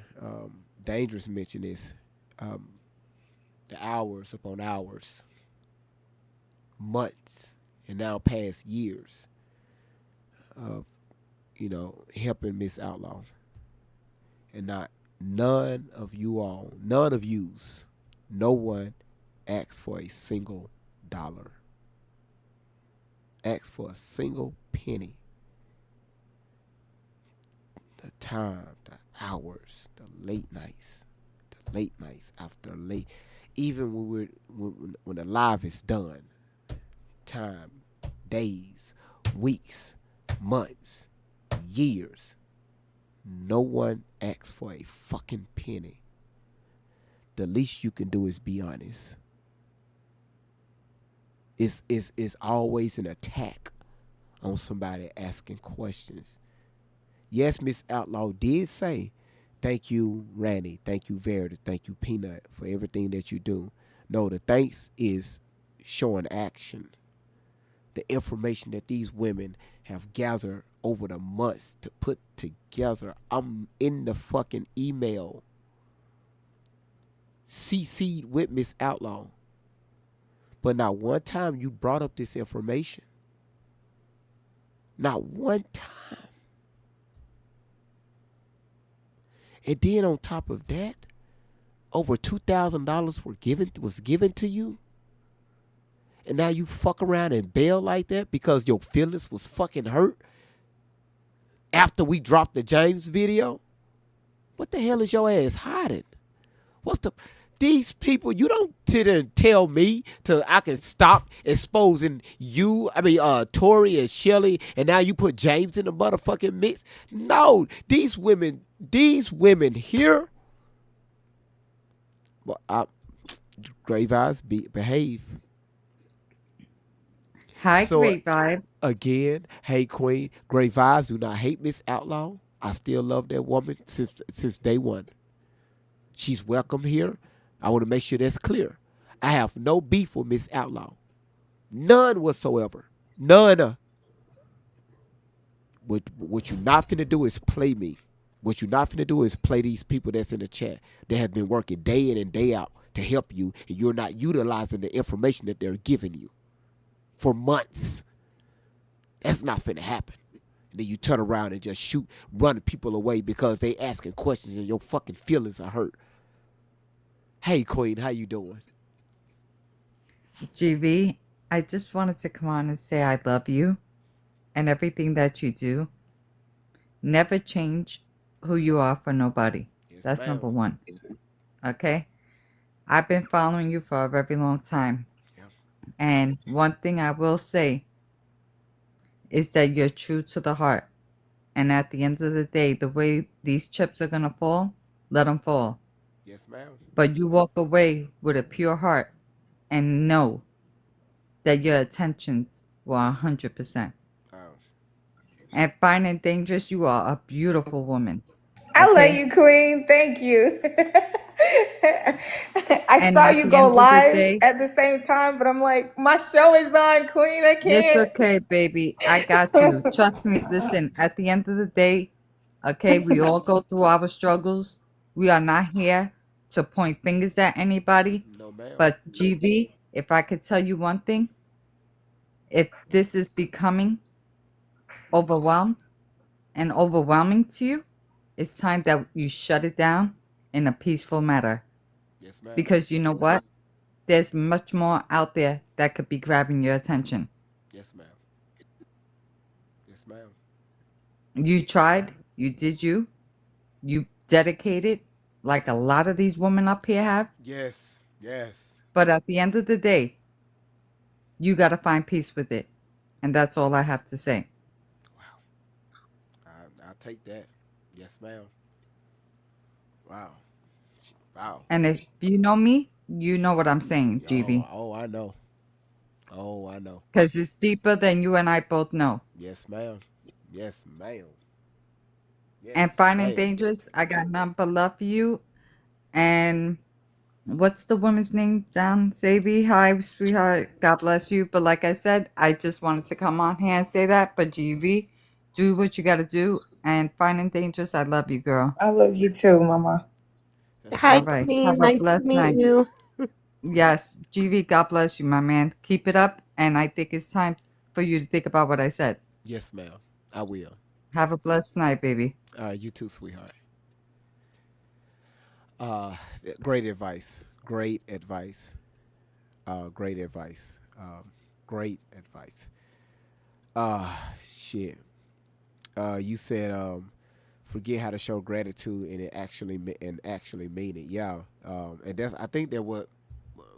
B: Dangerous mentioned this. The hours upon hours, months, and now past years of, helping Miss Outlaw. And not none of you all, none of yous, no one asked for a single dollar. Asked for a single penny. The time, the hours, the late nights after late, even when the live is done, time, days, weeks, months, years, no one asks for a fucking penny. The least you can do is be honest. It's always an attack on somebody asking questions. Yes, Miss Outlaw did say, thank you, Randy, thank you, Verity, thank you, Peanut, for everything that you do. No, the thanks is showing action. The information that these women have gathered over the months to put together. I'm in the fucking email. CC'd with Miss Outlaw. But not one time you brought up this information. Not one time. And then on top of that, over $2,000 was given to you. And now you fuck around and bail like that because your feelings was fucking hurt after we dropped the James video? What the hell is your ass hiding? These people, you don't sit there and tell me I can stop exposing you, Tori and Shelly, and now you put James in the motherfucking mix? No, these women here, well, Grave Eyes, behave.
Q: Hi,
B: So
Q: Great Vibe.
B: again, hey Queen, Great Vibes do not hate Miss Outlaw. I still love that woman since day one. She's welcome here. I want to make sure that's clear. I have no beef with Miss Outlaw. None whatsoever. None. What you're not finna do is play me. What you're not finna do is play these people that's in the chat that have been working day in and day out to help you, and you're not utilizing the information that they're giving you for months. That's not finna happen. And then you turn around and just run people away because they asking questions and your fucking feelings are hurt. Hey, Queen, how you doing?
Q: GV, I just wanted to come on and say I love you and everything that you do. Never change who you are for nobody. That's
B: ma'am.
Q: number one. Okay? I've been following you for a very long time. And one thing I will say is that you're true to the heart. And at the end of the day, the way these chips are going to fall, let them fall.
B: Yes, ma'am.
Q: But you walk away with a pure heart and know that your intentions were 100%. And Fine and Dangerous, you are a beautiful woman.
P: I love
Q: Okay?
P: you, Queen. Thank you. I
Q: And
P: saw
Q: at
P: you
Q: the
P: go
Q: end of the
P: live
Q: day,
P: at the same time, but I'm like, my show is on, Queen. I
Q: it's
P: can't.
Q: okay, baby. I got you. Trust me. Listen, at the end of the day, okay, we all go through our struggles. We are not here to point fingers at anybody.
B: No, ma'am.
Q: But GV, if I could tell you one thing, if this is becoming overwhelming to you, it's time that you shut it down in a peaceful manner.
B: Yes, ma'am.
Q: Because you know what? There's much more out there that could be grabbing your attention.
B: Yes, ma'am. Yes, ma'am.
Q: You tried, you did you dedicated like a lot of these women up here have.
B: Yes. Yes.
Q: But at the end of the day, you got to find peace with it. And that's all I have to say.
B: I'll take that. Yes, ma'am. Wow. Wow.
Q: And if you know me, you know what I'm saying, GV.
B: Oh, I know. Oh, I know.
Q: Because it's deeper than you and I both know.
B: Yes, ma'am. Yes, ma'am. Yes,
Q: And Fine and
B: ma'am.
Q: Dangerous, I got nothing but love for you. And what's the woman's name down? Savy, hi, sweetheart. God bless you. But like I said, I just wanted to come on here and say that. But GV, do what you got to do. And Fine and Dangerous, I love you, girl.
P: I love you too, Mama.
L: Hi,
Q: All right.
L: Queen.
Q: Have a
L: Nice to
Q: blessed
L: meet
Q: night.
L: you.
Q: Yes, GV, God bless you, my man. Keep it up. And I think it's time for you to think about what I said.
B: Yes, ma'am. I will.
Q: Have a blessed night, baby.
B: All right, you too, sweetheart. Uh, great advice. Great advice. Great advice. Great advice. Shit. You said forget how to show gratitude and actually mean it. Yeah. And that's I think that what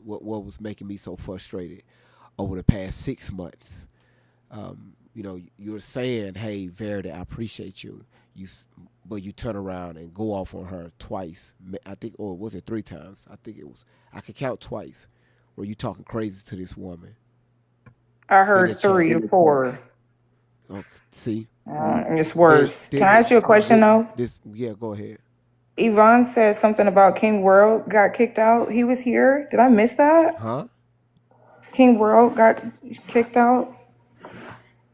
B: was making me so frustrated over the past 6 months. You know, you're saying, "Hey, Verity, I appreciate you." But you turn around and go off on her twice. I think, or was it 3 times? I think it was. I could count twice, where you talking crazy to this woman.
P: I heard 3 to 4.
B: Okay, see,
P: It's worse. Can I ask you a question though?
B: Yeah, go ahead.
P: Yvonne said something about King World got kicked out. He was here. Did I miss that?
B: Huh?
P: King World got kicked out.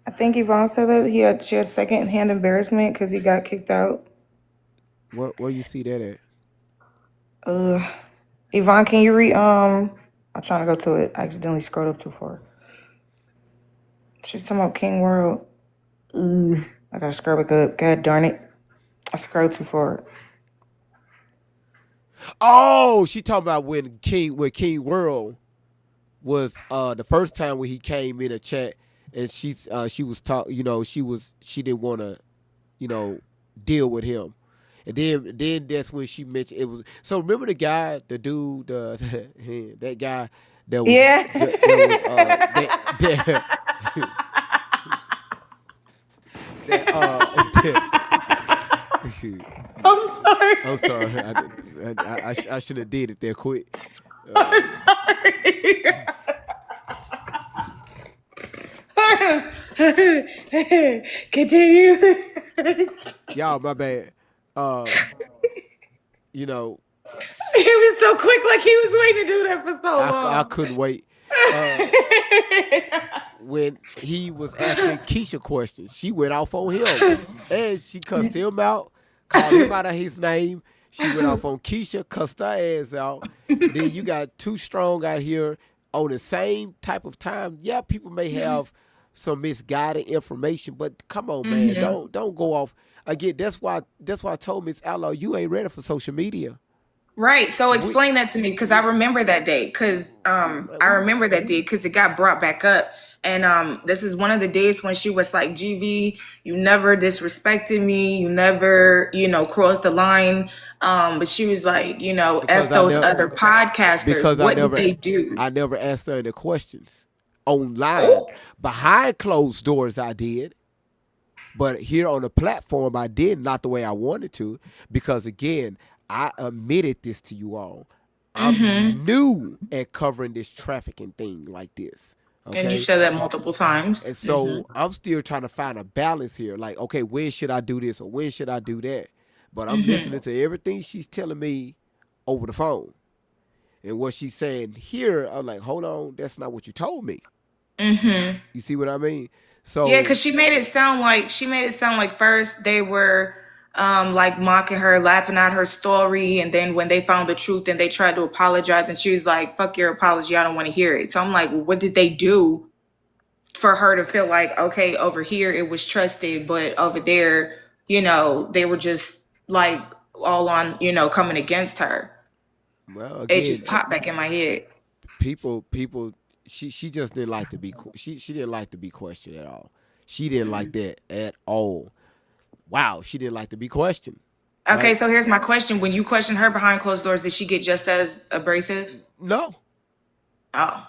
P: I think Yvonne said that she had secondhand embarrassment because he got kicked out.
B: Where you see that
P: at? Yvonne, can you read? I'm trying to go to it. I accidentally scrolled up too far. She's talking about King World. I gotta scroll back up. God darn it! I scrolled too far.
B: Oh, she talking about when King World was the first time when he came in a chat and she was talking, she didn't want to, deal with him. And then that's when she mentioned it was. So remember the guy, the dude, that guy that was I'm sorry. I should have did it there quick.
P: I'm sorry. Continue.
B: Y'all, my bad.
P: He was so quick, like he was waiting to do that for so long.
B: I couldn't wait. When he was asking Keisha questions, she went off on him. And she cussed him out, called him out of his name. She went off on Keisha, cussed her ass out. Then you got Too Strong out here on the same type of time. Yeah, people may have some misguided information, but come on, man, don't go off. Again, that's why I told Miss Outlaw, you ain't ready for social media.
P: Right. So explain that to me, because I remember that day. Because it got brought back up. And this is one of the days when she was like, GV, you never disrespected me. You never, crossed the line. But she was like, F those other podcasters. What did they do?
B: I never asked her any questions online. Ooh. Behind closed doors, I did. But here on the platform, I did not the way I wanted to. Because, again, I admitted this to you all. I'm new at covering this trafficking thing like this. Okay?
P: And you said that multiple times.
B: And so I'm still trying to find a balance here. Like, okay, when should I do this or when should I do that? But I'm listening to everything she's telling me over the phone. And what she's saying here, I'm like, hold on, that's not what you told me. You see what I mean? So
P: yeah, because she made it sound like first they were like mocking her, laughing at her story, and then when they found the truth and they tried to apologize, and she was like, fuck your apology, I don't want to hear it. So I'm like, what did they do for her to feel like, okay, over here it was trusted, but over there, they were just like all on, coming against her.
B: Well, again,
P: it just popped back in my head.
B: People she just didn't like to be she didn't like to be questioned at all. She didn't like that at all. Wow, she didn't like to be questioned.
P: Okay, right? So here's my question. When you question her behind closed doors, did she get just as abrasive?
B: No.
P: Oh.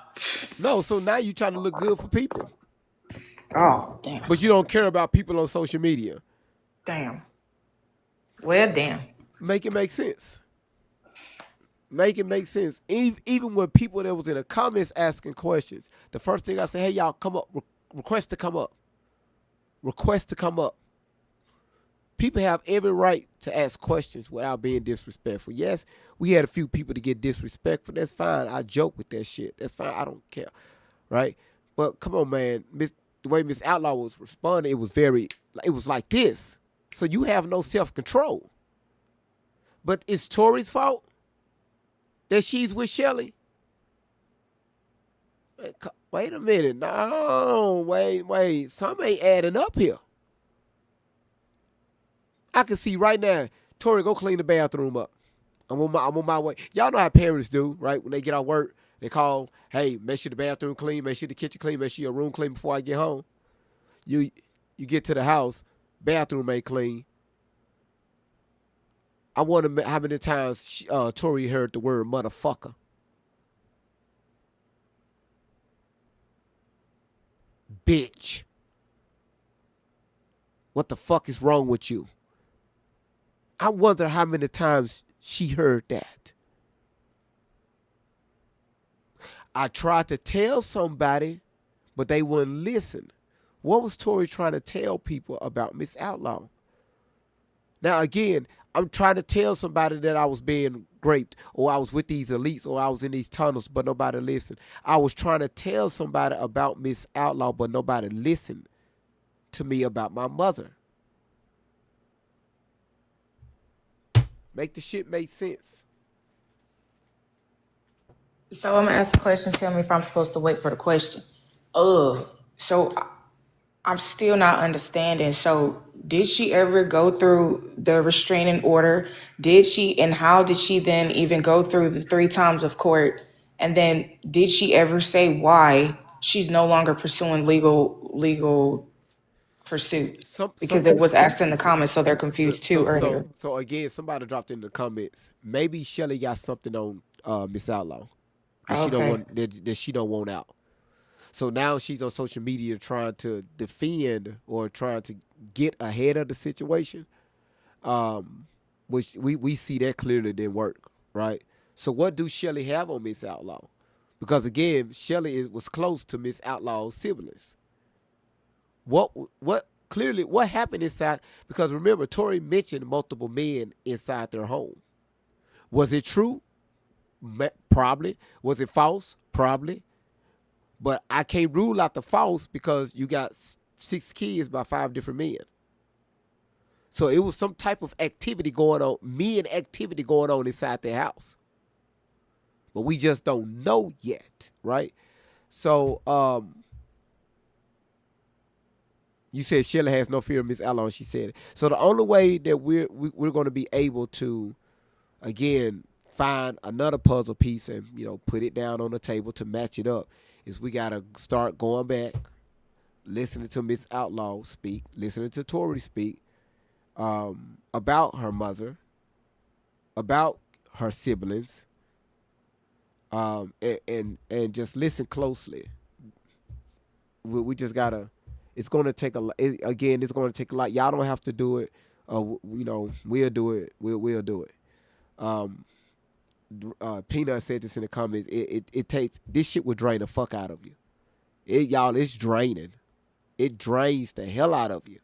B: No, so now you're trying to look good for people.
P: Oh, damn.
B: But you don't care about people on social media.
P: Damn. Well, damn.
B: Make it make sense. Make it make sense. Even when people that was in the comments asking questions, the first thing I say, hey, y'all, come up. Request to come up. Request to come up. People have every right to ask questions without being disrespectful. Yes, we had a few people to get disrespectful. That's fine. I joke with that shit. That's fine. I don't care. Right? But come on, man. The way Miss Outlaw was responding, it was like this. So you have no self-control. But it's Tori's fault that she's with Shelly? Wait a minute. No, wait. Something ain't adding up here. I can see right now, Tori, go clean the bathroom up. I'm on my way. Y'all know how parents do, right? When they get out work, they call, hey, make sure the bathroom clean, make sure the kitchen clean, make sure your room clean before I get home. You get to the house, bathroom ain't clean. I wonder how many times Tori heard the word motherfucker. Bitch. What the fuck is wrong with you? I wonder how many times she heard that. I tried to tell somebody, but they wouldn't listen. What was Tori trying to tell people about Miss Outlaw? Now, again, I'm trying to tell somebody that I was being raped, or I was with these elites, or I was in these tunnels, but nobody listened. I was trying to tell somebody about Miss Outlaw, but nobody listened to me about my mother. Make the shit make sense.
P: So I'm gonna ask a question. Tell me if I'm supposed to wait for the question. So I'm still not understanding. So did she ever go through the restraining order? Did she, and how did she then even go through the 3 times of court? And then did she ever say why she's no longer pursuing legal pursuit? Because it was asked in the comments, so they're confused too earlier.
B: So again, somebody dropped in the comments. Maybe Shelly got something on Miss Outlaw that she don't want out. So now she's on social media trying to defend or trying to get ahead of the situation, which we see that clearly didn't work, right? So what do Shelly have on Miss Outlaw? Because again, Shelly was close to Miss Outlaw's siblings. What happened inside? Because remember, Tori mentioned multiple men inside their home. Was it true? Probably. Was it false? Probably. But I can't rule out the false because you got 6 kids by 5 different men. So it was some type of activity going on, men activity going on inside their house. But we just don't know yet, right? So you said Shelly has no fear of Miss Outlaw, and she said it. So the only way that we're going to be able to, again, find another puzzle piece and, put it down on the table to match it up is we got to start going back, listening to Miss Outlaw speak, listening to Tori speak about her mother, about her siblings, and just listen closely. We just got to, it's going to take it's going to take a lot. Y'all don't have to do it. We'll do it. We'll do it. Peanut said this in the comments. It takes, this shit will drain the fuck out of you. It's draining. It drains the hell out of you.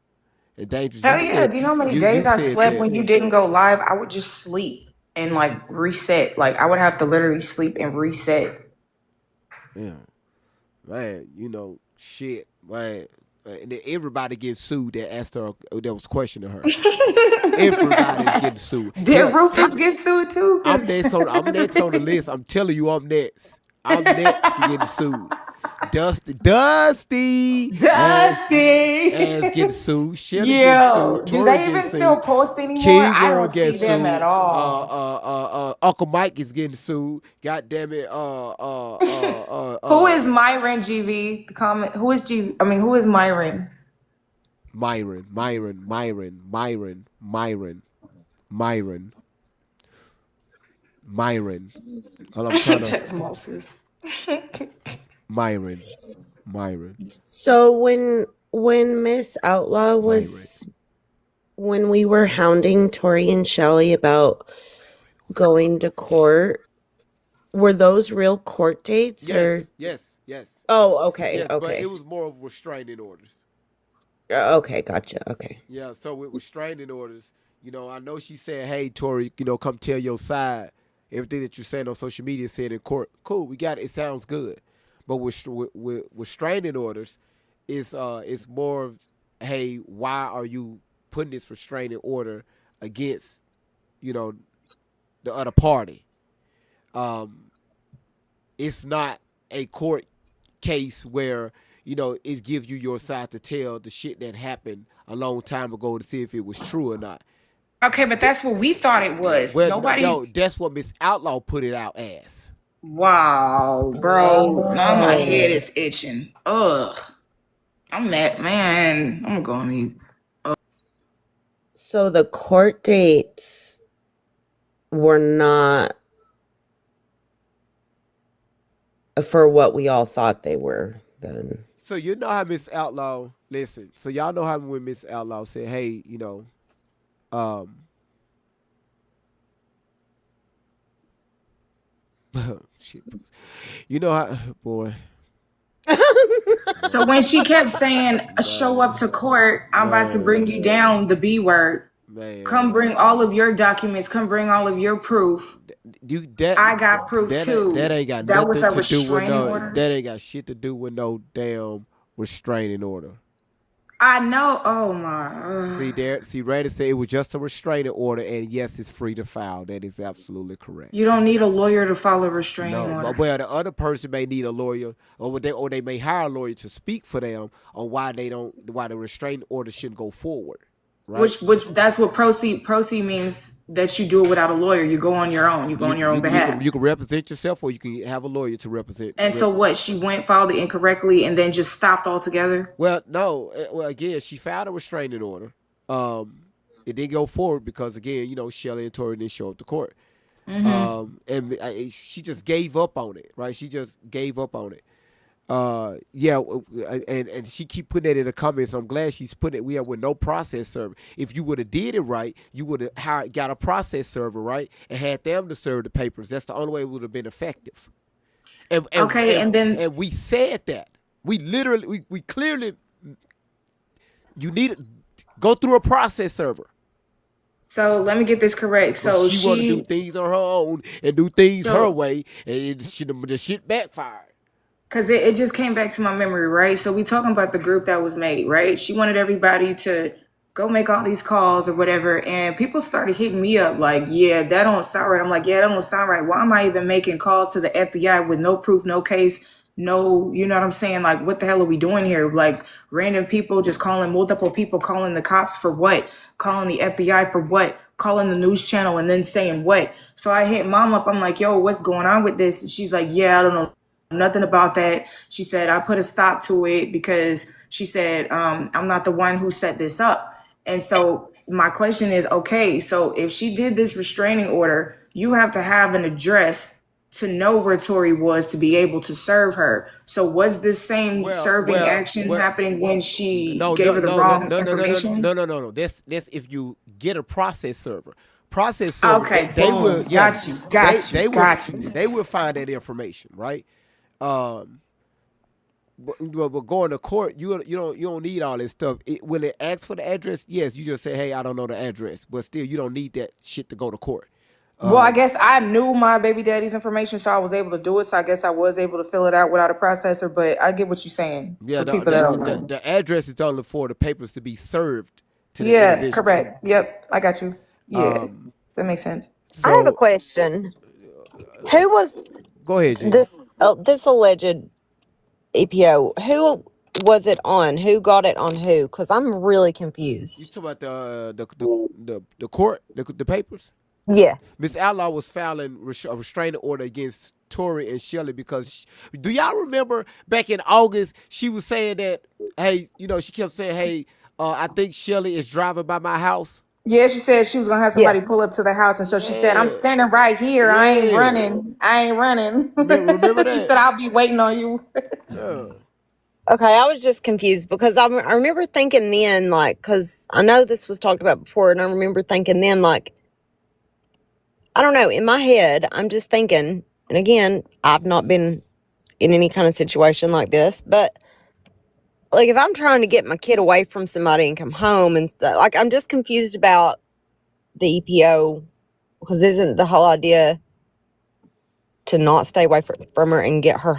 B: And Dangerous.
P: Hell yeah! Do you know how many days I slept when you didn't go live? I would just sleep and reset. I would have to literally sleep and reset.
B: Yeah, man. Shit, man. And then everybody getting sued that asked her, that was questioning her. Everybody's getting sued.
P: Did Rufus get sued too?
B: I'm next on the list. I'm telling you, I'm next. I'm next to getting sued. Dusty ass getting sued.
P: Yo, do they even still post anymore? I don't see them at all.
B: Uncle Mike is getting sued. God damn it.
P: Who is Myron GV? The comment. Who is who is Myron?
B: Myron.
P: Text Moses.
B: Myron.
O: So when Miss Outlaw was, when we were hounding Tori and Shelly about going to court, were those real court dates?
B: Yes.
O: Oh, okay,
B: yes,
O: okay.
B: But it was more of restraining orders.
O: Okay, gotcha. Okay.
B: Yeah, so with restraining orders, I know she said, hey, Tori, come tell your side. Everything that you're saying on social media said in court. Cool, we got it. It sounds good. But with restraining orders, it's more of, hey, why are you putting this restraining order against, the other party? It's not a court case where, it gives you your side to tell the shit that happened a long time ago to see if it was true or not.
P: Okay, but that's what we thought it was.
B: Well,
P: Nobody.
B: no, that's what Miss Outlaw put it out as.
P: Wow, bro. Now my head is itching. Ugh. I'm mad, man. I'm gonna go on mute.
O: So the court dates were not for what we all thought they were then.
B: So you know how Miss Outlaw, listen, so y'all know how when Miss Outlaw said, hey, you know, shit. You know how, boy.
P: So when she kept saying, show up to court, I'm about to bring you down, the B word.
B: Man.
P: Come bring all of your documents. Come bring all of your proof. I got proof too.
B: That ain't got
P: that was a
B: nothing to do with
P: restraining
B: no.
P: order.
B: That ain't got shit to do with no damn restraining order.
P: I know. Oh my.
B: See there. See, Randy said it was just a restraining order, and yes, it's free to file. That is absolutely correct.
P: You don't need a lawyer to file a restraining
B: No,
P: order.
B: well, the other person may need a lawyer, or they may hire a lawyer to speak for them on why the restraining order shouldn't go forward. Right?
P: Which that's what proceed means, that you do it without a lawyer. You go on your own. You go on your own behalf.
B: You can represent yourself, or you can have a lawyer to represent.
P: And so what? She filed it incorrectly, and then just stopped altogether.
B: Well, no. Well, again, she filed a restraining order. It didn't go forward because, again, you know, Shelly and Tori didn't show up to court. And she just gave up on it, right? She just gave up on it. Yeah, and she keep putting that in the comments. I'm glad she's putting it. We have with no process server. If you would have did it right, you would have got a process server, right, and had them to serve the papers. That's the only way it would have been effective. And we said that. We literally, we clearly, you need to go through a process server.
P: So let me get this correct. So
B: she want to do things on her own and do things her way, and the shit backfired.
P: Because it just came back to my memory, right? So we talking about the group that was made, right? She wanted everybody to go make all these calls or whatever. And people started hitting me up like, yeah, that don't sound right. I'm like, yeah, that don't sound right. Why am I even making calls to the FBI with no proof, no case, no, you know what I'm saying? Like, what the hell are we doing here? Like, random people just calling, multiple people calling the cops for what? Calling the FBI for what? Calling the news channel and then saying what? So I hit mom up. I'm like, yo, what's going on with this? And she's like, yeah, I don't know nothing about that. She said, I put a stop to it because she said, I'm not the one who set this up. And so my question is, okay, so if she did this restraining order, you have to have an address to know where Tori was to be able to serve her. So was this same serving action happening when she gave her the wrong information?
B: No. That's if you get a process server. Process server.
P: Okay,
B: they will. Yeah,
P: got you.
B: They will find that information, right? But going to court, you don't need all this stuff. Will it ask for the address? Yes. You just say, hey, I don't know the address, but still, you don't need that shit to go to court.
P: Well, I guess I knew my baby daddy's information, so I was able to do it. So I guess I was able to fill it out without a processor. But I get what you're saying.
B: Yeah,
P: the
B: address is only for the papers to be served to the individual.
P: Correct. Yep, I got you. Yeah, that makes sense.
R: I have a question. Who was?
B: Go ahead, Gina.
R: This alleged EPO? Who was it on? Who got it on who? Because I'm really confused.
B: You talk about the court, the papers.
R: Yeah.
B: Miss Outlaw was filing a restraining order against Tori and Shelly because do y'all remember back in August she was saying that, hey, you know, she kept saying, hey, I think Shelly is driving by my house.
P: Yeah, she said she was gonna have somebody pull up to the house, and so she said, "I'm standing right here. I ain't running.
B: Remember that?
P: She said, "I'll be waiting on you."
R: Okay, I was just confused because I remember thinking then, like, because I know this was talked about before, and I remember thinking then, like, I don't know, in my head, I'm just thinking, and again, I've not been in any kind of situation like this, but like if I'm trying to get my kid away from somebody and come home and stuff, like I'm just confused about the EPO because isn't the whole idea to not stay away from her and get her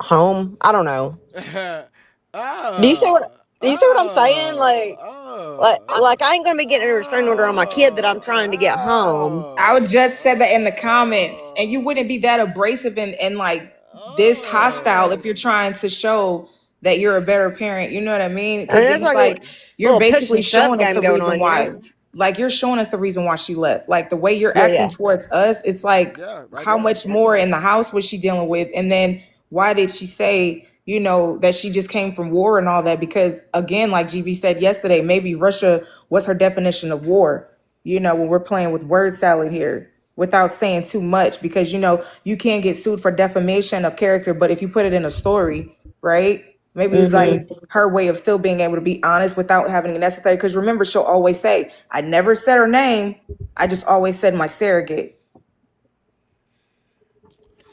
R: home? I don't know. Do you see what I'm saying? Like I ain't gonna be getting a restraining order on my kid that I'm trying to get home.
P: I would just said that in the comments, and you wouldn't be that abrasive and like this hostile if you're trying to show that you're a better parent. You know what I mean? Because it's like you're basically showing us the reason why. like you're showing us the reason why she left. Like the way you're
R: Yeah,
P: acting
R: yeah.
P: towards us, it's like
B: Yeah, right
P: how
B: there.
P: much more in the house was she dealing with? And then why did she say, you know, that she just came from war and all that? Because again, like GV said yesterday, maybe Russia was her definition of war, you know, when we're playing with word salad here without saying too much, because, you know, you can't get sued for defamation of character, but if you put it in a story, right? Maybe it's
R: Mm-hmm.
P: like her way of still being able to be honest without having it necessary. Because remember, she'll always say, I never said her name. I just always said my surrogate.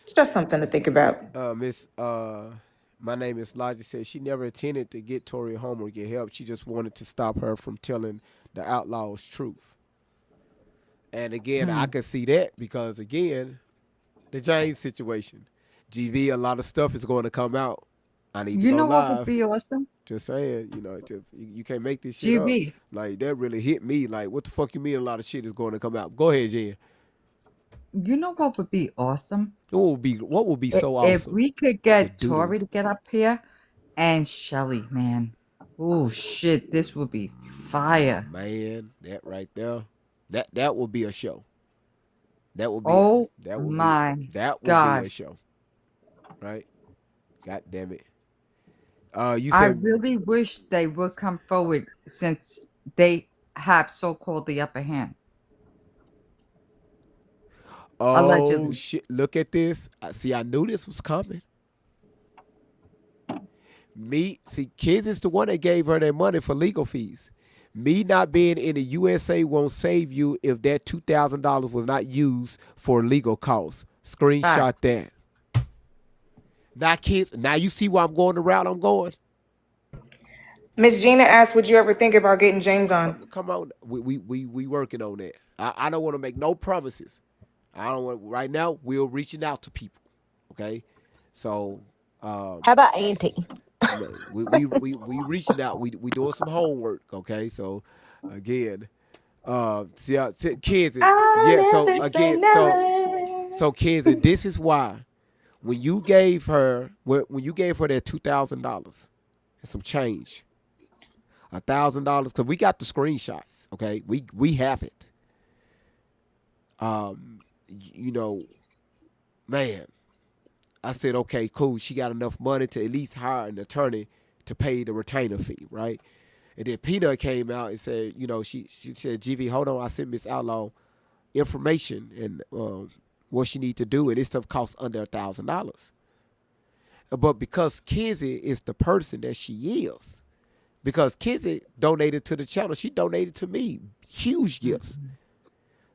P: It's just something to think about.
B: Miss my name is Logic said she never intended to get Tori home or get help. She just wanted to stop her from telling the outlaws truth. And again, I could see that because again, the James situation. GV, a lot of stuff is going to come out. I need to
Q: You
B: go
Q: know what would
B: live.
Q: be awesome?
B: Just saying, you know, just you can't make this shit up.
Q: GV.
B: Like that really hit me. Like, what the fuck you mean? A lot of shit is going to come out. Go ahead, Jen.
Q: You know what would be awesome?
B: What would be so
Q: If
B: awesome?
Q: we could get
B: do.
Q: Tori to get up here and Shelly, man. Oh shit, this would be fire.
B: Man, that right there, that would be a show. That would be.
Q: Oh
B: that would
Q: my
B: be. That would be
Q: God.
B: a show. Right? God damn it. You
Q: I
B: said
Q: really wish they would come forward since they have so-called the upper hand.
B: oh
Q: Allegedly.
B: shit! Look at this. See, I knew this was coming. Kids is the one that gave her that money for legal fees. Me not being in the USA won't save you if that $2,000 was not used for legal costs. Screenshot that. Now, kids, now you see why I'm going the route I'm going.
P: Miss Gina asked, would you ever think about getting James on?
B: Come on, we working on that. I don't want to make no promises. I don't want right now. We're reaching out to people. Okay, so
R: How about Auntie?
B: we reaching out. We doing some homework. Okay, so again, kids. Yeah. So again, so kids, this is why when you gave her that $2,000 and some change, $1,000, because we got the screenshots. Okay, we have it. You know, man, I said, okay, cool. She got enough money to at least hire an attorney to pay the retainer fee, right? And then Peanut came out and said, you know, she said, GV, hold on, I sent Miss Outlaw information and what she need to do, and this stuff costs under $1,000. But because Kizzy is the person that she is, because Kizzy donated to the channel, she donated to me huge gifts.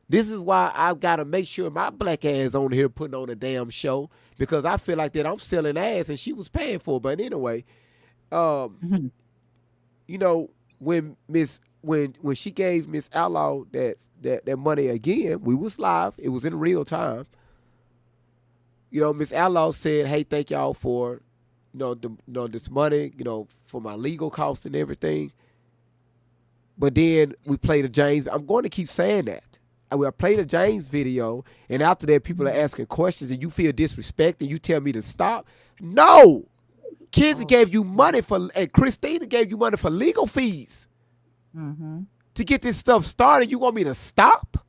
B: This is why I've got to make sure my black ass on here putting on a damn show, because I feel like that I'm selling ass and she was paying for it. But anyway, you know, when she gave Miss Outlaw that money again, we was live. It was in real time. You know, Miss Outlaw said, "Hey, thank y'all for, this money, for my legal costs and everything." But then we played a James. I'm going to keep saying that. I played a James video, and after that, people are asking questions, and you feel disrespected, and you tell me to stop. No, kids gave you money and Christina gave you money for legal fees to get this stuff started. You want me to stop?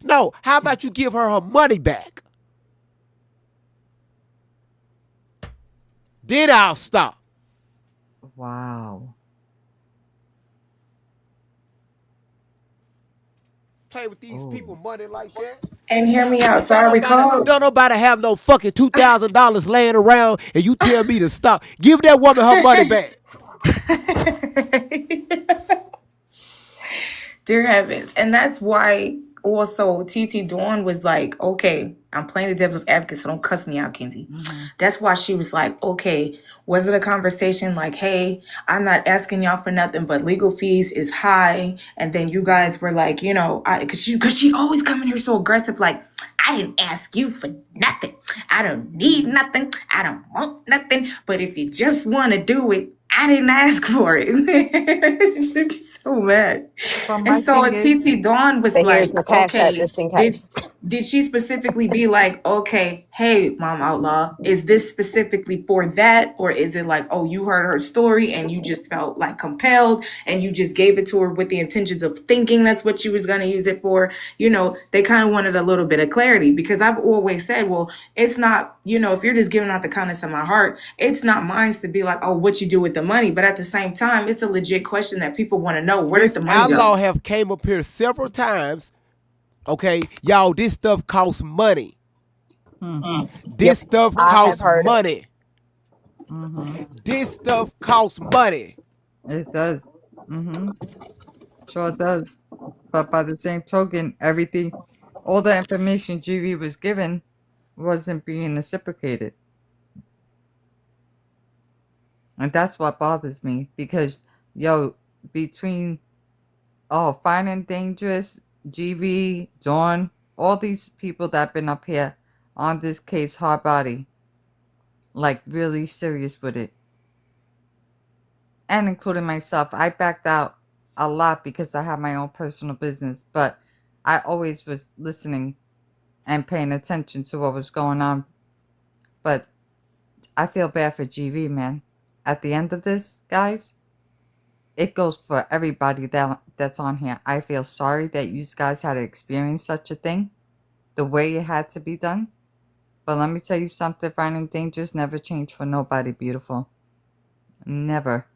B: No. How about you give her money back? Then I'll stop.
Q: Wow.
B: Play with these people money like that.
P: And hear me out. So I recall.
B: Don't nobody have no fucking $2,000 laying around and you tell me to stop. Give that woman her money back.
P: Dear heavens. And that's why also TT Dawn was like, okay, I'm playing the devil's advocate, so don't cuss me out, Kenzie. That's why she was like, okay, was it a conversation like, hey, I'm not asking y'all for nothing, but legal fees is high. And then you guys were like, because she always come in here so aggressive, like, I didn't ask you for nothing. I don't need nothing. I don't want nothing. But if you just want to do it, I didn't ask for it. So mad. And so TT Dawn was
R: But
P: like,
R: here's my cash
P: okay,
R: app just in case.
P: did she specifically be like, okay, hey, Mom Outlaw, is this specifically for that? Or is it like, oh, you heard her story and you just felt like compelled and you just gave it to her with the intentions of thinking that's what she was going to use it for? You know, they kind of wanted a little bit of clarity, because I've always said, well, it's not, you know, if you're just giving out the kindness of my heart, it's not mine to be like, oh, what you do with the money. But at the same time, it's a legit question that people want to know. Where did the money go?
B: Outlaw have came up here several times. Okay, y'all, this stuff costs money. This stuff costs money. This stuff costs money.
Q: It does. Sure does. But by the same token, everything, all the information GV was given wasn't being reciprocated. And that's what bothers me, because, yo, between, Fine and Dangerous, GV, Dawn, all these people that have been up here on this case, hard body, like really serious with it. And including myself, I backed out a lot because I have my own personal business, but I always was listening and paying attention to what was going on. But I feel bad for GV, man. At the end of this, guys, it goes for everybody that's on here. I feel sorry that you guys had to experience such a thing, the way it had to be done. But let me tell you something, Fine and Dangerous never changed for nobody, beautiful. Never.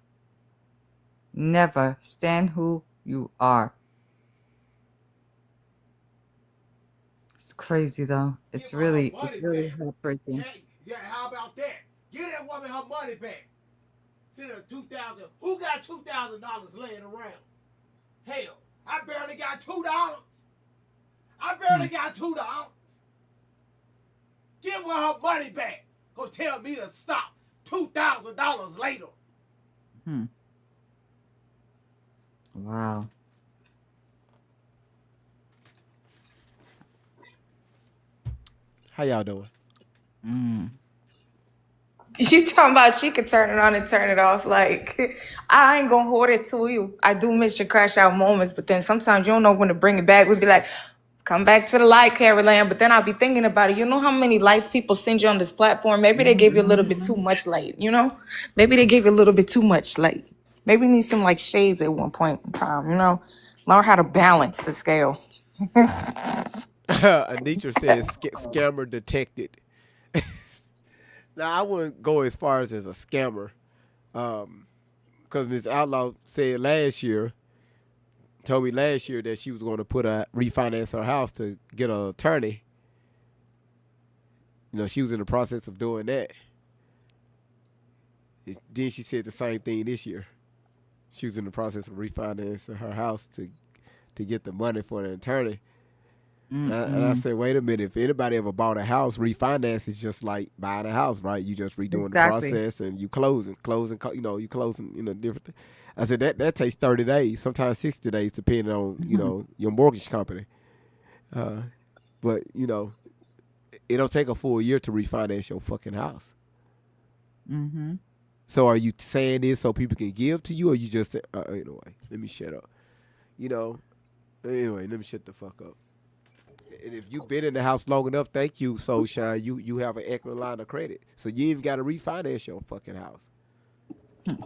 Q: Never. Stand who you are. It's crazy, though. It's really heartbreaking.
B: Yeah, how about that? Give that woman her money back. Send her $2,000. Who got $2,000 laying around? Hell, I barely got $2. I barely got $2. Give her her money back. Go tell me to stop. $2,000 later.
Q: Wow.
B: How y'all doing?
P: You talking about she could turn it on and turn it off? Like, I ain't gonna hold it to you. I do miss your crash out moments, but then sometimes you don't know when to bring it back. We'd be like, come back to the light, Caroline. But then I'll be thinking about it. You know how many lights people send you on this platform? Maybe they gave you a little bit too much light, you know? Maybe they gave you a little bit too much light. Maybe you need some like shades at one point in time, you know? Learn how to balance the scale.
B: Anitra says scammer detected. Now, I wouldn't go as far as a scammer, because Ms. Outlaw said told me last year that she was going to refinance her house to get an attorney. You know, she was in the process of doing that. Then she said the same thing this year. She was in the process of refinancing her house to get the money for an attorney. And I said, wait a minute. If anybody ever bought a house, refinance is just like buying a house, right? You just redoing the process and you closing, you closing, different things. I said, that takes 30 days, sometimes 60 days, depending on, your mortgage company. But, it don't take a full year to refinance your fucking house. So are you saying this so people can give to you, or you just say, anyway, let me shut up. Anyway, let me shut the fuck up. And if you've been in the house long enough, thank you, Soul Shine, you have an equity line of credit. So you even got to refinance your fucking house. The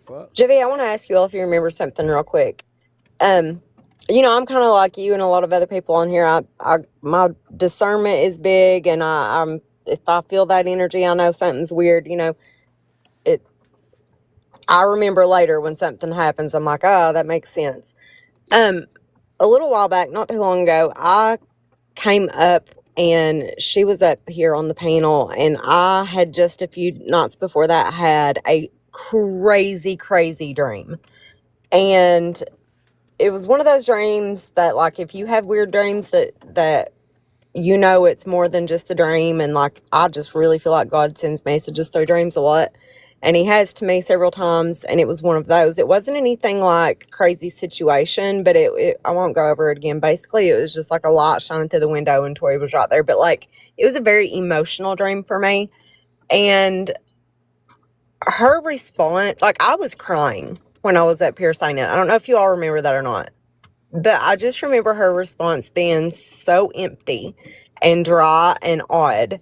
B: fuck?
R: Jivy, I want to ask you all if you remember something real quick. I'm kind of like you and a lot of other people on here. My discernment is big, and I'm if I feel that energy, I know something's weird. I remember later when something happens, I'm like, oh, that makes sense. A little while back, not too long ago, I came up and she was up here on the panel, and I had just a few nights before that had a crazy, crazy dream. And it was one of those dreams that, like, if you have weird dreams that it's more than just a dream, and like I just really feel like God sends messages through dreams a lot. And he has to me several times, and it was one of those. It wasn't anything like crazy situation, but I won't go over it again. Basically, it was just like a light shining through the window and Tori was right there. But like, it was a very emotional dream for me. And her response, like, I was crying when I was up here saying it. I don't know if you all remember that or not. But I just remember her response being so empty and dry and odd.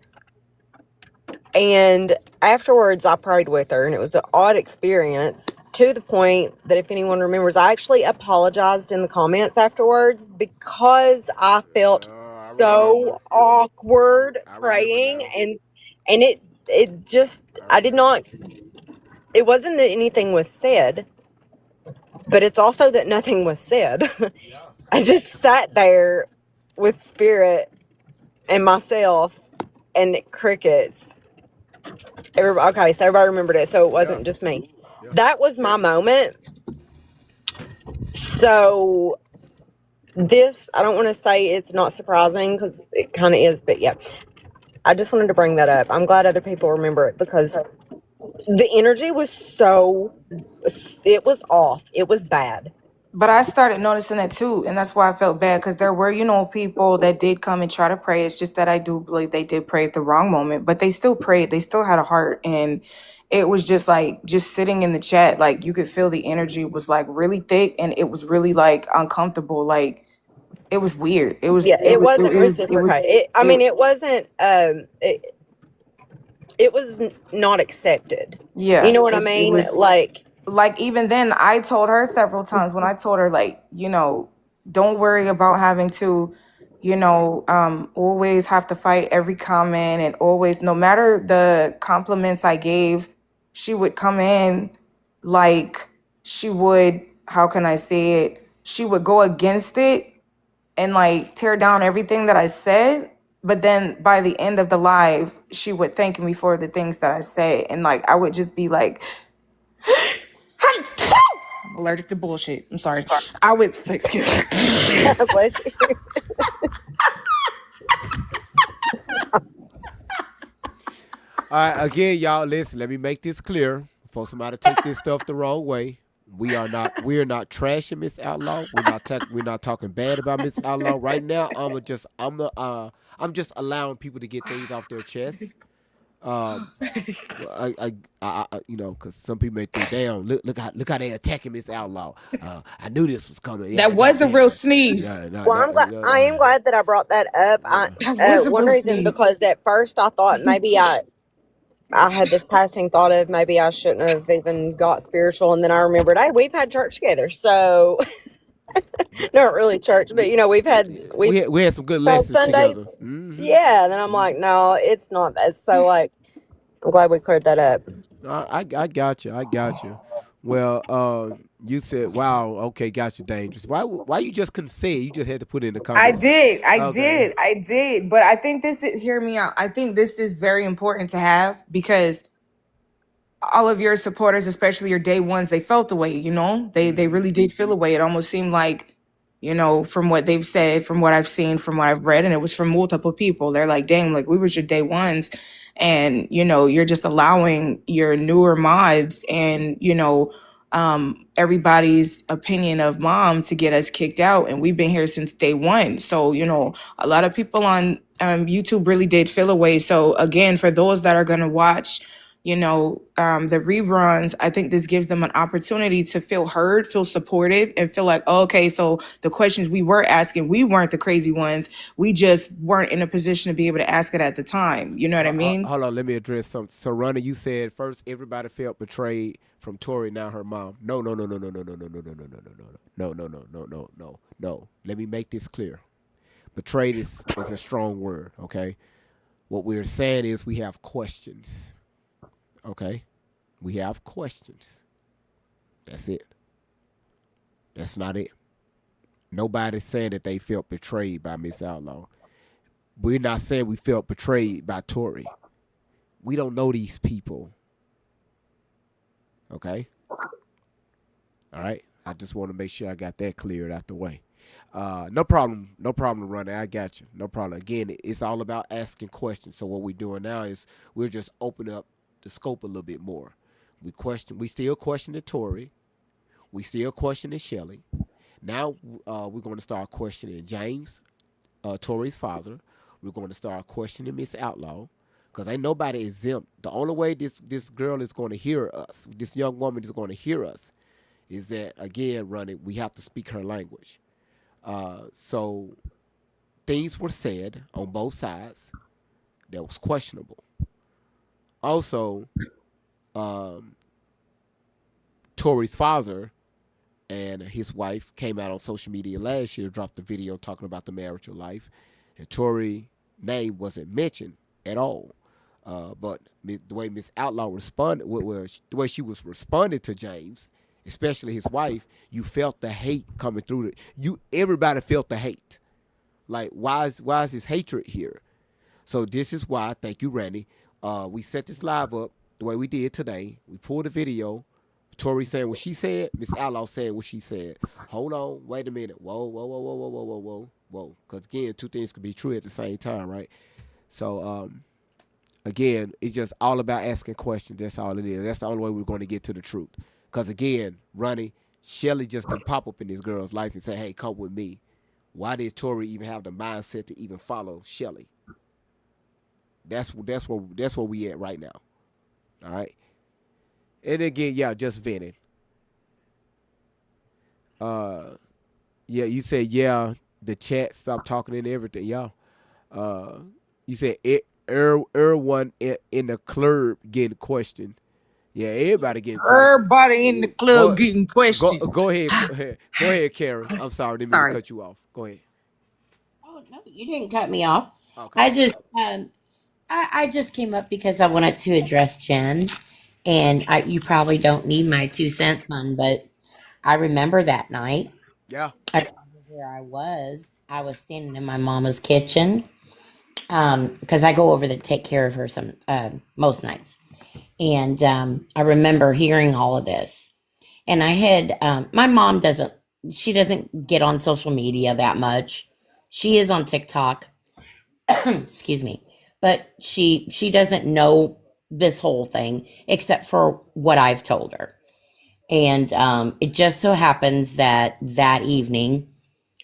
R: And afterwards, I prayed with her, and it was an odd experience to the point that if anyone remembers, I actually apologized in the comments afterwards because I felt so awkward praying, and it just I did not. It wasn't that anything was said, but it's also that nothing was said. I just sat there with spirit and myself and crickets. Okay, so everybody remembered it, so it wasn't just me. That was my moment. So this, I don't want to say it's not surprising because it kind of is, but yeah, I just wanted to bring that up. I'm glad other people remember it because the energy was it was off. It was bad.
P: But I started noticing that too, and that's why I felt bad because there were, people that did come and try to pray. It's just that I do believe they did pray at the wrong moment, but they still prayed. They still had a heart, and it was just like just sitting in the chat, like you could feel the energy was like really thick, and it was really like uncomfortable. Like it was weird. It was
R: it wasn't reciprocated. It wasn't. It was not accepted.
P: Yeah,
R: you know what I mean.
P: Like even then, I told her several times when I told her don't worry about having to, always have to fight every comment and always, no matter the compliments I gave, she would come in like she would. How can I say it? She would go against it and like tear down everything that I said. But then by the end of the live, she would thank me for the things that I say. And like, I would just be like, I'm allergic to bullshit. I'm sorry. I would, excuse me.
R: Bless you.
B: All right, again, y'all, listen, let me make this clear before somebody take this stuff the wrong way. We are not trashing Miss Outlaw. We're not talking bad about Miss Outlaw right now. I'm just allowing people to get things off their chest. Because some people may think, damn, look how they attacking Miss Outlaw. I knew this was coming. Yeah,
P: that was a real sneeze.
R: I am glad that I brought that up. One reason because at first I thought maybe I had this passing thought of maybe I shouldn't have even got spiritual, and then I remembered, hey, we've had church together, so not really church, but we
B: had some good lessons
R: Sundays
B: together. Mm-hmm.
R: Yeah, and then I'm like, no, it's not that. So like, I'm glad we cleared that up.
B: I got you. Well, you said, wow, okay, got you, Dangerous. Why you just couldn't say it? You just had to put it in the comments.
P: I did. But I think hear me out. I think this is very important to have because all of your supporters, especially your day ones, they felt the way, they really did feel a way. It almost seemed like, from what they've said, from what I've seen, from what I've read, and it was from multiple people. They're like, dang, like we were your day ones. And, you're just allowing your newer mods and, everybody's opinion of mom to get us kicked out. And we've been here since day one. So, a lot of people on YouTube really did feel a way. So again, for those that are going to watch, the reruns, I think this gives them an opportunity to feel heard, feel supportive, and feel like, oh, okay, so the questions we were asking, we weren't the crazy ones. We just weren't in a position to be able to ask it at the time. You know what I mean?
B: Hold on, let me address something. So, Ronnie, you said first everybody felt betrayed from Tori, now her mom. No. Let me make this clear. Betrayed is a strong word, okay? What we're saying is we have questions. Okay, we have questions. That's it. That's not it. Nobody's saying that they felt betrayed by Miss Outlaw. We're not saying we felt betrayed by Tori. We don't know these people. Okay? All right? I just want to make sure I got that cleared out the way. No problem, Ronnie. I got you. No problem. Again, it's all about asking questions. So what we're doing now is we're just opening up the scope a little bit more. We still questioning Tori. We still questioning Shelly. Now we're going to start questioning James, Tori's father. We're going to start questioning Miss Outlaw because ain't nobody exempt. The only way this girl is going to hear us, this young woman is going to hear us, is that, again, Ronnie, we have to speak her language. So things were said on both sides that was questionable. Also, Tory's father and his wife came out on social media last year, dropped a video talking about the marital life, and Tory's name wasn't mentioned at all. But the way Miss Outlaw responded, the way she was responding to James, especially his wife, you felt the hate coming through. Everybody felt the hate. Like, why is this hatred here? So this is why, thank you, Randy, we set this live up the way we did today. We pulled a video. Tori saying what she said, Miss Outlaw saying what she said. Hold on, wait a minute. Whoa. Because, again, two things can be true at the same time, right? So, again, it's just all about asking questions. That's all it is. That's the only way we're going to get to the truth. Because, again, Ronnie, Shelly just didn't pop up in this girl's life and say, hey, come with me. Why did Tori even have the mindset to even follow Shelly? That's where we at right now. All right? And again, yeah, just venting. Yeah, you said, yeah, the chat stopped talking and everything. Yeah. You said everyone in the club getting questioned. Yeah, everybody getting questioned.
P: Everybody in the club getting questioned.
B: Go ahead, Karen. I'm sorry, didn't mean to cut you off. Go ahead.
S: Oh no, you didn't cut me off.
B: Okay.
S: I just came up because I wanted to address Jen, and you probably don't need my 2 cents, hon, but I remember that night.
B: Yeah.
S: I remember where I was. I was standing in my mama's kitchen, because I go over there to take care of her most nights. And I remember hearing all of this. And I had, my mom doesn't get on social media that much. She is on TikTok. Excuse me. But she doesn't know this whole thing except for what I've told her. And it just so happens that evening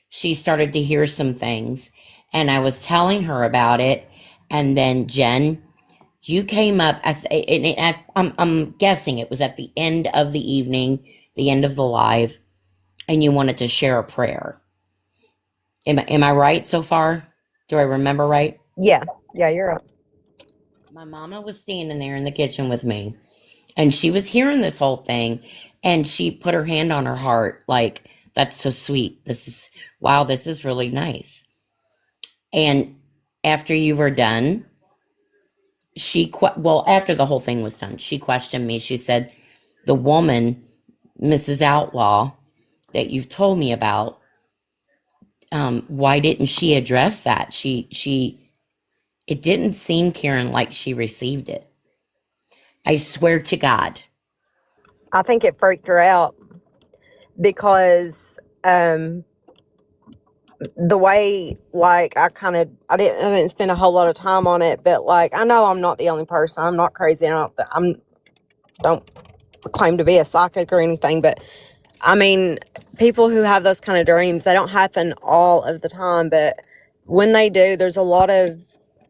S: she started to hear some things, and I was telling her about it. And then Jen, you came up, I'm guessing it was at the end of the evening, the end of the live, and you wanted to share a prayer. Am I right so far? Do I remember right?
R: Yeah, you're right.
S: My mama was standing there in the kitchen with me, and she was hearing this whole thing, and she put her hand on her heart like, that's so sweet. This is really nice. And after you were done, after the whole thing was done, she questioned me. She said, the woman, Mrs. Outlaw, that you've told me about, why didn't she address that? It didn't seem, Karen, like she received it. I swear to God.
R: I think it freaked her out because the way, like, I didn't spend a whole lot of time on it, but like, I know I'm not the only person. I'm not crazy. I don't claim to be a psychic or anything, but I mean, people who have those kind of dreams, they don't happen all of the time, but when they do, there's a lot of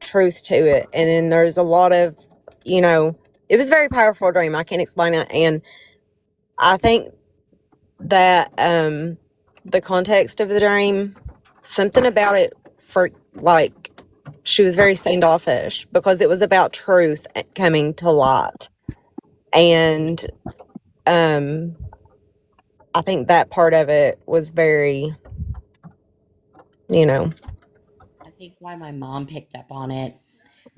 R: truth to it. And then there's a lot of, it was a very powerful dream. I can't explain it. And I think that the context of the dream, something about it, she was very standoffish because it was about truth coming to light. And I think that part of it was very,
S: I think why my mom picked up on it,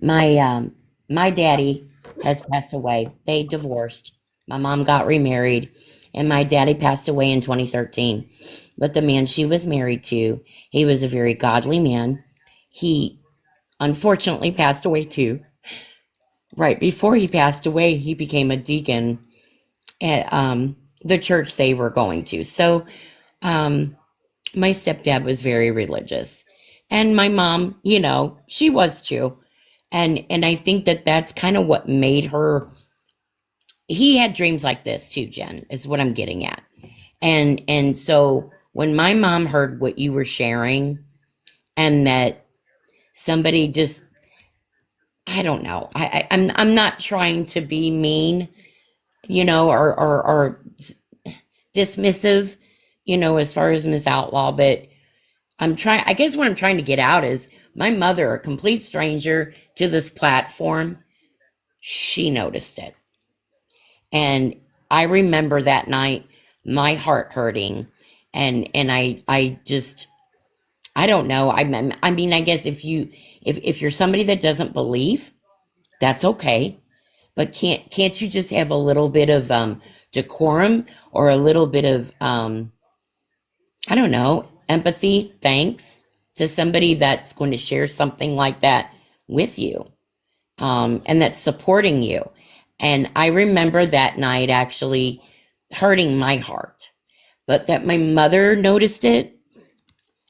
S: my daddy has passed away. They divorced. My mom got remarried, and my daddy passed away in 2013. But the man she was married to, he was a very godly man. He unfortunately passed away too. Right before he passed away, he became a deacon at the church they were going to. So my stepdad was very religious. And my mom, she was too. And I think that that's kind of what made her. He had dreams like this too, Jen, is what I'm getting at. And so when my mom heard what you were sharing, and that somebody just, I don't know, I'm not trying to be mean, or dismissive, as far as Miss Outlaw, but I guess what I'm trying to get out is my mother, a complete stranger to this platform, she noticed it. And I remember that night, my heart hurting. And I just, I don't know. I mean, I guess if you're somebody that doesn't believe, that's okay. But can't you just have a little bit of decorum or a little bit of I don't know, empathy, thanks to somebody that's going to share something like that with you, and that's supporting you. And I remember that night actually hurting my heart, but that my mother noticed it.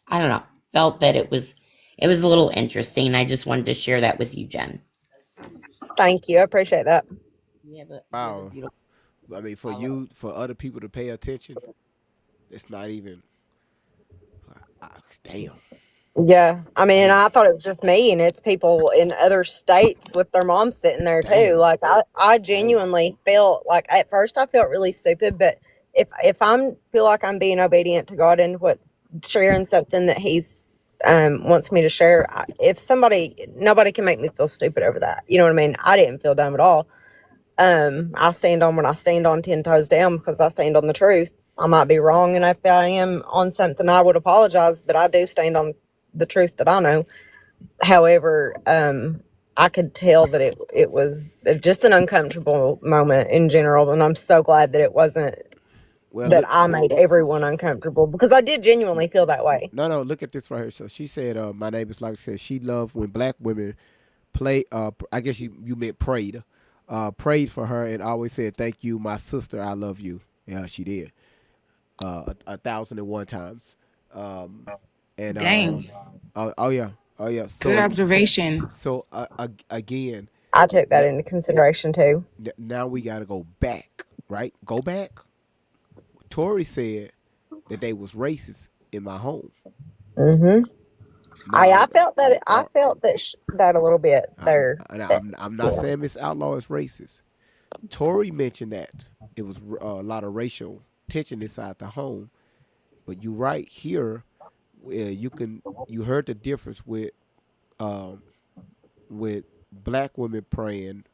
S: I don't know, felt that it was a little interesting. I just wanted to share that with you, Jen.
R: Thank you. I appreciate that.
B: Wow. I mean, for other people to pay attention, it's not even. Damn.
R: Yeah. I mean, and I thought it was just me, and it's people in other states with their moms sitting there too.
B: Damn.
R: Like I genuinely felt like at first I felt really stupid, but if I'm feel like I'm being obedient to God and sharing something that He's wants me to share, nobody can make me feel stupid over that. You know what I mean? I didn't feel dumb at all. I stand on what I stand on 10 toes down because I stand on the truth. I might be wrong, and if I am on something, I would apologize, but I do stand on the truth that I know. However, I could tell that it was just an uncomfortable moment in general, and I'm so glad that it wasn't I made everyone uncomfortable, because I did genuinely feel that way.
B: No, look at this right here. So she said, my neighbor's like said she loved when black women play. I guess you meant prayed for her and always said, "Thank you, my sister. I love you." Yeah, she did. 1,001 times. And
P: Dang.
B: Oh yeah. So,
P: Good observation.
B: So again,
R: I took that into consideration too.
B: Now we got to go back, right? Go back. Tori said that they was racist in my home.
R: Mm-hmm. I felt that. I felt that a little bit there.
B: I'm not saying Miss Outlaw is racist. Tori mentioned that it was a lot of racial tension inside the home, but you right here, you heard the difference with black women praying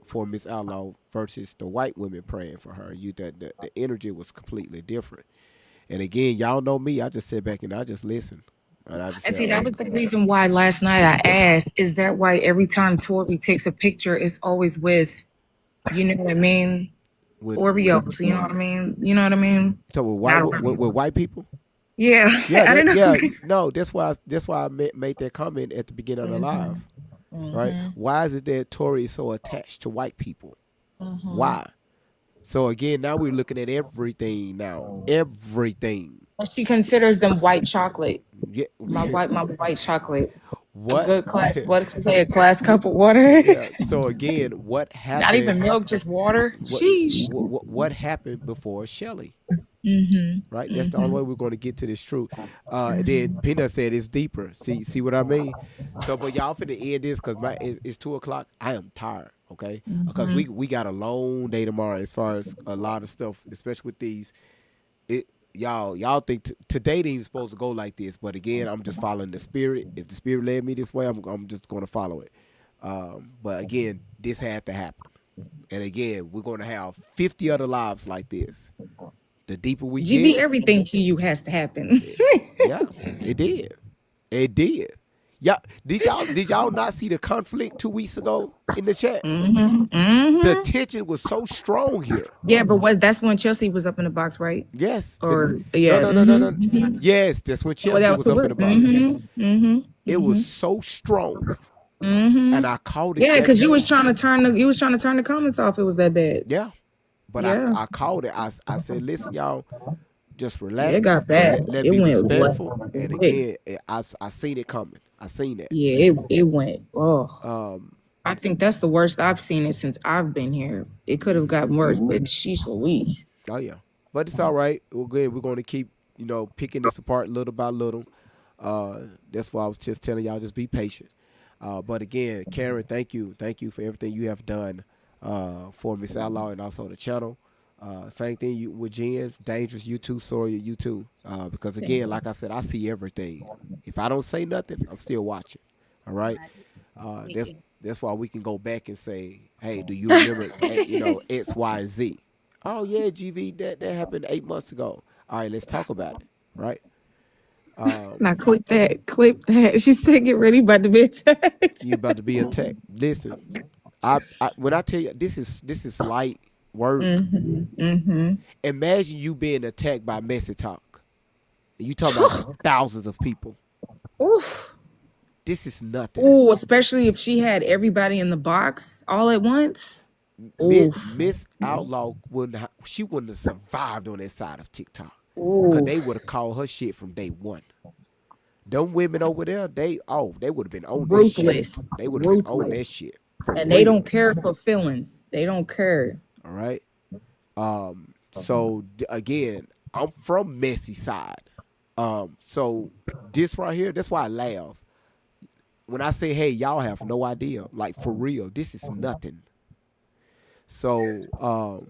B: for Miss Outlaw versus the white women praying for her. The energy was completely different. And again, y'all know me. I just sit back and I just listen. And
P: see, that was the reason why last night I asked, is that why every time Tori takes a picture, it's always with, you know what I mean? Oreos, you know what I mean? You know what I mean?
B: So with white people?
P: Yeah.
B: Yeah,
P: I don't know.
B: no, that's why I made that comment at the beginning of the live. Right? Why is it that Tori is so attached to white people? Why? So again, now we're looking at everything now. Everything.
P: She considers them white chocolate.
B: Yeah.
P: My white chocolate.
B: What?
P: A good class. What did you say? A glass cup of water?
B: Yeah. So again, what happened?
P: Not even milk, just water. Sheesh.
B: What happened before Shelly?
P: Mm-hmm.
B: Right. That's the only way we're going to get to this truth. Then Peanut said it's deeper. See what I mean? So, but y'all finna end this because it's 2:00. I am tired. Okay, because we got a long day tomorrow as far as a lot of stuff, especially with these. Y'all think today ain't even supposed to go like this, but again, I'm just following the spirit. If the spirit led me this way, I'm just going to follow it. But again, this had to happen, and again, we're going to have 50 other lives like this. The deeper we
P: GD,
B: get,
P: everything to you has to happen.
B: Yeah, it did. It did. Yeah, did y'all not see the conflict 2 weeks ago in the chat? The tension was so strong here.
P: Yeah, but that's when Chelsea was up in the box, right?
B: Yes.
P: Or yeah.
B: No. Yes, that's when Chelsea was up in the box. It was so strong, and I called it.
P: Yeah, because you was trying to turn the comments off. It was that bad.
B: Yeah, but I called it. I said, listen, y'all. Just relax.
P: Yeah, it got bad.
B: Let
P: it
B: me
P: went
B: respectful. And again, I seen it coming. I seen that.
P: Yeah, it went. Oh, I think that's the worst I've seen it since I've been here. It could have gotten worse, but she's Louise.
B: Oh yeah, but it's all right. We're going to keep picking this apart little by little. That's why I was just telling y'all, just be patient. But again, Karen, thank you for everything you have done for Miss Outlaw and also the channel. Same thing with Jen, Dangerous, you too, Sawyer, you too. Because again, like I said, I see everything. If I don't say nothing, I'm still watching. All right. That's why we can go back and say, hey, do you remember X, Y, and Z? Oh yeah, GV, that happened 8 months ago. All right, let's talk about it. Right.
P: Now clip that. She said, "Get ready, about to be attacked."
B: You about to be attacked. Listen, I when I tell you this is light work. Imagine you being attacked by Messy Talk. And you talk about thousands of people.
P: Oof.
B: This is nothing.
P: Ooh, especially if she had everybody in the box all at once.
B: Miss Outlaw wouldn't have survived on that side of TikTok. Because they would have called her shit from day one. Them women over there, they would have been on that shit. They would have been on that shit.
P: And they don't care for feelings. They don't care.
B: All right. So again, I'm from Messy side. So this right here, that's why I laugh. When I say, hey, y'all have no idea. Like for real, this is nothing. So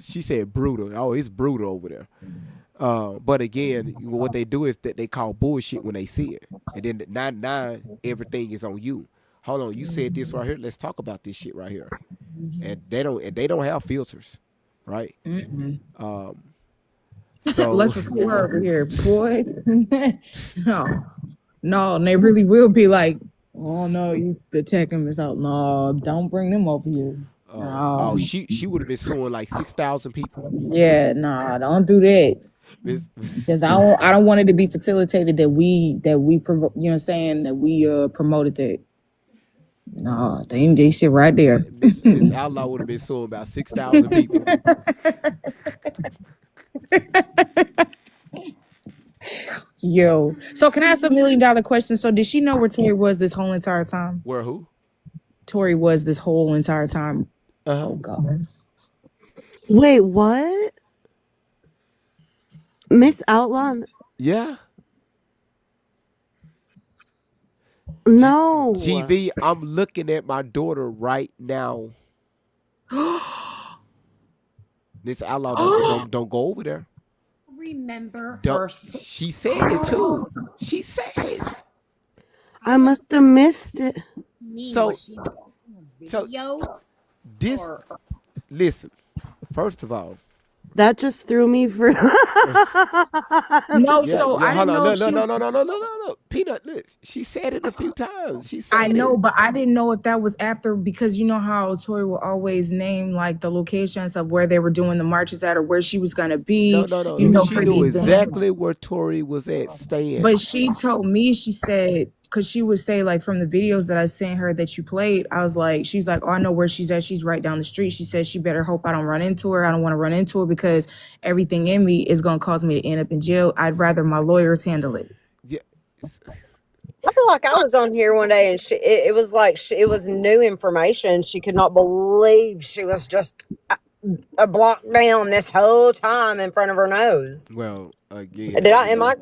B: she said brutal. Oh, it's brutal over there. But again, what they do is that they call bullshit when they see it. And then 99, everything is on you. Hold on, you said this right here. Let's talk about this shit right here. And they don't have filters, right? So
P: let's record her over here, boy. No, and they really will be like, oh no, you attacking Miss Out. No, don't bring them over here.
B: Oh, she would have been suing like 6,000 people.
P: Yeah, nah, don't do that. Because I don't want it to be facilitated that we you know what I'm saying, that we promoted that. No, they shit right there.
B: Miss Outlaw would have been suing about 6,000 people.
P: Yo, so can I ask $1 million question? So did she know where Tori was this whole entire time?
B: Where who?
P: Tori was this whole entire time. Oh God.
O: Wait, what? Miss Outlaw?
B: Yeah.
O: No.
B: GV, I'm looking at my daughter right now. Miss Outlaw, don't go over there.
S: Remember
B: she said it too. She said it.
O: I must have missed it.
B: So this, listen, first of all,
O: that just threw me for
P: no. So I know.
B: No. Peanut, look, she said it a few times. She said
P: I know, but I didn't know if that was after, because you know how Tori will always name like the locations of where they were doing the marches at or where she was gonna be.
B: No.
P: You know,
B: she knew exactly where Tori was at staying.
P: But she told me, she said, because she would say like from the videos that I sent her that you played, I was like, she's like, oh, I know where she's at. She's right down the street. She said she better hope I don't run into her. I don't want to run into her because everything in me is gonna cause me to end up in jail. I'd rather my lawyers handle it.
B: Yeah.
R: I feel like I was on here one day and it was like it was new information. She could not believe she was just a block down this whole time in front of her nose.
B: Well, again,
R: did I make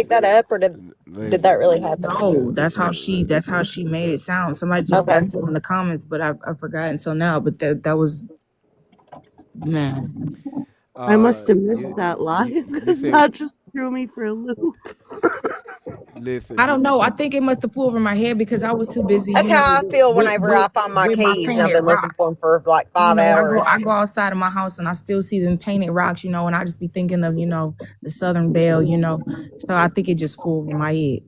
R: that up, or did that really happen?
P: No, that's how she made it sound. Somebody just asked it in the comments, but I forgot until now. But that was, man.
O: I must have missed that live. That just threw me for a loop.
B: Listen,
P: I don't know. I think it must have flew over my head because I was too busy.
R: That's how I feel whenever I find my keys and I've been looking for them for like 5 hours.
P: I go outside of my house and I still see them painted rocks, you know, and I just be thinking of, you know, the Southern Belle, you know. So I think it just flew over my head.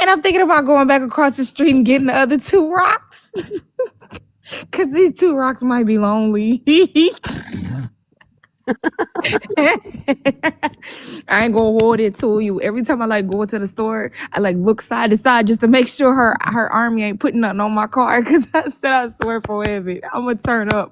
P: And I'm thinking about going back across the street and getting the other 2 rocks. Because these 2 rocks might be lonely. I ain't gonna hold it to you. Every time I like go to the store, I like look side to side just to make sure her army ain't putting nothing on my car. Because I said I swear forever, I'm gonna turn up.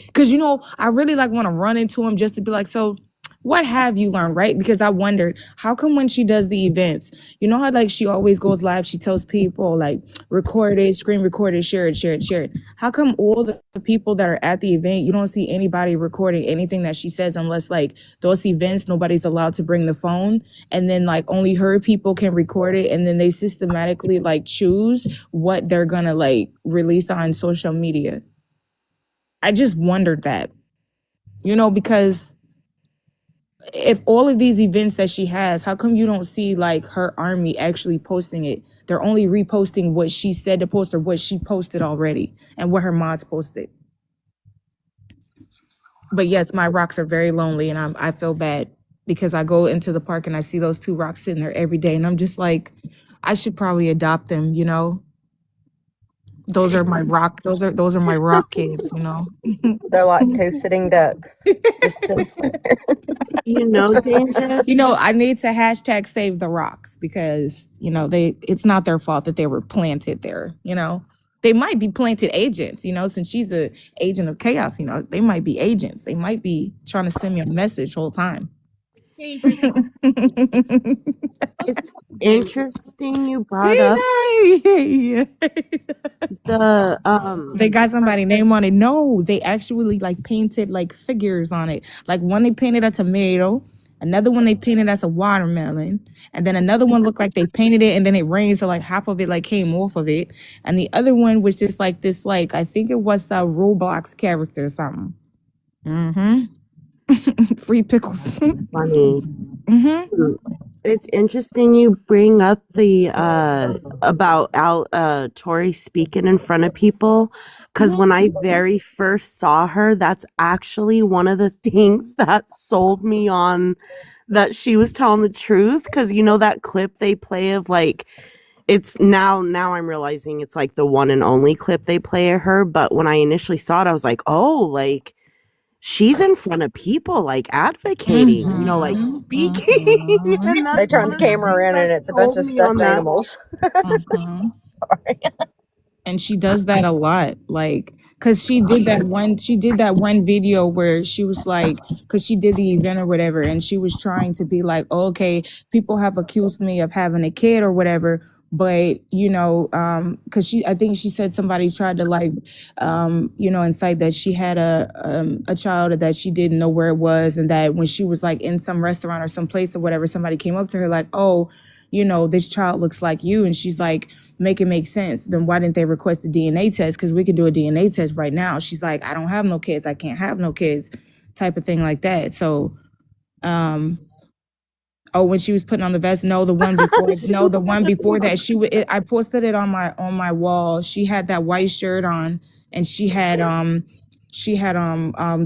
P: Because you know, I really like want to run into him just to be like, so
T: what have you learned, right? Because I wondered, how come when she does the events, you know how like she always goes live, she tells people like record it, screen record it, share it, share it, share it. How come all the people that are at the event, you don't see anybody recording anything that she says unless like those events, nobody's allowed to bring the phone, and then like only her people can record it, and then they systematically like choose what they're gonna like release on social media. I just wondered that, you know, because if all of these events that she has, how come you don't see like her army actually posting it? They're only reposting what she said to post or what she posted already and what her mods posted. But yes, my rocks are very lonely, and I feel bad because I go into the park and I see those 2 rocks sitting there every day, and I'm just like, I should probably adopt them, you know? Those are my rock kids, you know?
R: They're like 2 sitting ducks.
O: You know, Dangerous.
T: You know, I need to hashtag save the rocks because, you know, it's not their fault that they were planted there, you know? They might be planted agents, you know, since she's a agent of chaos, you know, they might be agents. They might be trying to send me a message whole time.
O: It's interesting you brought up the
T: They got somebody name on it. No, they actually like painted like figures on it. Like one they painted a tomato, another one they painted as a watermelon, and then another one looked like they painted it and then it rained, so like half of it like came off of it, and the other one was just like this, like I think it was a Roblox character or something. Free pickles.
O: funny. It's interesting you bring up the about Tori speaking in front of people, because when I very first saw her, that's actually one of the things that sold me on that she was telling the truth. Because you know that clip they play of like, it's now I'm realizing it's like the one and only clip they play of her, but when I initially saw it, I was like, oh, like she's in front of people, like advocating, you know, like speaking. And
R: They turn the camera around and it's a bunch of stuffed animals.
T: Sorry. And she does that a lot, like, cause she did that one video where she was like, cause she did the event or whatever, and she was trying to be like, oh, okay, people have accused me of having a kid or whatever, but you know, cause I think she said somebody tried to like, you know, incite that she had a child that she didn't know where it was, and that when she was like in some restaurant or some place or whatever, somebody came up to her like, oh, you know, this child looks like you, and she's like, make it make sense. Then why didn't they request a DNA test? Because we could do a DNA test right now. She's like, I don't have no kids. I can't have no kids, type of thing like that. So, oh, when she was putting on the vest, no, the one before, no, the one before that, I posted it on my wall. She had that white shirt on, and she had the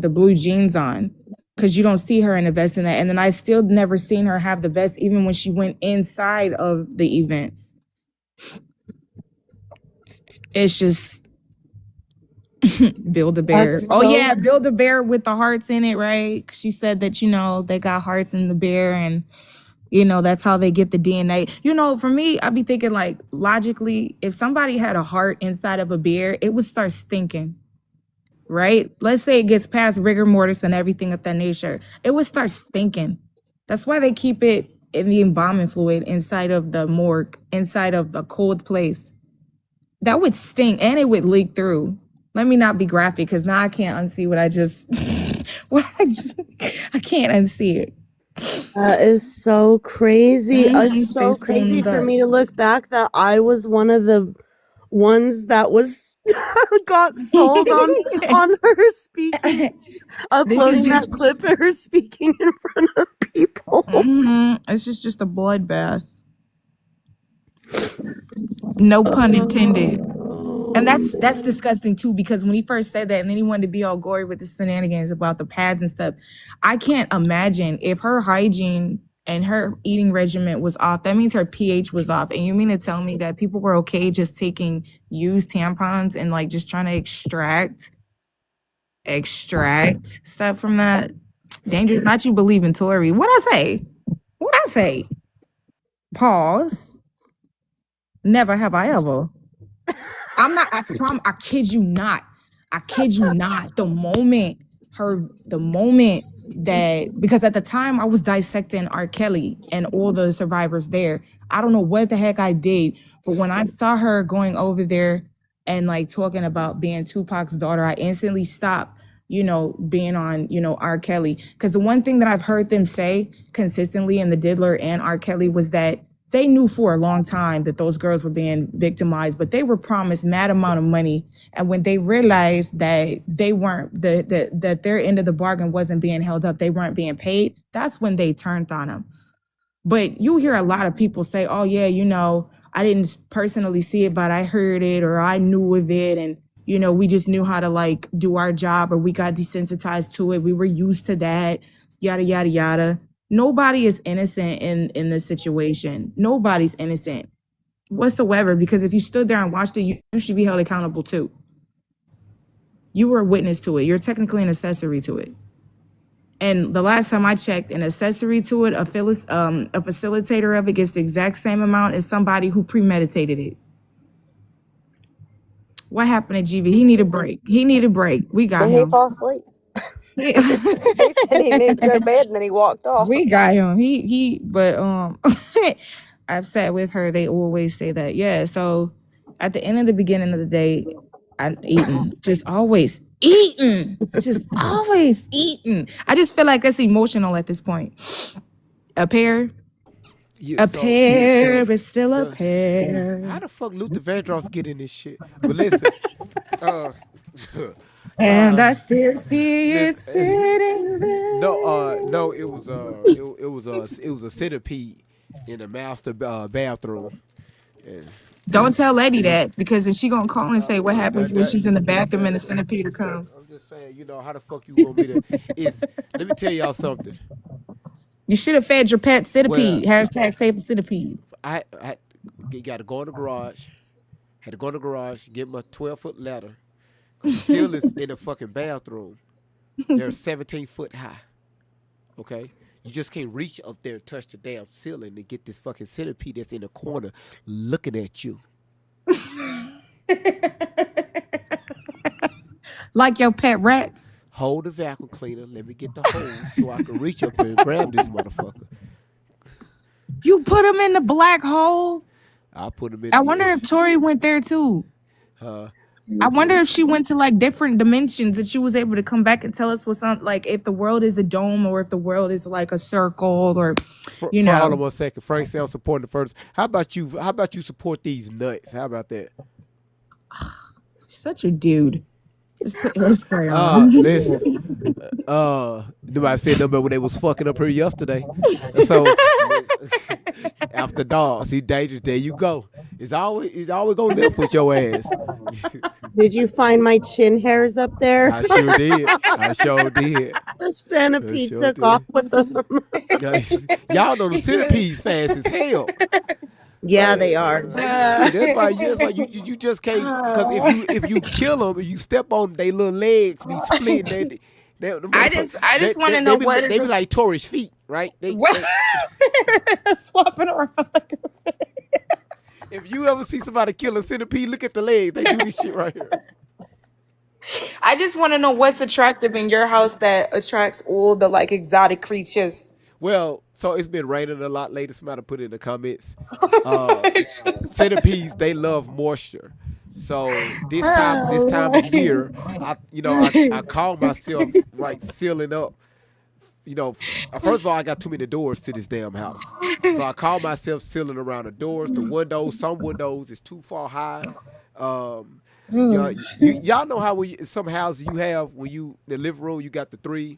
T: blue jeans on, because you don't see her in a vest in that. And then I still never seen her have the vest, even when she went inside of the events. It's just Build-A-Bear.
O: That's
T: Oh
O: so-
T: yeah, Build-A-Bear with the hearts in it, right? She said that, you know, they got hearts in the bear, and you know, that's how they get the DNA. You know, for me, I'd be thinking like logically, if somebody had a heart inside of a bear, it would start stinking, right? Let's say it gets past rigor mortis and everything of that nature, it would start stinking. That's why they keep it in the embalming fluid inside of the morgue, inside of a cold place. That would stink, and it would leak through. Let me not be graphic, because now I can't unsee what I just, I can't unsee it.
O: That is so crazy. It's so
T: They
O: crazy
T: found
O: for me
T: us.
O: to look back that I was one of the ones that was got sold on her speaking, uploading
T: just-
O: that clip of her speaking in front of people.
T: It's just a bloodbath. No pun intended. And that's disgusting too, because when he first said that, and then he wanted to be all gory with the shenanigans about the pads and stuff, I can't imagine if her hygiene and her eating regimen was off. That means her pH was off. And you mean to tell me that people were okay just taking used tampons and like just trying to extract stuff from that? Dangerous. Not you believe in Tory. What'd I say? Pause. Never have I ever. I kid you not. The moment that because at the time I was dissecting R. Kelly and all the survivors there. I don't know what the heck I did, but when I saw her going over there and like talking about being Tupac's daughter, I instantly stopped, being on, R. Kelly. Because the one thing that I've heard them say consistently in the Diddler and R. Kelly was that they knew for a long time that those girls were being victimized, but they were promised mad amount of money. And when they realized that they weren't, that their end of the bargain wasn't being held up, they weren't being paid, that's when they turned on them. But you hear a lot of people say, oh yeah, I didn't personally see it, but I heard it or I knew of it. And, we just knew how to like do our job or we got desensitized to it. We were used to that, yada, yada, yada. Nobody is innocent in this situation. Nobody's innocent whatsoever, because if you stood there and watched it, you should be held accountable too. You were a witness to it. You're technically an accessory to it. And the last time I checked, an accessory to it, a facilitator of it gets the exact same amount as somebody who premeditated it. What happened to GV? He need a break. We got
R: Did
T: him.
R: he fall asleep? He said he needed to go to bed and then he walked off.
T: We got him. But I've sat with her. They always say that. Yeah. So at the end of the beginning of the day, I'm eating. Just always eating. Just always eating. I just feel like that's emotional at this point. A pear.
B: Yeah,
T: A pear is still a pear.
B: How the fuck Luther Vandross get in this shit? But listen,
T: and I still see it sitting there.
B: No, it was a centipede in the master bathroom. And
T: don't tell Lady that, because then she gonna call and say what happens when she's in the bathroom and the centipede will come.
B: I'm just saying, how the fuck you want me to? Let me tell y'all something.
T: You should have fed your pet centipede. Hashtag save the centipede.
B: I got to go in the garage. Had to go in the garage, get my 12-foot ladder. The seal is in the fucking bathroom. They're 17 foot high. Okay? You just can't reach up there and touch the damn ceiling to get this fucking centipede that's in the corner looking at you.
T: Like your pet rats.
B: Hold the vacuum cleaner. Let me get the hose so I can reach up here and grab this motherfucker.
T: You put him in the black hole?
B: I put him in.
T: I wonder if Tori went there too. I wonder if she went to like different dimensions and she was able to come back and tell us what's on, like if the world is a dome or if the world is like a circle or
B: Hold on 1 second. Frank sounds supporting the first. How about you support these nuts? How about that?
T: Such a dude. Just put hairspray on.
B: Listen. Nobody said nothing when they was fucking up here yesterday. So after dark, see dangerous. There you go. It's always gonna live with your ass.
L: Did you find my chin hairs up there?
B: I sure did.
L: The centipede took off with them.
B: Y'all know the centipedes fast as hell.
L: Yeah, they are.
B: That's why you just can't, because if you kill them, if you step on their little legs, be splitting.
T: I just want to know what
B: they be like Tori's feet, right? They
T: swapping around.
B: If you ever see somebody kill a centipede, look at the legs. They do this shit right here.
T: I just want to know what's attractive in your house that attracts all the like exotic creatures.
B: Well, so it's been raining a lot lately. Somebody put in the comments. Centipedes, they love moisture. So this time of year, I call myself like sealing up. First of all, I got too many doors to this damn house. So I call myself sealing around the doors, the windows. Some windows is too far high. Y'all know how some houses you have when you the living room, you got the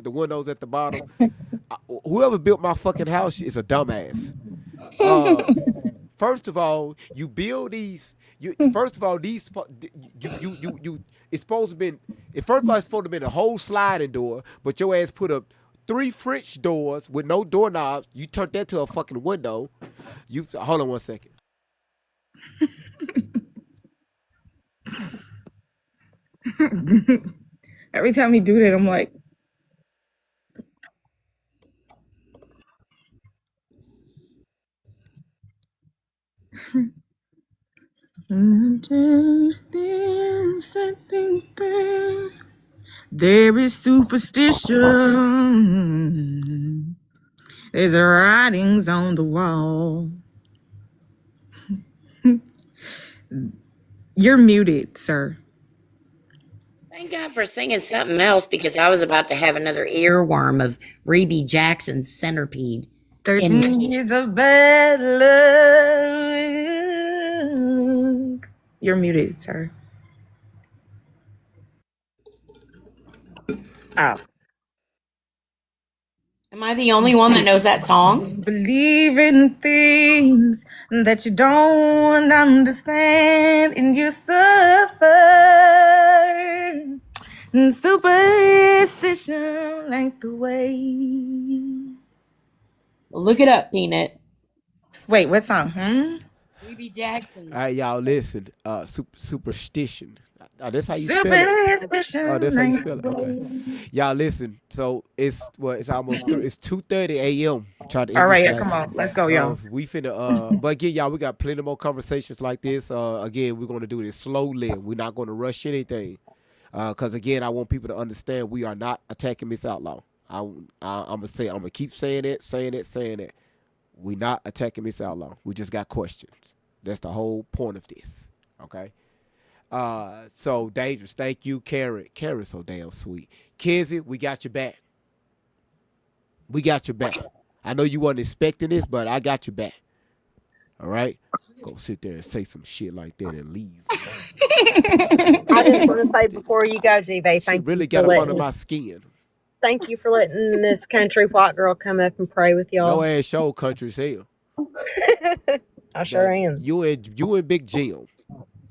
B: windows at the bottom. Whoever built my fucking house is a dumbass. First of all, you build these. It's supposed to be. First of all, it's supposed to be a whole sliding door, but your ass put up 3 French doors with no doorknobs. You turned that to a fucking window. Hold on 1 second.
T: Every time he do that, I'm like. There is superstition. There's writings on the wall. You're muted, sir.
S: Thank God for singing something else because I was about to have another earworm of Rebe Jackson's Centipede.
T: 13 years of bad luck. You're muted, sir. Oh.
S: Am I the only one that knows that song?
T: Believe in things that you don't understand and you suffer. And superstition like the way.
S: Look it up, Peanut.
T: Wait, what song?
S: Rebe Jackson's.
B: All right, y'all, listen. Superstition. That's how you spell it.
T: Superstition.
B: Oh, that's how you spell it. Okay. Y'all, listen. So it's almost it's 2:30 a.m.
T: All right, yeah, come on. Let's go, y'all.
B: We finna but again, y'all, we got plenty more conversations like this. Again, we're gonna do this slowly. We're not gonna rush anything. Cause again, I want people to understand we are not attacking Miss Outlaw. I'm gonna keep saying it. We're not attacking Miss Outlaw. We just got questions. That's the whole point of this. Okay. So Dangerous. Thank you, Carrot. Carrot's so damn sweet. Kenzie, we got your back. I know you weren't expecting this, but I got your back. All right? Go sit there and say some shit like that and leave.
R: I just want to say before you go, G-Bay,
B: She really got up under my skin.
R: thank you for letting this country white girl come up and pray with y'all.
B: No ass show country as hell.
R: I sure am.
B: You and Big Jim.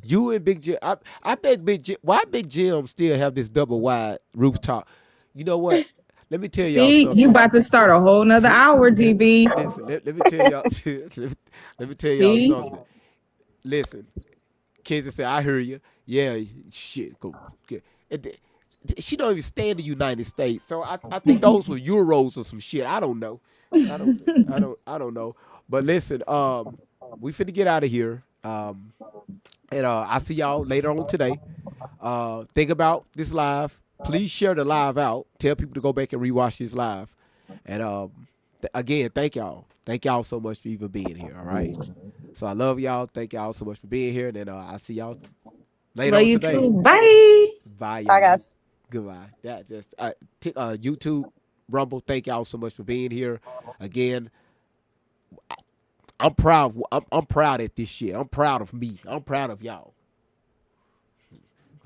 B: You and Big Jim. I bet Big Jim. Why Big Jim still have this double wide rooftop? You know what? Let me tell y'all
T: See,
B: something.
T: you about to start a whole nother hour, GB.
B: Listen, let me tell y'all. let me tell y'all something. Listen, kids say, I hear you. Yeah, shit. Go. She don't even stay in the United States, so I think those were euros or some shit. I don't know. I don't know. But listen, we finna get out of here. And I see y'all later on today. Think about this live. Please share the live out. Tell people to go back and rewatch this live. And again, thank y'all. Thank y'all so much for even being here. All right. So I love y'all. Thank y'all so much for being here. And then I see y'all later on today.
T: Too. Bye.
B: Bye, y'all.
R: Bye, guys.
B: Goodbye. That just YouTube, Rumble. Thank y'all so much for being here. Again, I'm proud. I'm proud at this shit. I'm proud of me. I'm proud of y'all.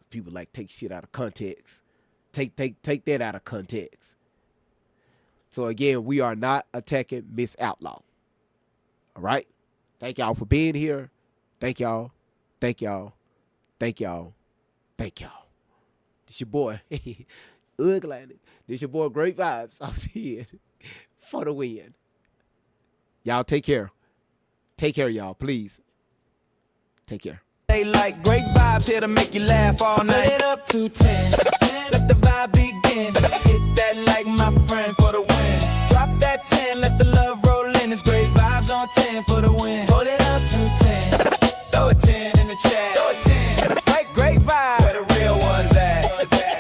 B: People like take shit out of context. Take that out of context. So again, we are not attacking Miss Outlaw. All right. Thank y'all for being here. Thank y'all. Thank y'all. Thank y'all. Thank y'all. This your boy. Ugly. This your boy. Great Vibes. I'm here for the win. Y'all take care. Take care, y'all. Please. Take care.
A: They like great vibes here to make you laugh all night. Put it up to 10. Let the vibe begin. Hit that like my friend for the win. Drop that 10. Let the love roll in. It's great vibes on 10 for the win. Hold it up to 10. Throw a 10 in the chat. Throw a 10. Like great vibes. Where the real ones at?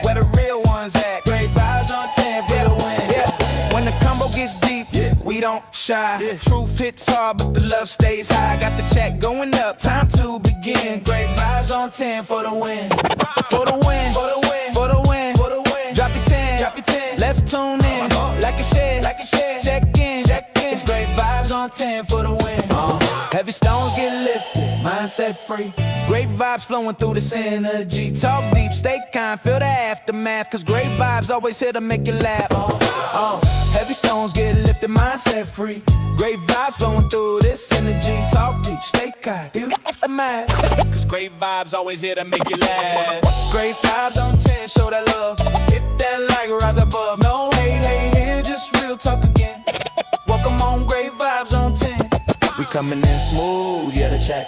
A: Where the real ones at? Great vibes on 10 for the win. Yeah. When the combo gets deep, we don't shy. Truth hits hard, but the love stays high. Got the check going up. Time to begin. Great vibes on 10 for the win. For the win. For the win. For the win. For the win. Drop your 10. Drop your 10. Let's tune in. Like a share. Like a share. Check in. Check in. It's great vibes on 10 for the win. Heavy stones get lifted. Mindset free. Great vibes flowing through this energy. Talk deep. Stay kind. Feel the aftermath. Cause great vibes always here to make you laugh. Heavy stones get lifted. Mindset free. Great vibes flowing through this energy. Talk deep. Stay kind. Feel the aftermath. Cause great vibes always here to make you laugh. Great vibes on 10. Show that love. Hit that like rise above. No hate here. Just real talk again. Welcome on. Great vibes on 10. We coming in smooth. Yeah, the check.